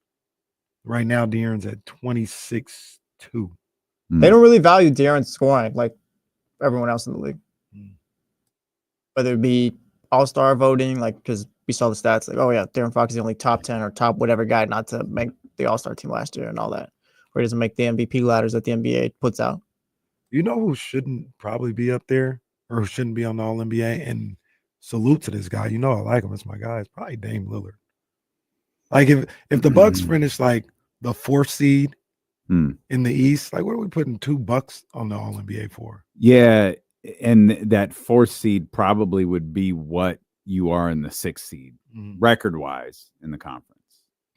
Speaker 10: Right now, De'Aaron's at 26-2.
Speaker 11: They don't really value De'Aaron's scoring like everyone else in the league. Whether it be all-star voting, like because we saw the stats, like, oh yeah, De'Aaron Fox is the only top 10 or top whatever guy not to make the all-star team last year and all that. Or he doesn't make the MVP ladders that the NBA puts out.
Speaker 10: You know who shouldn't probably be up there or who shouldn't be on the All-NBA? And salute to this guy. You know I like him. It's my guy. It's probably Dame Lillard. Like if the Bucks finish like the 4th seed in the East, like what are we putting $2 on the All-NBA for?
Speaker 9: Yeah, and that 4th seed probably would be what you are in the 6th seed, record-wise in the conference.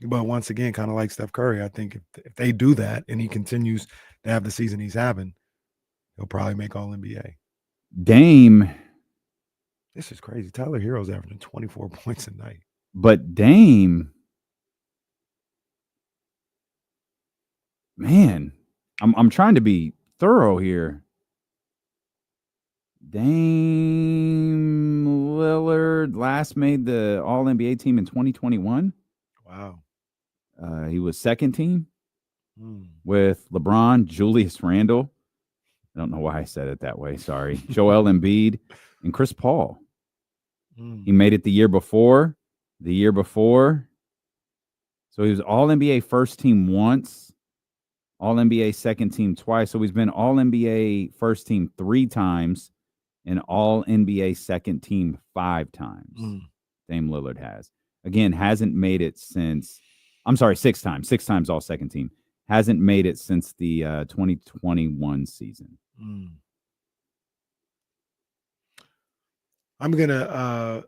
Speaker 10: But once again, kind of like Steph Curry, I think if they do that and he continues to have the season he's having, he'll probably make All-NBA.
Speaker 9: Dame.
Speaker 10: This is crazy. Tyler Hero's averaging 24 points a night.
Speaker 9: But Dame, man, I'm trying to be thorough here. Dame Lillard last made the All-NBA team in 2021.
Speaker 10: Wow.
Speaker 9: He was second team with LeBron, Julius Randle. I don't know why I said it that way. Sorry. Joel Embiid and Chris Paul. He made it the year before. So he was All-NBA first team once, All-NBA second team twice. So he's been All-NBA first team 3 times and All-NBA second team 5 times. Dame Lillard has. Again, hasn't made it since, 6 times. 6 times all second team. Hasn't made it since the 2021 season.
Speaker 10: I'm gonna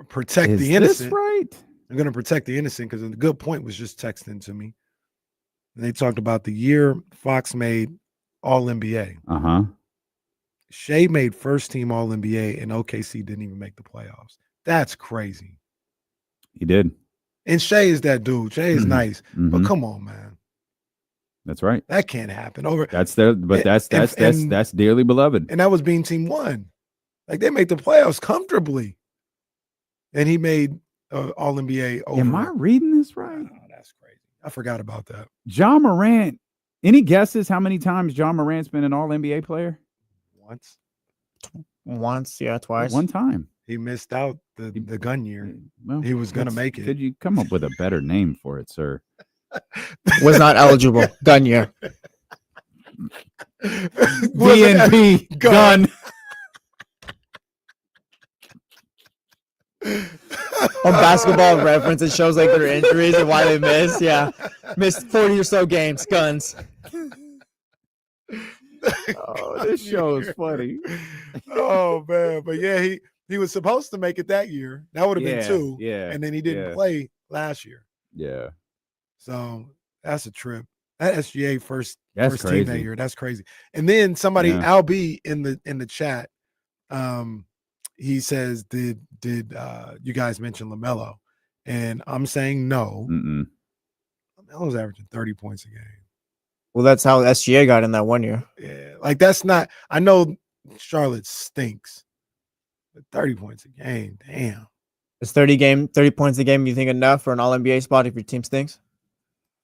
Speaker 10: protect
Speaker 9: Is
Speaker 10: the innocent.
Speaker 9: this right?
Speaker 10: I'm gonna protect the innocent because a good point was just texting to me. And they talked about the year Fox made All-NBA. Shea made first team All-NBA and OKC didn't even make the playoffs. That's crazy.
Speaker 9: He did.
Speaker 10: And Shea is that dude. Shea is nice, but come on, man.
Speaker 9: That's right.
Speaker 10: That can't happen.
Speaker 9: That's dearly beloved.
Speaker 10: And that was being team 1. Like they made the playoffs comfortably. And he made All-NBA over.
Speaker 9: Am I reading this right?
Speaker 10: Oh, that's crazy. I forgot about that.
Speaker 9: John Morant. Any guesses how many times John Morant's been an All-NBA player?
Speaker 11: Once, yeah, twice.
Speaker 9: 1 time.
Speaker 10: He missed out the gun year. Well, he was going to make it.
Speaker 9: Could you come up with a better name for it, sir?
Speaker 11: Was not eligible. Gun year.
Speaker 9: DNP gun.
Speaker 11: On Basketball Reference, it shows like their injuries and why they missed. Yeah, missed 40 or so games. Guns.
Speaker 9: Oh, this show is funny.
Speaker 10: Oh man, but yeah, he was supposed to make it that year. That would have been 2.
Speaker 9: Yeah,
Speaker 10: and then he didn't play last year.
Speaker 9: Yeah.
Speaker 10: So that's a trip. That SGA first
Speaker 9: crazy.
Speaker 10: Team that year. That's crazy. And then somebody, Al B in the chat, he says, did you guys mention LaMelo? And I'm saying no. LaMelo's averaging 30 points a game.
Speaker 11: Well, that's how SGA got in that 1 year.
Speaker 10: Yeah, like that's not. I know Charlotte stinks, but 30 points a game, damn.
Speaker 11: Is 30 points a game you think enough for an All-NBA spot if your team stinks?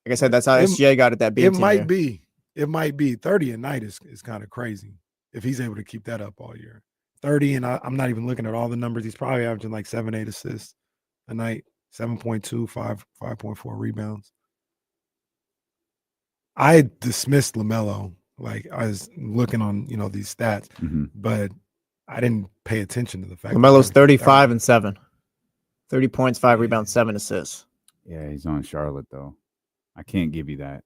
Speaker 11: Like I said, that's how SGA got it that big.
Speaker 10: It might be. It might be 30 a night is kind of crazy if he's able to keep that up all year. 30, and I'm not even looking at all the numbers. He's probably averaging like 7-8 assists a night, 7.2, 5.4 rebounds. I dismissed LaMelo. Like I was looking on, these stats, but I didn't pay attention to the fact
Speaker 11: LaMelo's 35 and 7. 30 points, 5 rebounds, 7 assists.
Speaker 9: Yeah, he's on Charlotte though. I can't give you that.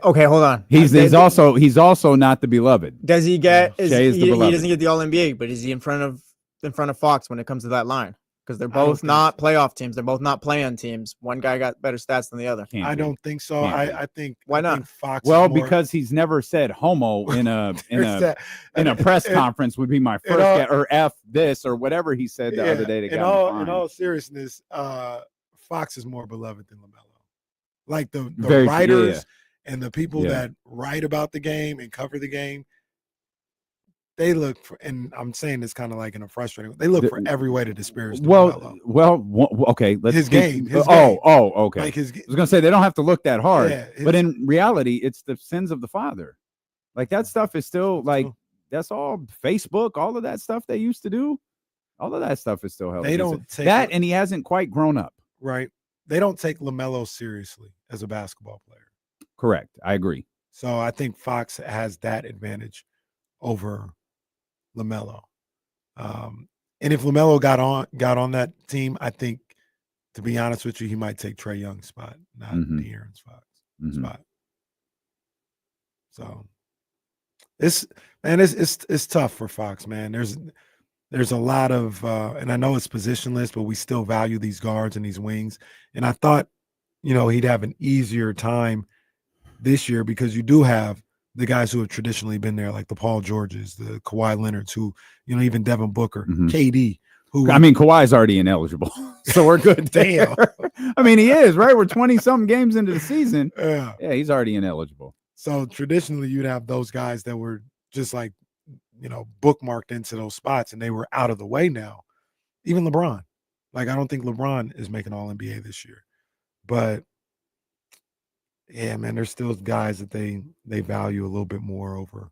Speaker 11: Okay, hold on.
Speaker 9: He's also not the beloved.
Speaker 11: Does he get?
Speaker 9: Shea is the beloved.
Speaker 11: He doesn't get the All NBA, but is he in front of Fox when it comes to that line? because they're
Speaker 10: I don't
Speaker 11: both
Speaker 10: think
Speaker 11: not playoff teams. They're both not playing teams. One guy got better stats than the other.
Speaker 10: I don't think so. I think
Speaker 11: Why
Speaker 10: I
Speaker 11: not?
Speaker 10: think Fox.
Speaker 9: Well,
Speaker 10: is more,
Speaker 9: because he's never said homo in a
Speaker 10: There's that.
Speaker 9: in a press
Speaker 10: And-
Speaker 9: conference would be my
Speaker 10: and
Speaker 9: first
Speaker 10: all-
Speaker 9: guess, or F this or whatever he said the other day that
Speaker 10: in
Speaker 9: got
Speaker 10: all
Speaker 9: me
Speaker 10: in
Speaker 9: fined.
Speaker 10: all seriousness, Fox is more beloved than LaMelo. Like the
Speaker 9: Very true,
Speaker 10: writers
Speaker 9: yeah.
Speaker 10: and the people
Speaker 9: Yeah.
Speaker 10: that write about the game and cover the game, they look for, and I'm saying this kind of like in a frustrating. They look for every way to disparage LaMelo.
Speaker 9: Okay. Let's
Speaker 10: His game.
Speaker 9: Okay.
Speaker 10: Like his,
Speaker 9: I was gonna say they don't have to look that hard,
Speaker 10: Yeah,
Speaker 9: but in reality, it's the sins of the father. Like that stuff is still like that's all Facebook, all of that stuff they used to do. All of that stuff is still held.
Speaker 10: They
Speaker 9: against
Speaker 10: don't
Speaker 9: it.
Speaker 10: take
Speaker 9: that,
Speaker 10: it-
Speaker 9: and he hasn't quite grown up.
Speaker 10: right. They don't take LaMelo seriously as a basketball player.
Speaker 9: Correct. I agree.
Speaker 10: So I think Fox has that advantage over LaMelo. And if LaMelo got on that team, I think, to be honest with you, he might take Trae Young's spot, not De'Aaron's spot. So it's tough for Fox, man. There's a lot of and I know it's positionless, but we still value these guards and these wings. And I thought, he'd have an easier time this year because you do have the guys who have traditionally been there, like the Paul Georges, the Kawhi Leonards, who, even Devin Booker, KD, who
Speaker 9: I mean, Kawhi's already ineligible, so we're good.
Speaker 10: Damn.
Speaker 9: I mean, he is, right? We're 20-something games into the season.
Speaker 10: Yeah,
Speaker 9: he's already ineligible.
Speaker 10: So traditionally, you'd have those guys that were just like, bookmarked into those spots, and they were out of the way now. Even LeBron. Like, I don't think LeBron is making All NBA this year. But yeah, man, there's still guys that they value a little bit more over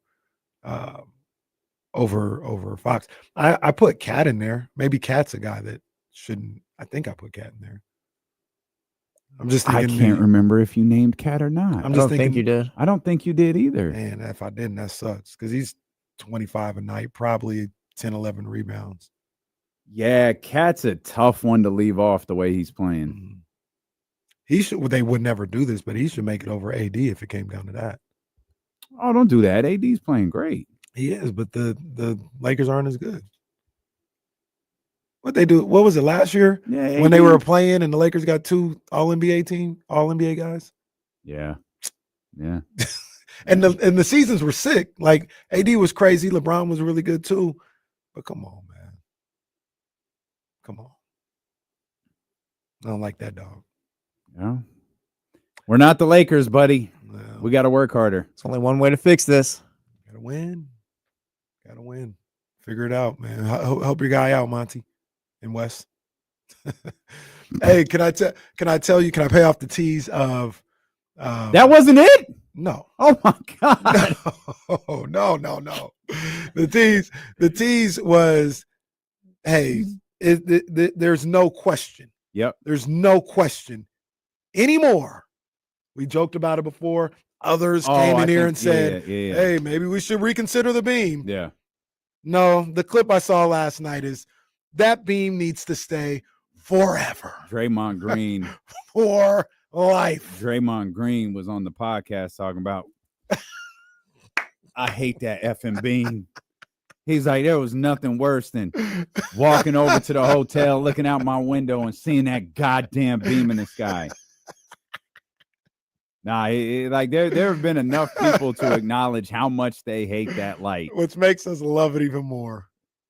Speaker 10: Fox. I put Cat in there. Maybe Cat's a guy that shouldn't. I think I put Cat in there. I'm just thinking.
Speaker 9: I can't remember if you named Cat or not.
Speaker 10: I'm just thinking
Speaker 11: you did.
Speaker 9: I don't think you did either.
Speaker 10: Man, if I didn't, that sucks because he's 25 a night, probably 10, 11 rebounds.
Speaker 9: Yeah, Cat's a tough one to leave off the way he's playing.
Speaker 10: He should. They would never do this, but he should make it over AD if it came down to that.
Speaker 9: Oh, don't do that. AD's playing great.
Speaker 10: He is, but the Lakers aren't as good. What they do? What was it last year?
Speaker 9: Yeah,
Speaker 10: when they
Speaker 9: AD.
Speaker 10: were playing and the Lakers got 2 All NBA guys.
Speaker 9: Yeah.
Speaker 10: And the seasons were sick. Like AD was crazy. LeBron was really good too. But come on, man. Come on. I don't like that, dog.
Speaker 9: Yeah. We're not the Lakers, buddy. We got to work harder.
Speaker 11: It's only one way to fix this.
Speaker 10: Gotta win. Figure it out, man. Help your guy out, Monty and Wes. Hey, can I tell you? Can I pay off the tease of?
Speaker 9: That wasn't it.
Speaker 10: No.
Speaker 9: Oh my God.
Speaker 10: No. The tease was, hey, there's no question.
Speaker 9: Yep.
Speaker 10: There's no question anymore. We joked about it before. Others came in here and said, hey, maybe we should reconsider the beam.
Speaker 9: Yeah.
Speaker 10: No, the clip I saw last night is that beam needs to stay forever.
Speaker 9: Draymond Green.
Speaker 10: For life.
Speaker 9: Draymond Green was on the podcast talking about, I hate that effing beam. He's like, there was nothing worse than walking over to the hotel, looking out my window and seeing that goddamn beam in the sky. Nah, like there have been enough people to acknowledge how much they hate that light.
Speaker 10: Which makes us love it even more.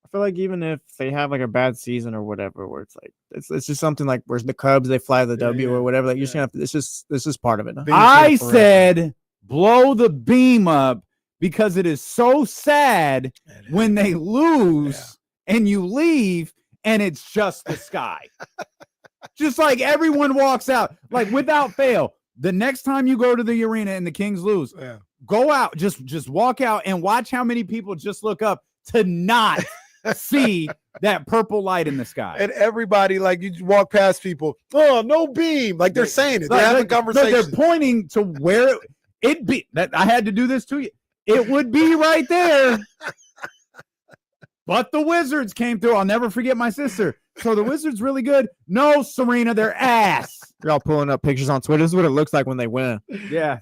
Speaker 11: I feel like even if they have like a bad season or whatever, where it's like it's just something like where's the Cubs, they fly the W or whatever. Like you're just gonna have to, it's just part of it.
Speaker 9: I said blow the beam up because it is so sad when they lose and you leave and it's just the sky. Just like everyone walks out, like without fail. The next time you go to the arena and the Kings lose, go out, just walk out and watch how many people just look up to not see that purple light in the sky.
Speaker 10: And everybody, like, you walk past people, oh, no beam. Like, they're saying it. They're having conversations.
Speaker 9: No, they're pointing to where it be. That I had to do this to you. It would be right there. But the Wizards came through. I'll never forget my sister. So the Wizards really good. No, Serena, they're ass.
Speaker 11: You're all pulling up pictures on Twitter. This is what it looks like when they win.
Speaker 9: Yeah.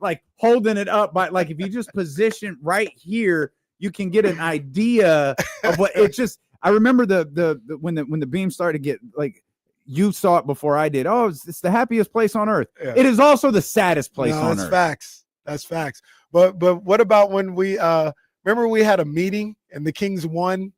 Speaker 9: Like holding it up by, like, if you just position right here, you can get an idea of what it just, I remember the when the beam started to get like you saw it before I did. Oh, it's the happiest place on earth.
Speaker 10: Yeah.
Speaker 9: It is also the saddest place on
Speaker 10: that's
Speaker 9: earth.
Speaker 10: Facts. That's facts. But what about when we remember we had a meeting and the Kings won?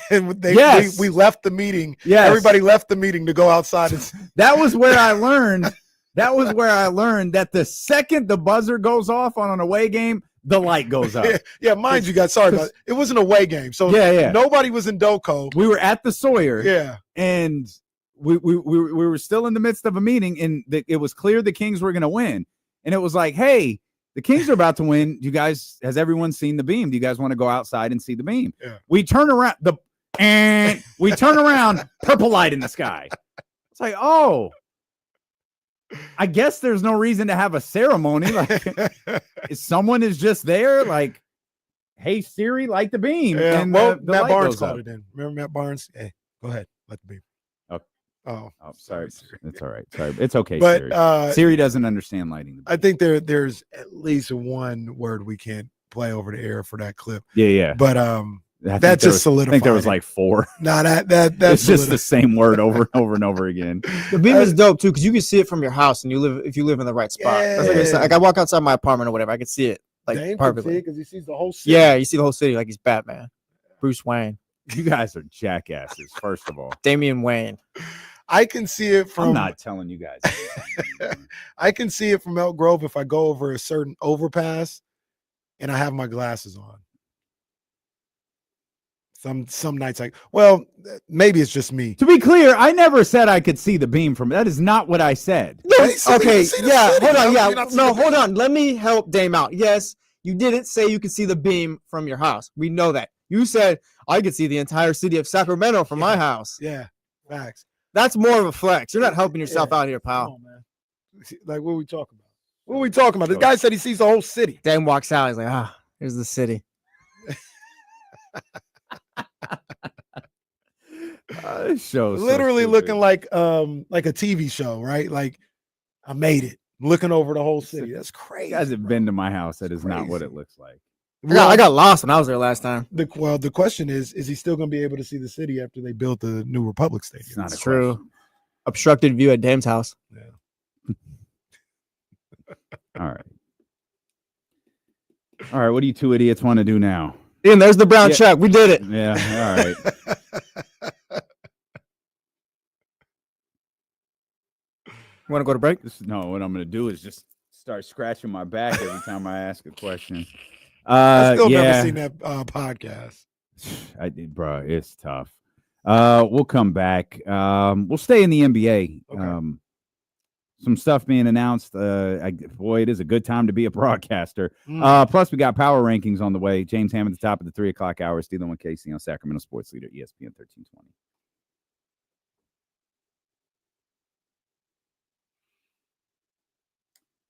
Speaker 10: And we left the meeting.
Speaker 9: Yes.
Speaker 10: Everybody left the meeting to go outside.
Speaker 9: That was where I learned. That was where I learned that the second the buzzer goes off on an away game, the light goes up.
Speaker 10: Yeah, mind you guys, sorry about it. It was an away game. So nobody was in Doco.
Speaker 9: We were at the Sawyer.
Speaker 10: Yeah.
Speaker 9: And we were still in the midst of a meeting, and it was clear the Kings were going to win. And it was like, hey, the Kings are about to win. Has everyone seen the beam? Do you guys want to go outside and see the beam?
Speaker 10: Yeah.
Speaker 9: We turn around, purple light in the sky. It's like, oh, I guess there's no reason to have a ceremony. Like, someone is just there, like, hey, Siri, light the beam.
Speaker 10: Yeah,
Speaker 9: and
Speaker 10: well,
Speaker 9: the
Speaker 10: Matt
Speaker 9: light
Speaker 10: Barnes
Speaker 9: goes
Speaker 10: called
Speaker 9: up.
Speaker 10: it in. Remember Matt Barnes? Hey, go ahead, light the beam. Oh,
Speaker 9: sorry. It's all right. Sorry. It's okay,
Speaker 10: but,
Speaker 9: Siri. Siri doesn't understand lighting the beam.
Speaker 10: I think there's at least one word we can't play over the air for that clip.
Speaker 9: Yeah.
Speaker 10: But that just solidified.
Speaker 9: I think there was like 4.
Speaker 10: No, that's
Speaker 9: it's just the same word over and over and over again.
Speaker 11: The beam is dope too, because you can see it from your house, and if you live in the right spot.
Speaker 10: Yeah.
Speaker 11: That's like I said. Like I walk outside my apartment or whatever, I can see it like perfectly.
Speaker 10: Because he sees the whole city.
Speaker 11: Yeah, you see the whole city like he's Batman, Bruce Wayne.
Speaker 9: You guys are jackasses. First of all,
Speaker 11: Damian Wayne.
Speaker 10: I can see it from.
Speaker 9: I'm not telling you guys.
Speaker 10: I can see it from Elk Grove if I go over a certain overpass, and I have my glasses on. Some nights, like, well, maybe it's just me.
Speaker 9: To be clear, I never said I could see the beam from. That is not what I said.
Speaker 11: Okay, yeah, hold on, yeah, no, hold on. Let me help Dame out. Yes, you didn't say you could see the beam from your house. We know that. You said I could see the entire city of Sacramento from my house.
Speaker 10: Yeah, facts.
Speaker 11: That's more of a flex. You're not helping yourself out here, pal.
Speaker 10: Come on, man. Like, what are we talking about? What are we talking about? This guy said he sees the whole city.
Speaker 11: Dame walks out. He's like, here's the city.
Speaker 9: This show's
Speaker 10: literally
Speaker 9: so
Speaker 10: looking like a TV show, right? Like, I made it. Looking over the whole city. That's crazy.
Speaker 9: You guys have been to my house. That is not what it looks like.
Speaker 11: I got lost when I was there last time.
Speaker 10: The question is he still going to be able to see the city after they built the new Republic Stadium?
Speaker 9: It's not
Speaker 11: true.
Speaker 9: Question.
Speaker 11: Obstructed view at Dame's house.
Speaker 10: Yeah.
Speaker 9: All right. What do you two idiots want to do now?
Speaker 11: Ian, there's the brown check. We did it.
Speaker 9: Yeah. All right.
Speaker 11: You want to go to break?
Speaker 9: No, what I'm going to do is just start scratching my back every time I ask a question.
Speaker 10: I still never seen that podcast.
Speaker 9: I did, bro. It's tough. We'll come back. We'll stay in the NBA.
Speaker 10: Okay.
Speaker 9: Some stuff being announced. Boy, it is a good time to be a broadcaster. Plus, we got power rankings on the way. James Ham at the top of the 3 o'clock hour. Stealing with Casey on Sacramento Sports Leader, ESPN 1320.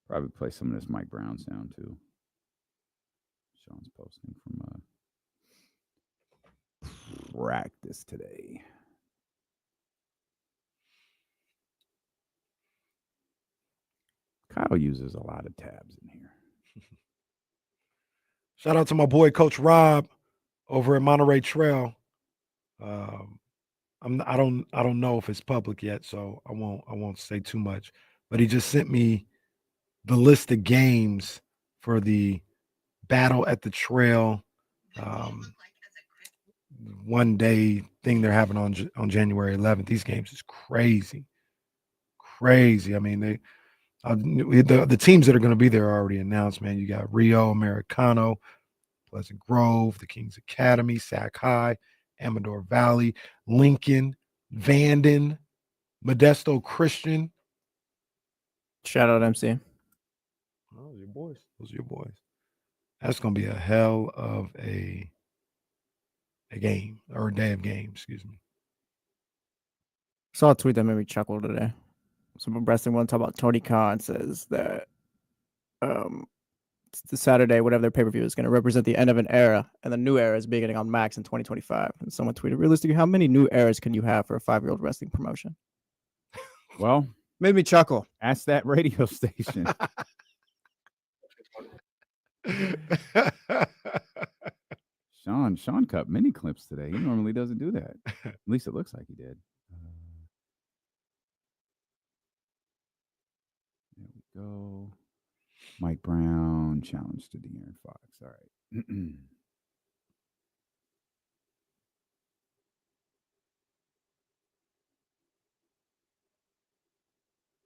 Speaker 9: Probably play some of this Mike Brown sound too. Sean's posting from practice today. Kyle uses a lot of tabs in here.
Speaker 10: Shout out to my boy Coach Rob over at Monterey Trail. I don't know if it's public yet, so I won't say too much. But he just sent me the list of games for the Battle at the Trail one day thing they're having on January 11th. These games is crazy. I mean, the teams that are going to be there are already announced, man. You got Rio Americano, Pleasant Grove, the Kings Academy, Sac High, Amador Valley, Lincoln, Vanden, Modesto Christian.
Speaker 11: Shout out MC.
Speaker 10: Those are your boys. That's going to be a hell of a game, or a day of games, excuse me.
Speaker 11: Saw a tweet that made me chuckle today. Some wrestling one talk about Tony Khan says that the Saturday, whatever their pay-per-view is going to represent the end of an era, and the new era is beginning on Max in 2025. And someone tweeted, realistically, how many new eras can you have for a 5-year-old wrestling promotion?
Speaker 9: Well,
Speaker 11: made me chuckle.
Speaker 9: Ask that radio station. Sean Sean cut many clips today. He normally doesn't do that. At least it looks like he did. There we go. Mike Brown challenge to De'Aaron Fox. All right.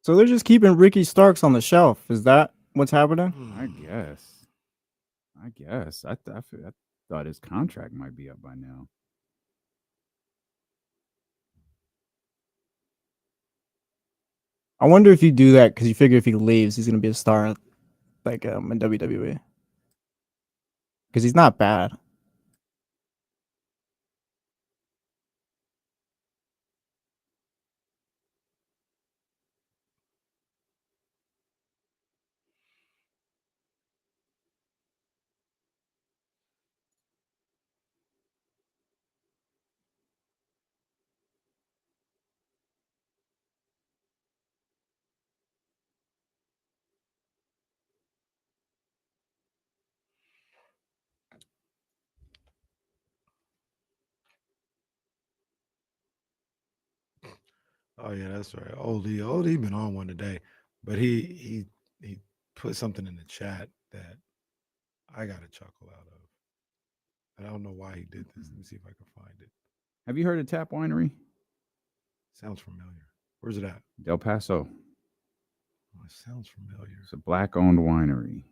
Speaker 11: So they're just keeping Ricky Starks on the shelf. Is that what's happening?
Speaker 9: I guess. I thought his contract might be up by now.
Speaker 11: I wonder if you do that because you figure if he leaves, he's gonna be a star, like in WWE. Because he's not bad.
Speaker 10: Oh yeah, that's right. Oldie been on one today, but he put something in the chat that I got a chuckle out of. And I don't know why he did this. Let me see if I can find it.
Speaker 9: Have you heard of Tap Winery?
Speaker 10: Sounds familiar. Where's it at?
Speaker 9: Del Paso.
Speaker 10: Oh, it sounds familiar.
Speaker 9: It's a black-owned winery.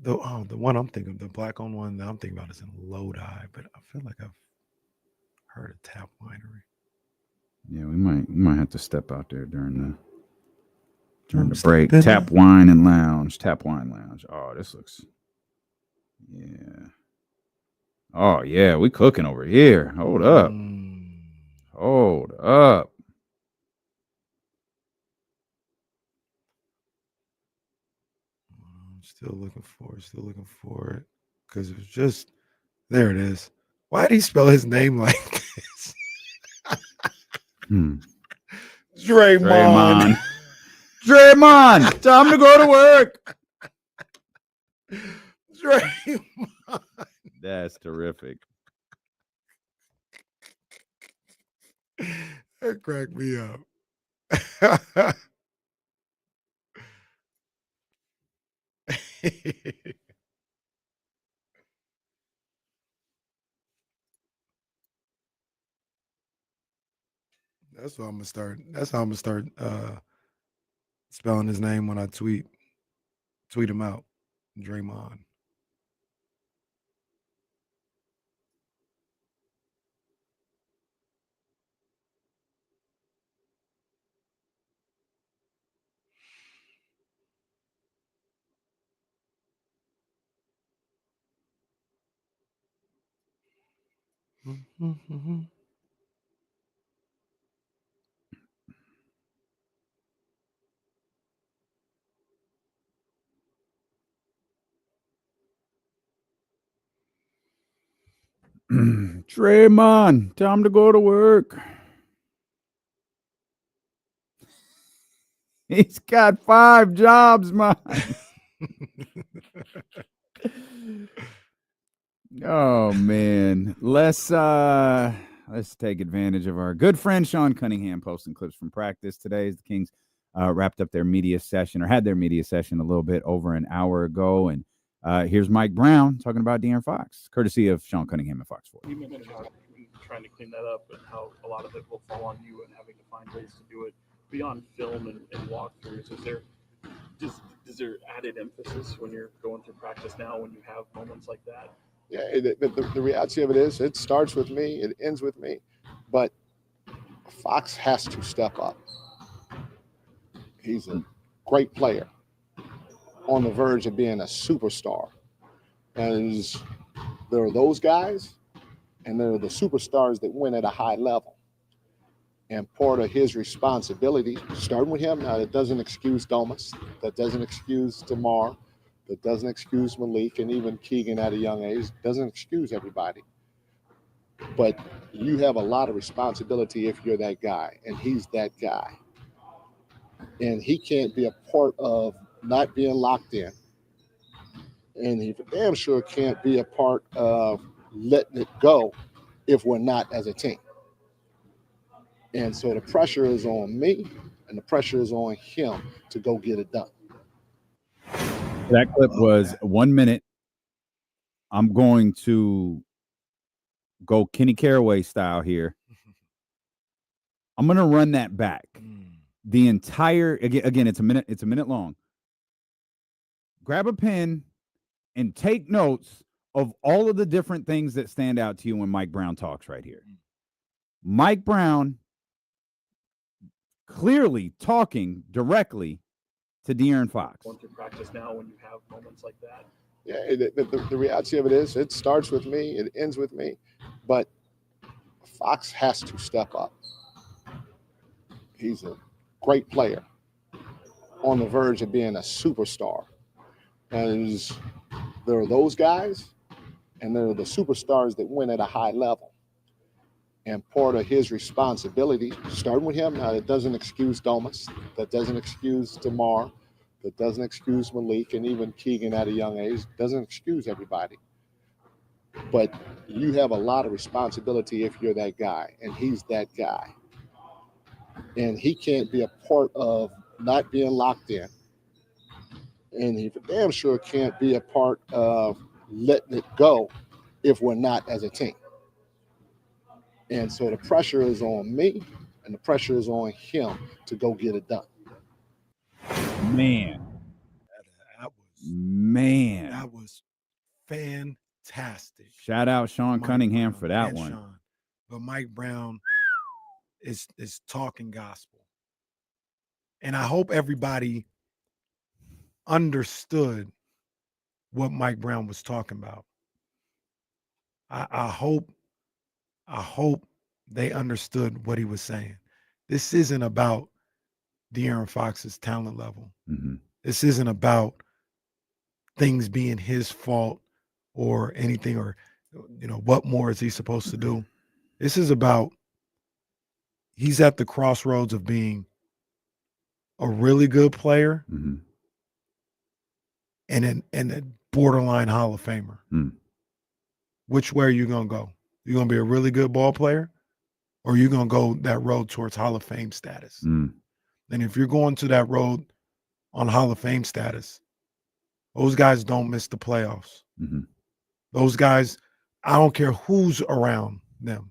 Speaker 10: The one I'm thinking, the black-owned one that I'm thinking about is in Lodi, but I feel like I've heard of Tap Winery.
Speaker 9: Yeah, we might have to step out there during the break. Tap Wine Lounge. Oh, this looks. Yeah. Oh yeah, we cooking over here. Hold up. Hold up.
Speaker 10: I'm still looking for it. Because it was just there it is. Why did he spell his name like this? Draymond.
Speaker 9: Draymond, time to go to work.
Speaker 10: Draymond.
Speaker 9: That's terrific.
Speaker 10: That cracked me up. That's how I'm gonna start spelling his name when I tweet him out. Draymond.
Speaker 9: Draymond, time to go to work. He's got 5 jobs, man. Oh man, let's take advantage of our good friend Sean Cunningham posting clips from practice today as the Kings wrapped up their media session or had their media session a little bit over an hour ago. And here's Mike Brown talking about De'Aaron Fox, courtesy of Sean Cunningham at Fox 4.
Speaker 15: You mentioned how trying to clean that up and how a lot of it will fall on you and having to find ways to do it beyond film and walkthroughs. Is there added emphasis when you're going through practice now when you have moments like that?
Speaker 16: Yeah, the reality of it is it starts with me, it ends with me, but Fox has to step up. He's a great player on the verge of being a superstar. And there are those guys, and there are the superstars that win at a high level. And part of his responsibility, starting with him, now that doesn't excuse Domas, that doesn't excuse DeMar, that doesn't excuse Malik, and even Keegan at a young age, doesn't excuse everybody. But you have a lot of responsibility if you're that guy, and he's that guy. And he can't be a part of not being locked in And he for damn sure can't be a part of letting it go if we're not as a team. And so the pressure is on me and the pressure is on him to go get it done.
Speaker 9: That clip was 1 minute. I'm going to go Kenny Caraway style here. I'm going to run that back. The entire again, it's a minute long. Grab a pen and take notes of all of the different things that stand out to you when Mike Brown talks right here. Mike Brown clearly talking directly to De'Aaron Fox.
Speaker 15: Going through practice now when you have moments like that.
Speaker 16: Yeah, the reality of it is it starts with me, it ends with me, but Fox has to step up. He's a great player on the verge of being a superstar. And there are those guys, and there are the superstars that win at a high level. And part of his responsibility, starting with him, now that doesn't excuse Domas, that doesn't excuse DeMar, that doesn't excuse Malik, and even Keegan at a young age, doesn't excuse everybody. But you have a lot of responsibility if you're that guy, and he's that guy. And he can't be a part of not being locked in. And he for damn sure can't be a part of letting it go if we're not as a team. And so the pressure is on me and the pressure is on him to go get it done.
Speaker 9: Man.
Speaker 10: That was fantastic.
Speaker 9: Shout out Sean
Speaker 10: Mike
Speaker 9: Cunningham
Speaker 10: Brown
Speaker 9: for that
Speaker 10: and
Speaker 9: one.
Speaker 10: Sean. But Mike Brown is talking gospel. And I hope everybody understood what Mike Brown was talking about. I hope they understood what he was saying. This isn't about De'Aaron Fox's talent level.
Speaker 9: Mm-hmm.
Speaker 10: This isn't about things being his fault or anything, or what more is he supposed to do? This is about he's at the crossroads of being a really good player and a borderline Hall of Famer. Which way are you going to go? You going to be a really good ball player, or are you going to go that road towards Hall of Fame status? And if you're going to that road on Hall of Fame status, those guys don't miss the playoffs. Those guys, I don't care who's around them,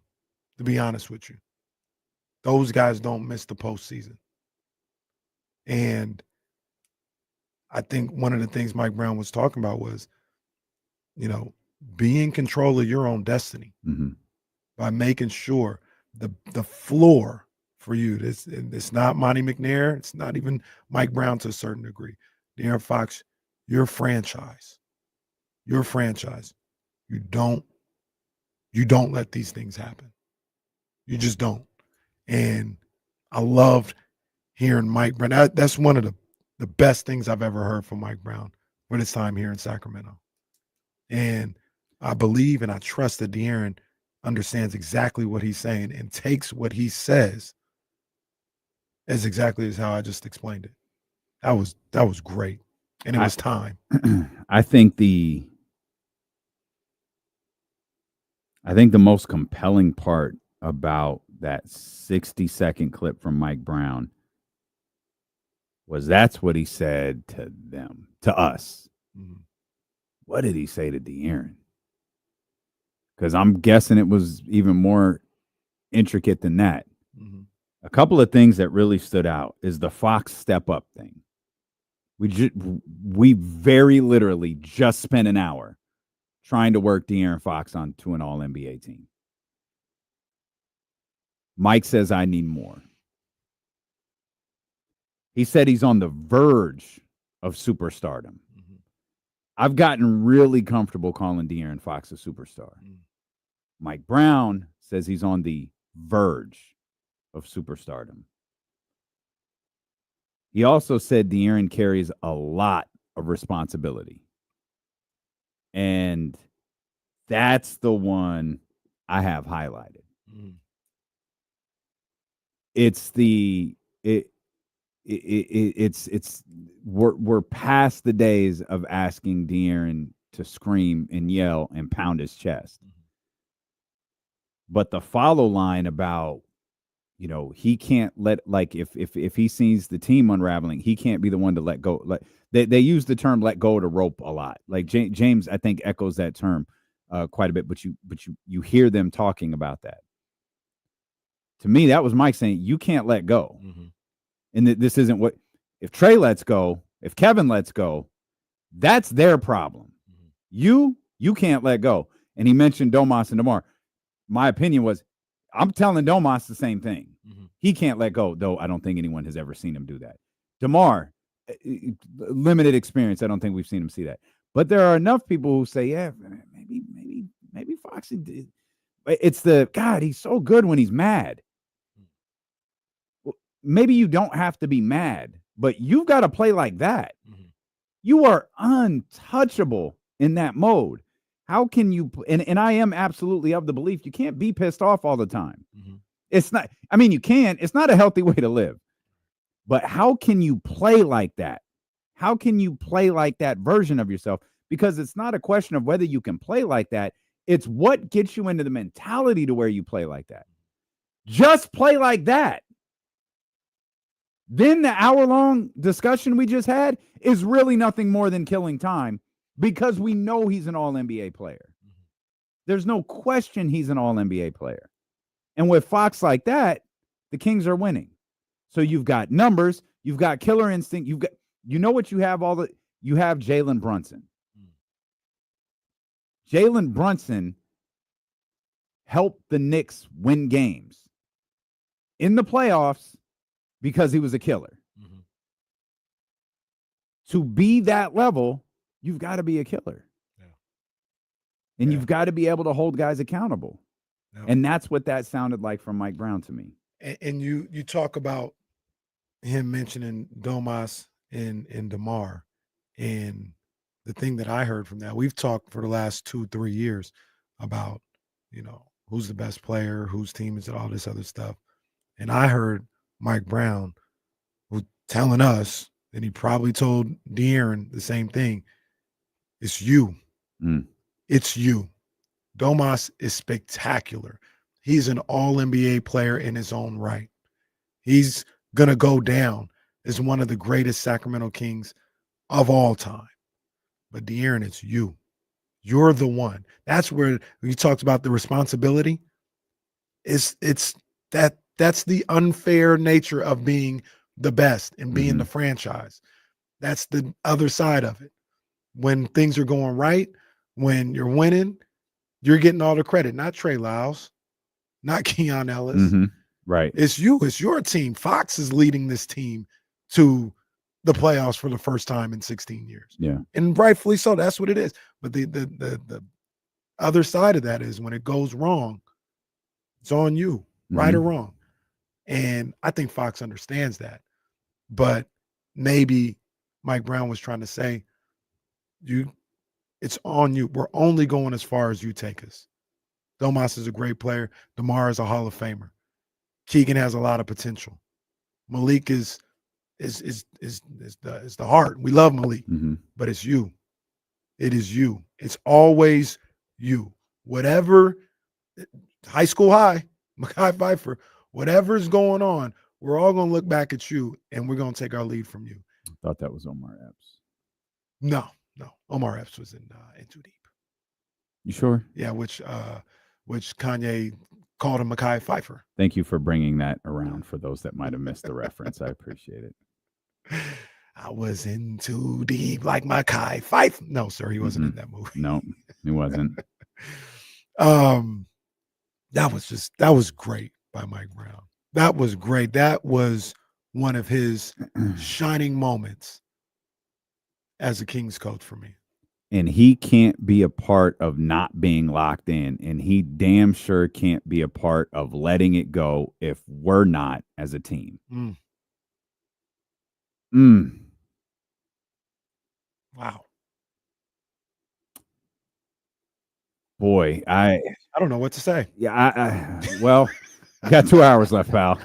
Speaker 10: to be honest with you. Those guys don't miss the postseason. And I think one of the things Mike Brown was talking about was, be in control of your own destiny by making sure the floor for you, it's not Monty McNair, it's not even Mike Brown to a certain degree. De'Aaron Fox, your franchise. You don't let these things happen. You just don't. And I loved hearing Mike Brown. That's one of the best things I've ever heard from Mike Brown for his time here in Sacramento. And I believe and I trust that De'Aaron understands exactly what he's saying and takes what he says as exactly as how I just explained it. That was great. And it was time.
Speaker 9: I think the most compelling part about that 60-second clip from Mike Brown was that's what he said to them, to us. What did he say to De'Aaron? Because I'm guessing it was even more intricate than that. A couple of things that really stood out is the Fox step up thing. We very literally just spent an hour trying to work De'Aaron Fox onto an all-NBA team. Mike says, I need more. He said he's on the verge of superstardom. I've gotten really comfortable calling De'Aaron Fox a superstar. Mike Brown says he's on the verge of superstardom. He also said De'Aaron carries a lot of responsibility. And that's the one I have highlighted. We're past the days of asking De'Aaron to scream and yell and pound his chest. But the follow line about, he can't let, like, if he sees the team unraveling, he can't be the one to let go. Like they use the term "let go of the rope" a lot. Like James, I think, echoes that term quite a bit. But you hear them talking about that. To me, that was Mike saying you can't let go, and this isn't what. If Trey lets go, if Kevin lets go, that's their problem. You can't let go. And he mentioned Domas and DeMar. My opinion was, I'm telling Domas the same thing. He can't let go, though I don't think anyone has ever seen him do that. DeMar, limited experience. I don't think we've seen him see that. But there are enough people who say, yeah, maybe Foxy did. It's God, he's so good when he's mad. Well, maybe you don't have to be mad, but you've got to play like that. You are untouchable in that mode. How can you, and I am absolutely of the belief you can't be pissed off all the time. It's not, I mean, you can, it's not a healthy way to live, but how can you play like that? How can you play like that version of yourself? Because it's not a question of whether you can play like that. It's what gets you into the mentality to where you play like that. Just play like that. Then the hour-long discussion we just had is really nothing more than killing time, because we know he's an all-NBA player. There's no question he's an all-NBA player. And with Fox like that, the Kings are winning. So you've got numbers, you've got killer instinct, you know what you have you have Jalen Brunson. Jalen Brunson helped the Knicks win games in the playoffs because he was a killer. To be that level, you've got to be a killer. And you've got to be able to hold guys accountable. And that's what that sounded like from Mike Brown to me.
Speaker 10: And you talk about him mentioning Domas and DeMar. And the thing that I heard from that, we've talked for the last 2-3 years about, who's the best player, whose team is it, all this other stuff. And I heard Mike Brown who telling us, and he probably told De'Aaron the same thing, it's you. It's you. Domas is spectacular. He's an all-NBA player in his own right. He's going to go down as one of the greatest Sacramento Kings of all time. But De'Aaron, it's you. You're the one. That's where we talked about the responsibility. It's that's the unfair nature of being the best and being the franchise. That's the other side of it. When things are going right, when you're winning, you're getting all the credit, not Trey Lyles, not Keon Ellis.
Speaker 9: Right.
Speaker 10: It's you. It's your team. Fox is leading this team to the playoffs for the first time in 16 years.
Speaker 9: Yeah.
Speaker 10: And rightfully so. That's what it is. But the other side of that is when it goes wrong, it's on you, right or wrong. And I think Fox understands that. But maybe Mike Brown was trying to say, it's on you. We're only going as far as you take us. Domas is a great player. DeMar is a Hall of Famer. Keegan has a lot of potential. Malik is the heart. We love Malik, but it's you. It is you. It's always you. Whatever, high school high, Mekhi Phifer, whatever's going on, we're all going to look back at you and we're going to take our lead from you.
Speaker 9: I thought that was Omar Epps.
Speaker 10: No. Omar Epps was in Too Deep.
Speaker 9: You sure?
Speaker 10: Yeah, which Kanye called him Mekhi Phifer.
Speaker 9: Thank you for bringing that around for those that might have missed the reference. I appreciate it.
Speaker 10: I was in Too Deep like Mekhi Phifer. No, sir, he wasn't in that movie.
Speaker 9: No, he wasn't.
Speaker 10: That was great by Mike Brown. That was great. That was one of his shining moments as a Kings coach for me.
Speaker 9: And he can't be a part of not being locked in. And he damn sure can't be a part of letting it go if we're not as a team.
Speaker 10: Wow.
Speaker 9: Boy, I
Speaker 10: don't know what to say.
Speaker 9: Yeah, well, got 2 hours left, pal.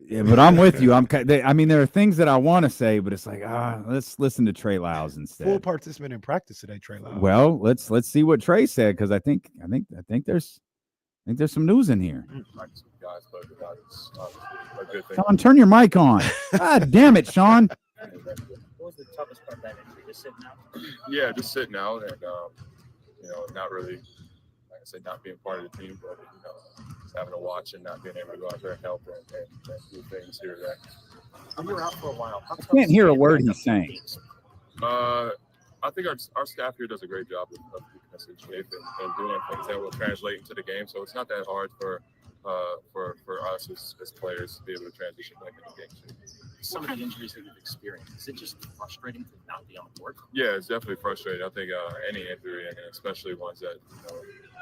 Speaker 9: Yeah, but I'm with you. I mean, there are things that I want to say, but it's like, let's listen to Trey Lyles instead.
Speaker 10: Full participant in practice today, Trey Lyles.
Speaker 9: Well, let's see what Trey said, because I think there's some news in here. Sean, turn your mic on. God damn it, Sean.
Speaker 17: What was the toughest part of that injury? Just sitting out?
Speaker 18: Yeah, just sitting out and not really, like I said, not being part of the team, but just having to watch and not being able to go out there and help and do things here and there.
Speaker 17: When you were out for a while, how tough
Speaker 9: I can't hear a
Speaker 17: is it
Speaker 9: word
Speaker 17: to
Speaker 9: he's saying.
Speaker 18: I think our staff here does a great job of keeping us in shape and doing things that will translate into the game. So it's not that hard for us as players to be able to transition back into the game.
Speaker 17: Some of the injuries that you've experienced, is it just frustrating to not be on the court?
Speaker 18: Yeah, it's definitely frustrating. I think any injury, and especially ones that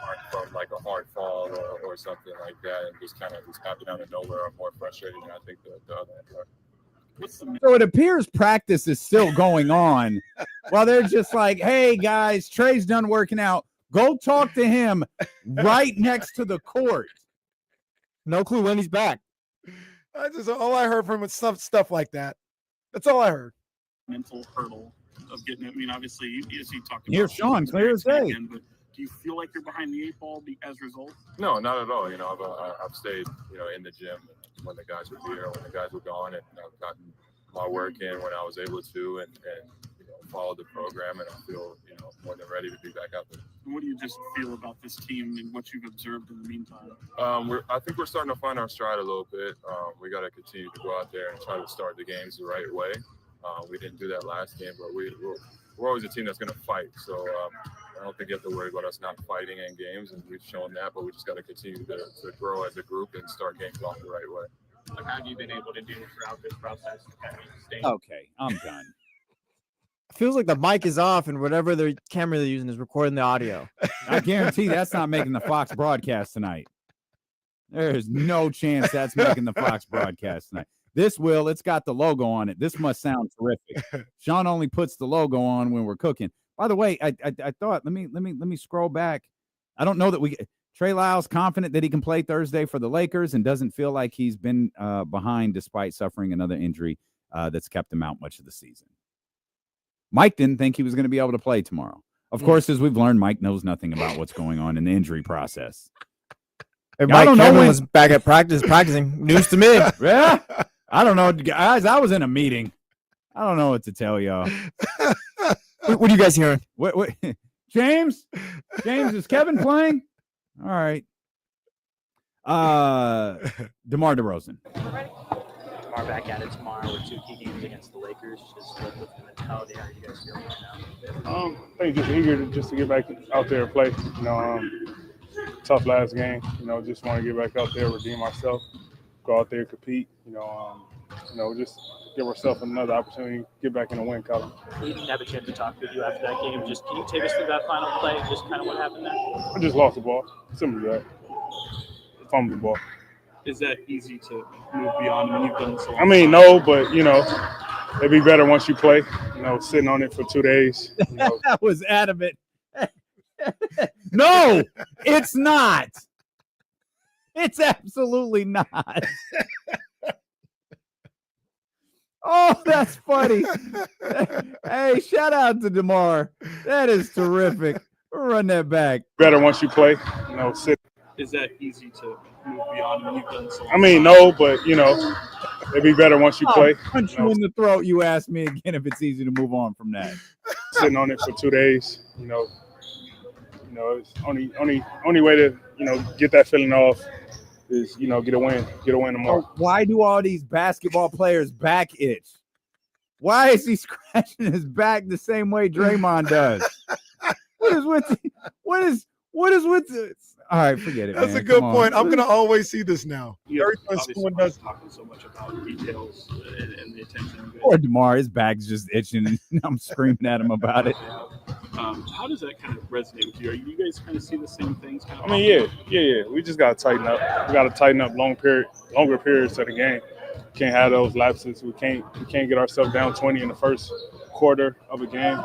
Speaker 18: aren't from like a hard fall or something like that, and just happen out of nowhere, are more frustrating than I think the other end.
Speaker 9: So it appears practice is still going on while they're just like, hey, guys, Trey's done working out. Go talk to him right next to the court.
Speaker 1: No clue when he's back.
Speaker 10: All I heard from him was stuff like that. That's all I heard.
Speaker 15: Mental hurdle of getting it. I mean, obviously, as you talked about.
Speaker 9: Here's Sean, clear as day.
Speaker 15: But do you feel like you're behind the 8 ball as a result?
Speaker 18: No, not at all. I've stayed, in the gym when the guys were here, when the guys were gone, and I've gotten my work in when I was able to, and followed the program, and I feel, more than ready to be back out there.
Speaker 15: And what do you just feel about this team and what you've observed in the meantime?
Speaker 18: I think we're starting to find our stride a little bit. We got to continue to go out there and try to start the games the right way. We didn't do that last game, but we're always a team that's going to fight. So I don't think you have to worry about us not fighting in games, and we've shown that, but we just got to continue to grow as a group and start games off the right way.
Speaker 17: Like, how have you been able to do throughout this process to kind of stay?
Speaker 9: Okay, I'm done.
Speaker 11: Feels like the mic is off and whatever the camera they're using is recording the audio.
Speaker 9: I guarantee that's not making the Fox broadcast tonight. There's no chance that's making the Fox broadcast tonight. This will. It's got the logo on it. This must sound terrific. Sean only puts the logo on when we're cooking. By the way, I thought let me scroll back. I don't know that Trey Lyles confident that he can play Thursday for the Lakers and doesn't feel like he's been behind despite suffering another injury that's kept him out much of the season. Mike didn't think he was going to be able to play tomorrow. Of course, as we've learned, Mike knows nothing about what's going on in the injury process.
Speaker 11: Hey, Mike Cameron was back at practicing. News to me.
Speaker 9: Yeah, I don't know, guys. I was in a meeting. I don't know what to tell y'all.
Speaker 11: What are you guys hearing?
Speaker 9: What? James, is Kevin playing? All right. DeMar DeRozan.
Speaker 17: DeMar back at it tomorrow with 2 key games against the Lakers. Just what the mentality are you guys feeling right now?
Speaker 12: I think just eager to get back out there and play. Tough last game. Just want to get back out there, redeem ourselves, go out there, compete. Just give ourselves another opportunity, get back in the win column.
Speaker 17: We didn't have a chance to talk with you after that game. Just can you take us through that final play and just kind of what happened there?
Speaker 12: I just lost the ball. Simple as that. Fumbled the ball.
Speaker 15: Is that easy to move beyond when you've done so?
Speaker 12: I mean, no, but it'd be better once you play. Sitting on it for 2 days.
Speaker 9: That was adamant. No, it's not. It's absolutely not. Oh, that's funny. Hey, shout out to DeMar. That is terrific. Run that back.
Speaker 12: Better once you play. Sit.
Speaker 15: Is that easy to move beyond when you've done so?
Speaker 12: I mean, no, but it'd be better once you play.
Speaker 9: Punch you in the throat. You ask me again if it's easy to move on from that.
Speaker 12: Sitting on it for 2 days. It's only way to get that feeling off is get a win tomorrow.
Speaker 9: Why do all these basketball players back itch? Why is he scratching his back the same way Draymond does? What is with this? All right, forget it.
Speaker 10: That's
Speaker 9: man.
Speaker 10: a good
Speaker 9: Come
Speaker 10: point.
Speaker 9: on.
Speaker 10: I'm gonna always see this now.
Speaker 15: Someone does talking so much about details and the attention.
Speaker 9: Poor DeMar, his back's just itching, and I'm screaming at him about it.
Speaker 15: How does that kind of resonate with you? Are you guys kind of see the same things?
Speaker 12: I mean, yeah. We just gotta tighten up. We gotta tighten up longer periods of the game. Can't have those lapses. We can't get ourselves down 20 in the first quarter of a game.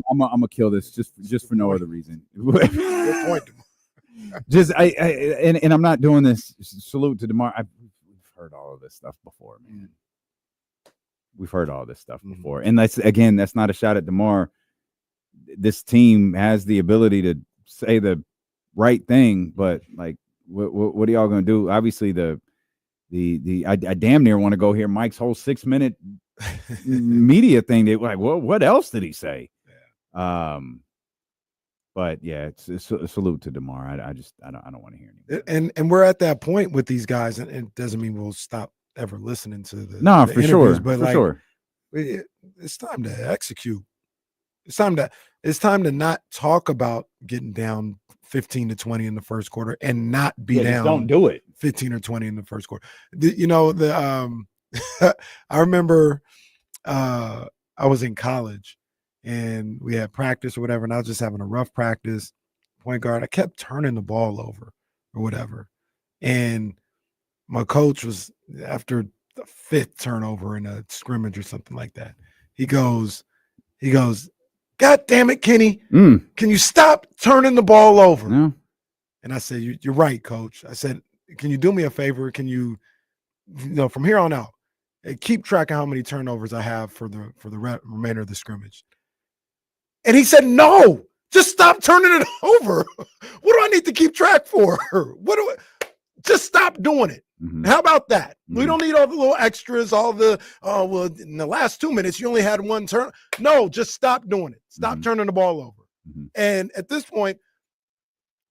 Speaker 9: I'm gonna kill this just for no other reason.
Speaker 10: Good point.
Speaker 9: And I'm not doing this. Salute to DeMar. heard all of this stuff before, man. We've heard all this stuff before. And that's not a shot at DeMar. This team has the ability to say the right thing, but like, what are y'all going to do? Obviously, I damn near want to go hear Mike's whole 6-minute media thing. They like, well, what else did he say? Yeah. But yeah, it's a salute to DeMar. I don't want to hear anything.
Speaker 10: And we're at that point with these guys, and it doesn't mean we'll stop ever listening to the
Speaker 9: for sure.
Speaker 10: But it's time to execute. It's time to not talk about getting down 15-20 in the first quarter and not be down.
Speaker 9: Don't do it.
Speaker 10: 15 or 20 in the first quarter. I remember I was in college and we had practice or whatever, and I was just having a rough practice. Point guard, I kept turning the ball over or whatever. And my coach was, after the 5th turnover in a scrimmage or something like that, he goes, God damn it, Kenny. Can you stop turning the ball over?
Speaker 9: No.
Speaker 10: And I said, you're right, coach. I said, can you do me a favor? Can you from here on out, keep track of how many turnovers I have for the remainder of the scrimmage? And he said, no, just stop turning it over. What do I need to keep track for? Just stop doing it. How about that? We don't need all the little extras, all the, well, in the last 2 minutes, you only had one turn. No, just stop doing it. Stop turning the ball over. And at this point,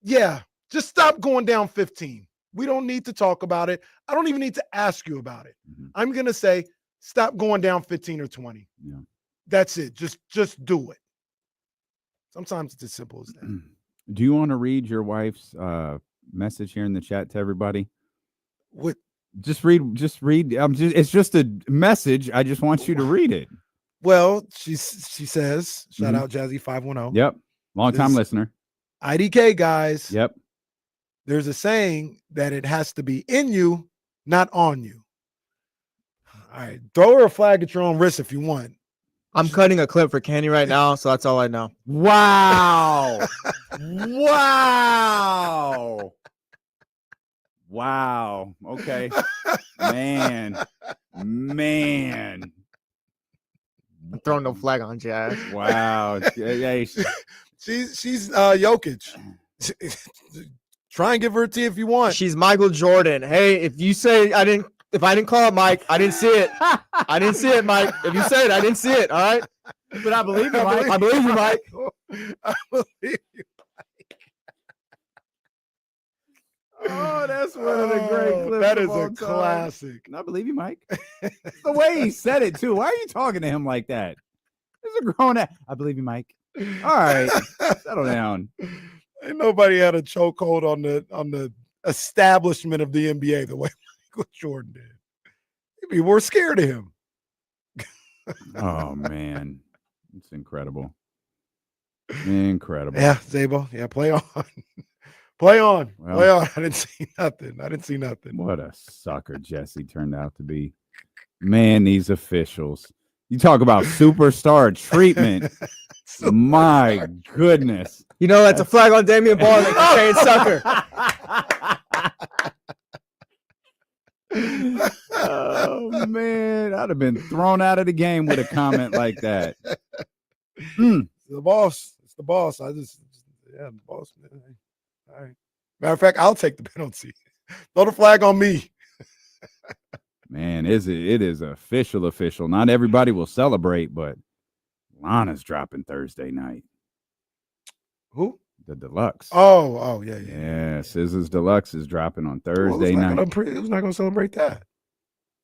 Speaker 10: yeah, just stop going down 15. We don't need to talk about it. I don't even need to ask you about it. I'm going to say, stop going down 15 or 20.
Speaker 9: Yeah.
Speaker 10: That's it. Just do it. Sometimes it's as simple as that.
Speaker 9: Do you want to read your wife's message here in the chat to everybody?
Speaker 10: What?
Speaker 9: Just read. It's just a message. I just want you to read it.
Speaker 10: Well, she says, shout out Jazzy 510.
Speaker 9: Yep. Long time listener.
Speaker 10: IDK guys.
Speaker 9: Yep.
Speaker 10: There's a saying that it has to be in you, not on you. All right. Throw her a flag at your own wrist if you want.
Speaker 11: I'm cutting a clip for Kenny right now, so that's all I know.
Speaker 9: Wow. Wow. Wow. Okay. Man.
Speaker 11: I'm throwing no flag on Jazz.
Speaker 9: Wow. Yeah,
Speaker 10: she's Jokic. Try and give her a T if you want.
Speaker 11: She's Michael Jordan. Hey, if you say if I didn't call it, Mike, I didn't see it. I didn't see it, Mike. If you say it, I didn't see it. All right. But I believe you, Mike. I believe you, Mike.
Speaker 10: I believe you.
Speaker 9: Oh, that's one of the great clips.
Speaker 10: That is
Speaker 9: of all
Speaker 10: a
Speaker 9: time.
Speaker 10: classic.
Speaker 9: I believe you, Mike. The way he said it too. Why are you talking to him like that? This is a grown ass. I believe you, Mike. All right, settle down.
Speaker 10: Ain't nobody had a chokehold on the establishment of the NBA the way Michael Jordan did. People were scared of him.
Speaker 9: Oh man, it's incredible. Incredible.
Speaker 10: Yeah, Zabo. Yeah, play on. Play on.
Speaker 9: Well,
Speaker 10: Play on. I didn't see nothing.
Speaker 9: What a sucker Jesse turned out to be. Man, these officials. You talk about superstar treatment. My goodness.
Speaker 11: You know, that's a flag on Damian Ball and they're saying sucker.
Speaker 9: Oh man, I'd have been thrown out of the game with a comment like that.
Speaker 10: The boss. It's the boss. The boss. Man. All right. Matter of fact, I'll take the penalty. Throw the flag on me.
Speaker 9: Man, it is official. Not everybody will celebrate, but Lana's dropping Thursday night.
Speaker 10: Who?
Speaker 9: The Deluxe.
Speaker 10: Oh, yeah.
Speaker 9: Yeah, SZA's Deluxe is dropping on Thursday night.
Speaker 10: Who's not going to celebrate that?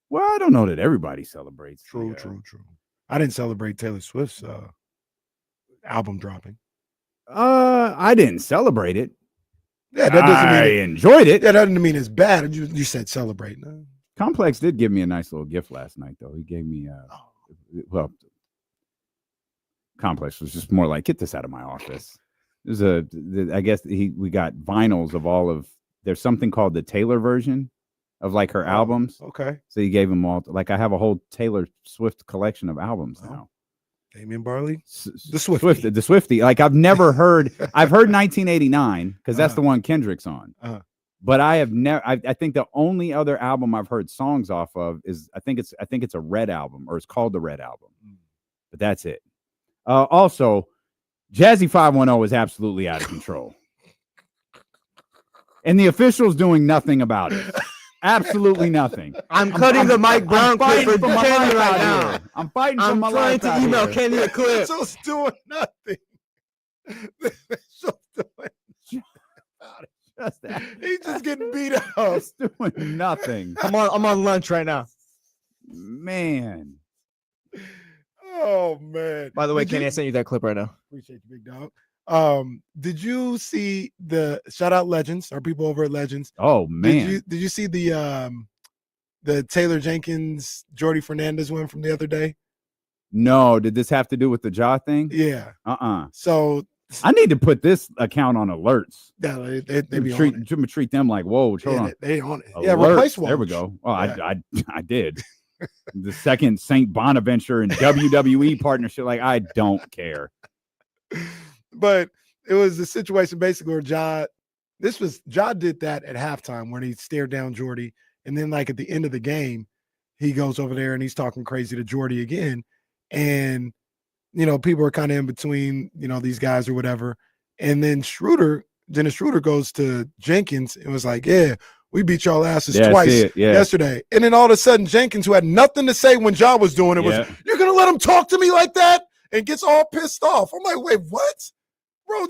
Speaker 9: Well, I don't know that everybody celebrates.
Speaker 10: True. I didn't celebrate Taylor Swift's album dropping.
Speaker 9: I didn't celebrate it.
Speaker 10: Yeah, that doesn't mean
Speaker 9: I enjoyed it.
Speaker 10: That doesn't mean it's bad. You said celebrate. No.
Speaker 9: Complex did give me a nice little gift last night, though. He gave me well, Complex was just more like, get this out of my office. I guess we got vinyls of all of. There's something called the Taylor version of like her albums.
Speaker 10: Okay.
Speaker 9: So he gave them all. Like I have a whole Taylor Swift collection of albums now.
Speaker 10: Damian Barley,
Speaker 9: the Swiftie. Like I've never heard. I've heard 1989 because that's the one Kendrick's on. But I have never. I think the only other album I've heard songs off of is I think it's a Red album, or it's called the Red album. But that's it. Also, Jazzy 510 is absolutely out of control, and the officials doing nothing about it. Absolutely nothing.
Speaker 19: I'm cutting the Mike Brown clip for Kenny right now.
Speaker 9: I'm fighting for my
Speaker 19: trying
Speaker 9: life.
Speaker 19: to email Kenny a clip.
Speaker 10: Officials doing nothing. The officials doing He's just getting beat up.
Speaker 9: It's doing nothing.
Speaker 19: I'm on lunch right now.
Speaker 9: Man.
Speaker 10: Oh man.
Speaker 19: By the way, Kenny, I sent you that clip right now.
Speaker 10: Appreciate you, big dog. Did you see the shout out Legends, our people over at Legends?
Speaker 9: Oh man.
Speaker 10: Did you see the Taylor Jenkins, Jordy Fernandez one from the other day?
Speaker 9: No, did this have to do with the jaw thing?
Speaker 10: Yeah.
Speaker 9: So I need to put this account on alerts.
Speaker 10: Yeah, they be on it.
Speaker 9: Treat them like, whoa, hold on.
Speaker 10: They on it.
Speaker 9: Alerts.
Speaker 10: Yeah, replace one.
Speaker 9: There we go. Oh, yeah. I did. The second St. Bonaventure and WWE partnership. Like, I don't care.
Speaker 10: But it was a situation basically where Ja did that at halftime when he stared down Jordy. And then like at the end of the game, he goes over there and he's talking crazy to Jordy again. And people are kind of in between, these guys or whatever. And then Dennis Schroeder goes to Jenkins and was like, yeah, we beat y'all asses twice yesterday. And then all of a sudden, Jenkins, who had nothing to say when Ja was doing it, was, you're going to let him talk to me like that? And gets all pissed off. I'm like, wait, what? Bro,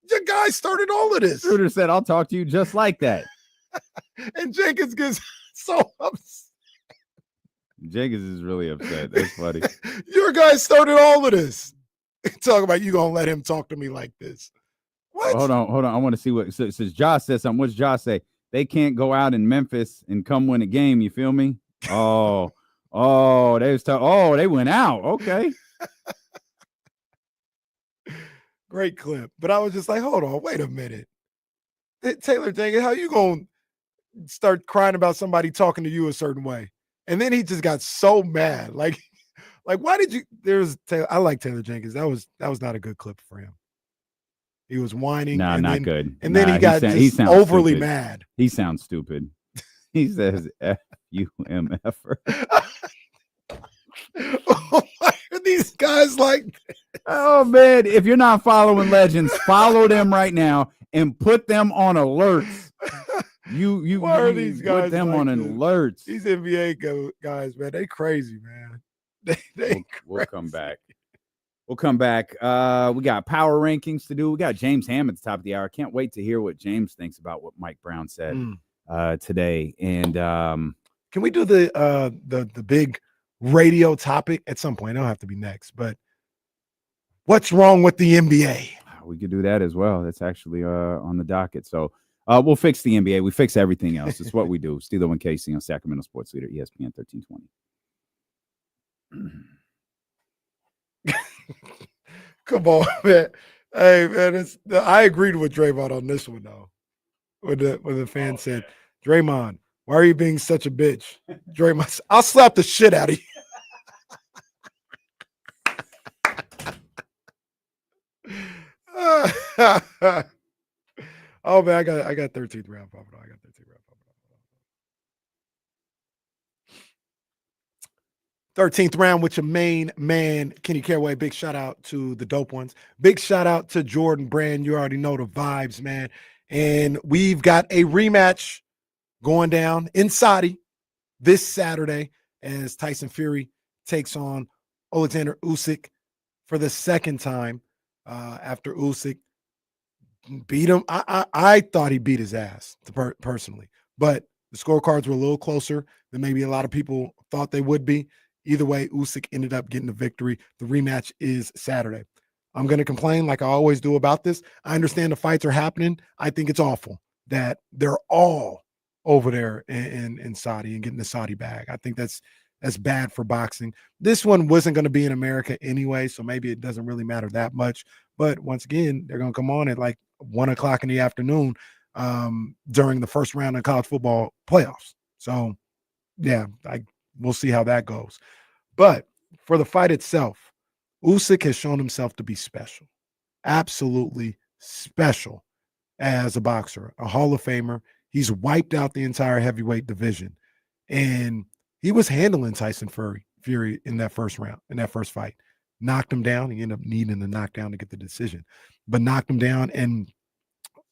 Speaker 10: your guy started all of this.
Speaker 9: Schroeder said, I'll talk to you just like that.
Speaker 10: And Jenkins gets so upset.
Speaker 9: Jenkins is really upset. That's funny.
Speaker 10: Your guy started all of this. Talk about you gonna let him talk to me like this. What?
Speaker 9: Hold on. I want to see what since Josh said something. What's Josh say? They can't go out in Memphis and come win a game. You feel me? They went out. Okay.
Speaker 10: Great clip. But I was just like, hold on, wait a minute. Taylor Jenkins, how you gonna start crying about somebody talking to you a certain way? And then he just got so mad. Like why did you I like Taylor Jenkins. That was not a good clip for him. He was whining.
Speaker 9: No, not good.
Speaker 10: And then he got overly
Speaker 9: stupid.
Speaker 10: mad.
Speaker 9: He sounds stupid. He says F-U-M-F-er.
Speaker 10: Why are these guys like this?
Speaker 9: Oh man, if you're not following Legends, follow them right now and put them on alerts.
Speaker 10: Why are these guys
Speaker 9: put them
Speaker 10: like
Speaker 9: on
Speaker 10: this?
Speaker 9: alerts.
Speaker 10: These NBA guys, man, they crazy, man.
Speaker 9: We'll come back. We'll come back. We got power rankings to do. We got James Ham at the top of the hour. Can't wait to hear what James thinks about what Mike Brown said today. And
Speaker 10: can we do the big radio topic at some point? It don't have to be next, but what's wrong with the NBA?
Speaker 9: We could do that as well. That's actually on the docket. So we'll fix the NBA. We fix everything else. It's what we do. Steelo and Casey on Sacramento Sports Leader, ESPN 1320.
Speaker 10: Come on, man. Hey, man, I agreed with Draymond on this one, though. When the fan said, Draymond, why are you being such a bitch? Draymond said, I'll slap the shit out of you. Oh man, I got 13th round popping on. 13th round with your main man, Kenny Caraway. Big shout out to the dope ones. Big shout out to Jordan Brand. You already know the vibes, man. And we've got a rematch going down in Saudi this Saturday as Tyson Fury takes on Alexander Usyk for the second time after Usyk beat him. I thought he beat his ass personally, but the scorecards were a little closer than maybe a lot of people thought they would be. Either way, Usyk ended up getting the victory. The rematch is Saturday. I'm going to complain like I always do about this. I understand the fights are happening. I think it's awful that they're all over there in Saudi and getting the Saudi bag. I think that's bad for boxing. This one wasn't going to be in America anyway, so maybe it doesn't really matter that much. But once again, they're going to come on at like 1:00 in the afternoon during the first round of college football playoffs. So, yeah, we'll see how that goes. But for the fight itself, Usyk has shown himself to be special, absolutely special as a boxer, a Hall of Famer. He's wiped out the entire heavyweight division. And he was handling Tyson Fury in that first round, in that first fight. Knocked him down. He ended up needing the knockdown to get the decision, but knocked him down. And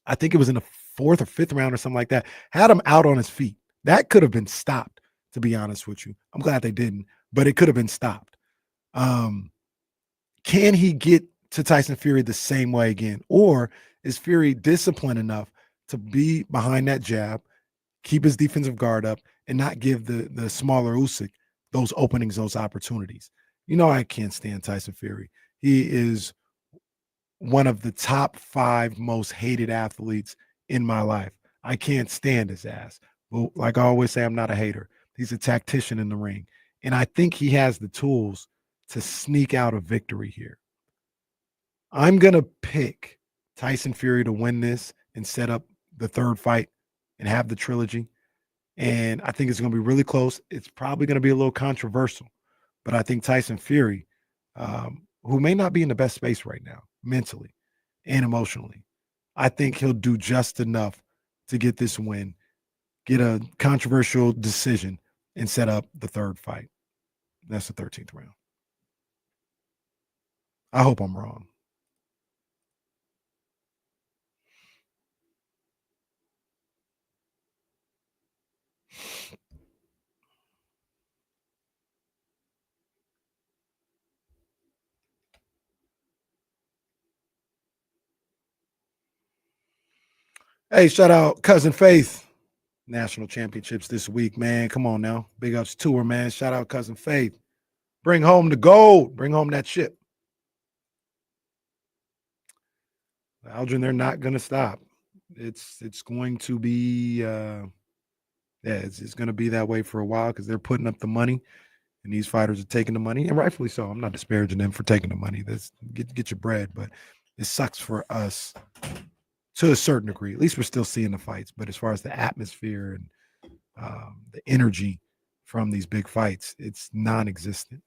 Speaker 10: I think it was in the 4th or 5th round or something like that. Had him out on his feet. That could have been stopped, to be honest with you. I'm glad they didn't, but it could have been stopped. Can he get to Tyson Fury the same way again? Or is Fury disciplined enough to be behind that jab, keep his defensive guard up, and not give the smaller Usyk those openings, those opportunities? You know, I can't stand Tyson Fury. He is one of the top 5 most hated athletes in my life. I can't stand his ass. Well, like I always say, I'm not a hater. He's a tactician in the ring. And I think he has the tools to sneak out a victory here. I'm going to pick Tyson Fury to win this and set up the 3rd fight and have the trilogy. And I think it's going to be really close. It's probably going to be a little controversial, but I think Tyson Fury, who may not be in the best space right now, mentally and emotionally, I think he'll do just enough to get this win, get a controversial decision, and set up the 3rd fight. That's the 13th round. I hope I'm wrong. Hey, shout out Cousin Faith. National championships this week, man. Come on now. Big ups to her, man. Shout out Cousin Faith. Bring home the gold. Bring home that chip. Aldrin, they're not going to stop. It's going to be, it's going to be that way for a while because they're putting up the money, and these fighters are taking the money, and rightfully so. I'm not disparaging them for taking the money. That's get your bread, but it sucks for us to a certain degree. At least we're still seeing the fights, but as far as the atmosphere and the energy from these big fights, it's non-existent.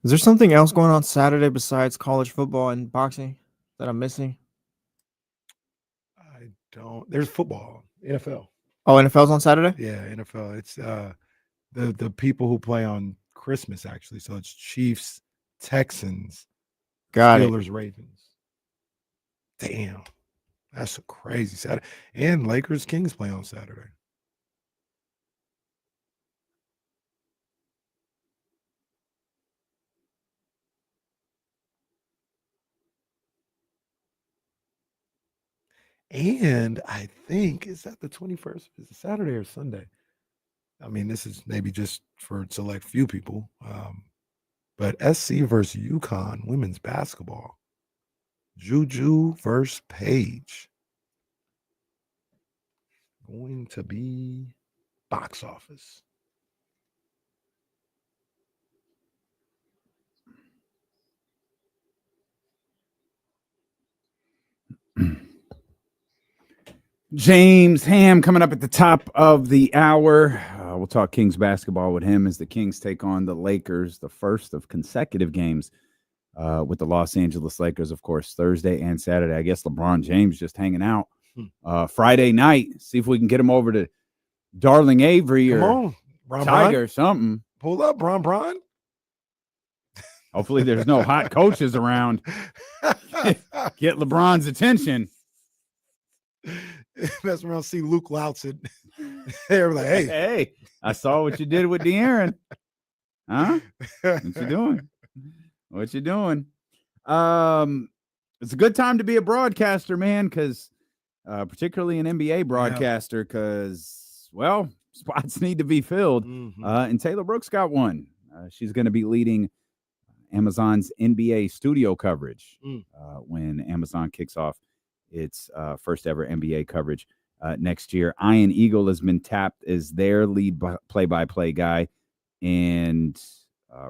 Speaker 11: Is there something else going on Saturday besides college football and boxing that I'm missing?
Speaker 10: I don't. There's football, NFL.
Speaker 11: Oh, NFL's on Saturday?
Speaker 10: Yeah, NFL. It's the people who play on Christmas, actually. So it's Chiefs, Texans, Steelers, Ravens. Damn. That's a crazy Saturday. And Lakers, Kings play on Saturday. And I think, is that the 21st? Is it Saturday or Sunday? I mean, this is maybe just for select few people. But SC versus UConn, women's basketball. Juju versus Page. Going to be box office.
Speaker 9: James Ham coming up at the top of the hour. We'll talk Kings basketball with him as the Kings take on the Lakers, the first of consecutive games with the Los Angeles Lakers, of course, Thursday and Saturday. I guess LeBron James just hanging out Friday night. See if we can get him over to Darling Avery or Tiger or something.
Speaker 10: Pull up, Bron.
Speaker 9: Hopefully there's no hot coaches around. Get LeBron's attention.
Speaker 10: Mess around, see Luke Loutzen. They're like,
Speaker 9: hey, I saw what you did with De'Aaron. Huh? What you doing? What you doing? It's a good time to be a broadcaster, man, because particularly an NBA broadcaster, because, well, spots need to be filled. And Taylor Brooks got one. She's going to be leading Amazon's NBA studio coverage when Amazon kicks off its first ever NBA coverage next year. Ian Eagle has been tapped as their lead play-by-play guy, and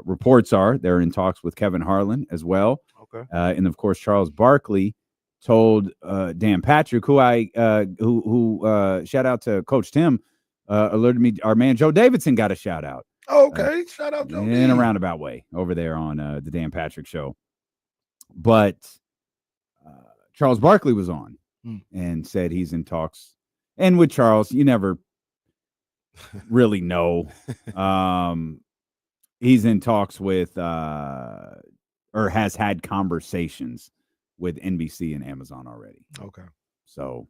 Speaker 9: reports are they're in talks with Kevin Harlan as well.
Speaker 10: Okay.
Speaker 9: And of course, Charles Barkley told Dan Patrick, who shout out to Coach Tim, alerted me our man Joe Davidson got a shout out.
Speaker 10: Okay, shout out Joe.
Speaker 9: In a roundabout way over there on the Dan Patrick show. But Charles Barkley was on, and said he's in talks. And with Charles, you never really know. He's in talks with or has had conversations with NBC and Amazon already.
Speaker 10: Okay.
Speaker 9: So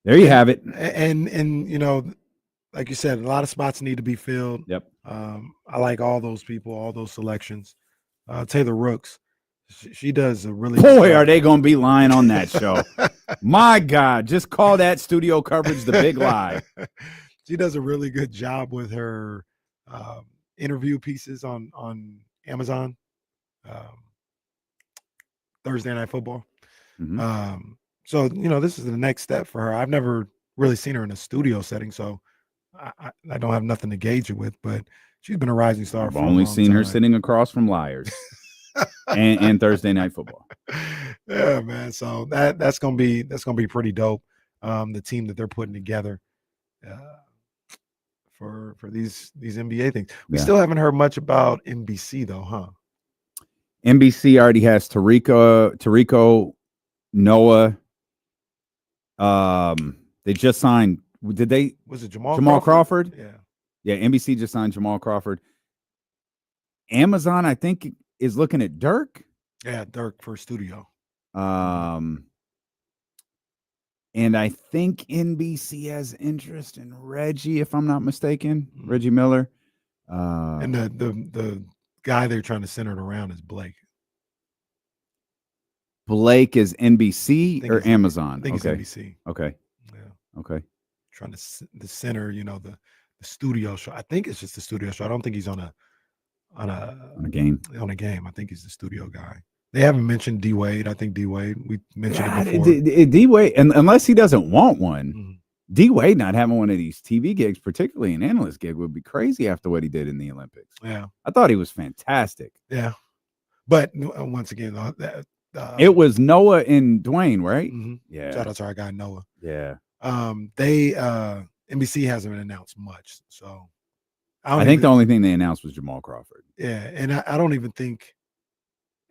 Speaker 9: there you have it.
Speaker 10: And you know, like you said, a lot of spots need to be filled.
Speaker 9: Yep.
Speaker 10: I like all those people, all those selections. Taylor Rooks, she does a really
Speaker 9: Boy, are they going to be lying on that show. My God, just call that studio coverage the big lie.
Speaker 10: She does a really good job with her interview pieces on Amazon. Thursday Night Football. So, you know, this is the next step for her. I've never really seen her in a studio setting, so I don't have nothing to gauge it with, but she's been a rising star.
Speaker 9: I've only seen her sitting across from Liars and Thursday Night Football.
Speaker 10: Yeah, man. So that's gonna be pretty dope. The team that they're putting together for these NBA things. We still haven't heard much about NBC though, huh?
Speaker 9: NBC already has Tarico, Noah. They just signed. Did they?
Speaker 10: Was it Jamal
Speaker 9: Crawford?
Speaker 10: Yeah.
Speaker 9: NBC just signed Jamal Crawford. Amazon, I think, is looking at Dirk.
Speaker 10: Yeah, Dirk for studio.
Speaker 9: And I think NBC has interest in Reggie, if I'm not mistaken. Reggie Miller.
Speaker 10: And the guy they're trying to center it around is Blake.
Speaker 9: Blake is NBC or Amazon?
Speaker 10: I think it's NBC.
Speaker 9: Okay.
Speaker 10: Yeah.
Speaker 9: Okay.
Speaker 10: Trying to the center, you know, the studio show. I think it's just the studio show. I don't think he's on a
Speaker 9: game.
Speaker 10: On a game. I think he's the studio guy. They haven't mentioned D Wade. I think D Wade. We mentioned it before.
Speaker 9: D Wade, and unless he doesn't want one, D Wade not having one of these TV gigs, particularly an analyst gig, would be crazy after what he did in the Olympics.
Speaker 10: Yeah,
Speaker 9: I thought he was fantastic.
Speaker 10: Yeah, but once again,
Speaker 9: it was Noah and Dwayne, right?
Speaker 10: Yeah. Shout out to our guy Noah.
Speaker 9: Yeah.
Speaker 10: NBC hasn't announced much, so
Speaker 9: I think the only thing they announced was Jamal Crawford.
Speaker 10: Yeah, and I don't even think.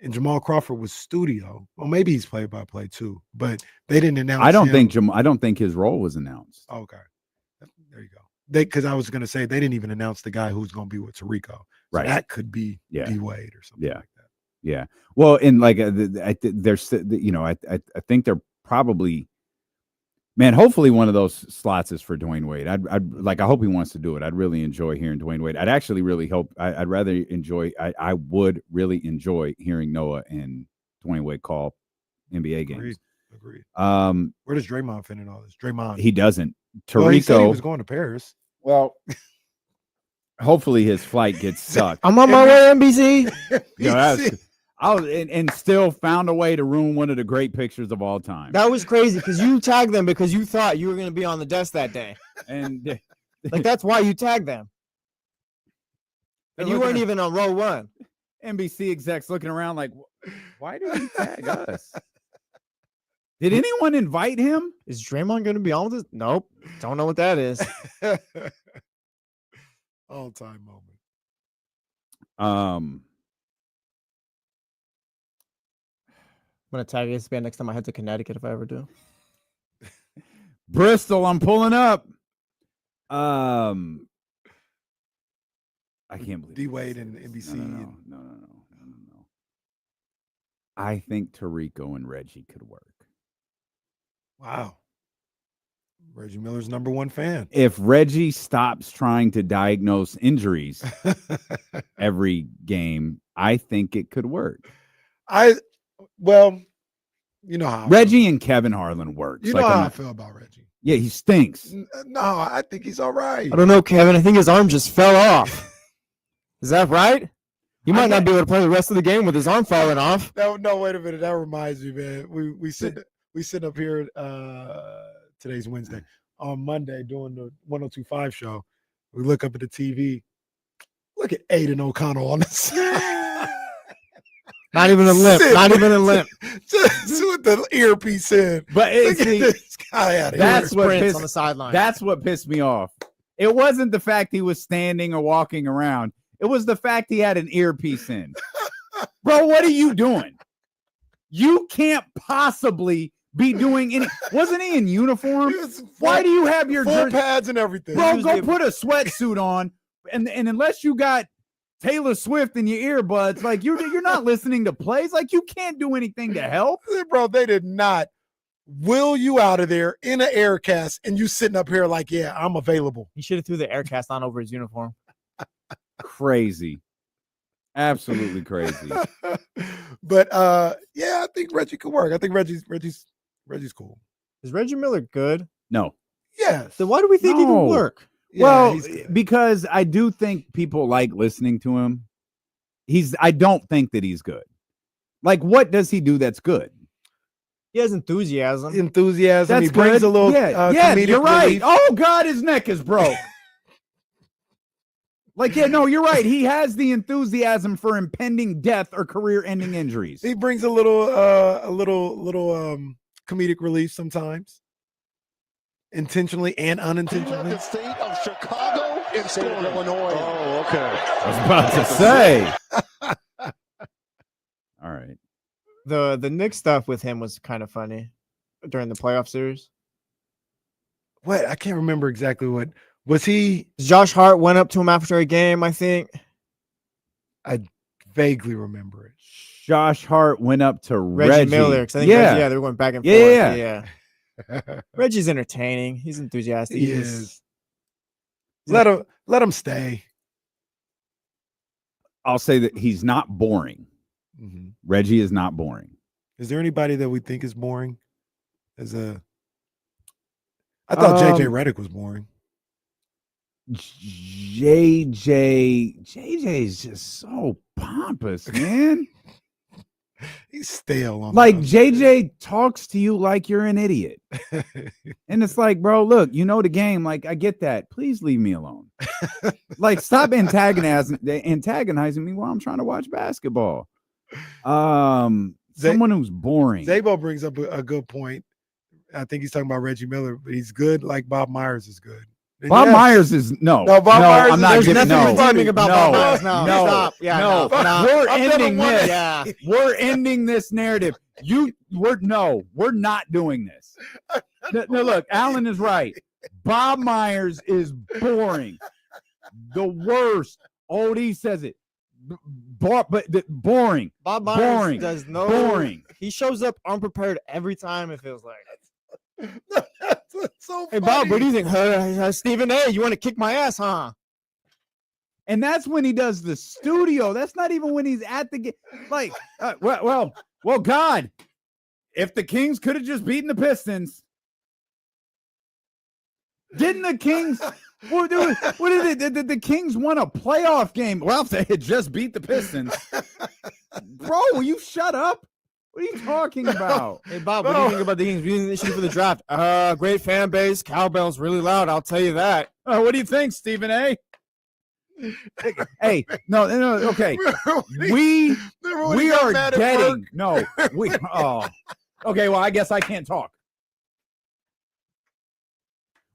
Speaker 10: And Jamal Crawford was studio. Well, maybe he's play-by-play too, but they didn't announce.
Speaker 9: I don't think his role was announced.
Speaker 10: Okay, there you go. Because I was going to say they didn't even announce the guy who's going to be with Tarico. So
Speaker 9: right,
Speaker 10: that could be D Wade or something like that.
Speaker 9: Yeah. Well, and like there's, you know, I think they're probably. Man, hopefully one of those slots is for Dwayne Wade. I hope he wants to do it. I'd really enjoy hearing Dwayne Wade. I'd actually really hope. I would really enjoy hearing Noah and Dwayne Wade call NBA games.
Speaker 10: Agreed. Where does Draymond fit in all this? Draymond.
Speaker 9: He doesn't. Tarico.
Speaker 10: Well, he said he was going to Paris.
Speaker 9: Well, hopefully his flight gets sucked.
Speaker 11: I'm on my way, NBC.
Speaker 9: You know, and still found a way to ruin one of the great pictures of all time.
Speaker 11: That was crazy because you tagged them because you thought you were going to be on the desk that day.
Speaker 9: And
Speaker 11: like that's why you tagged them. And you weren't even on row one.
Speaker 9: NBC execs looking around like, why did he tag us? Did anyone invite him?
Speaker 11: Is Draymond going to be on with this? Nope. Don't know what that is.
Speaker 10: All-time moment.
Speaker 11: I'm going to tag ESPN next time I head to Connecticut if I ever do.
Speaker 9: Bristol, I'm pulling up. I can't believe
Speaker 10: D Wade and NBC.
Speaker 9: No. I think Tarico and Reggie could work.
Speaker 10: Wow. Reggie Miller's #1 fan.
Speaker 9: If Reggie stops trying to diagnose injuries every game, I think it could work.
Speaker 10: Well, you know how
Speaker 9: Reggie and Kevin Harlan works.
Speaker 10: You know how I feel about Reggie.
Speaker 9: Yeah, he stinks.
Speaker 10: No, I think he's all right.
Speaker 11: I don't know, Kevin. I think his arm just fell off. Is that right? He might not be able to play the rest of the game with his arm falling off.
Speaker 10: No, wait a minute. That reminds me, man. We sit up here. Today's Wednesday. On Monday, doing the 102.5 show, we look up at the TV. Look at Aiden O'Connell on the side.
Speaker 11: Not even a limp. Not even a limp.
Speaker 10: Just with the earpiece in.
Speaker 9: But
Speaker 10: look at this guy out of
Speaker 9: that's
Speaker 10: here.
Speaker 9: What
Speaker 11: Prince on the sideline.
Speaker 9: That's what pissed me off. It wasn't the fact he was standing or walking around. It was the fact he had an earpiece in. Bro, what are you doing? You can't possibly be doing any. Wasn't he in uniform? Why do you have your
Speaker 10: full pads and everything?
Speaker 9: Bro, go put a sweatsuit on, and unless you got Taylor Swift in your earbuds, like you're not listening to plays. Like you can't do anything to help,
Speaker 10: bro. They did not will you out of there in an air cast, and you sitting up here like, yeah, I'm available.
Speaker 11: He should have threw the air cast on over his uniform.
Speaker 9: Crazy, absolutely crazy.
Speaker 10: But yeah, I think Reggie could work. I think Reggie's cool.
Speaker 11: Is Reggie Miller good?
Speaker 9: No.
Speaker 10: Yes.
Speaker 11: So why do we think he can work?
Speaker 9: Well, because I do think people like listening to him. I don't think that he's good. Like, what does he do that's good?
Speaker 11: He has enthusiasm.
Speaker 10: That's he brings
Speaker 9: good.
Speaker 10: a little comedic
Speaker 9: you're right.
Speaker 10: relief.
Speaker 9: Oh God, his neck is broke. Like, yeah, no, you're right. He has the enthusiasm for impending death or career-ending injuries.
Speaker 10: He brings a little comedic relief sometimes, intentionally and unintentionally.
Speaker 16: The state of Chicago and state of Illinois. Oh, okay.
Speaker 9: I was about to say. All right.
Speaker 11: The Knicks stuff with him was kind of funny during the playoff series.
Speaker 10: What? I can't remember exactly what. Was he?
Speaker 11: Josh Hart went up to him after a game, I think.
Speaker 10: I vaguely remember it.
Speaker 9: Josh Hart went up to
Speaker 11: Reggie Miller. I think they were going back and forth.
Speaker 9: Yeah.
Speaker 11: Reggie's entertaining. He's enthusiastic.
Speaker 10: He is. Let him stay.
Speaker 9: I'll say that he's not boring.
Speaker 10: Mm-hmm.
Speaker 9: Reggie is not boring.
Speaker 10: Is there anybody that we think is boring? I thought JJ Redick was boring.
Speaker 9: JJ is just so pompous, man.
Speaker 10: He's stale.
Speaker 9: Like JJ talks to you like you're an idiot. And it's like, bro, look, you know the game. Like, I get that. Please leave me alone. Like, stop antagonizing me while I'm trying to watch basketball. Someone who's boring.
Speaker 10: Zabo brings up a good point. I think he's talking about Reggie Miller, but he's good like Bob Myers is good. And
Speaker 9: Bob Myers is no.
Speaker 10: Bob Myers
Speaker 9: I'm not
Speaker 10: there's
Speaker 9: getting
Speaker 10: nothing redeeming
Speaker 11: about Bob Myers. No, stop. Yeah,
Speaker 9: no. We're ending this.
Speaker 11: Yeah.
Speaker 9: We're ending this narrative. We're not doing this. No, look, Alan is right. Bob Myers is boring. The worst. Odie says it. Boring.
Speaker 11: Bob Myers does no boring. He shows up unprepared every time. It feels like.
Speaker 10: That's so
Speaker 11: hey
Speaker 10: funny.
Speaker 11: Bob, what do you think? Stephen A, you want to kick my ass, huh?
Speaker 9: And that's when he does the studio. That's not even when he's at the game. Like, well, God, if the Kings could have just beaten the Pistons, didn't the Kings? What did the Kings won a playoff game? Well, if they had just beat the Pistons, bro, will you shut up? What are you talking about?
Speaker 11: Hey, Bob, what do you think about the Kings? We didn't issue for the draft. Great fan base. Cowbell's really loud. I'll tell you that.
Speaker 9: What do you think, Stephen A? Hey, no, okay. We are getting okay, well, I guess I can't talk.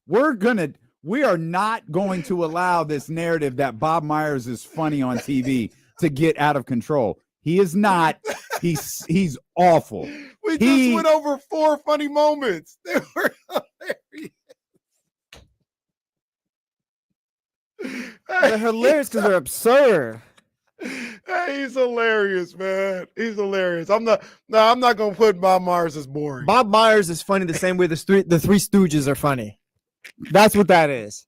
Speaker 9: We are not going to allow this narrative that Bob Myers is funny on TV to get out of control. He is not. He's awful.
Speaker 10: We just went over 4 funny moments. They were hilarious.
Speaker 11: They're hilarious because they're absurd.
Speaker 10: Hey, he's hilarious, man. He's hilarious. I'm not gonna put Bob Myers as boring.
Speaker 11: Bob Myers is funny the same way the Three Stooges are funny. That's what that is.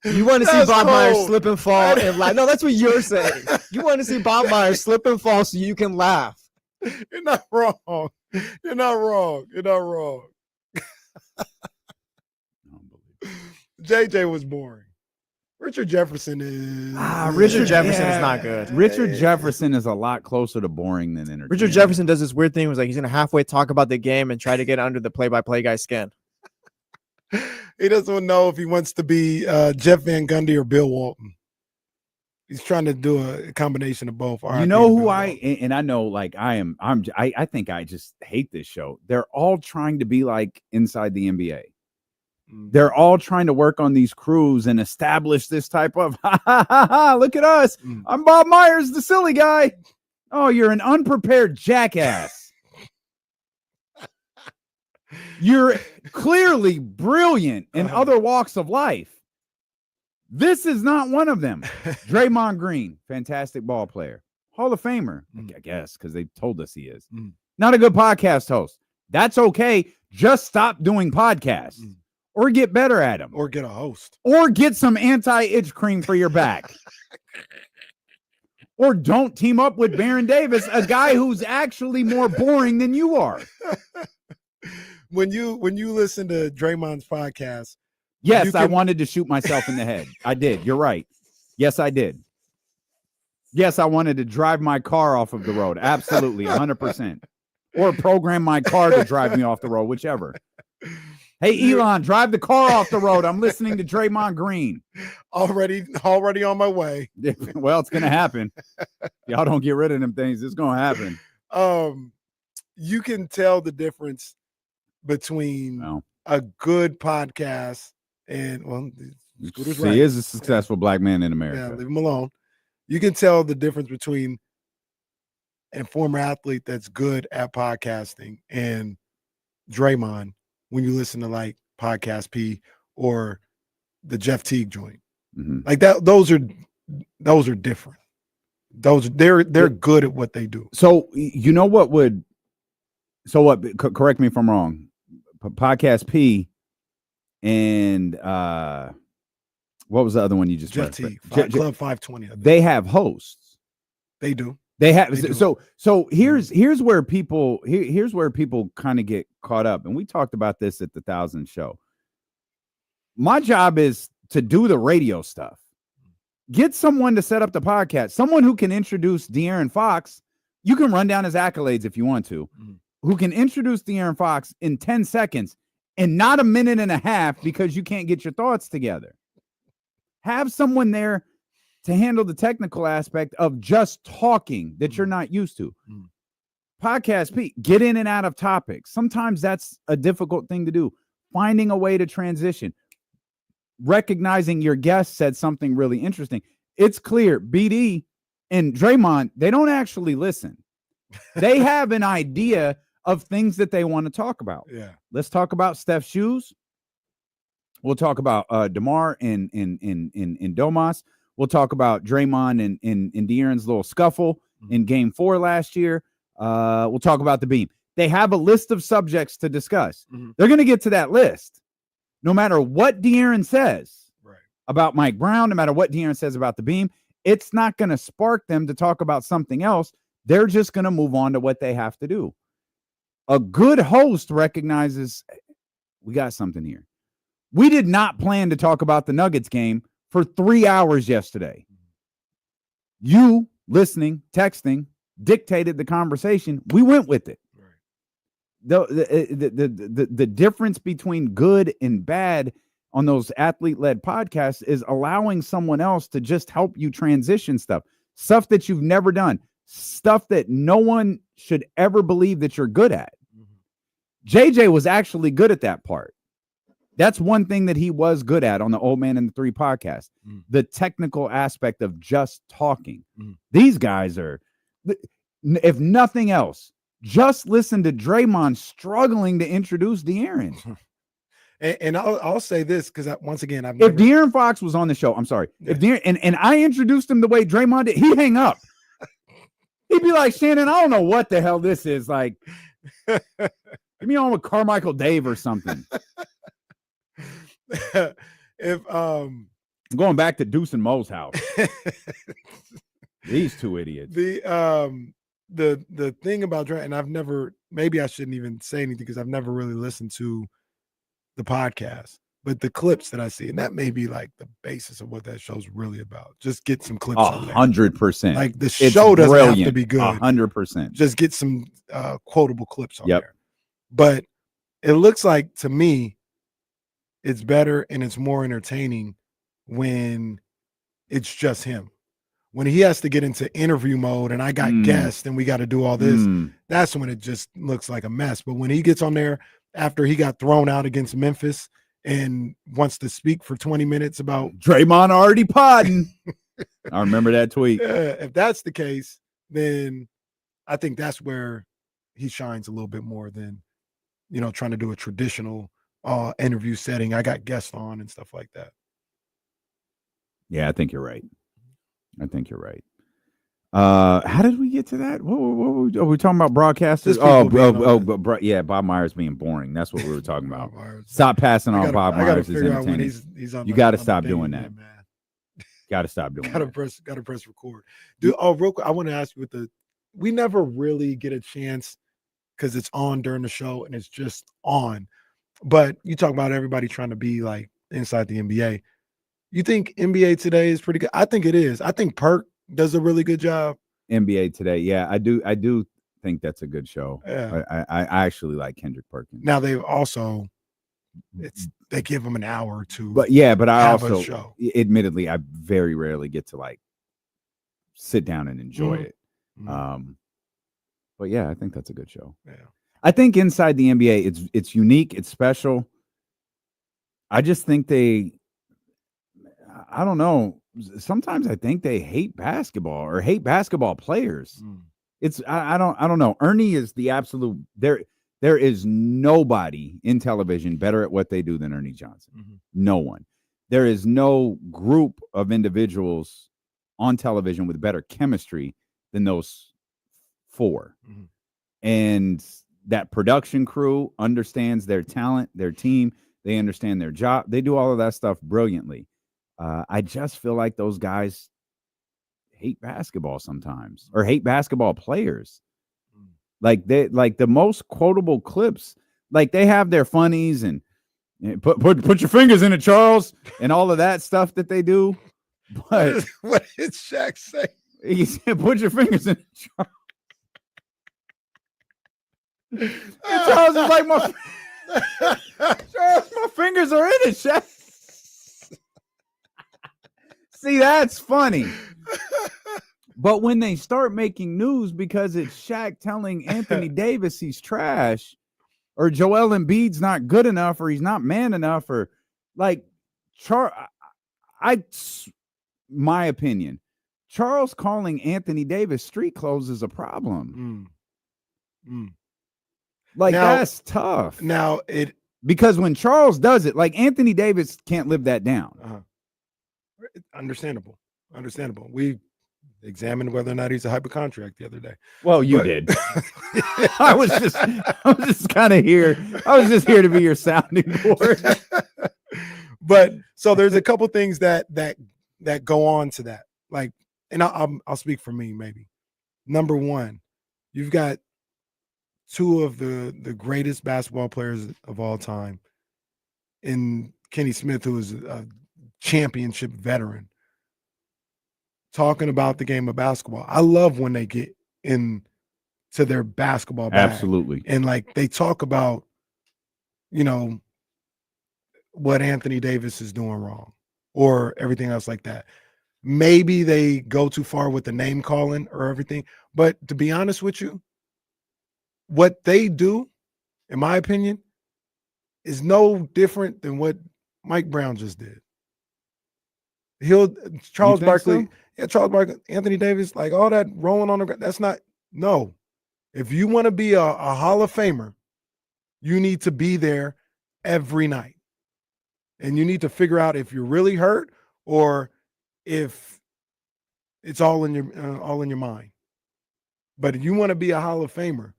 Speaker 11: You want to see Bob Myers slip and fall and laugh. No, that's what you're saying. You want to see Bob Myers slip and fall so you can laugh.
Speaker 10: You're not wrong. You're not wrong. You're not wrong. JJ was boring. Richard Jefferson is
Speaker 11: Richard Jefferson is not good.
Speaker 9: Richard Jefferson is a lot closer to boring than entertaining.
Speaker 11: Richard Jefferson does this weird thing. Was like he's gonna halfway talk about the game and try to get under the play-by-play guy's skin.
Speaker 10: He doesn't know if he wants to be Jeff Van Gundy or Bill Walton. He's trying to do a combination of both.
Speaker 9: You know who and I know, like I think I just hate this show. They're all trying to be like inside the NBA. They're all trying to work on these crews and establish this type of look at us. I'm Bob Myers, the silly guy. Oh, you're an unprepared jackass. You're clearly brilliant in other walks of life. This is not one of them. Draymond Green, fantastic ball player. Hall of Famer, I guess, because they told us he is. Not a good podcast host. That's okay. Just stop doing podcasts or get better at them.
Speaker 10: Or get a host.
Speaker 9: Or get some anti-itch cream for your back. Or don't team up with Baron Davis, a guy who's actually more boring than you are.
Speaker 10: When you listen to Draymond's podcast,
Speaker 9: yes, I wanted to shoot myself in the head. I did. You're right. Yes, I did. Yes, I wanted to drive my car off of the road. Absolutely, 100%. Or program my car to drive me off the road, whichever. Hey, Elon, drive the car off the road. I'm listening to Draymond Green.
Speaker 10: Already on my way.
Speaker 9: Well, it's going to happen. Y'all don't get rid of them things. It's going to happen.
Speaker 10: You can tell the difference between a good podcast and, well, Scooter's right.
Speaker 9: He is a successful black man in America.
Speaker 10: Yeah, leave him alone. You can tell the difference between a former athlete that's good at podcasting and Draymond when you listen to like Podcast P or the Jeff Teague joint. Like that, those are different. They're good at what they do.
Speaker 9: So you know what would? So what? Correct me if I'm wrong. Podcast P and what was the other one you just
Speaker 10: Jeff
Speaker 9: referenced?
Speaker 10: Teague, Club 520.
Speaker 9: They have hosts.
Speaker 10: They do.
Speaker 9: They have. So here's where people kind of get caught up, and we talked about this at the 1000 show. My job is to do the radio stuff. Get someone to set up the podcast, someone who can introduce De'Aaron Fox. You can run down his accolades if you want to, who can introduce De'Aaron Fox in 10 seconds and not a minute and a half because you can't get your thoughts together. Have someone there to handle the technical aspect of just talking that you're not used to. Podcast P, get in and out of topics. Sometimes that's a difficult thing to do. Finding a way to transition. Recognizing your guest said something really interesting. It's clear BD and Draymond, they don't actually listen. They have an idea of things that they want to talk about.
Speaker 10: Yeah.
Speaker 9: Let's talk about Steph's shoes. We'll talk about DeMar and Domas. We'll talk about Draymond and De'Aaron's little scuffle in Game 4 last year. We'll talk about the beam. They have a list of subjects to discuss. They're going to get to that list. No matter what De'Aaron says about Mike Brown, no matter what De'Aaron says about the beam, it's not going to spark them to talk about something else. They're just going to move on to what they have to do. A good host recognizes we got something here. We did not plan to talk about the Nuggets game for 3 hours yesterday. You listening, texting, dictated the conversation. We went with it. The difference between good and bad on those athlete-led podcasts is allowing someone else to just help you transition stuff that you've never done, stuff that no one should ever believe that you're good at. JJ was actually good at that part. That's one thing that he was good at on the Old Man and the Three podcast, the technical aspect of just talking. These guys are, if nothing else, just listen to Draymond struggling to introduce De'Aaron.
Speaker 10: And I'll say this because once again,
Speaker 9: if De'Aaron Fox was on the show, I'm sorry. If De'Aaron, and I introduced him the way Draymond did, he'd hang up. He'd be like, Shannon, I don't know what the hell this is. Like, give me on with Carmichael Dave or something.
Speaker 10: If
Speaker 9: I'm going back to Deuce and Mo's house. These two idiots.
Speaker 10: The thing about Dre, and I've never, maybe I shouldn't even say anything because I've never really listened to the podcast, but the clips that I see, and that may be like the basis of what that show's really about. Just get some clips.
Speaker 9: 100%.
Speaker 10: Like the show doesn't have to be good.
Speaker 9: 100%.
Speaker 10: Just get some quotable clips on there. But it looks like to me, it's better and it's more entertaining when it's just him. When he has to get into interview mode and I got guests and we got to do all this, that's when it just looks like a mess. But when he gets on there after he got thrown out against Memphis and wants to speak for 20 minutes about
Speaker 9: Draymond already podding. I remember that tweet.
Speaker 10: If that's the case, then I think that's where he shines a little bit more than trying to do a traditional interview setting. I got guests on and stuff like that.
Speaker 9: Yeah, I think you're right. How did we get to that? What are we talking about? Broadcasters? Yeah, Bob Myers being boring. That's what we were talking about. Stop passing on Bob Myers is entertaining. You got to stop doing that. Got to stop doing that.
Speaker 10: Got to press record. Dude, real quick, I want to ask you we never really get a chance because it's on during the show and it's just on. But you talk about everybody trying to be like inside the NBA. You think NBA Today is pretty good? I think it is. I think Perk does a really good job.
Speaker 9: NBA Today, yeah, I do think that's a good show.
Speaker 10: Yeah.
Speaker 9: I actually like Kendrick Perkins.
Speaker 10: Now they've also they give him an hour or two.
Speaker 9: But I
Speaker 10: have
Speaker 9: also
Speaker 10: a show.
Speaker 9: Admittedly, I very rarely get to like sit down and enjoy it. But yeah, I think that's a good show.
Speaker 10: Yeah.
Speaker 9: I think inside the NBA, it's unique, it's special. I just think I don't know. Sometimes I think they hate basketball or hate basketball players. I don't know. Ernie is the absolute there is nobody in television better at what they do than Ernie Johnson. No one. There is no group of individuals on television with better chemistry than those four. And that production crew understands their talent, their team, they understand their job. They do all of that stuff brilliantly. I just feel like those guys hate basketball sometimes or hate basketball players. Like the most quotable clips, like they have their funnies and put your fingers in it, Charles, and all of that stuff that they do. But
Speaker 10: what did Shaq say?
Speaker 9: He said, put your fingers in it, Charles. And Charles is like, Charles, my fingers are in it, Shaq. See, that's funny. But when they start making news because it's Shaq telling Anthony Davis he's trash, or Joel Embiid's not good enough, or he's not man enough, or like my opinion, Charles calling Anthony Davis street clothes is a problem. Like
Speaker 10: Now-
Speaker 9: that's tough.
Speaker 10: Now
Speaker 9: because when Charles does it, like Anthony Davis can't live that down.
Speaker 10: Understandable. We examined whether or not he's a hyper contract the other day.
Speaker 9: Well, you did. I was just kind of here. I was just here to be your sounding board.
Speaker 10: But so there's a couple things that go on to that. Like, and I'll speak for me maybe. Number one, you've got two of the greatest basketball players of all time in Kenny Smith, who is a championship veteran, talking about the game of basketball. I love when they get into their basketball bag.
Speaker 9: Absolutely.
Speaker 10: And like they talk about, what Anthony Davis is doing wrong or everything else like that. Maybe they go too far with the name calling or everything. But to be honest with you, what they do, in my opinion, is no different than what Mike Brown just did. Charles Barkley, Anthony Davis, like all that rolling on the ground. That's not, no. If you want to be a Hall of Famer, you need to be there every night. And you need to figure out if you're really hurt or if it's all in your mind. But if you want to be a Hall of Famer,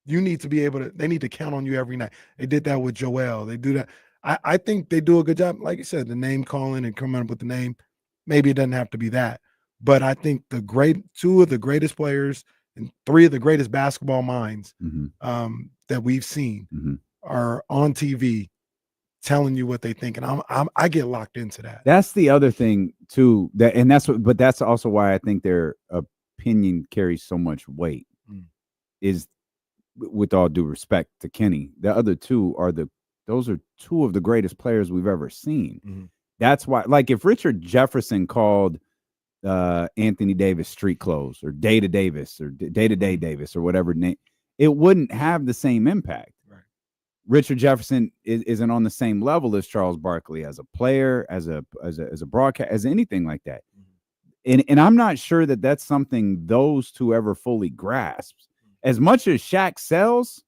Speaker 10: you need to be able to, they need to count on you every night. They did that with Joel. They do that. I think they do a good job. Like you said, the name calling and coming up with the name, maybe it doesn't have to be that. But I think two of the greatest players and three of the greatest basketball minds that we've seen are on TV telling you what they think. And I get locked into that.
Speaker 9: That's the other thing too. But that's also why I think their opinion carries so much weight. Is, with all due respect to Kenny, the other two those are two of the greatest players we've ever seen. That's why, like, if Richard Jefferson called Anthony Davis street clothes or Day to Davis or Day-to-Day Davis or whatever name, it wouldn't have the same impact.
Speaker 10: Right.
Speaker 9: Richard Jefferson isn't on the same level as Charles Barkley as a player, as a broadcast, as anything like that. And I'm not sure that that's something those two ever fully grasped. As much as Shaq sells,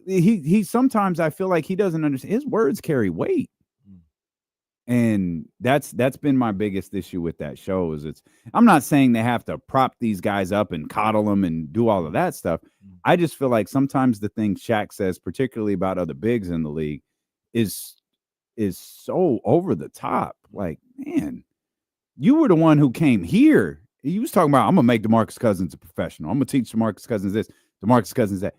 Speaker 9: he sometimes I feel like he doesn't understand. His words carry weight. And that's been my biggest issue with that show is I'm not saying they have to prop these guys up and coddle them and do all of that stuff. I just feel like sometimes the thing Shaq says, particularly about other bigs in the league, is so over the top. Like, man, you were the one who came here. He was talking about, I'm gonna make DeMarcus Cousins a professional. I'm gonna teach DeMarcus Cousins this, DeMarcus Cousins that.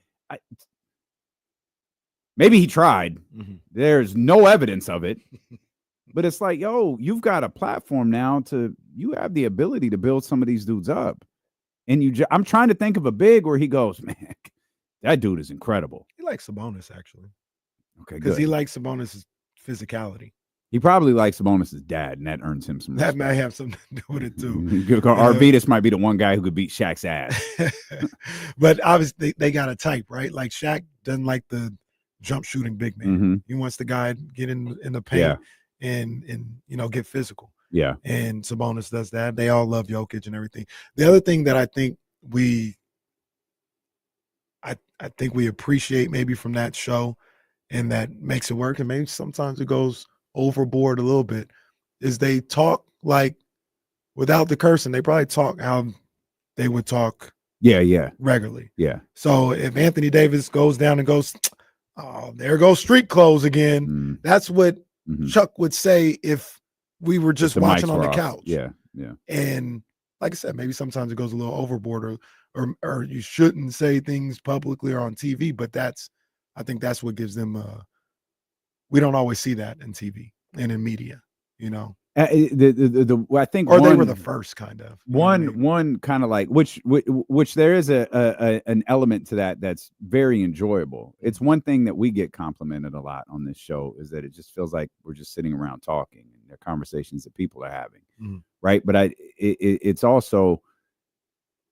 Speaker 9: Maybe he tried. There's no evidence of it. But it's like, yo, you've got a platform now you have the ability to build some of these dudes up. And I'm trying to think of a big where he goes, man, that dude is incredible.
Speaker 10: He likes Sabonis, actually.
Speaker 9: Okay,
Speaker 10: Because
Speaker 9: good.
Speaker 10: he likes Sabonis' physicality.
Speaker 9: He probably likes Sabonis' dad, and that earns him some
Speaker 10: That
Speaker 9: respect.
Speaker 10: may have something to do with it, too.
Speaker 9: Arvidas might be the one guy who could beat Shaq's ass.
Speaker 10: But obviously, they got a type, right? Like, Shaq doesn't like the jump shooting big man. He wants the guy to get in the paint and get physical.
Speaker 9: Yeah.
Speaker 10: And Sabonis does that. They all love Jokic and everything. The other thing that I think we appreciate maybe from that show and that makes it work, and maybe sometimes it goes overboard a little bit, is they talk like without the cursing. They probably talk how they would talk regularly.
Speaker 9: Yeah.
Speaker 10: So if Anthony Davis goes down and goes, oh, there goes street clothes again. That's what Chuck would say if we were just watching on the couch.
Speaker 9: Yeah.
Speaker 10: And like I said, maybe sometimes it goes a little overboard or you shouldn't say things publicly or on TV, but I think that's what gives them we don't always see that in TV and in media,
Speaker 9: I think
Speaker 10: they were the first kind of
Speaker 9: one kind of like which there is an element to that's very enjoyable. It's one thing that we get complimented a lot on this show is that it just feels like we're just sitting around talking and they're conversations that people are having, right? But it's also,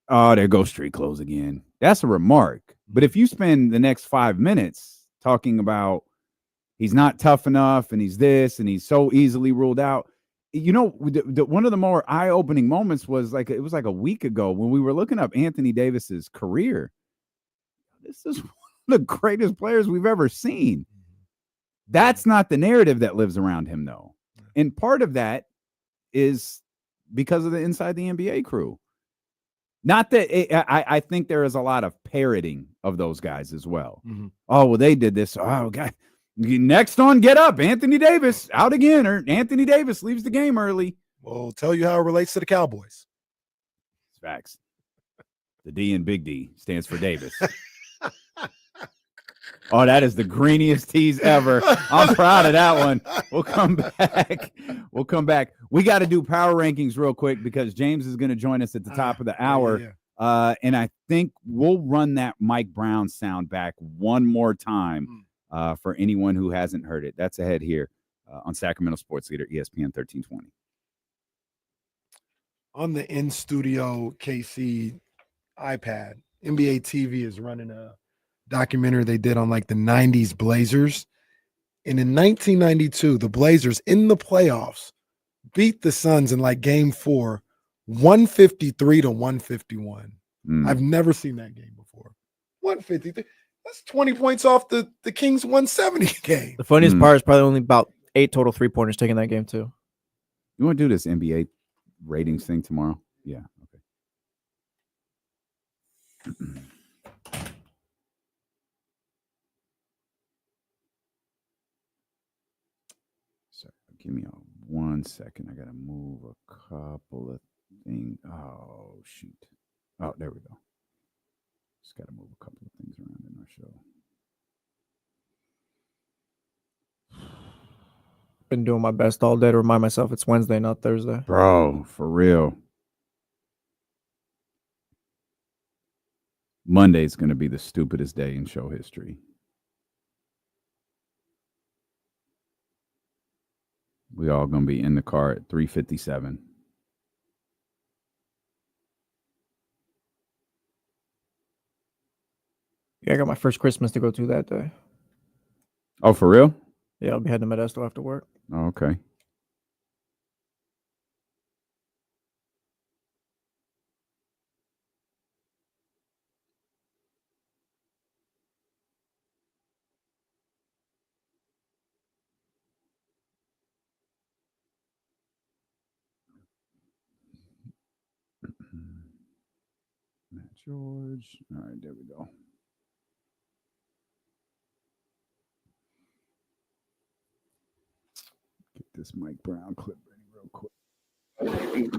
Speaker 9: oh, there goes street clothes again. That's a remark. But if you spend the next 5 minutes talking about he's not tough enough and he's this and he's so easily ruled out. One of the more eye-opening moments was it was like a week ago when we were looking up Anthony Davis's career. This is one of the greatest players we've ever seen. That's not the narrative that lives around him, though. And part of that is because of the Inside the NBA crew. Not that I think there is a lot of parroting of those guys as well. Oh, well, they did this. Oh, God. Next on Get Up, Anthony Davis out again, or Anthony Davis leaves the game early.
Speaker 10: We'll tell you how it relates to the Cowboys.
Speaker 9: It's facts. The D in Big D stands for Davis. Oh, that is the greeniest tease ever. I'm proud of that one. We'll come back. We got to do power rankings real quick because James is going to join us at the top of the hour. And I think we'll run that Mike Brown sound back one more time. For anyone who hasn't heard it. That's ahead here on Sacramento Sports Leader, ESPN 1320.
Speaker 10: On the in-studio KC iPad, NBA TV is running a documentary they did on the 90s Blazers. And in 1992, the Blazers in the playoffs beat the Suns in game 4, 153-151. I've never seen that game before. 153. That's 20 points off the Kings 170 game.
Speaker 11: The funniest part is probably only about 8 total 3-pointers taking that game too.
Speaker 9: You want to do this NBA ratings thing tomorrow? Yeah. Okay. Sorry, give me 1 second. I got to move a couple of things. Oh, shoot. Oh, there we go. Just got to move a couple of things around in our show.
Speaker 11: Been doing my best all day to remind myself it's Wednesday, not Thursday.
Speaker 9: Bro, for real. Monday's going to be the stupidest day in show history. We all going to be in the car at 3:57.
Speaker 11: Yeah, I got my first Christmas to go to that day.
Speaker 9: Oh, for real?
Speaker 11: Yeah, I'll be heading to Modesto after work.
Speaker 9: Oh, okay. George. All right, there we go. Get this Mike Brown clip ready real quick. There we go.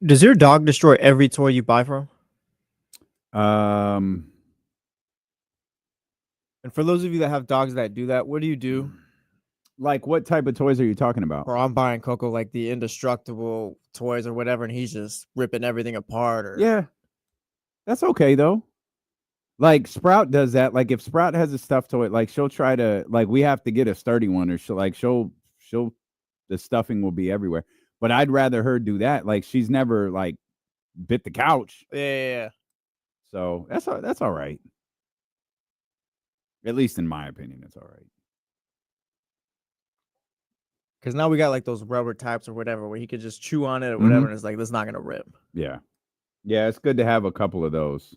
Speaker 11: Does your dog destroy every toy you buy from?
Speaker 9: Um,
Speaker 11: And for those of you that have dogs that do that, what do you do?
Speaker 9: Like, what type of toys are you talking about?
Speaker 11: Or I'm buying Coco like the indestructible toys or whatever, and he's just ripping everything apart. Or
Speaker 9: Yeah, that's okay though. Like Sprout does that. Like if Sprout has a stuffed toy, like she'll try to we have to get a sturdy one, or she'll the stuffing will be everywhere. But I'd rather her do that. Like she's never like bit the couch.
Speaker 11: Yeah.
Speaker 9: So that's all right. At least in my opinion, it's all right.
Speaker 11: Because now we got like those rubber types or whatever where he could just chew on it or whatever, and it's like, that's not going to rip.
Speaker 9: Yeah. Yeah, it's good to have a couple of those.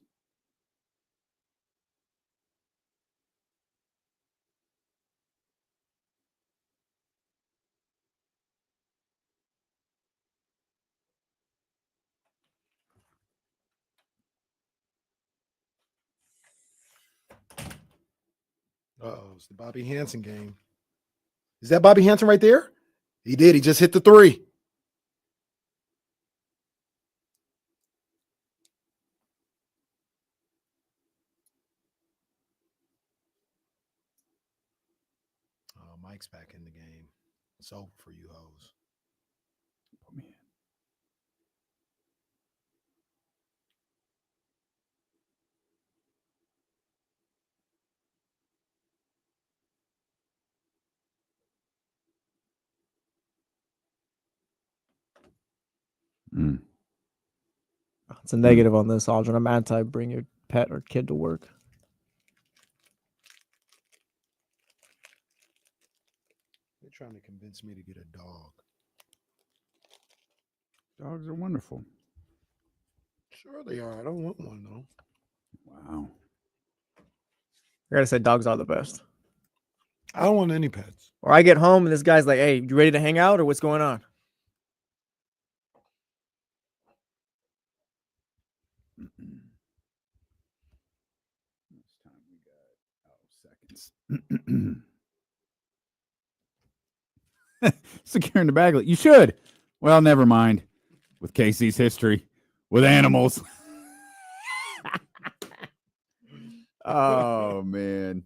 Speaker 10: Uh-oh, it's the Bobby Hansen game. Is that Bobby Hansen right there? He did. He just hit the three. Oh, Mike's back in the game. It's over for you hoes.
Speaker 9: Put me in.
Speaker 11: It's a negative on this, Aldrin. I'm anti bring your pet or kid to work.
Speaker 10: They're trying to convince me to get a dog.
Speaker 9: Dogs are wonderful.
Speaker 10: Sure they are. I don't want one though.
Speaker 9: Wow.
Speaker 11: I gotta say, dogs are the best.
Speaker 10: I don't want any pets.
Speaker 11: Or I get home and this guy's like, "Hey, you ready to hang out or what's going on?"
Speaker 9: Securing the bag. You should. Well, never mind. With Casey's history with animals. Oh, man.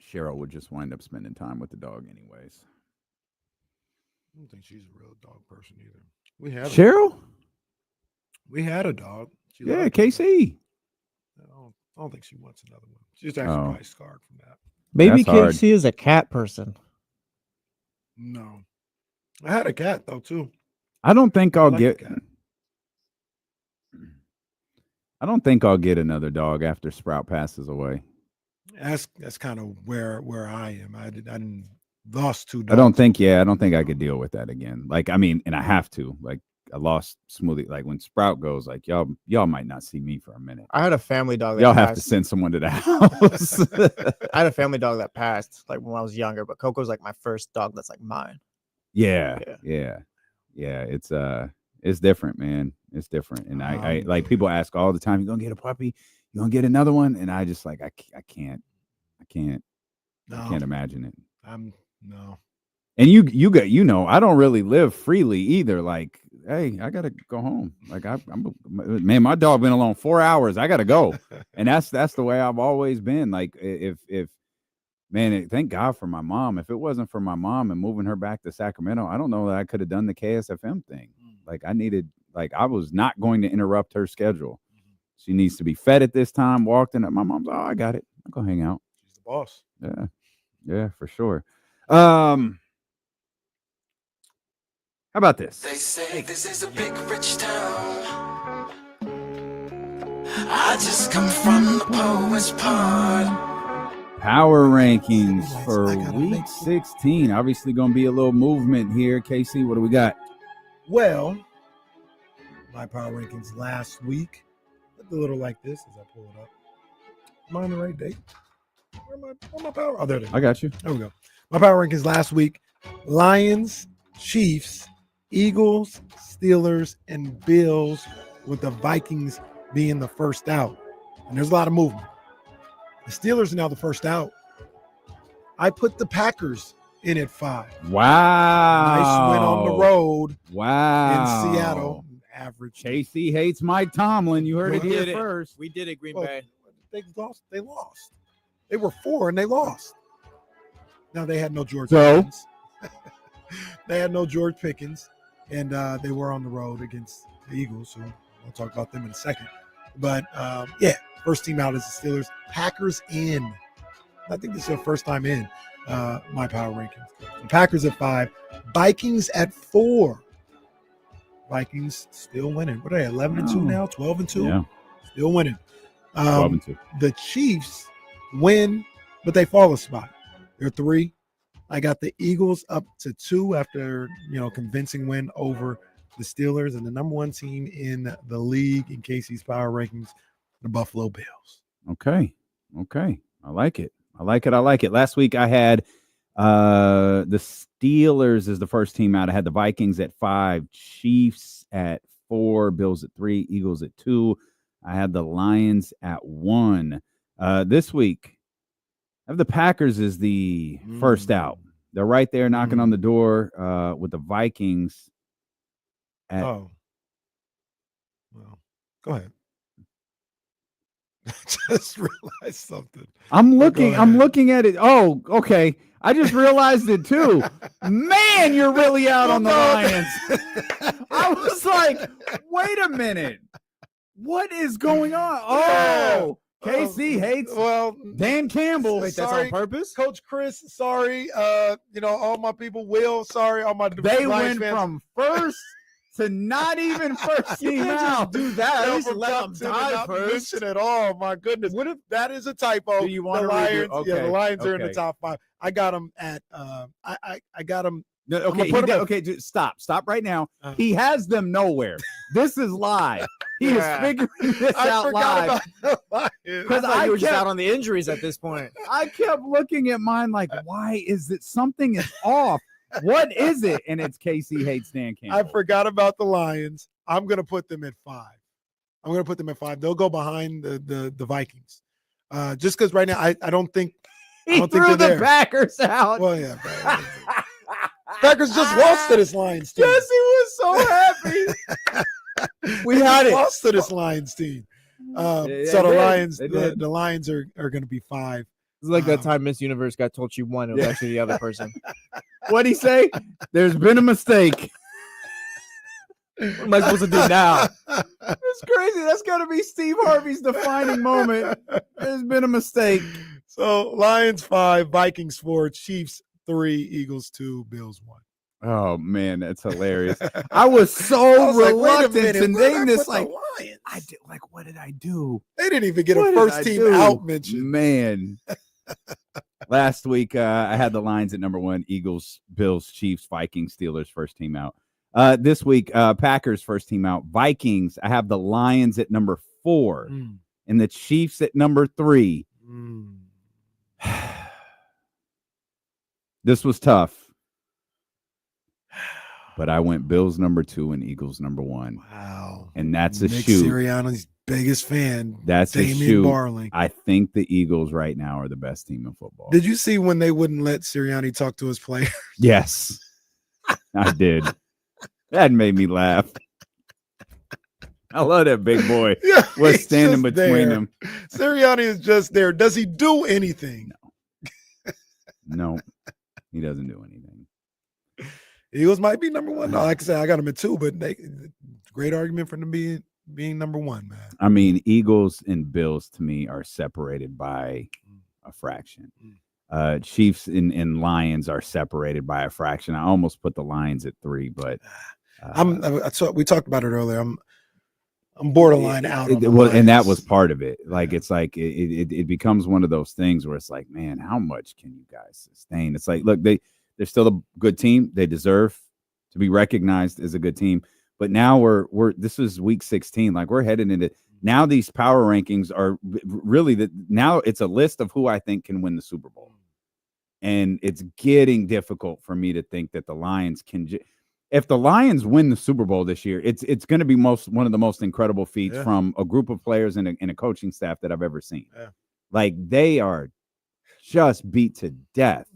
Speaker 9: Cheryl would just wind up spending time with the dog anyways.
Speaker 10: I don't think she's a real dog person either. We had
Speaker 9: Cheryl?
Speaker 10: We had a dog. She
Speaker 9: Yeah,
Speaker 10: loved it.
Speaker 9: KC.
Speaker 10: I don't think she wants another one. She's actually probably scarred from that.
Speaker 11: Maybe
Speaker 9: That's hard.
Speaker 11: KC is a cat person.
Speaker 10: No. I had a cat though too.
Speaker 9: I don't think I'll
Speaker 10: like
Speaker 9: get.
Speaker 10: the cat.
Speaker 9: I don't think I'll get another dog after Sprout passes away.
Speaker 10: That's kind of where I am. I didn't lost two dogs.
Speaker 9: I don't think I could deal with that again. Like, I mean, and I have to. Like, I lost Smoothie. Like when Sprout goes, like y'all might not see me for a minute.
Speaker 11: I had a family dog that
Speaker 9: Y'all
Speaker 11: passed.
Speaker 9: have to send someone to the house.
Speaker 11: I had a family dog that passed like when I was younger, but Coco's like my first dog that's like mine.
Speaker 9: Yeah. It's different, man. It's different. And I like people ask all the time, you gonna get a puppy? You gonna get another one? And I just like I can't imagine it.
Speaker 10: No.
Speaker 9: And you got, I don't really live freely either. Like, hey, I gotta go home. Like man, my dog been alone 4 hours. I gotta go. And that's the way I've always been. Like if man, thank God for my mom. If it wasn't for my mom and moving her back to Sacramento, I don't know that I could have done the KSFM thing. Like I was not going to interrupt her schedule. She needs to be fed at this time. Walked in. My mom's, I got it. I'll go hang out.
Speaker 10: She's the boss.
Speaker 9: Yeah, for sure. How about this?
Speaker 8: They say this is a big rich town. I just come from the poet's pod.
Speaker 9: Power rankings for week 16. Obviously going to be a little movement here. KC, what do we got?
Speaker 10: Well, my power rankings last week looked a little like this as I pull it up. Am I on the right date? Where my power? Oh, there it is.
Speaker 9: I got you.
Speaker 10: There we go. My power rankings last week: Lions, Chiefs, Eagles, Steelers, and Bills, with the Vikings being the first out. And there's a lot of movement. The Steelers are now the first out. I put the Packers in at 5.
Speaker 9: Wow.
Speaker 10: Nice win on the road.
Speaker 9: Wow.
Speaker 10: In Seattle. Average.
Speaker 9: KC hates Mike Tomlin. You heard it here first.
Speaker 11: We did it, Green Bay.
Speaker 10: They lost. They were 4 and they lost. Now they had no George
Speaker 9: So?
Speaker 10: Pickens. They had no George Pickens, and they were on the road against the Eagles. So we'll talk about them in a second. But first team out is the Steelers. Packers in. I think this is their first time in my power rankings. The Packers at 5. Vikings at 4. Vikings still winning. What are they? 11-2 now? 12-2?
Speaker 9: Yeah.
Speaker 10: Still winning.
Speaker 9: 12-2.
Speaker 10: The Chiefs win, but they fall a spot. They're 3. I got the Eagles up to 2 after, convincing win over the Steelers, and the number 1 team in the league in Casey's power rankings, the Buffalo Bills.
Speaker 9: Okay. I like it. Last week I had the Steelers as the first team out. I had the Vikings at 5, Chiefs at 4, Bills at 3, Eagles at 2. I had the Lions at 1. This week, I have the Packers as the first out. They're right there knocking on the door with the Vikings.
Speaker 10: Well, go ahead. Just realized something.
Speaker 9: I'm looking at it. Oh, okay. I just realized it too. Man, you're really out on the Lions. I was like, wait a minute. What is going on? Oh, KC hates Dan Campbell.
Speaker 10: Wait, that's on purpose? Coach Chris, sorry. All my people will. Sorry, all my
Speaker 9: They
Speaker 10: Lions
Speaker 9: went
Speaker 10: fans.
Speaker 9: from first to not even first team out.
Speaker 11: Do that. At least
Speaker 10: From
Speaker 11: let
Speaker 10: top
Speaker 11: them
Speaker 10: 10
Speaker 11: die
Speaker 10: not
Speaker 11: first.
Speaker 10: mention at all. My goodness. What if that is a typo?
Speaker 11: Do you want
Speaker 10: the
Speaker 11: to redo?
Speaker 10: Lions?
Speaker 11: Okay.
Speaker 10: The Lions are in the
Speaker 9: Okay.
Speaker 10: top 5. I got them at. I got them.
Speaker 9: No,
Speaker 10: I'm
Speaker 9: okay,
Speaker 10: gonna put 'em at-
Speaker 9: dude, stop right now. He has them nowhere. This is live. He is figuring this out
Speaker 10: forgot
Speaker 9: live.
Speaker 10: about the Lions.
Speaker 11: Because you were just out on the injuries at this point.
Speaker 9: I kept looking at mine like, why is it something is off? What is it? And it's KC hates Dan Campbell.
Speaker 10: I forgot about the Lions. I'm going to put them at 5. They'll go behind the Vikings. Just because right now I don't think
Speaker 9: He
Speaker 10: think
Speaker 9: threw
Speaker 10: they're
Speaker 9: the
Speaker 10: there.
Speaker 9: Packers out.
Speaker 10: Well, yeah. Packers just lost to this Lions team.
Speaker 9: Jesse was so happy.
Speaker 10: We
Speaker 11: had it.
Speaker 10: Lost to this Lions team.
Speaker 9: They
Speaker 10: So the
Speaker 9: did.
Speaker 10: Lions,
Speaker 9: They
Speaker 10: the
Speaker 9: did.
Speaker 10: Lions are going to be 5.
Speaker 11: It's like that time Miss Universe got told she won. It was actually the other person.
Speaker 9: What'd he say? There's been a mistake.
Speaker 11: What am I supposed to do now?
Speaker 9: It's crazy. That's got to be Steve Harvey's defining moment. There's been a mistake.
Speaker 10: So Lions 5, Vikings 4, Chiefs 3, Eagles 2, Bills 1.
Speaker 9: Oh man, that's hilarious. I was so
Speaker 10: like, wait a
Speaker 9: reluctant
Speaker 10: minute,
Speaker 9: to
Speaker 10: where did I
Speaker 9: name this.
Speaker 10: put the
Speaker 9: Like,
Speaker 10: Lions?
Speaker 9: I did. Like, what did I do?
Speaker 10: They didn't even get
Speaker 9: What
Speaker 10: a
Speaker 9: did
Speaker 10: first
Speaker 9: I
Speaker 10: team
Speaker 9: do?
Speaker 10: out mention.
Speaker 9: Man. Last week, I had the Lions at number 1, Eagles, Bills, Chiefs, Vikings, Steelers, first team out. This week, Packers, first team out. Vikings, I have the Lions at number 4 and the Chiefs at number 3. This was tough. But I went Bills number 2 and Eagles number 1.
Speaker 10: Wow.
Speaker 9: And that's a
Speaker 10: Nick
Speaker 9: shoot.
Speaker 10: Sirianni's biggest fan.
Speaker 9: That's a
Speaker 10: Damian
Speaker 9: shoot.
Speaker 10: Barling.
Speaker 9: I think the Eagles right now are the best team in football.
Speaker 10: Did you see when they wouldn't let Sirianni talk to his players?
Speaker 9: Yes, I did. That made me laugh. I love that big boy.
Speaker 10: Yeah,
Speaker 9: was
Speaker 10: he's
Speaker 9: standing
Speaker 10: just
Speaker 9: between
Speaker 10: there.
Speaker 9: them.
Speaker 10: Sirianni is just there. Does he do anything?
Speaker 9: No, he doesn't do anything.
Speaker 10: Eagles might be number one. No, like I said, I got them at 2, but great argument for them being number 1, man.
Speaker 9: I mean, Eagles and Bills to me are separated by a fraction. Chiefs and Lions are separated by a fraction. I almost put the Lions at 3, but
Speaker 10: we talked about it earlier. I'm borderline out. On the
Speaker 9: and that was part of it. Like it's like it becomes one of those things where it's like, man, how much can you guys sustain? It's like, look, they're still a good team. They deserve to be recognized as a good team. But now this is week 16. Like we're headed into now. These power rankings are really now it's a list of who I think can win the Super Bowl, and it's getting difficult for me to think that the Lions can. If the Lions win the Super Bowl this year, it's going to be one of the most incredible feats from a group of players and a coaching staff that I've ever seen. Yeah. Like they are just beat to death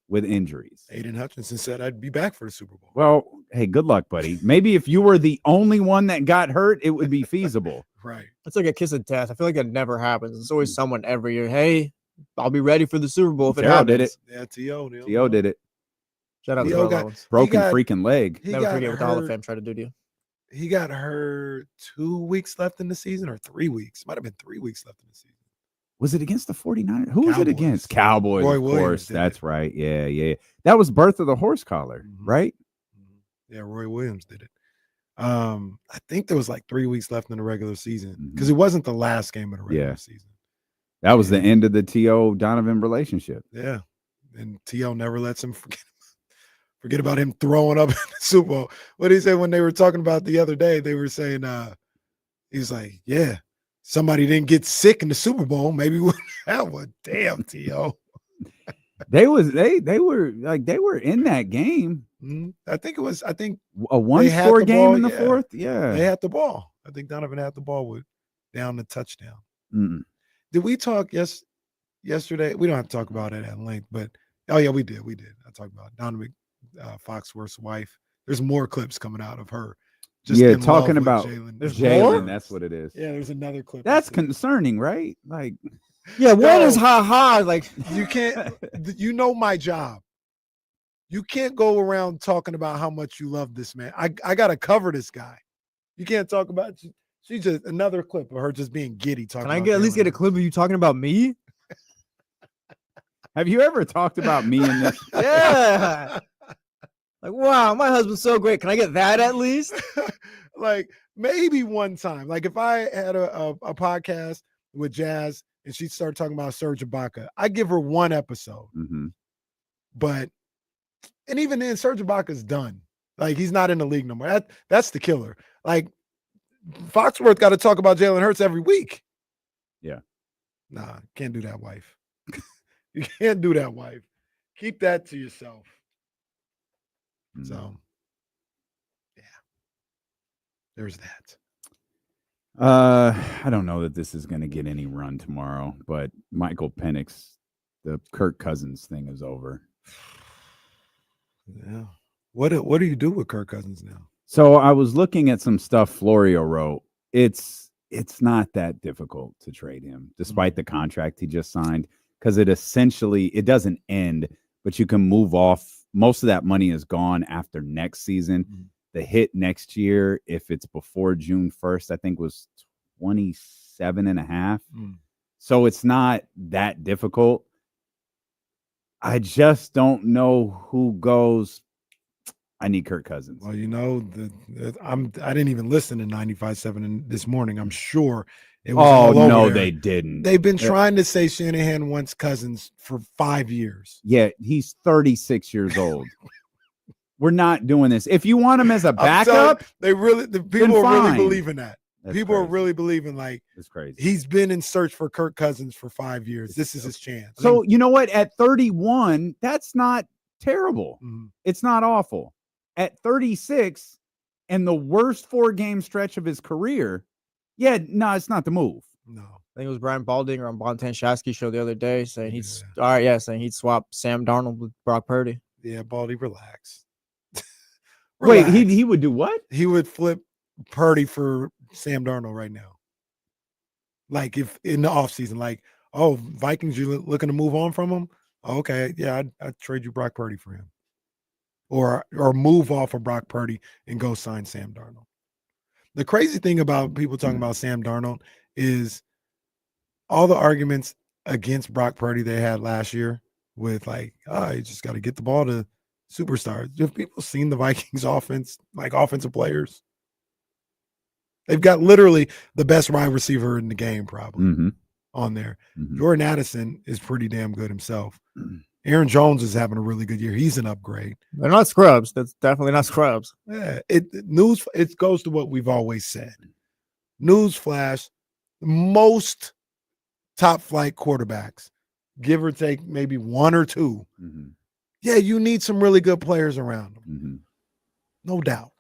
Speaker 9: with injuries.
Speaker 10: Aiden Hutchinson said I'd be back for the Super Bowl.
Speaker 9: Well, hey, good luck, buddy. Maybe if you were the only one that got hurt, it would be feasible.
Speaker 10: Right.
Speaker 11: It's like a kiss of death. I feel like that never happens. It's always someone every year. Hey, I'll be ready for the Super Bowl if it happens.
Speaker 9: Did it.
Speaker 10: Yeah, T.O.
Speaker 9: T.O. did it.
Speaker 11: Shout out to
Speaker 9: broken freaking leg.
Speaker 11: Never forget what the Hall of Fame tried to do to you.
Speaker 10: He got hurt 2 weeks left in the season or 3 weeks. Might have been 3 weeks left in the season.
Speaker 9: Was it against the 49ers? Who was it against? Cowboys,
Speaker 10: Roy
Speaker 9: of
Speaker 10: Williams
Speaker 9: course.
Speaker 10: did
Speaker 9: That's right. Yeah. That was birth of the horse collar, right?
Speaker 10: Yeah, Roy Williams did it. I think there was like 3 weeks left in the regular season because it wasn't the last game of the regular season.
Speaker 9: That was the end of the T.O. Donovan relationship.
Speaker 10: Yeah. And T.O. never lets him forget about him throwing up in the Super Bowl. What did he say when they were talking about the other day? They were saying, he was like, yeah, somebody didn't get sick in the Super Bowl. Maybe we'll have one. Damn, T.O.
Speaker 9: They were in that game.
Speaker 10: I think
Speaker 9: a 1-score game in the fourth. Yeah.
Speaker 10: They had the ball. I think Donovan had the ball with down the touchdown. Did we talk yesterday? We don't have to talk about it at length, but we did. I talked about Donovan Foxworth's wife. There's more clips coming out of her. Just
Speaker 9: talking about
Speaker 10: Jalen.
Speaker 9: That's what it is.
Speaker 10: Yeah, there's another clip.
Speaker 9: That's concerning, right? Like,
Speaker 11: yeah, what is ha? Like,
Speaker 10: you can't. You know my job. You can't go around talking about how much you love this man. I gotta cover this guy. You can't talk about. She's just another clip of her just being giddy. Talking.
Speaker 11: Can I at least get a clip of you talking about me?
Speaker 9: Have you ever talked about me in this?
Speaker 11: Yeah. Like, wow, my husband's so great. Can I get that at least?
Speaker 10: Like, maybe one time. Like, if I had a podcast with Jazz and she started talking about Serge Ibaka, I give her one episode. But, and even then, Serge Ibaka's done. Like, he's not in the league no more. That's the killer. Like, Foxworth got to talk about Jalen Hurts every week.
Speaker 9: Yeah.
Speaker 10: Nah, can't do that, wife. You can't do that, wife. Keep that to yourself. So, yeah, there's that.
Speaker 9: I don't know that this is going to get any run tomorrow, but Michael Penix, the Kirk Cousins thing is over.
Speaker 10: Yeah. What do you do with Kirk Cousins now?
Speaker 9: So I was looking at some stuff Florio wrote. It's not that difficult to trade him, despite the contract he just signed, because it doesn't end, but you can move off. Most of that money is gone after next season. The hit next year, if it's before June 1st, I think was 27.5. So it's not that difficult. I just don't know who goes. I need Kirk Cousins.
Speaker 10: Well, you know, I didn't even listen to 95.7 this morning. I'm sure it was all over there.
Speaker 9: They didn't.
Speaker 10: They've been trying to say Shanahan wants Cousins for 5 years.
Speaker 9: Yeah, he's 36 years old. We're not doing this. If you want him as a backup,
Speaker 10: the people are really believing that. People
Speaker 9: crazy.
Speaker 10: are really believing like
Speaker 9: it's crazy.
Speaker 10: He's been in search for Kirk Cousins for 5 years. This is his chance.
Speaker 9: So you know what? At 31, that's not terrible. It's not awful. At 36 and the worst 4-game stretch of his career, it's not the move.
Speaker 10: No.
Speaker 11: I think it was Brian Baldinger on Bontan Shasky's show the other day saying saying he'd swap Sam Darnold with Brock Purdy.
Speaker 10: Yeah, Baldy, relax.
Speaker 9: Wait, he would do what?
Speaker 10: He would flip Purdy for Sam Darnold right now. Like if in the offseason, like, oh, Vikings, you looking to move on from him? Oh, okay, yeah, I'd trade you Brock Purdy for him. or move off of Brock Purdy and go sign Sam Darnold. The crazy thing about people talking about Sam Darnold is all the arguments against Brock Purdy they had last year with like, you just got to get the ball to superstars. Have people seen the Vikings offense, like offensive players? They've got literally the best wide receiver in the game probably on there. Jordan Addison is pretty damn good himself. Aaron Jones is having a really good year. He's an upgrade.
Speaker 11: They're not scrubs. That's definitely not scrubs.
Speaker 10: Yeah, it goes to what we've always said. Newsflash, most top flight quarterbacks, give or take maybe one or two. Yeah, you need some really good players around them. No doubt.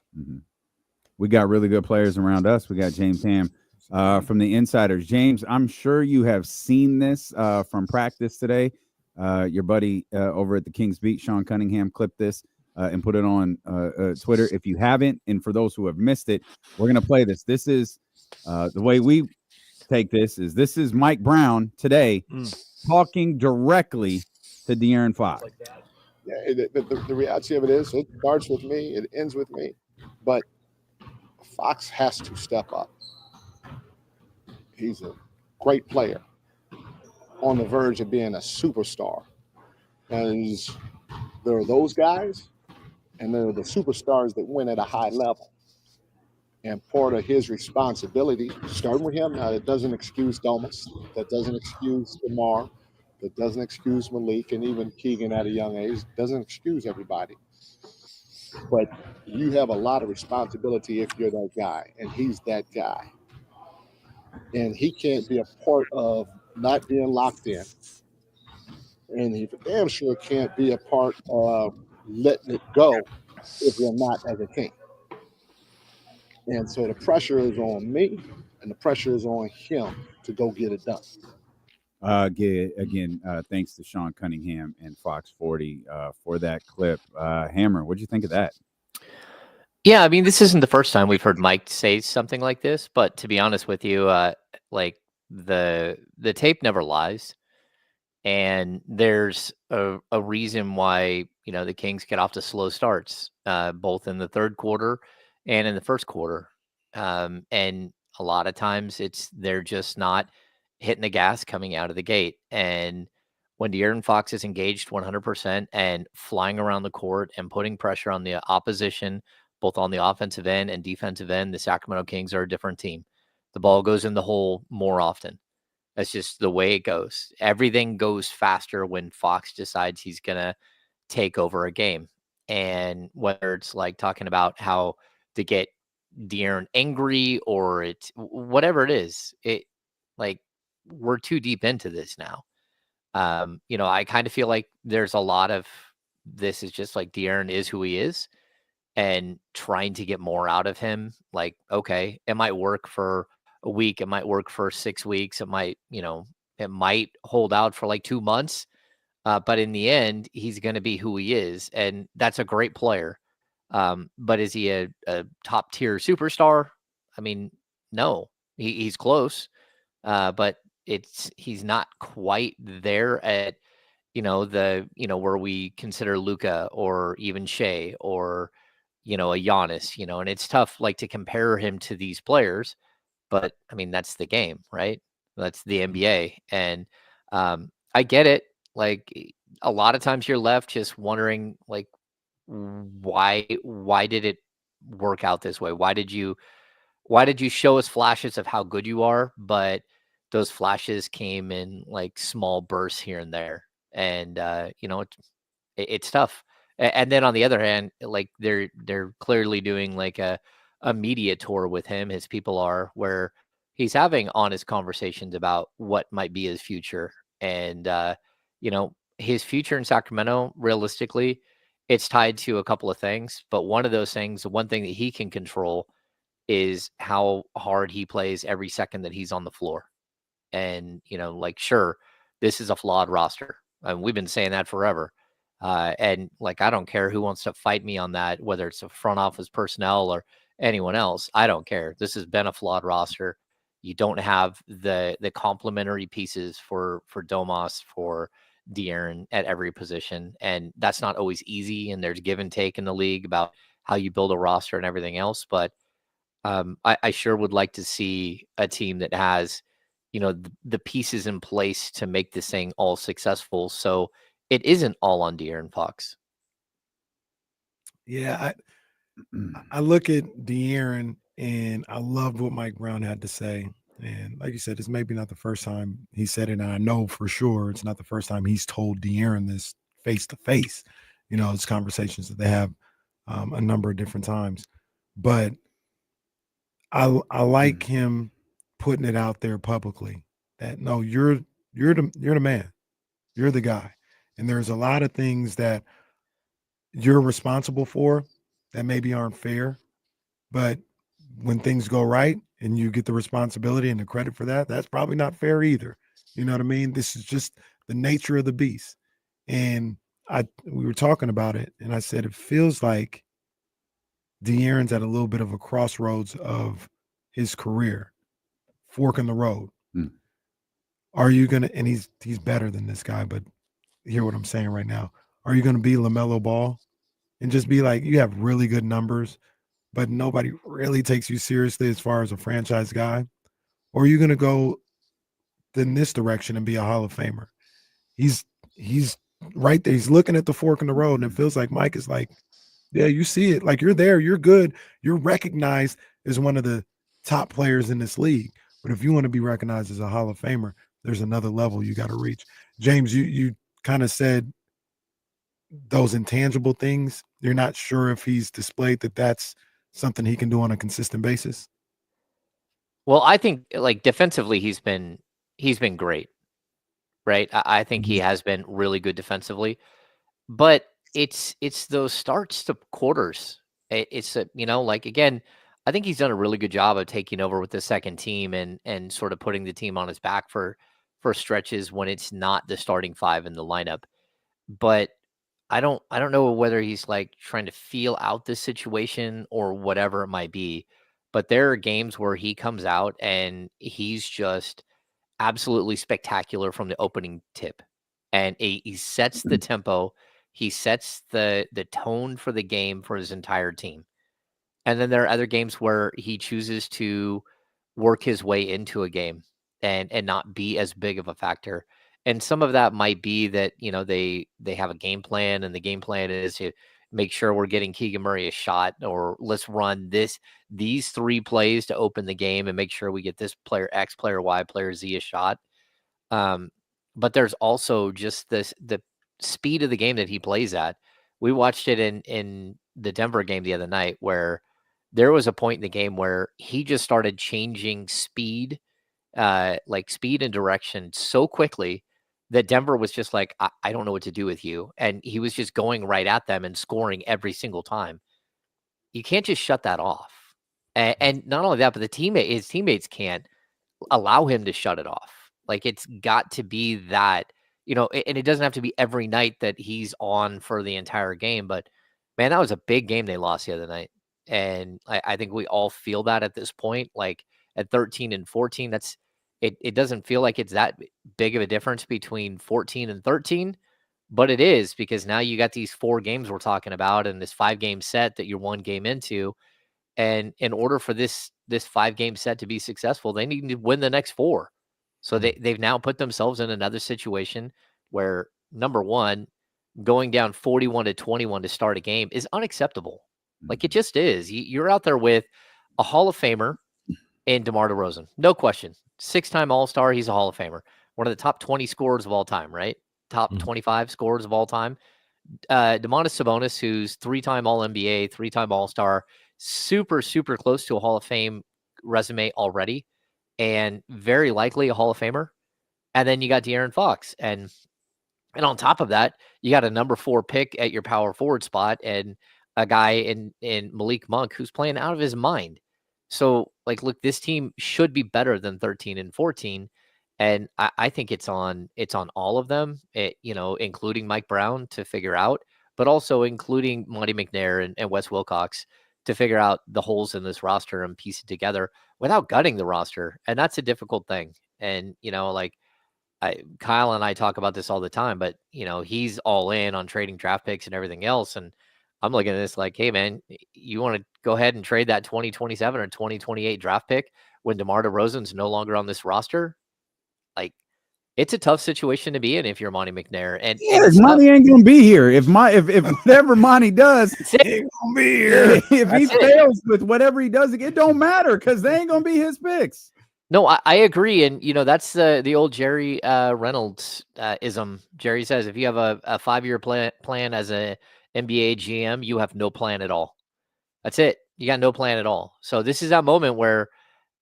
Speaker 9: We got really good players around us. We got James Ham from the Insiders. James, I'm sure you have seen this from practice today. Your buddy over at the Kings Beat, Sean Cunningham, clipped this and put it on Twitter. If you haven't, and for those who have missed it, we're going to play this. This is the way we take this is Mike Brown today talking directly to De'Aaron Fox.
Speaker 16: Yeah, the reality of it is it starts with me, it ends with me, but Fox has to step up. He's a great player on the verge of being a superstar. And there are those guys, and there are the superstars that win at a high level. And part of his responsibility, starting with him, now that doesn't excuse Domas, that doesn't excuse DeMar, that doesn't excuse Malik, and even Keegan at a young age, doesn't excuse everybody. But you have a lot of responsibility if you're that guy, and he's that guy. And he can't be a part of not being locked in. And he damn sure can't be a part of letting it go if you're not as a team. And so the pressure is on me, and the pressure is on him to go get it done.
Speaker 9: Again, thanks to Sean Cunningham and Fox 40 for that clip. Hammer, what'd you think of that?
Speaker 2: Yeah, I mean, this isn't the first time we've heard Mike say something like this, but to be honest with you, like the tape never lies, and there's a reason why the Kings get off to slow starts, both in the third quarter and in the first quarter, and a lot of times they're just not hitting the gas coming out of the gate. And when De'Aaron Fox is engaged 100% and flying around the court and putting pressure on the opposition, both on the offensive end and defensive end, the Sacramento Kings are a different team. The ball goes in the hole more often. That's just the way it goes. Everything goes faster when Fox decides he's going to take over a game. And whether it's like talking about how to get De'Aaron angry or it's whatever it is, we're too deep into this now. I kind of feel like there's a lot of this is just like De'Aaron is who he is and trying to get more out of him. Like, okay, it might work for a week. It might work for 6 weeks. It might hold out for like 2 months. But in the end, he's going to be who he is. And that's a great player. But is he a top tier superstar? I mean, no, he's close. But he's not quite there at, where we consider Luka or even Shea or, a Giannis, and it's tough to compare him to these players, but I mean, that's the game, right? That's the NBA. And I get it. Like a lot of times you're left just wondering why did it work out this way? Why did you show us flashes of how good you are? But those flashes came in small bursts here and there. And, it's tough. And then on the other hand, they're clearly doing a media tour with him. His people are, where he's having honest conversations about what might be his future. And, his future in Sacramento, realistically, it's tied to a couple of things. But one of those things, the one thing that he can control is how hard he plays every second that he's on the floor. And, sure, this is a flawed roster. We've been saying that forever. And I don't care who wants to fight me on that, whether it's a front office personnel or anyone else. I don't care. This has been a flawed roster. You don't have the complementary pieces for Domas, for De'Aaron at every position, and that's not always easy. And there's give and take in the league about how you build a roster and everything else. But I sure would like to see a team that has, the pieces in place to make this thing all successful. So it isn't all on De'Aaron Fox.
Speaker 10: Yeah, I look at De'Aaron and I love what Mike Brown had to say. And like you said, it's maybe not the first time he said it. And I know for sure it's not the first time he's told De'Aaron this face to face. It's conversations that they have a number of different times. But I like him putting it out there publicly that no, you're the man, you're the guy, and there's a lot of things that you're responsible for that maybe aren't fair, but when things go right and you get the responsibility and the credit for that, that's probably not fair either. You know what I mean? This is just the nature of the beast. And we were talking about it, and I said it feels like De'Aaron's at a little bit of a crossroads of his career, fork in the road. Are you gonna? And he's better than this guy, but hear what I'm saying right now. Are you gonna be LaMelo Ball and just be like, you have really good numbers, but nobody really takes you seriously as far as a franchise guy? Or are you gonna go in this direction and be a Hall of Famer? He's right there. He's looking at the fork in the road, and it feels like Mike is like, yeah, you see it. Like, you're there. You're good. You're recognized as one of the top players in this league. But if you want to be recognized as a Hall of Famer, there's another level you got to reach. James, you kind of said those intangible things. You're not sure if he's displayed that that's something he can do on a consistent basis.
Speaker 2: Well, I think like defensively, he's been great, right? I think he has been really good defensively, but it's those starts to quarters. It's like, again, I think he's done a really good job of taking over with the second team and sort of putting the team on his back for stretches when it's not the starting five in the lineup. But I don't know whether he's like trying to feel out this situation or whatever it might be. But there are games where he comes out and he's just absolutely spectacular from the opening tip, and he sets the tempo. He sets the tone for the game for his entire team. And then there are other games where he chooses to work his way into a game and not be as big of a factor. And some of that might be that, they have a game plan, and the game plan is to make sure we're getting Keegan Murray a shot, or let's run these 3 plays to open the game and make sure we get this player X, player Y, player Z a shot. But there's also just the speed of the game that he plays at. We watched it in the Denver game the other night where there was a point in the game where he just started changing speed, like speed and direction so quickly that Denver was just like, I don't know what to do with you. And he was just going right at them and scoring every single time. You can't just shut that off. And not only that, but his teammates can't allow him to shut it off. Like, it's got to be that, and it doesn't have to be every night that he's on for the entire game. But man, that was a big game they lost the other night. And I think we all feel that at this point, like at 13 and 14, it doesn't feel like it's that big of a difference between 14 and 13, but it is, because now you got these 4 games we're talking about and this 5-game set that you're 1 game into. And in order for this 5-game set to be successful, they need to win the next 4. So they've now put themselves in another situation where, number one, going down 41-21 to start a game is unacceptable. Like, it just is. You're out there with a Hall of Famer in DeMar DeRozan. No question. 6-time All-Star. He's a Hall of Famer. One of the top 20 scorers of all time, right? Top 25 scorers of all time. Domantas Sabonis, who's 3-time All-NBA, 3-time All-Star, super, super close to a Hall of Fame resume already, and very likely a Hall of Famer. And then you got De'Aaron Fox. And on top of that, you got a number 4 pick at your power forward spot and a guy in Malik Monk who's playing out of his mind. So, like, look, this team should be better than 13 and 14. And I think it's on all of them, including Mike Brown to figure out, but also including Monty McNair and Wes Wilcox to figure out the holes in this roster and piece it together without gutting the roster. And that's a difficult thing. And, Kyle and I talk about this all the time, but he's all in on trading draft picks and everything else. And I'm looking at this like, hey man, you want to go ahead and trade that 2027 or 2028 draft pick when DeMar DeRozan's no longer on this roster? Like, it's a tough situation to be in if you're Monty McNair. And
Speaker 9: Monty ain't gonna be here. If whatever Monty does, he ain't gonna be here. If he fails with whatever he does, it don't matter because they ain't gonna be his picks.
Speaker 2: No, I agree. And, that's the old Jerry Reynolds ism. Jerry says, if you have a 5-year plan as a NBA GM, you have no plan at all. That's it. You got no plan at all. So this is that moment where,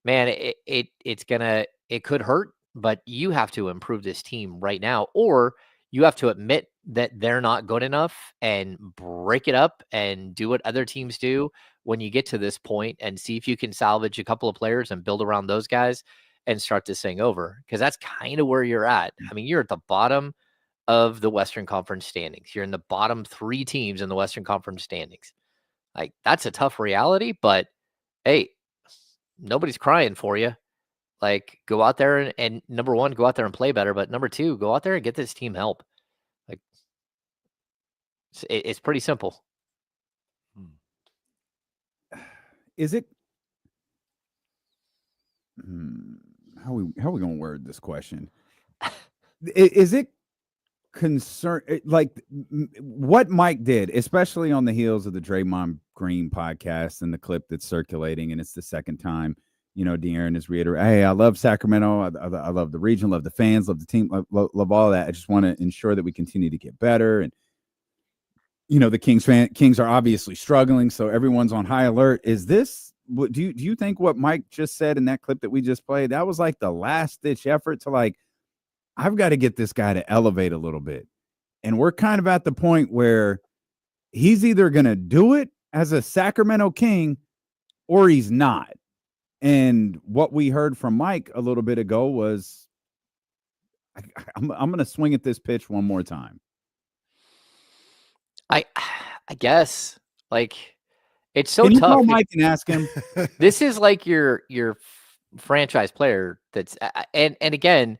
Speaker 2: man, it could hurt, but you have to improve this team right now, or you have to admit that they're not good enough and break it up and do what other teams do when you get to this point and see if you can salvage a couple of players and build around those guys and start this thing over. Because that's kind of where you're at. I mean, you're at the bottom of the Western Conference standings. You're in the bottom 3 teams in the Western Conference standings. Like, that's a tough reality, but hey, nobody's crying for you. Like, go out there and number 1, go out there and play better. But number 2, go out there and get this team help. Like, it's pretty simple.
Speaker 9: Is it? How we gonna word this question? Is it concern like what Mike did, especially on the heels of the Draymond Green podcast and the clip that's circulating, and it's the second time. De'Aaron is reiterating, hey, I love Sacramento. I love the region, love the fans, love the team, love all that. I just want to ensure that we continue to get better. And, the Kings are obviously struggling, so everyone's on high alert. Is this, do you think what Mike just said in that clip that we just played, that was like the last-ditch effort to like, I've got to get this guy to elevate a little bit. And we're kind of at the point where he's either going to do it as a Sacramento King or he's not. And what we heard from Mike a little bit ago was, I'm going to swing at this pitch one more time.
Speaker 2: I guess, like, it's so
Speaker 9: Can you
Speaker 2: tough.
Speaker 9: call Mike and ask him?
Speaker 2: This is like your franchise player that's and again,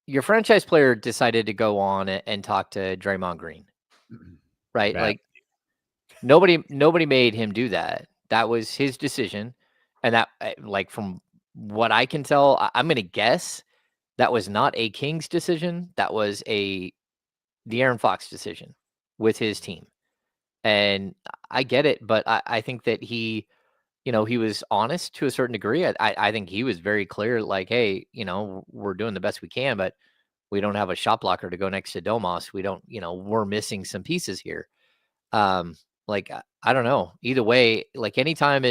Speaker 2: your franchise player decided to go on and talk to Draymond Green, right?
Speaker 9: Bad.
Speaker 2: Like, nobody made him do that. That was his decision. And that, like, from what I can tell, I'm going to guess that was not a Kings decision. That was a De'Aaron Fox decision with his team. And I get it, but I think that he was honest to a certain degree. I think he was very clear, like, hey, we're doing the best we can, but we don't have a shot blocker to go next to Domas. We don't, we're missing some pieces here. Like, I don't know. Either way, like, anytime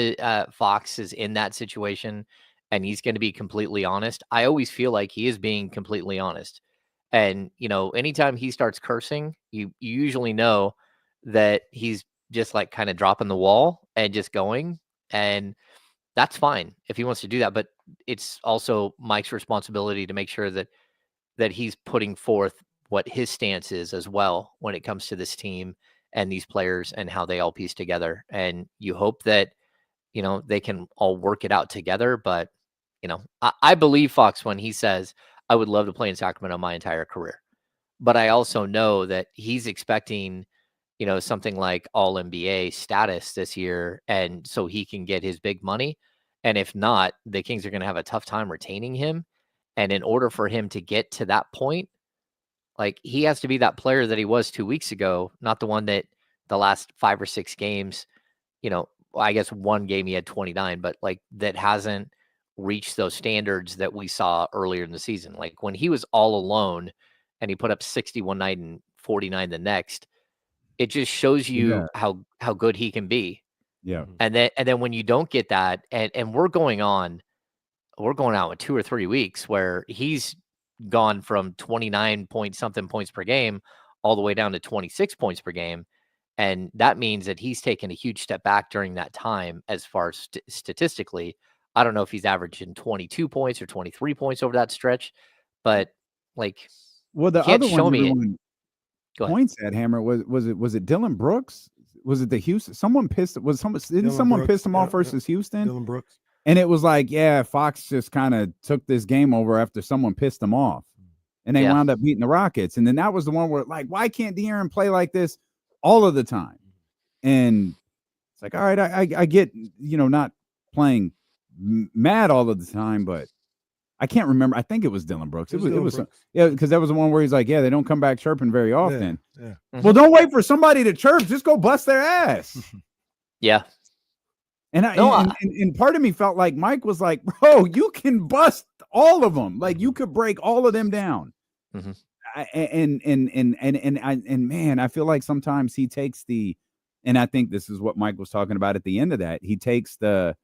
Speaker 2: Fox is in that situation and he's going to be completely honest, I always feel like he is being completely honest. And, anytime he starts cursing, you usually know that he's just like kind of dropping the wall and just going. And that's fine if he wants to do that. But it's also Mike's responsibility to make sure that he's putting forth what his stance is as well when it comes to this team and these players and how they all piece together. And you hope that, they can all work it out together. But, I believe Fox when he says, I would love to play in Sacramento my entire career. But I also know that he's expecting, something like all NBA status this year. And so he can get his big money. And if not, the Kings are going to have a tough time retaining him. And in order for him to get to that point, like, he has to be that player that he was 2 weeks ago, not the one that the last 5 or 6 games, I guess one game he had 29, but like that hasn't reached those standards that we saw earlier in the season. Like when he was all alone and he put up 60 one night and 49 the next, it just shows you how good he can be.
Speaker 9: Yeah.
Speaker 2: And then when you don't get that, and we're going out with 2 or 3 weeks where he's gone from 29 point something points per game all the way down to 26 points per game. And that means that he's taken a huge step back during that time as far as statistically. I don't know if he's averaging 22 points or 23 points over that stretch, but like,
Speaker 9: well, the
Speaker 2: can't
Speaker 9: other
Speaker 2: show
Speaker 9: one
Speaker 2: me
Speaker 9: points at Hammer was it Dylan Brooks? Was it the Houston? Didn't someone piss him off versus Houston?
Speaker 10: Dylan Brooks.
Speaker 9: And it was like, yeah, Fox just kind of took this game over after someone pissed them off. And they wound up beating the Rockets. And then that was the one where, like, why can't De'Aaron play like this all of the time? And it's like, all right, I get, not playing mad all of the time, but I can't remember. I think it was Dylan Brooks. It was because that was the one where he's like, yeah, they don't come back chirping very often.
Speaker 10: Yeah.
Speaker 9: Well, don't wait for somebody to chirp. Just go bust their ass.
Speaker 2: Yeah.
Speaker 9: And and part of me felt like Mike was like, bro, you can bust all of them. Like, you could break all of them down.
Speaker 2: Mm-hmm.
Speaker 9: And man, I feel like sometimes he takes and I think this is what Mike was talking about at the end of that. He takes the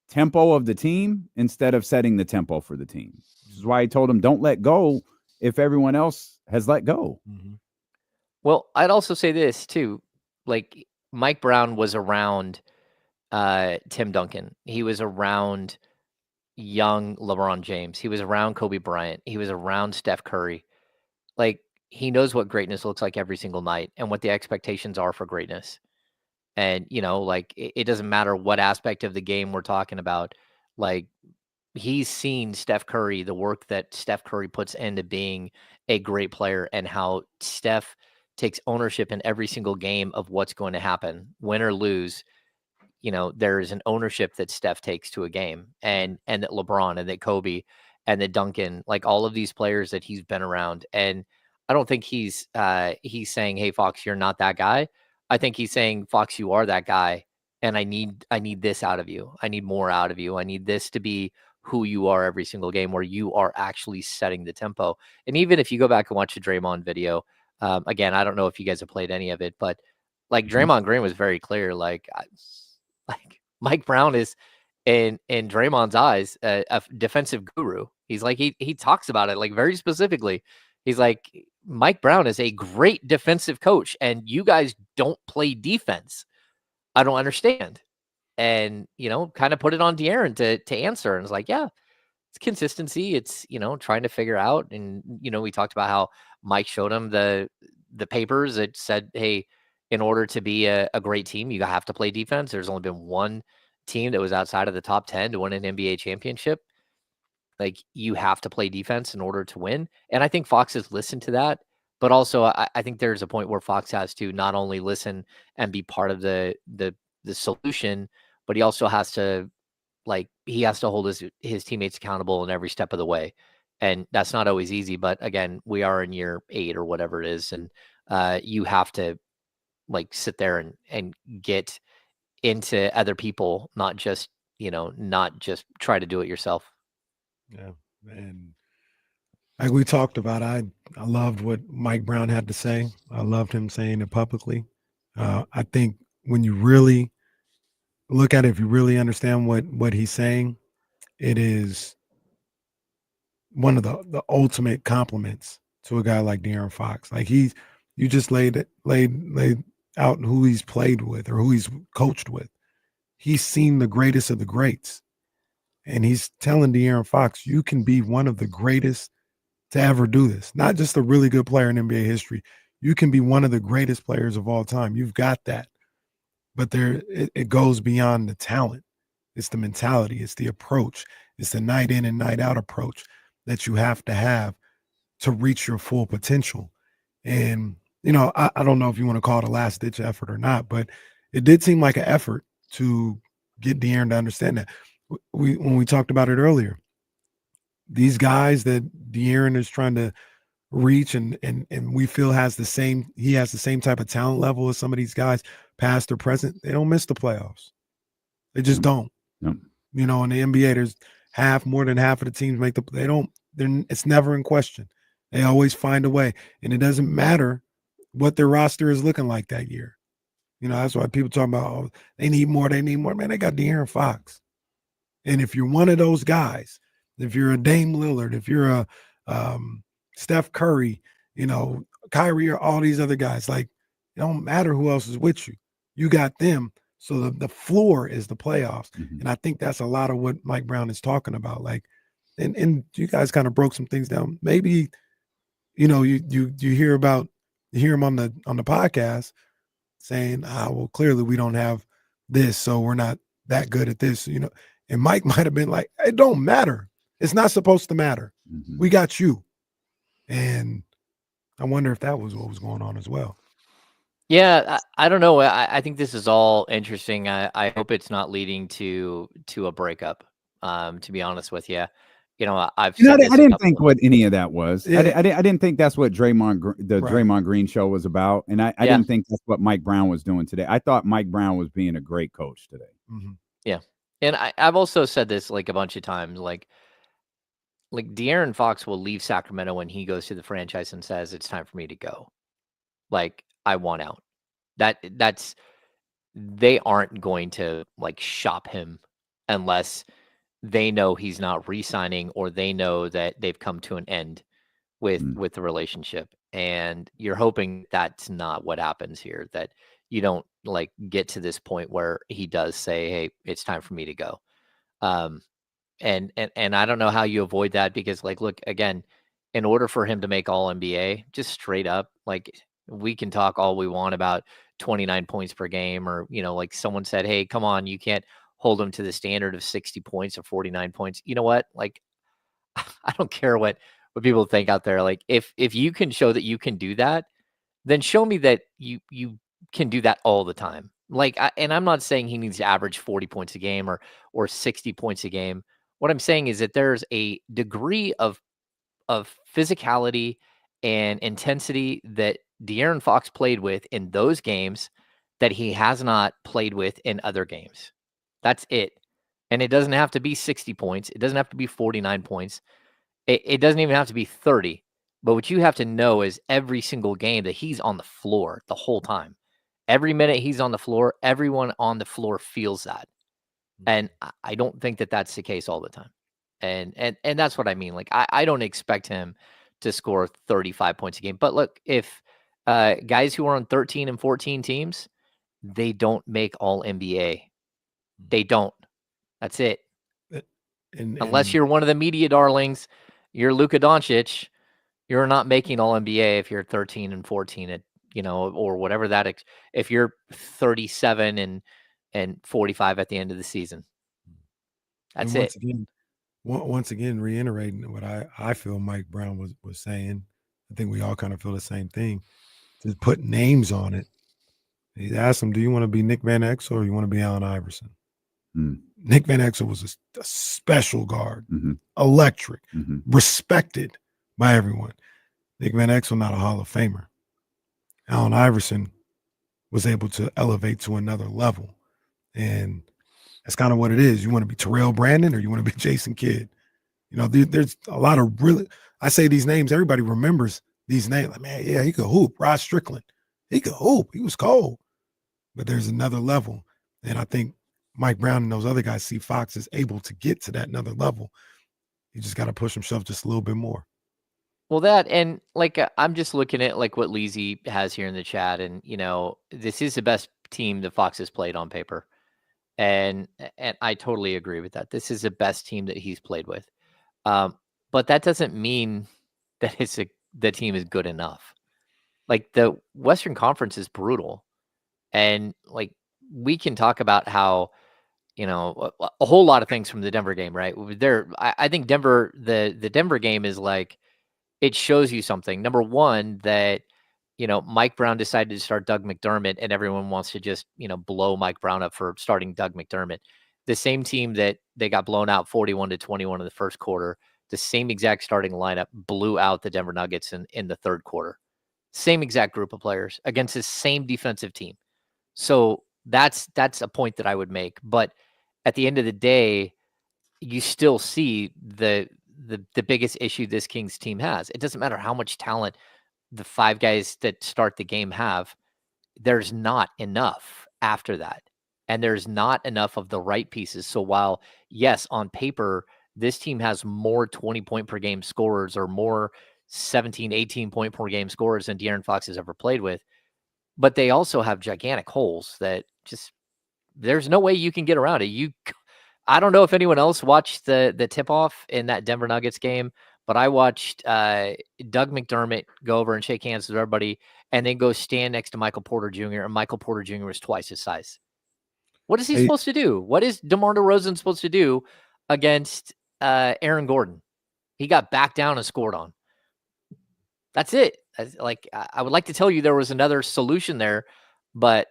Speaker 9: tempo of the team instead of setting the tempo for the team. This is why he told him, don't let go if everyone else has let go.
Speaker 10: Mm-hmm.
Speaker 2: Well, I'd also say this too. Like, Mike Brown was around Tim Duncan. He was around young LeBron James. He was around Kobe Bryant. He was around Steph Curry. Like, he knows what greatness looks like every single night and what the expectations are for greatness. And, like, it doesn't matter what aspect of the game we're talking about. Like, he's seen Steph Curry, the work that Steph Curry puts into being a great player, and how Steph takes ownership in every single game of what's going to happen, win or lose. There is an ownership that Steph takes to a game, and that LeBron and that Kobe and that Duncan, like all of these players that he's been around. And I don't think he's saying, hey, Fox, you're not that guy. I think he's saying, Fox, you are that guy. And I need this out of you. I need more out of you. I need this to be who you are every single game, where you are actually setting the tempo. And even if you go back and watch the Draymond video, again, I don't know if you guys have played any of it, but like Draymond Green was very clear. Like Mike Brown is, in Draymond's eyes, a defensive guru. He's like, he talks about it like very specifically. He's like, Mike Brown is a great defensive coach, and you guys don't play defense. I don't understand. And, kind of put it on De'Aaron to answer. And it's like, yeah, it's consistency. It's, trying to figure out. And, we talked about how Mike showed him the papers that said, hey, in order to be a great team, you have to play defense. There's only been one team that was outside of the top 10 to win an NBA championship. Like, you have to play defense in order to win. And I think Fox has listened to that, but also I think there's a point where Fox has to not only listen and be part of the solution, but he also has to, he has to hold his teammates accountable in every step of the way. And that's not always easy, but again, we are in year 8 or whatever it is. And you have to sit there and get into other people, not just try to do it yourself.
Speaker 10: Yeah. And like we talked about, I loved what Mike Brown had to say. I loved him saying it publicly. I think when you really look at it, if you really understand what he's saying, it is one of the ultimate compliments to a guy like De'Aaron Fox. Like, you just laid out who he's played with or who he's coached with. He's seen the greatest of the greats. And he's telling De'Aaron Fox, you can be one of the greatest to ever do this. Not just a really good player in NBA history. You can be one of the greatest players of all time. You've got that. But it goes beyond the talent. It's the mentality. It's the approach. It's the night in and night out approach that you have to reach your full potential. And, I don't know if you want to call it a last-ditch effort or not, but it did seem like an effort to get De'Aaron to understand that. When we talked about it earlier, these guys that De'Aaron is trying to reach and we feel he has the same type of talent level as some of these guys, past or present, they don't miss the playoffs. They just don't.
Speaker 9: Yep.
Speaker 10: In the NBA, there's more than half of the teams it's never in question. They always find a way. And it doesn't matter what their roster is looking like that year. That's why people talk about, they need more. Man, they got De'Aaron Fox. And if you're one of those guys, if you're a Dame Lillard, if you're a Steph Curry, Kyrie, or all these other guys, it don't matter who else is with you. You got them. So the floor is the playoffs. Mm-hmm. And I think that's a lot of what Mike Brown is talking about. And you guys kind of broke some things down. Maybe, you hear him on the podcast saying, well, clearly we don't have this, so we're not that good at this, you know. And Mike might have been like, it don't matter. It's not supposed to matter. We got you. And I wonder if that was what was going on as well.
Speaker 2: Yeah, I don't know. I think this is all interesting. I hope it's not leading to a breakup. To be honest with you, you know, I've
Speaker 9: You know,
Speaker 2: said this
Speaker 9: I didn't think what any of that was.
Speaker 10: Yeah.
Speaker 9: I didn't think that's what the
Speaker 10: Right.
Speaker 9: Draymond Green show was about, and I
Speaker 2: Yeah.
Speaker 9: didn't think that's what Mike Brown was doing today. I thought Mike Brown was being a great coach today.
Speaker 2: Yeah, and I've also said this like a bunch of times, like De'Aaron Fox will leave Sacramento when he goes to the franchise and says it's time for me to go. Like, I want out. That's they aren't going to like shop him unless they know he's not re-signing or they know that they've come to an end with the relationship. And you're hoping that's not what happens here, that you don't like get to this point where he does say, hey, it's time for me to go. And I don't know how you avoid that, because like, look, again, in order for him to make all NBA, just straight up, like, we can talk all we want about 29 points per game, or, you know, like someone said, hey, come on, you can't hold him to the standard of 60 points or 49 points. You know what? Like, I don't care what people think out there. Like, if you can show that you can do that, then show me that you can do that all the time. Like, and I'm not saying he needs to average 40 points a game or 60 points a game. What I'm saying is that there's a degree of physicality and intensity that De'Aaron Fox played with in those games that he has not played with in other games. That's it. And it doesn't have to be 60 points. It doesn't have to be 49 points. It doesn't even have to be 30. But what you have to know is every single game that he's on the floor the whole time. Every minute he's on the floor, everyone on the floor feels that. And I don't think that that's the case all the time. And that's what I mean. Like, I don't expect him to score 35 points a game. But look, if guys who are on 13 and 14 teams, they don't make all NBA. They don't. That's it. Unless you're one of the media darlings, you're Luka Doncic, you're not making all NBA if you're 13 and 14 at, you know, or whatever that, if you're 37 and 45 at the end of the season. That's
Speaker 10: and
Speaker 2: it.
Speaker 10: Once again, reiterating what I feel Mike Brown was saying. I think we all kind of feel the same thing. To put names on it. He asked him, do you want to be Nick Van Exel or you want to be Allen Iverson? Nick Van Exel was a special guard, electric, respected by everyone. Nick Van Exel, not a Hall of Famer. Allen Iverson was able to elevate to another level. And that's kind of what it is. You want to be Terrell Brandon or you want to be Jason Kidd? You know, there's a lot of really, I say these names, everybody remembers these names. Like, man, yeah, he could hoop. Rod Strickland, he could hoop. He was cold. But there's another level. And I think Mike Brown and those other guys see Fox is able to get to that another level. He just got to push himself just a little bit more.
Speaker 2: Well, that, and like, I'm just looking at like what Leezy has here in the chat, and, you know, this is the best team that Fox has played on paper. And I totally agree with that. This is the best team that he's played with. But that doesn't mean that the team is good enough. Like, the Western Conference is brutal. And like, we can talk about how, you know, a whole lot of things from the Denver game, right? I think Denver, the Denver game is like, it shows you something. Number one, that, you know, Mike Brown decided to start Doug McDermott, and everyone wants to just, you know, blow Mike Brown up for starting Doug McDermott. The same team that they got blown out 41-21 in the first quarter, the same exact starting lineup blew out the Denver Nuggets in the third quarter. Same exact group of players against the same defensive team. So that's a point that I would make. But at the end of the day, you still see the biggest issue this Kings team has. It doesn't matter how much talent the five guys that start the game have. There's not enough after that. And there's not enough of the right pieces. So while, yes, on paper, this team has more 20-point per game scorers or more 17, 18-point per game scorers than De'Aaron Fox has ever played with, but they also have gigantic holes that just, there's no way you can get around it. I don't know if anyone else watched the tip-off in that Denver Nuggets game, but I watched Doug McDermott go over and shake hands with everybody and then go stand next to Michael Porter Jr., and Michael Porter Jr. was twice his size. What is he supposed to do? What is DeMar DeRozan supposed to do against Aaron Gordon? He got back down and scored on. That's it. I would like to tell you there was another solution there, but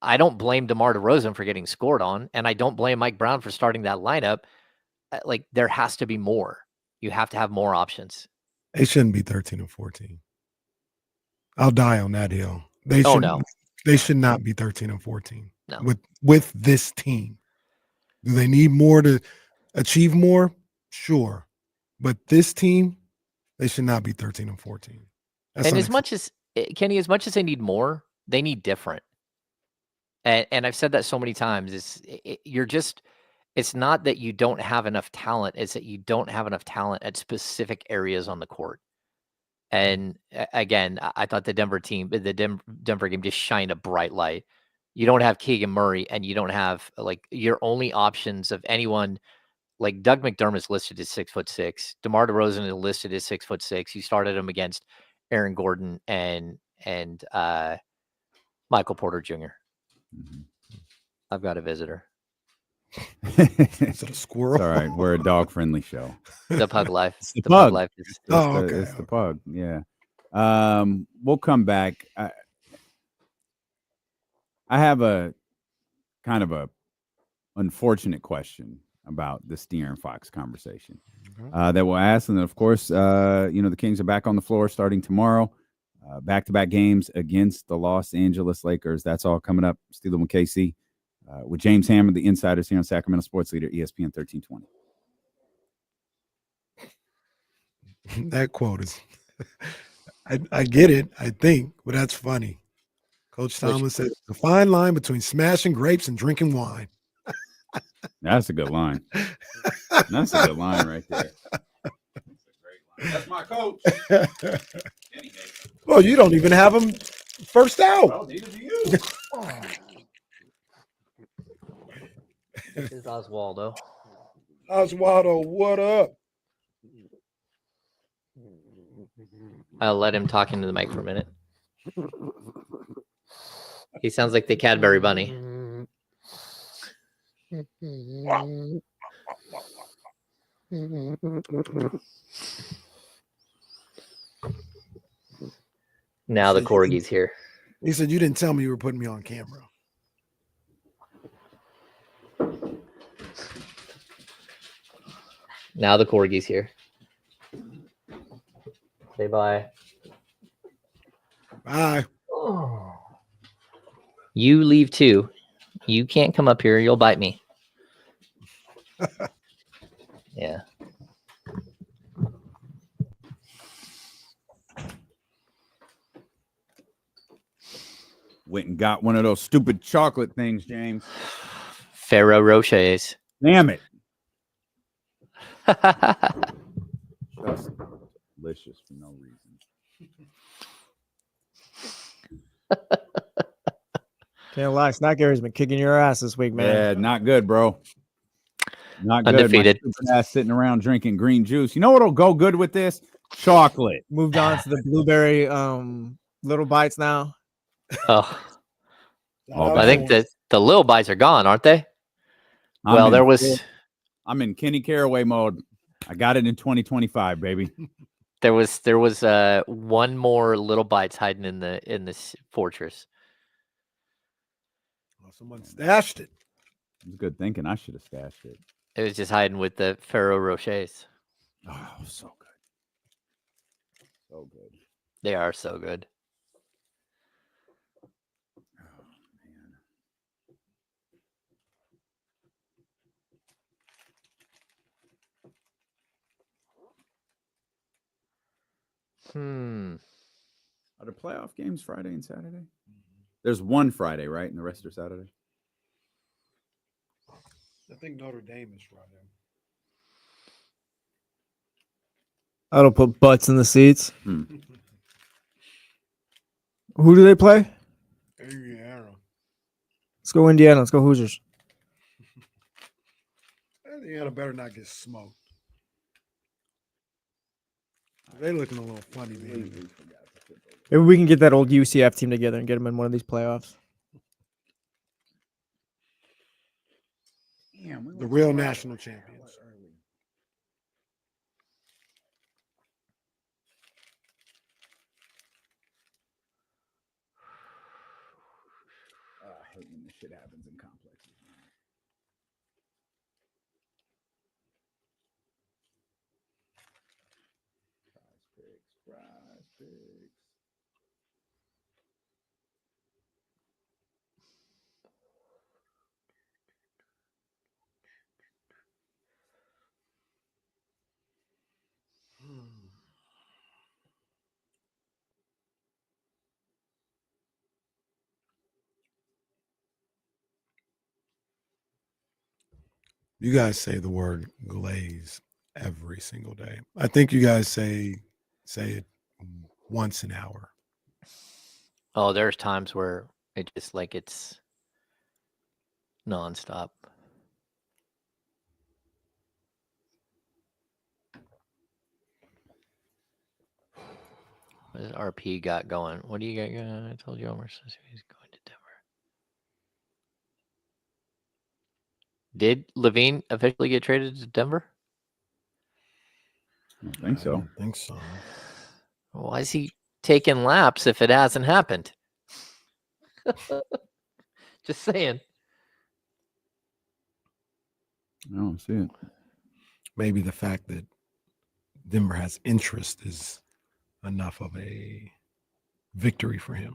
Speaker 2: I don't blame DeMar DeRozan for getting scored on, and I don't blame Mike Brown for starting that lineup. Like, there has to be more. You have to have more options.
Speaker 10: They shouldn't be 13 and 14. I'll die on that hill. They should not be 13 and 14.
Speaker 2: No.
Speaker 10: With this team. Do they need more to achieve more? Sure. But this team, they should not be 13 and 14.
Speaker 2: And as much as Kenny, as much as they need more, they need different. And I've said that so many times. It's not that you don't have enough talent. It's that you don't have enough talent at specific areas on the court. And again, I thought the Denver game just shined a bright light. You don't have Keegan Murray, and you don't have your only options of anyone. Like Doug McDermott's listed as 6'6". DeMar DeRozan is listed as 6'6". You started him against Aaron Gordon and Michael Porter Jr.
Speaker 9: Mm-hmm.
Speaker 2: I've got a visitor.
Speaker 10: Is it a squirrel?
Speaker 9: All right, we're a dog-friendly show.
Speaker 2: The pug life.
Speaker 9: It's the
Speaker 2: pug
Speaker 9: pug.
Speaker 2: life.
Speaker 9: It's the pug. Yeah. We'll come back. I have a kind of a unfortunate question about this De'Aaron Fox conversation that we'll ask. And then, of course, the Kings are back on the floor starting tomorrow. Back-to-back games against the Los Angeles Lakers. That's all coming up. Steeler and KC with James Hammond, the Insiders here on Sacramento Sports Leader, ESPN 1320.
Speaker 10: That quote is, I get it, I think, but that's funny. Coach Tomlin said, the fine line between smashing grapes and drinking wine.
Speaker 9: That's a good line. That's a good line right there. That's my coach.
Speaker 10: Well, you don't even have him first out.
Speaker 9: Well, neither do you.
Speaker 2: This is Oswaldo.
Speaker 10: Oswaldo, what up?
Speaker 2: I'll let him talk into the mic for a minute. He sounds like the Cadbury bunny. Now the corgi's here.
Speaker 10: He said, you didn't tell me you were putting me on camera.
Speaker 2: Now the corgi's here. Say bye.
Speaker 10: Bye.
Speaker 2: Oh. You leave too. You can't come up here. You'll bite me. Yeah.
Speaker 9: Went and got one of those stupid chocolate things, James.
Speaker 2: Ferrero Rochers.
Speaker 9: Damn it. Just delicious for no reason.
Speaker 11: Can't lie, Snack Gary's been kicking your ass this week, man.
Speaker 9: Yeah, not good, bro. Not
Speaker 2: Undefeated.
Speaker 9: good. My stupid ass sitting around drinking green juice. You know what'll go good with this? Chocolate.
Speaker 11: Moved on to the blueberry little bites now.
Speaker 2: Oh. I think that the little bites are gone, aren't they?
Speaker 9: I'm in Kenny Caraway mode. I got it in 2025, baby.
Speaker 2: There was one more little bites hiding in this fortress.
Speaker 10: Well, someone stashed it.
Speaker 9: It was good thinking. I should have stashed it.
Speaker 2: It was just hiding with the Ferrero Rochers.
Speaker 9: Oh, so good. So good.
Speaker 2: They are so good.
Speaker 9: Are the playoff games Friday and Saturday? There's one Friday, right? And the rest are Saturday?
Speaker 10: I think Notre Dame is Friday.
Speaker 11: I don't put butts in the seats. Who do they play?
Speaker 10: Indiana.
Speaker 11: Let's go Indiana. Let's go Hoosiers.
Speaker 10: Indiana better not get smoked. They looking a little funny, man.
Speaker 11: Maybe we can get that old UCF team together and get them in one of these playoffs.
Speaker 9: Damn,
Speaker 10: The real national champions.
Speaker 9: I hate when this shit happens in complexes. Prize picks.
Speaker 10: You guys say the word glaze every single day. I think you guys say it once an hour.
Speaker 2: Oh, there's times where it just like it's nonstop. What does RP got going? What do you got going? I told you Omer says he's going to Denver. Did Levine officially get traded to Denver?
Speaker 9: I don't think so.
Speaker 10: I don't think so.
Speaker 2: Why is he taking laps if it hasn't happened? Just saying.
Speaker 9: I don't see it.
Speaker 10: Maybe the fact that Denver has interest is enough of a victory for him.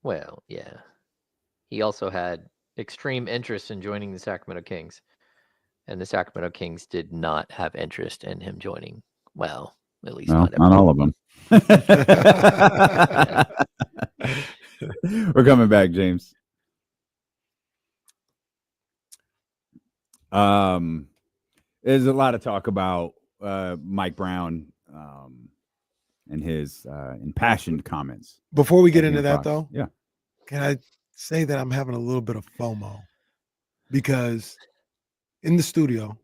Speaker 2: Well, yeah. He also had extreme interest in joining the Sacramento Kings. And the Sacramento Kings did not have interest in him joining. Well, at least
Speaker 9: No,
Speaker 2: not
Speaker 9: not all of them. We're coming back, James. There's a lot of talk about Mike Brown and his impassioned comments.
Speaker 10: Before we get
Speaker 9: at
Speaker 10: into
Speaker 9: Ian
Speaker 10: that,
Speaker 9: Fox.
Speaker 10: though,
Speaker 9: Yeah.
Speaker 10: can I say that I'm having a little bit of FOMO because in the studio,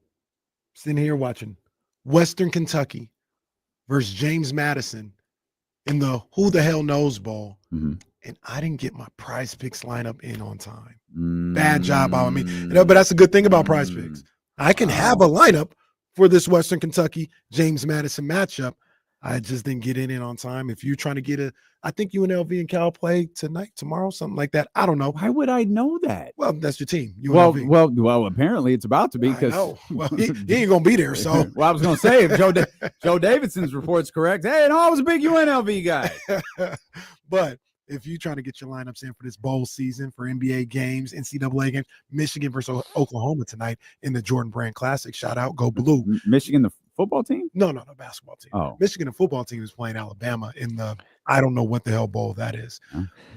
Speaker 10: sitting here watching Western Kentucky versus James Madison in the Who the Hell Knows Bowl, and I didn't get my Prize Picks lineup in on time. Bad job by me. But that's a good thing about Prize Picks. I can have a lineup for this Western Kentucky James Madison matchup. I just didn't get it in on time. If you're trying to get I think UNLV and Cal play tonight, tomorrow, something like that. I don't know.
Speaker 9: Why would I know that?
Speaker 10: Well, that's your team. UNLV.
Speaker 9: Well, apparently it's about to be because
Speaker 10: well, he ain't gonna be there. So,
Speaker 9: well, I was gonna say if Joe Davidson's report's correct, hey, no, I was a big UNLV guy.
Speaker 10: But if you're trying to get your lineups in for this bowl season for NBA games, NCAA games, Michigan versus Oklahoma tonight in the Jordan Brand Classic. Shout out, go blue.
Speaker 9: Michigan, the football team?
Speaker 10: No, the basketball team.
Speaker 9: Oh,
Speaker 10: Michigan, the football team is playing Alabama in the I don't know what the hell bowl that is.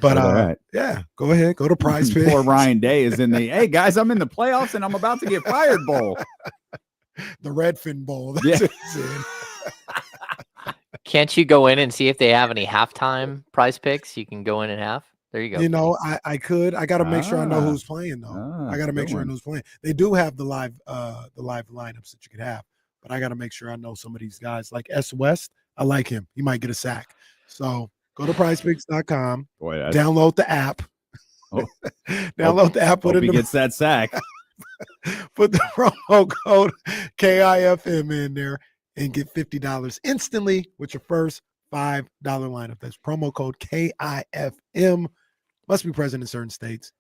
Speaker 10: But yeah, go ahead, go to Prize Picks.
Speaker 9: Poor Ryan Day is in the hey guys, I'm in the playoffs and I'm about to get fired bowl.
Speaker 10: The Redfin Bowl. That's what it's in.
Speaker 2: Can't you go in and see if they have any halftime Prize Picks? You can go in at half. There you go.
Speaker 10: You know, I could. I got to make sure I know who's playing though. I got to make sure I know who's playing. They do have the live lineups that you could have, but I got to make sure I know some of these guys. Like S. West, I like him. He might get a sack. So go to prizepicks.com.
Speaker 9: Boy,
Speaker 10: download the app. Download the app.
Speaker 9: Hope he gets that sack.
Speaker 10: Put the promo code KIFM in there and get $50 instantly with your first $5 lineup. That's promo code KIFM. Must be present in certain states.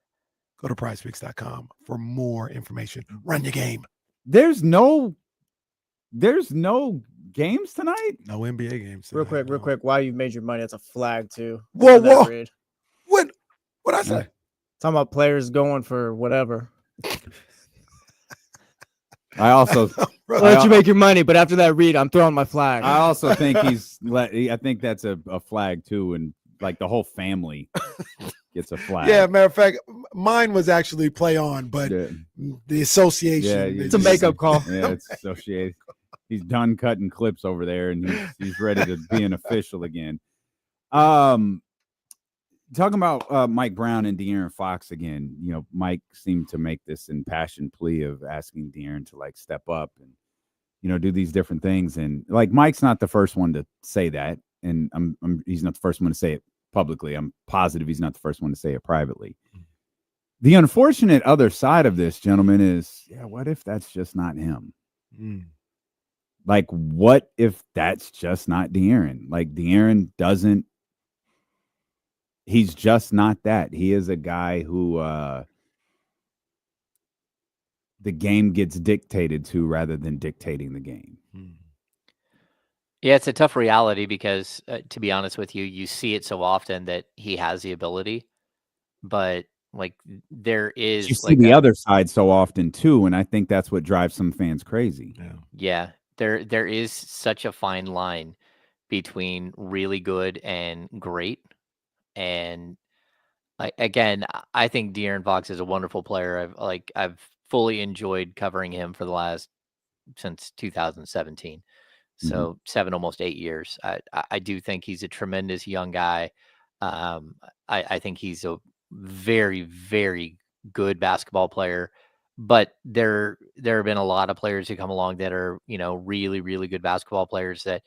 Speaker 10: Go to prizepicks.com for more information. Run your game.
Speaker 9: There's no games tonight?
Speaker 10: No NBA games
Speaker 11: tonight. Real quick. While you made your money, that's a flag too.
Speaker 10: Whoa. What I say?
Speaker 11: Talking about players going for whatever.
Speaker 9: I also
Speaker 11: I'll let you make your money, but after that read, I'm throwing my flag.
Speaker 9: I also think I think that's a flag too, and like the whole family gets a flag.
Speaker 10: Yeah, matter of fact, mine was actually play on, but the association.
Speaker 11: It's a makeup call.
Speaker 9: Yeah, it's associated. He's done cutting clips over there, and he's ready to be an official again. Talking about Mike Brown and De'Aaron Fox again, you know, Mike seemed to make this impassioned plea of asking De'Aaron to like step up and, you know, do these different things. And like Mike's not the first one to say that, and he's not the first one to say it publicly. I'm positive he's not the first one to say it privately. The unfortunate other side of this, gentlemen, is what if that's just not him? Like, what if that's just not De'Aaron? Like, De'Aaron doesn't. He's just not that. He is a guy who the game gets dictated to rather than dictating the game.
Speaker 2: Yeah, it's a tough reality because, to be honest with you, you see it so often that he has the ability, but like there is
Speaker 9: You see
Speaker 2: like
Speaker 9: the other side so often too, and I think that's what drives some fans crazy.
Speaker 2: Yeah, there is such a fine line between really good and great, and I think De'Aaron Fox is a wonderful player. I've fully enjoyed covering him for the last since 2017. So 7, almost 8 years. I do think he's a tremendous young guy. I think he's a very, very good basketball player. But there have been a lot of players who come along that are, really, really good basketball players that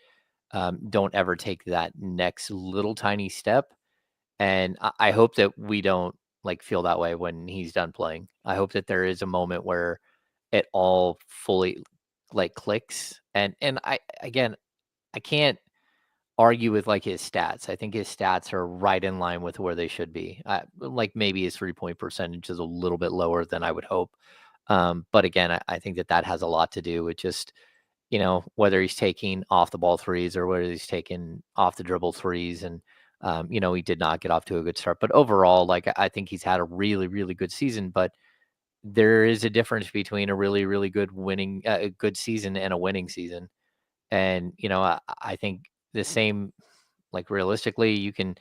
Speaker 2: don't ever take that next little tiny step. And I hope that we don't feel that way when he's done playing. I hope that there is a moment where it all fully clicks. And I can't argue with his stats. I think his stats are right in line with where they should be. Maybe his 3-point percentage is a little bit lower than I would hope. But again, I think that has a lot to do with just, whether he's taking off the ball threes or whether he's taking off the dribble threes. And, he did not get off to a good start. But overall, I think he's had a really, really good season. But there is a difference between a really, really good good season and a winning season. And, I think the same, realistically, you can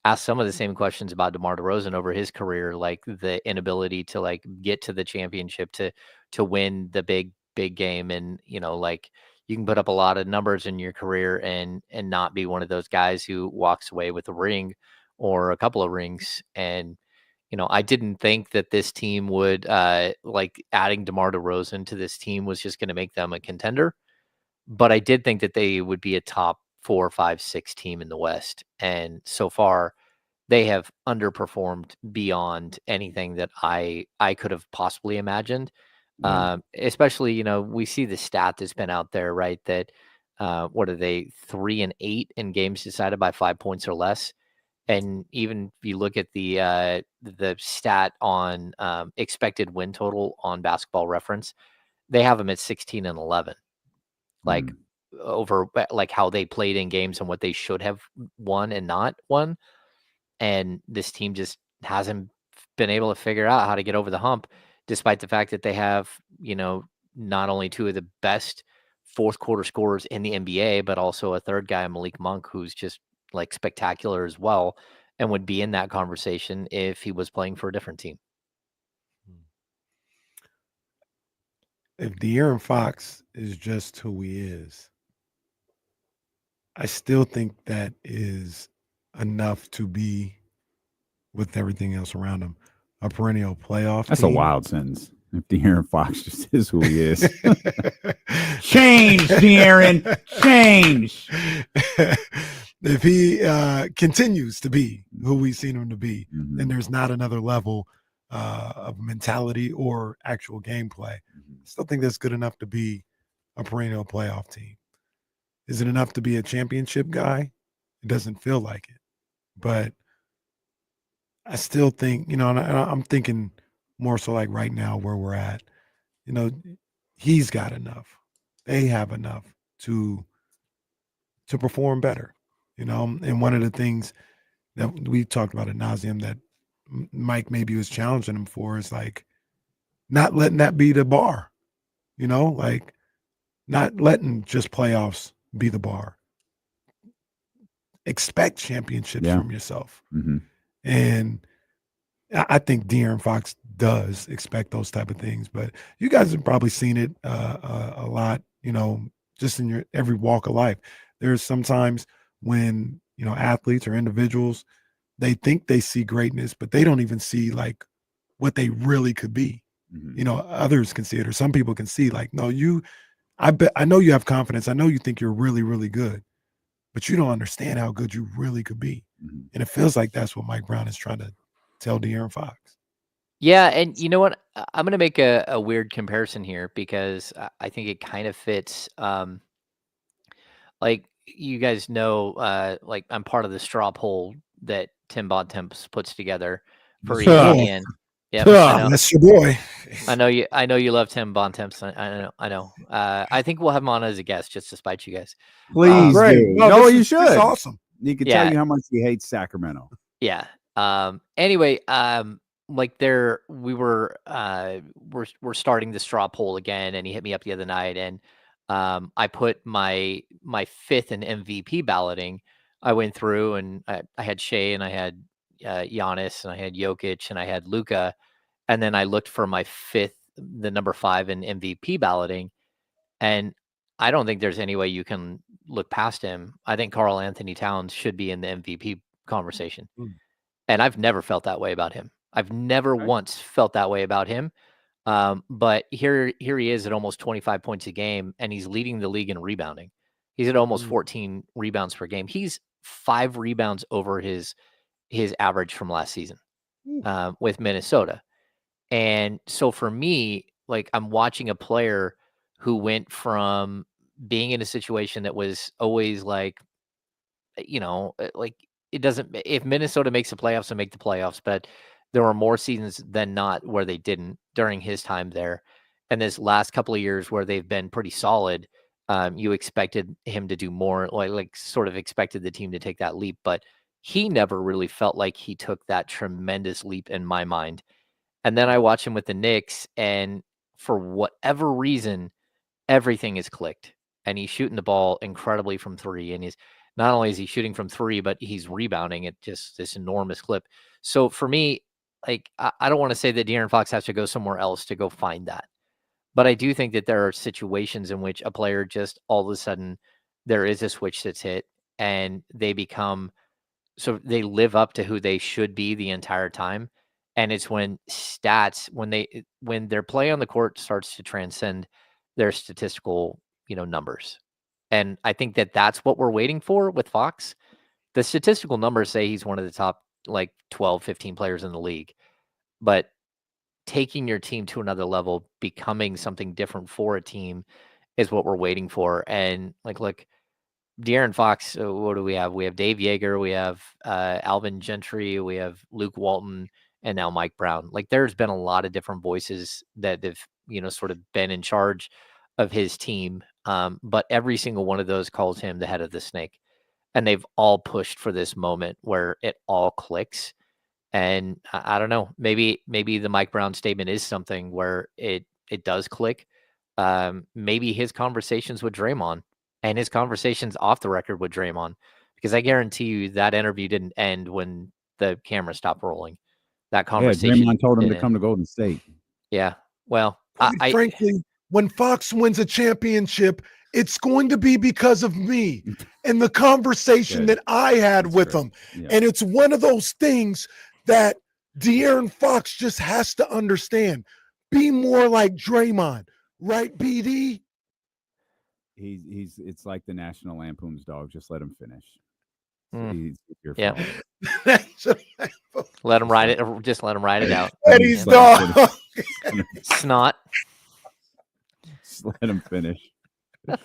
Speaker 2: ask some of the same questions about DeMar DeRozan over his career, like the inability to get to the championship, to win the big game. And, you can put up a lot of numbers in your career and not be one of those guys who walks away with a ring or a couple of rings. And, I didn't think that this team would adding DeMar DeRozan to this team was just going to make them a contender. But I did think that they would be a top 4, 5, 6 team in the West. And so far, they have underperformed beyond anything that I could have possibly imagined. Especially, we see the stat that's been out there, right? That what are they, 3-8 in games decided by 5 points or less? And even if you look at the stat on expected win total on Basketball Reference, they have them at 16-11. Over how they played in games and what they should have won and not won. And this team just hasn't been able to figure out how to get over the hump, despite the fact that they have, not only two of the best fourth quarter scorers in the NBA, but also a third guy, Malik Monk, who's just spectacular as well, and would be in that conversation if he was playing for a different team.
Speaker 10: If De'Aaron Fox is just who he is, I still think that is enough to be, with everything else around him, a perennial playoff
Speaker 9: That's
Speaker 10: team.
Speaker 9: a wild sentence. If De'Aaron Fox just is who he is. Change, De'Aaron. Change.
Speaker 10: If he continues to be who we've seen him to be, then there's not another level of mentality or actual gameplay. I still think that's good enough to be a perennial playoff team. Is it enough to be a championship guy? It doesn't feel like it. But I still think, and I'm thinking more so right now where we're at, he's got enough. They have enough to perform better, And one of the things that we talked about ad nauseum that Mike maybe was challenging him for is not letting that be the bar, not letting just playoffs be the bar. Expect championships from yourself. And I think De'Aaron Fox does expect those type of things, but you guys have probably seen it a lot, just in your every walk of life. There's sometimes when, athletes or individuals, they think they see greatness, but they don't even see what they really could be. Others can see it, or some people can see no, I know you have confidence. I know you think you're really, really good, but you don't understand how good you really could be. And it feels like that's what Mike Brown is trying to tell De'Aaron Fox.
Speaker 2: Yeah, and you know what? I'm going to make a weird comparison here because I think it kind of fits. Like you guys know, like I'm part of the straw poll that Tim Bontemps puts together for
Speaker 10: That's your boy.
Speaker 2: ESPN. Yep, I know.
Speaker 10: That's your boy.
Speaker 2: I know you. I know you love Tim Bontemps. I know. I know. I think we'll have him on as a guest just to spite you guys.
Speaker 9: Please
Speaker 10: Great.
Speaker 9: do.
Speaker 10: No,
Speaker 9: No,
Speaker 10: this
Speaker 9: you
Speaker 10: is
Speaker 9: should.
Speaker 10: awesome.
Speaker 9: He can
Speaker 2: Yeah.
Speaker 9: tell you how much he hates Sacramento.
Speaker 2: Yeah. Anyway, like we're starting the straw poll again, and he hit me up the other night, and I put my fifth in MVP balloting. I went through and I had Shea and I had Giannis and I had Jokic and I had Luka, and then I looked for my fifth, the number 5 in MVP balloting, and I don't think there's any way you can look past him. I think Karl Anthony Towns should be in the MVP conversation. And I've never felt that way about him. I've never once felt that way about him. But here he is at almost 25 points a game, and he's leading the league in rebounding. He's at almost 14 rebounds per game. He's 5 rebounds over his average from last season with Minnesota. And so for me, like I'm watching a player who went from being in a situation that was always like, like it doesn't, if Minnesota makes the playoffs, they make the playoffs, but there were more seasons than not where they didn't during his time there. And this last couple of years where they've been pretty solid, you expected him to do more, like sort of expected the team to take that leap, but he never really felt like he took that tremendous leap in my mind. And then I watch him with the Knicks, and for whatever reason, everything is clicked. And he's shooting the ball incredibly from 3. And he's not only is he shooting from 3, but he's rebounding at just this enormous clip. So for me, like I don't want to say that De'Aaron Fox has to go somewhere else to go find that. But I do think that there are situations in which a player just all of a sudden there is a switch that's hit and they become, so they live up to who they should be the entire time. And it's when stats, when their play on the court starts to transcend their statistical, numbers. And I think that that's what we're waiting for with Fox. The statistical numbers say he's one of the top like 12, 15 players in the league. But taking your team to another level, becoming something different for a team is what we're waiting for. And like, look, De'Aaron Fox, what do we have? We have Dave Yeager, we have Alvin Gentry, we have Luke Walton, and now Mike Brown. Like there's been a lot of different voices that have, sort of been in charge of his team. But every single one of those calls him the head of the snake. And they've all pushed for this moment where it all clicks. And I don't know, maybe the Mike Brown statement is something where it does click. Maybe his conversations with Draymond and his conversations off the record with Draymond, because I guarantee you that interview didn't end when the camera stopped rolling. That conversation.
Speaker 9: Yeah, Draymond told him to
Speaker 2: didn't.
Speaker 9: come to Golden State.
Speaker 2: Yeah. Well,
Speaker 10: Quite frankly, when Fox wins a championship, it's going to be because of me and the conversation that I had with him. Yeah. And it's one of those things that De'Aaron Fox just has to understand. Be more like Draymond, right, BD?
Speaker 9: It's like the National Lampoon's dog. Just let him finish.
Speaker 2: Yeah. Let him ride it. Just let him ride it out.
Speaker 10: Eddie's dog.
Speaker 2: Snot.
Speaker 9: Just let him finish.
Speaker 2: What's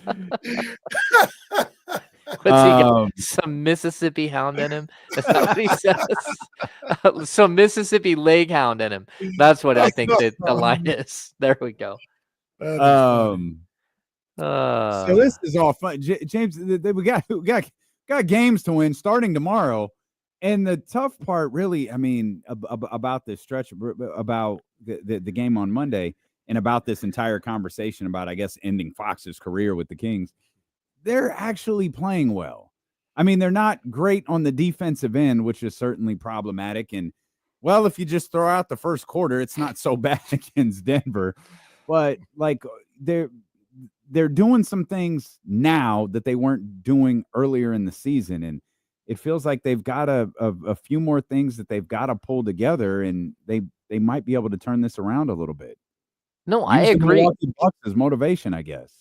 Speaker 2: he got? Some Mississippi hound in him. That's not what he says. Some Mississippi leg hound in him. That's what I think that the line is. There we go.
Speaker 9: So this is all fun, James. We got games to win starting tomorrow, and the tough part, really, I mean, about this stretch, about the game on Monday, and about this entire conversation about, I guess, ending Fox's career with the Kings. They're actually playing well. I mean, they're not great on the defensive end, which is certainly problematic. And, well, if you just throw out the first quarter, it's not so bad against Denver. But, like, they're doing some things now that they weren't doing earlier in the season. And it feels like they've got a few more things that they've got to pull together, and they might be able to turn this around a little bit.
Speaker 2: No, I agree.
Speaker 9: Is motivation, I guess.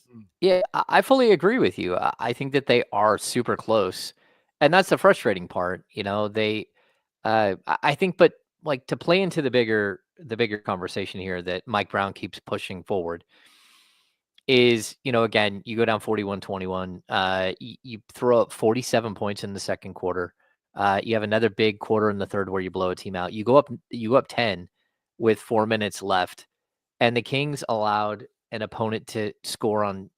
Speaker 2: Yeah, I fully agree with you. I think that they are super close, and that's the frustrating part. I think, but like to play into the bigger conversation here that Mike Brown keeps pushing forward is, again, you go down 41-21, you throw up 47 points in the second quarter. You have another big quarter in the third where you blow a team out. You go up 10 with 4 minutes left, and the Kings allowed an opponent to score on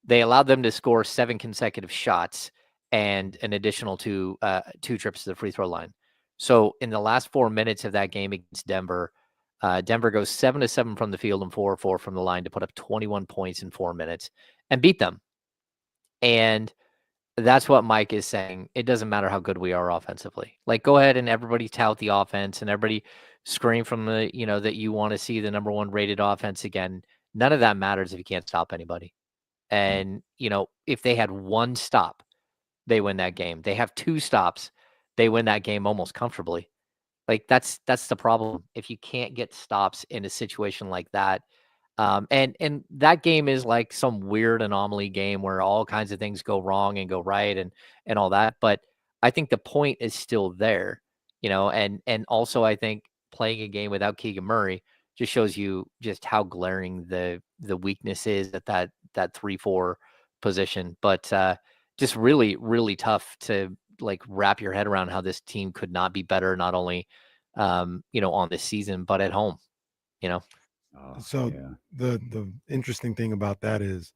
Speaker 2: they allowed them to score 7 consecutive shots and an additional two trips to the free throw line. So in the last 4 minutes of that game against Denver, Denver goes 7-7 from the field and 4-4 from the line to put up 21 points in 4 minutes and beat them. And that's what Mike is saying. It doesn't matter how good we are offensively. Like, go ahead and everybody tout the offense and everybody scream from the, that you want to see the number 1 rated offense again. None of that matters if you can't stop anybody. And, if they had 1 stop, they win that game. They have 2 stops, they win that game almost comfortably. Like, that's the problem. If you can't get stops in a situation like that, and that game is like some weird anomaly game where all kinds of things go wrong and go right and all that. But I think the point is still there, and also I think playing a game without Keegan Murray just shows you just how glaring the weakness is at that 3-4 position. But just really, really tough to like wrap your head around how this team could not be better, not only on this season, but at home,
Speaker 10: So the interesting thing about that is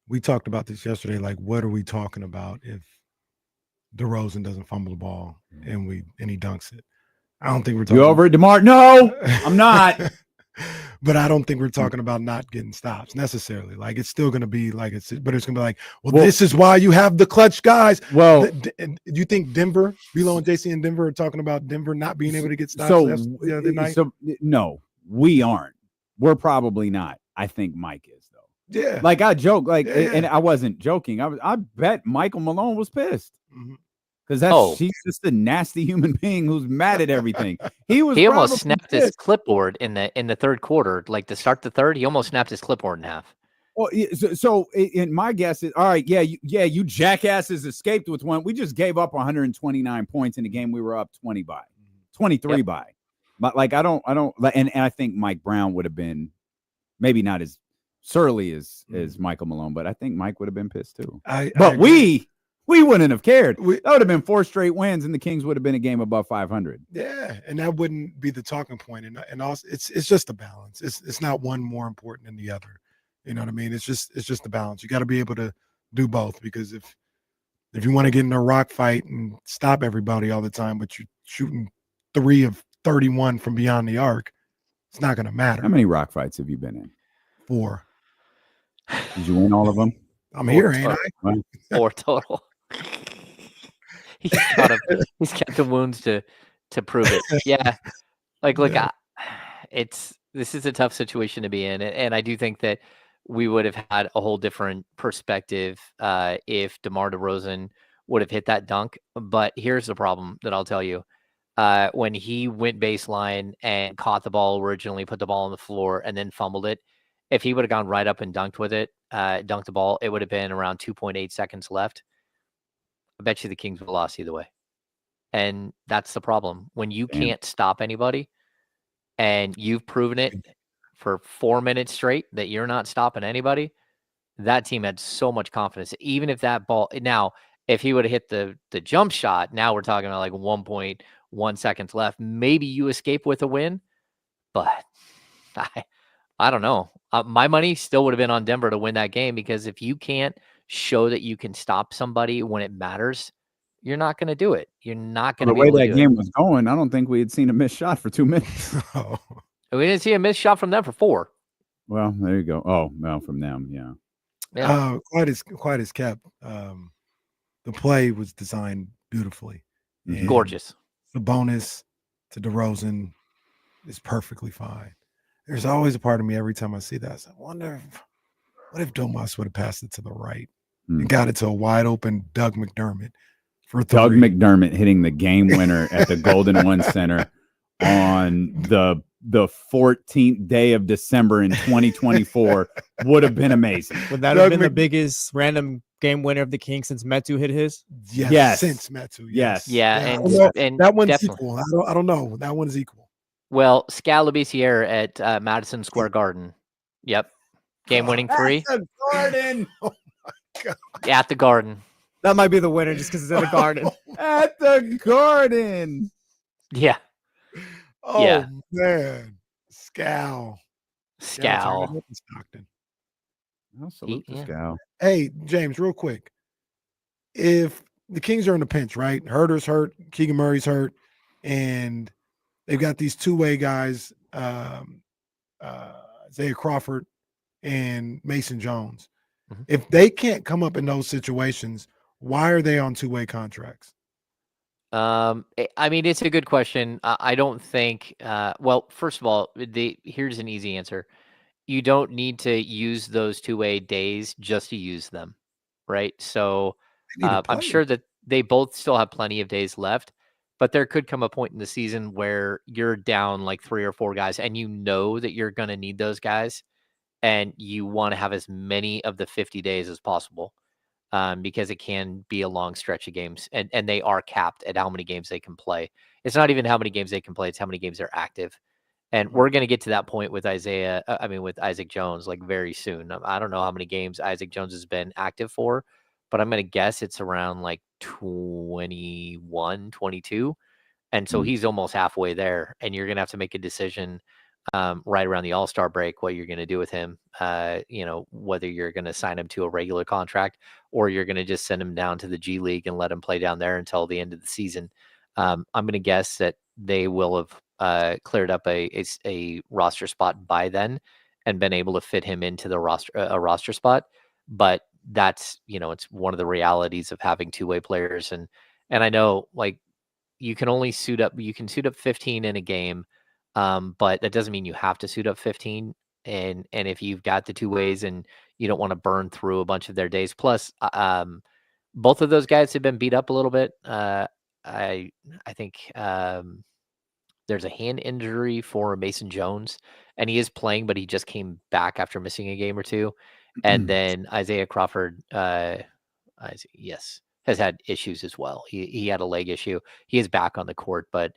Speaker 10: we talked about this yesterday. Like, what are we talking about if DeRozan doesn't fumble the ball and he dunks it? I don't think we're talking.
Speaker 9: You over it, DeMar? No, I'm not.
Speaker 10: But I don't think we're talking about not getting stops necessarily. Like, it's still going to be like but it's going to be like, well, this is why you have the clutch guys.
Speaker 9: Well,
Speaker 10: do you think Denver, Bilo and JC and Denver are talking about Denver not being able to get stops the other night?
Speaker 9: So no, we aren't. We're probably not. I think Mike is though.
Speaker 10: Yeah.
Speaker 9: Like, I joke, and I wasn't joking. I bet Michael Malone was pissed. Because he's just a nasty human being who's mad at everything. He
Speaker 2: almost snapped his clipboard in the third quarter, like to start the third. He almost snapped his clipboard in half.
Speaker 9: Well, so in my guess is, all right, you jackasses escaped with one. We just gave up 129 points in a game we were up 23 by. But like, I don't, and I think Mike Brown would have been maybe not as surly as Michael Malone, but I think Mike would have been pissed too. But we wouldn't have cared. That would have been 4 straight wins, and the Kings would have been a game above 500.
Speaker 10: Yeah, and that wouldn't be the talking point. And also, it's just a balance. It's not one more important than the other. You know what I mean? It's just the balance. You got to be able to do both, because if you want to get in a rock fight and stop everybody all the time, but you're shooting 3 of 31 from beyond the arc, it's not going to matter.
Speaker 9: How many rock fights have you been in?
Speaker 10: 4.
Speaker 9: Did you win all of them?
Speaker 10: I'm here, ain't I?
Speaker 2: 4 total. He's got the wounds to prove it. Yeah, look, this is a tough situation to be in, and I do think that we would have had a whole different perspective if DeMar DeRozan would have hit that dunk. But here's the problem that I'll tell you: when he went baseline and caught the ball originally, put the ball on the floor, and then fumbled it, if he would have gone right up and dunked the ball, it would have been around 2.8 seconds left. I bet you the Kings would have lost either way. And that's the problem. When you can't stop anybody, and you've proven it for 4 minutes straight that you're not stopping anybody, that team had so much confidence. Even if that ball, now, if he would have hit the jump shot, now we're talking about like 1.1 seconds left. Maybe you escape with a win, but I don't know. My money still would have been on Denver to win that game, because if you can't show that you can stop somebody when it matters, you're not going to do it. You're not going to be able to do it.
Speaker 9: The way that game was going, I don't think we had seen a missed shot for 2 minutes.
Speaker 2: We didn't see a missed shot from them for 4.
Speaker 9: Well, there you go. Oh, well, from them, yeah.
Speaker 10: Quite as kept. The play was designed beautifully.
Speaker 2: And gorgeous.
Speaker 10: The bonus to DeRozan is perfectly fine. There's always a part of me every time I see that. I say, what if Domas would have passed it to the right and got it to a wide open Doug McDermott for 3?
Speaker 9: Doug McDermott hitting the game winner at the Golden One Center on the 14th day of December in 2024 would have been amazing.
Speaker 11: Would that have been the biggest random game winner of the Kings since Metu hit his?
Speaker 7: Yes. Since Metu.
Speaker 9: Yes.
Speaker 2: Yeah,
Speaker 7: I
Speaker 2: and
Speaker 7: don't know.
Speaker 2: and
Speaker 7: that one's
Speaker 2: definitely.
Speaker 7: equal. I don't know. That one is equal.
Speaker 2: Well, Scalabiciere at Madison Square Garden. Yep. Game-winning three.
Speaker 9: At the Garden.
Speaker 7: Oh my God.
Speaker 2: At the Garden.
Speaker 11: That might be the winner just because it's at the Garden.
Speaker 9: At the Garden.
Speaker 2: Yeah.
Speaker 7: Oh
Speaker 2: Yeah.
Speaker 7: man. Scal.
Speaker 2: Scal.
Speaker 7: Stockton.
Speaker 9: I'll salute the Scal.
Speaker 7: Hey, James, real quick. If the Kings are in a pinch, right? Herter's hurt, Keegan Murray's hurt, and they've got these two-way guys, Isaiah Crawford and Mason Jones.
Speaker 2: Mm-hmm.
Speaker 7: If they can't come up in those situations, why are they on two-way contracts?
Speaker 2: I mean, it's a good question. I don't think. Well, first of all, here's an easy answer. You don't need to use those two-way days just to use them, right? So I'm sure that they both still have plenty of days left, but there could come a point in the season where you're down like 3 or 4 guys, and you know that you're going to need those guys, and you want to have as many of the 50 days as possible. Because it can be a long stretch of games, and they are capped at how many games they can play. It's not even how many games they can play; it's how many games they're active. And we're going to get to that point with with Isaac Jones, like very soon. I don't know how many games Isaac Jones has been active for, but I'm going to guess it's around like 21, 22. And so he's almost halfway there, and you're going to have to make a decision right around the All-Star break, what you're going to do with him, whether you're going to sign him to a regular contract or you're going to just send him down to the G League and let him play down there until the end of the season. I'm going to guess that they will have cleared up a roster spot by then and been able to fit him into the roster spot. But that's, it's one of the realities of having two-way players. And I know, like, you can suit up 15 in a game. But that doesn't mean you have to suit up 15. And if you've got the two ways and you don't want to burn through a bunch of their days, plus both of those guys have been beat up a little bit. I think there's a hand injury for Mason Jones, and he is playing, but he just came back after missing a game or two. And then Isaiah Crawford, has had issues as well. He had a leg issue. He is back on the court, but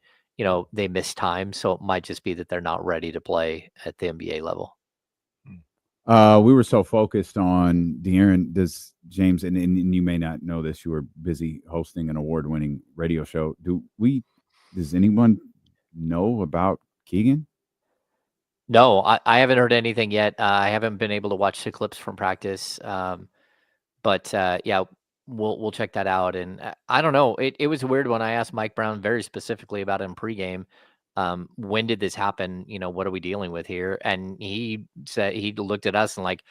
Speaker 2: they missed time, so it might just be that they're not ready to play at the NBA level.
Speaker 9: We were so focused on De'Aaron. Does James, and you may not know this, you were busy hosting an award-winning radio show. Does anyone know about Keegan?
Speaker 2: No, I haven't heard anything yet. I haven't been able to watch the clips from practice. But yeah, we'll check that out. And I don't know. It was weird when I asked Mike Brown very specifically about him pregame. When did this happen? What are we dealing with here? And he said, he looked at us and like,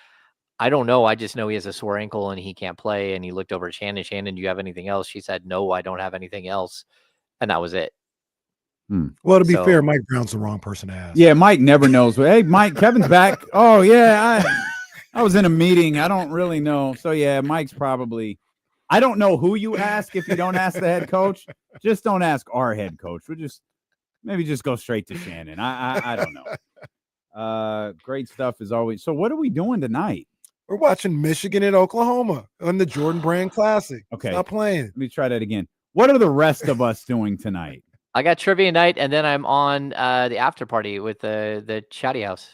Speaker 2: I don't know. I just know he has a sore ankle and he can't play. And he looked over at Shannon. Shannon, do you have anything else? She said, no, I don't have anything else. And that was it.
Speaker 7: Well, to be fair, Mike Brown's the wrong person to ask.
Speaker 9: Yeah, Mike never knows. Hey, Mike, Kevin's back. Oh, yeah, I was in a meeting. I don't really know. So, yeah, Mike's probably – I don't know who you ask if you don't ask the head coach. Just don't ask our head coach. Maybe just go straight to Shannon. I don't know. Great stuff as always. So, what are we doing tonight?
Speaker 7: We're watching Michigan and Oklahoma on the Jordan Brand Classic.
Speaker 9: Okay.
Speaker 7: Stop playing.
Speaker 9: Let me try that again. What are the rest of us doing tonight?
Speaker 2: I got trivia night, and then I'm on the after party with the Chatty House.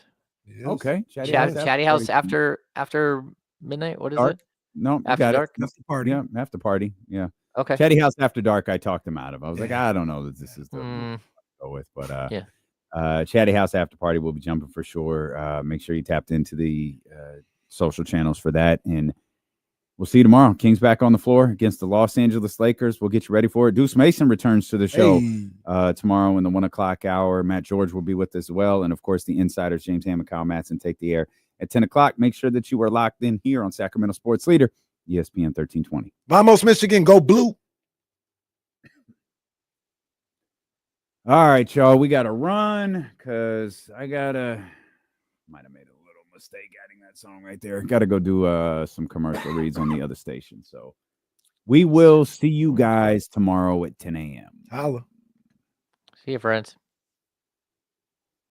Speaker 7: Yes.
Speaker 9: Okay.
Speaker 2: Chatty House after midnight. What is
Speaker 9: dark?
Speaker 2: it?
Speaker 9: No,
Speaker 2: after dark.
Speaker 7: After party.
Speaker 9: Yeah, after party. Yeah.
Speaker 2: Okay.
Speaker 9: Chatty House after dark. I talked him out of. I was like, I don't know that this is the go with, but
Speaker 2: yeah.
Speaker 9: Chatty House after party will be jumping for sure. Make sure you tapped into the social channels for that, and we'll see you tomorrow. Kings back on the floor against the Los Angeles Lakers. We'll get you ready for it. Deuce Mason returns to the show tomorrow in the 1 o'clock hour. Matt George will be with us as well. And, of course, the insiders, James Ham and Kyle Matson, take the air at 10 o'clock. Make sure that you are locked in here on Sacramento Sports Leader, ESPN 1320.
Speaker 7: Vamos, Michigan. Go blue.
Speaker 9: All right, y'all. We got to run because I might have made a little mistake adding that song right there. Got to go do some commercial reads on the other station. So we will see you guys tomorrow at 10 a.m.
Speaker 7: Holla.
Speaker 2: See you, friends.